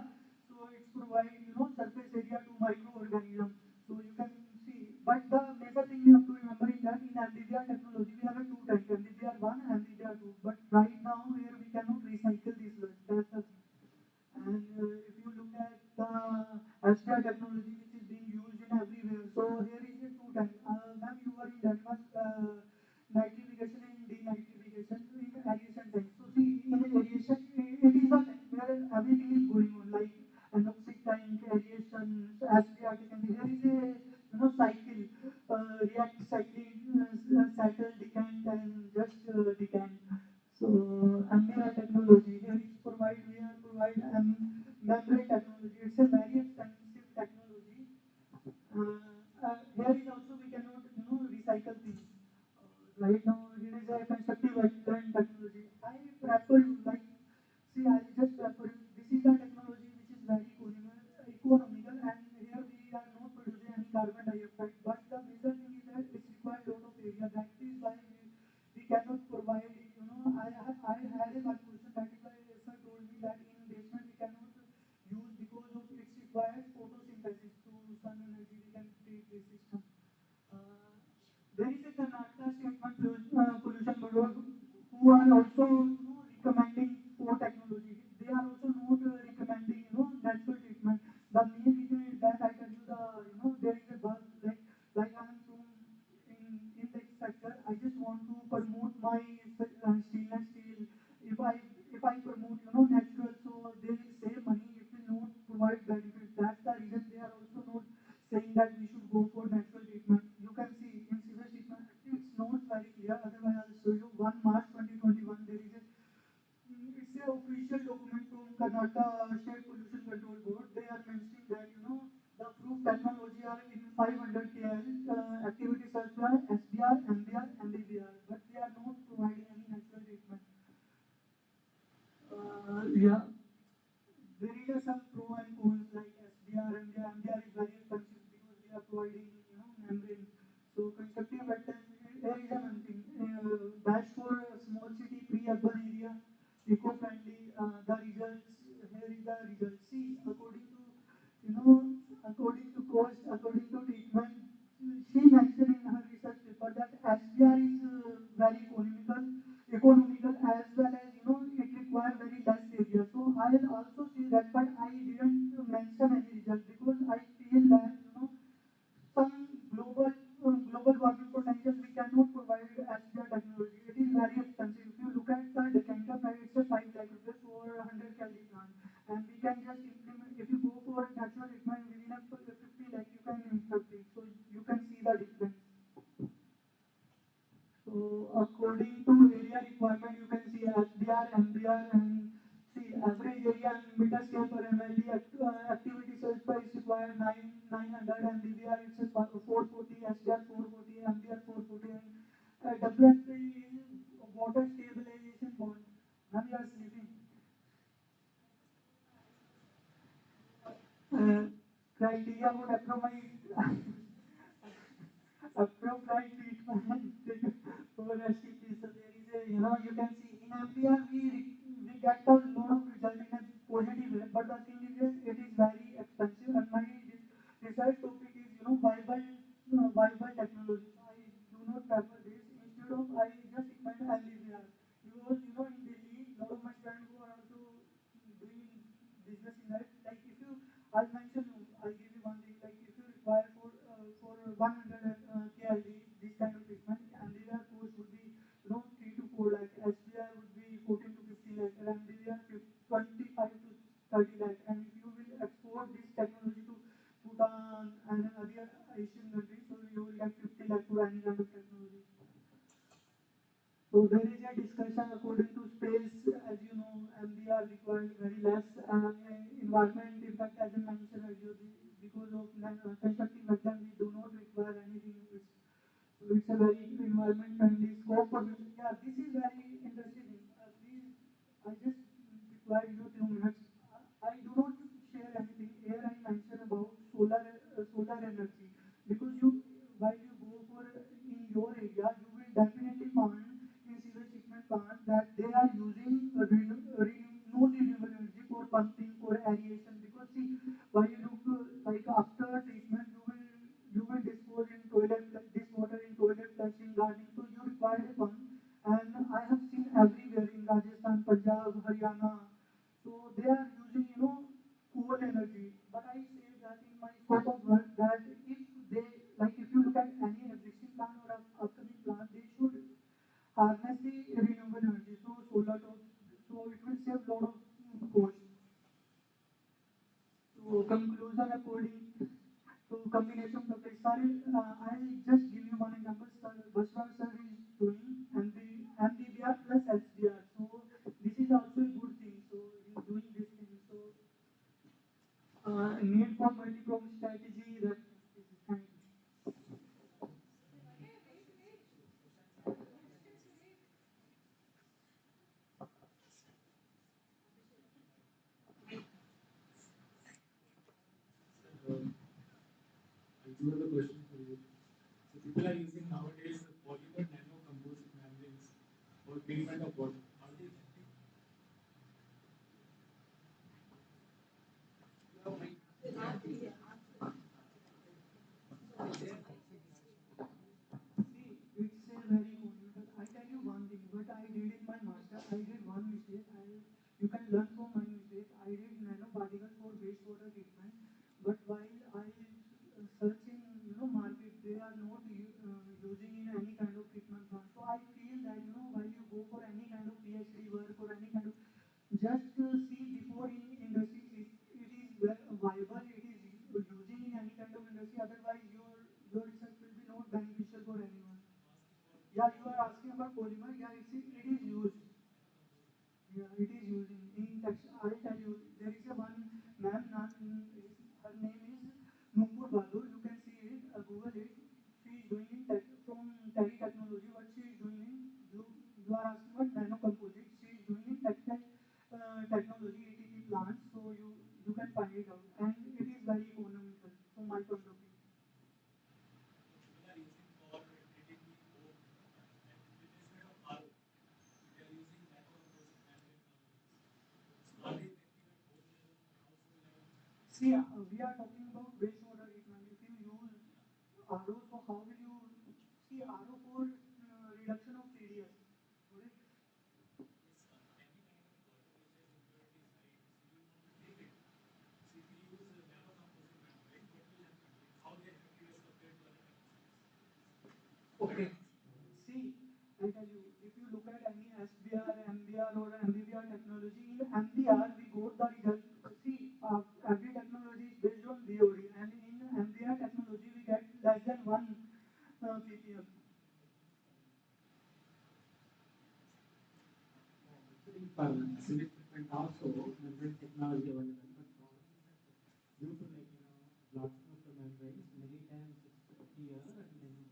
So it's provide surface area to microorganisms. So you can see. But the major thing you have to remember is that in ambiguous technology we have a two types, ambiguous one, ambiguous two. But right now here we cannot recycle this sludge. That's the thing. And if you look at the SDR technology which is being used in everywhere, so here is a two types. Ma'am, you were in Denmark, nitrification and denitrification in aeration tank. So see, in aeration, it is the tank where everything is going on, like anoxic tank, aeration, SDR tank. Here is a cycle, react cycling, cycle, decant, and just decant. So ambient technology here is provide membrane technology. It's a very expensive technology. Here is also we cannot recycle things. Right now here is a constructive wetland technology. I prefer you like see I just prefer you. This is the technology which is very economical and here we are not producing any carbon dioxide. But the major thing is that it requires a lot of area. That is why we cannot provide it. I had a conclusion that is why sir told me that in basement we cannot use because of it requires photosynthesis to sun energy. We can create this system. Uh, there is a Karnataka statement pollution board who are also recommending for technology. They are also not recommending natural treatment. The main reason is that I tell you there is a buzz like I am from in this sector. I just want to promote my stainless steel. If I promote natural, so they will save money. It will not provide benefits. That's the reason they are also not saying that we should go for natural treatment. You can see in sewage treatment, it's not very clear. Otherwise, I'll show you. 1 March 2021, there is a it's a official document from Karnataka State Pollution Control Board. They are mentioning that the approved technology are in 500 KL activity such as SDR, MBR, MBBR, but they are not providing any natural treatment. Yeah. There is some pro and cons like SDR and MDR is very expensive because we are providing membrane. So constructive wetland there is one thing. Best for small city pre-urban area, eco-friendly. The results here is the results. See, according to cost, according to treatment, she mentioned in her research paper that SDR is very economical as well as it requires very less area. So I will also see that, but I didn't mention any result because I feel that some global warming potential we cannot provide as the technology. It is very expensive. If you look at the decanter price, it's a 5 lakh rupees for 100 calorie plant, and we can just implement. If you go for natural treatment within a 50 lakh, you can implement it. So you can see the difference. So according to area requirement, you can see SDR, MDR, and see average area and meter scale per MLD activity surge per is required 900 and DBR it's 440, SDR 440, MDR 440, and WFP is water stabilization bond. Now we are sleeping. Criteria would appropriate appropriate treatment for STP. So there is a, you can see in MPR we get a lot of result in a positive way, but the thing is it is very expensive and my research topic is, viable technology. So I do not prefer this. Instead of I just recommend LDVR because, in Delhi, a lot of my friends who are also doing business in that, like if you, I'll give you one thing, like if you require for 100 KLD, this kind of treatment, and their cost would be, 3 to 4 lakh, SPR would be discussion according to space, as you know, MBR requires very less environment impact as I mentioned earlier. Because of constructing method, we do not require anything. It's a very environment friendly scope for which, yeah, this is very interesting. Please, I just require you 2 minutes. I do not share anything. Here I mention about solar energy, because you, while you go for in your area, you will definitely find in sewage treatment plant that they are using non-renewable energy for pumping, for aeration. Because see, while you look like after treatment, you will dispose in toilet this water in toilet flushing, gardening. So you require a pump, and I have seen everywhere in Rajasthan, Punjab, Haryana. So they are using, coal energy. But I say that in my scope of work, that if they, like if you look at any existing plant or upcoming plant, they should harness the renewable energy. So solar, so it will save a lot of cost. So conclusion according to combination of the sorry, I'll just give you one example. Sir, Bashwar sir is doing MBBR plus SBR. So this is also a good thing. So he's doing this thing. So need for multi-pronged strategy. That thank you. I do have a question for you. So people are using nowadays polymer nano composite membranes for treatment of water. Are they effective? See, it's a very good. I tell you one thing. What I did in my master, I did one mistake. You can learn from my mistake. I did nanoparticles for wastewater treatment, but while I searching, market, they are not using in any kind of treatment plant. So I feel that while you go for any kind of PhD work or any kind of, just see before in industry it is viable, it is using in any kind of industry. Otherwise, your research will be not beneficial for anyone. Yeah, you are asking about polymer. Yeah, it is used. Yeah, it is using in text. I'll tell you, there is a one ma'am, her name is Nupur Badur. You can see it, Google it. She is doing in from Terry Technology. What she is doing in, you are asking about nanocomposite. She is doing in textile technology, ATP plants. So you can find it out, and it is very economical from my point of view. People are using for treating the home and replacement of RO. They are using nano composite membrane nowadays. Are they effective at home level, household level? See, we are talking about wastewater treatment. If you use RO, so how will you see RO for reduction of TDS? Correct? Yes, any kind of water which has impurities, right? So you want to treat it. So if you use nano composite membrane, what will happen? Like how they are effective as compared to other technologies? Okay. See, I tell you, if you look at any SBR, MBR, or MBBR technology, in MBR we got the result. See, every technology is based on BOD, and in MBR technology we get less than 1 ppm. Actually, for sewage treatment also, membrane technology available, but problem is that due to blocking of the membranes, many times it's here and then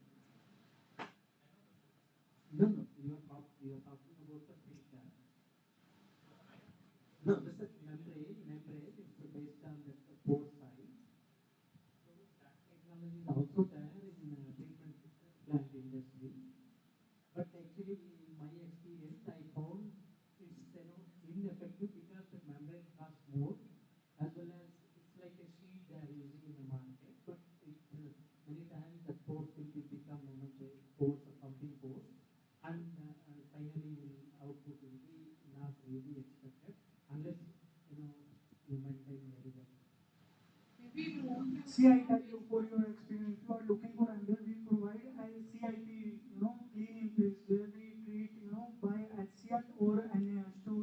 no, you are talking about the filter. No, this is membrane. It's based on the pore size. So that technology is also there in treatment plant industry. But actually, in my experience, I found it's ineffective because the membrane costs more, as well as it's like a sheet they are using in the market. But it many times the pores will become the pores or pumping pores, and finally output will be not really expected unless you maintain the result. See, I tell you, for your experience, if you are looking for MBR, we provide a CIP, clean in place, where we treat, by HCl or NaS to,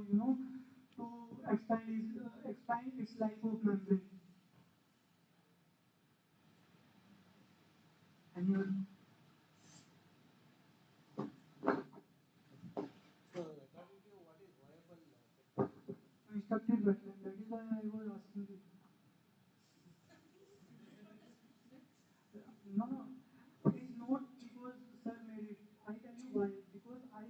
to expand its life of membrane. And you So obstructed wetland. That is why I was asking you. No, no, it is not because sir made it. I tell you why. Because I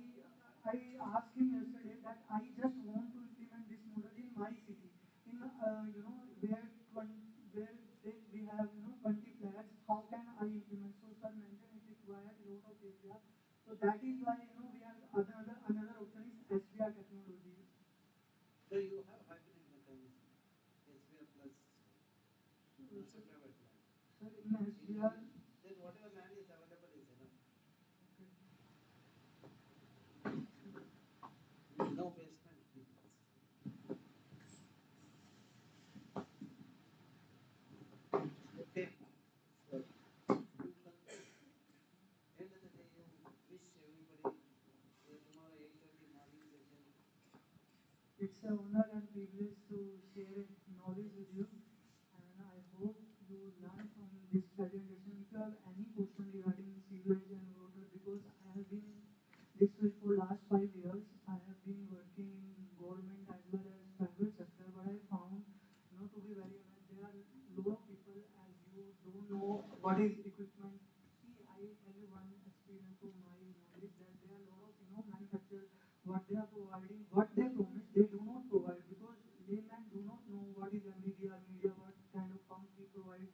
asked him yesterday that I just want to implement this model in my city. In where 20, where we have 20 flats. How can I implement? So sir mentioned it requires a lot of area. So that is why we have another option is SVR technology. So you have hybrid mechanism, SVR plus concentrated wetland. Sir, in SVR. Then whatever land is available is enough. No basement. Okay. So, end of the day, you wish everybody tomorrow 8:30 morning session. It's an honor and privilege to share knowledge with you, and I hope you learn from this presentation. If you have any question regarding sewage and water, because I have been in this field for last 5 years, I have been working in government as well as private sector, but I found, to be very honest, there are a lot of people as you don't know what is equipment. See, I tell you one experience from my knowledge that there are a lot of manufacturers what they are providing, what they promise, they do not provide because laymen do not know what is MBDR media, what kind of pump we provide.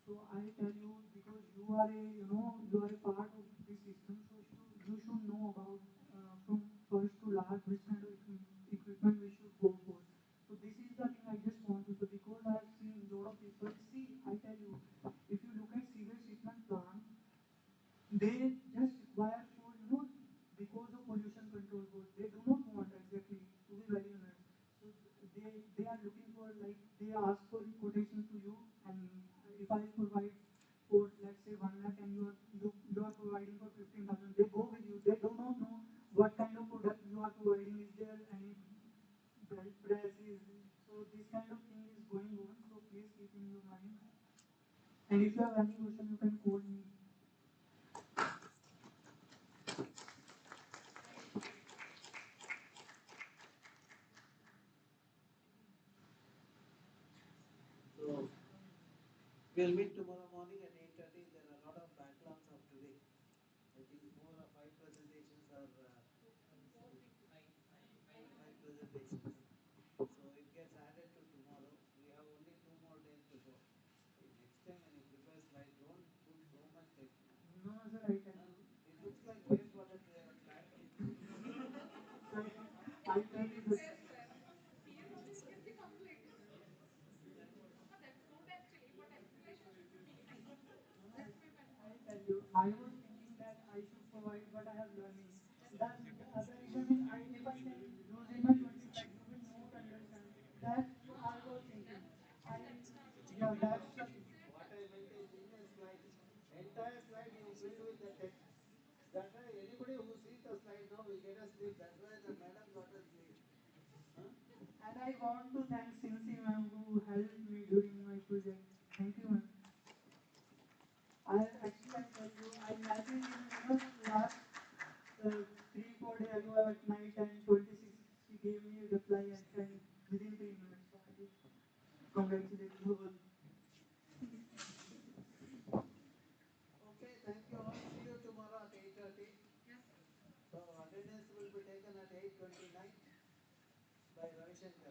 So I tell you because you are a part of this system, so you should know about from first to last which kind of equipment we should go for. So this is the thing I just want to say because I have seen a lot of people. See, I tell you, if you look at sewage treatment plant, they just require for because of pollution control board they do not want exactly to be very honest. So they are looking for like they ask for quotation to you, and if I provide for let's say 1 lakh and you are providing for 15,000, they go with you. They do not know what kind of product you are providing. Is there any belt press is so this kind of thing is going on, so please keep in your mind, and if you have any question you can call me. So we'll meet tomorrow morning at 8:30. There are a lot of backlogs of today. I think 4 or 5 presentations are five presentations. So it gets added to tomorrow. We have only 2 more days to go. Next time when you prepare slide, don't put so much text. No, sir, I can. It looks like wastewater plant. I tell you this. Here only you can see complete. No, that's good actually, but explanation should be nice. That's my better. I tell you, I was thinking that I should provide what I have learning. The other reason is if I can use in my 20 slides, you will not understand. That's I was thinking. Yeah, that's the thing. What I meant is in a slide, entire slide you fill with the text. That's why anybody who sees the slide now will get a sleep. That's why the madam got a sleep. Huh? And I want to thank Cincy ma'am who helped me during my project. Thank you, ma'am. I tell you, I messaged him last 3-4 days ago at night and 26 she gave me a reply and sent within 3 minutes. So I just congratulate you all. Okay, thank you all. See you tomorrow at 8:30. Yes. So attendance will be taken at 8:29 by Ravi Shankar.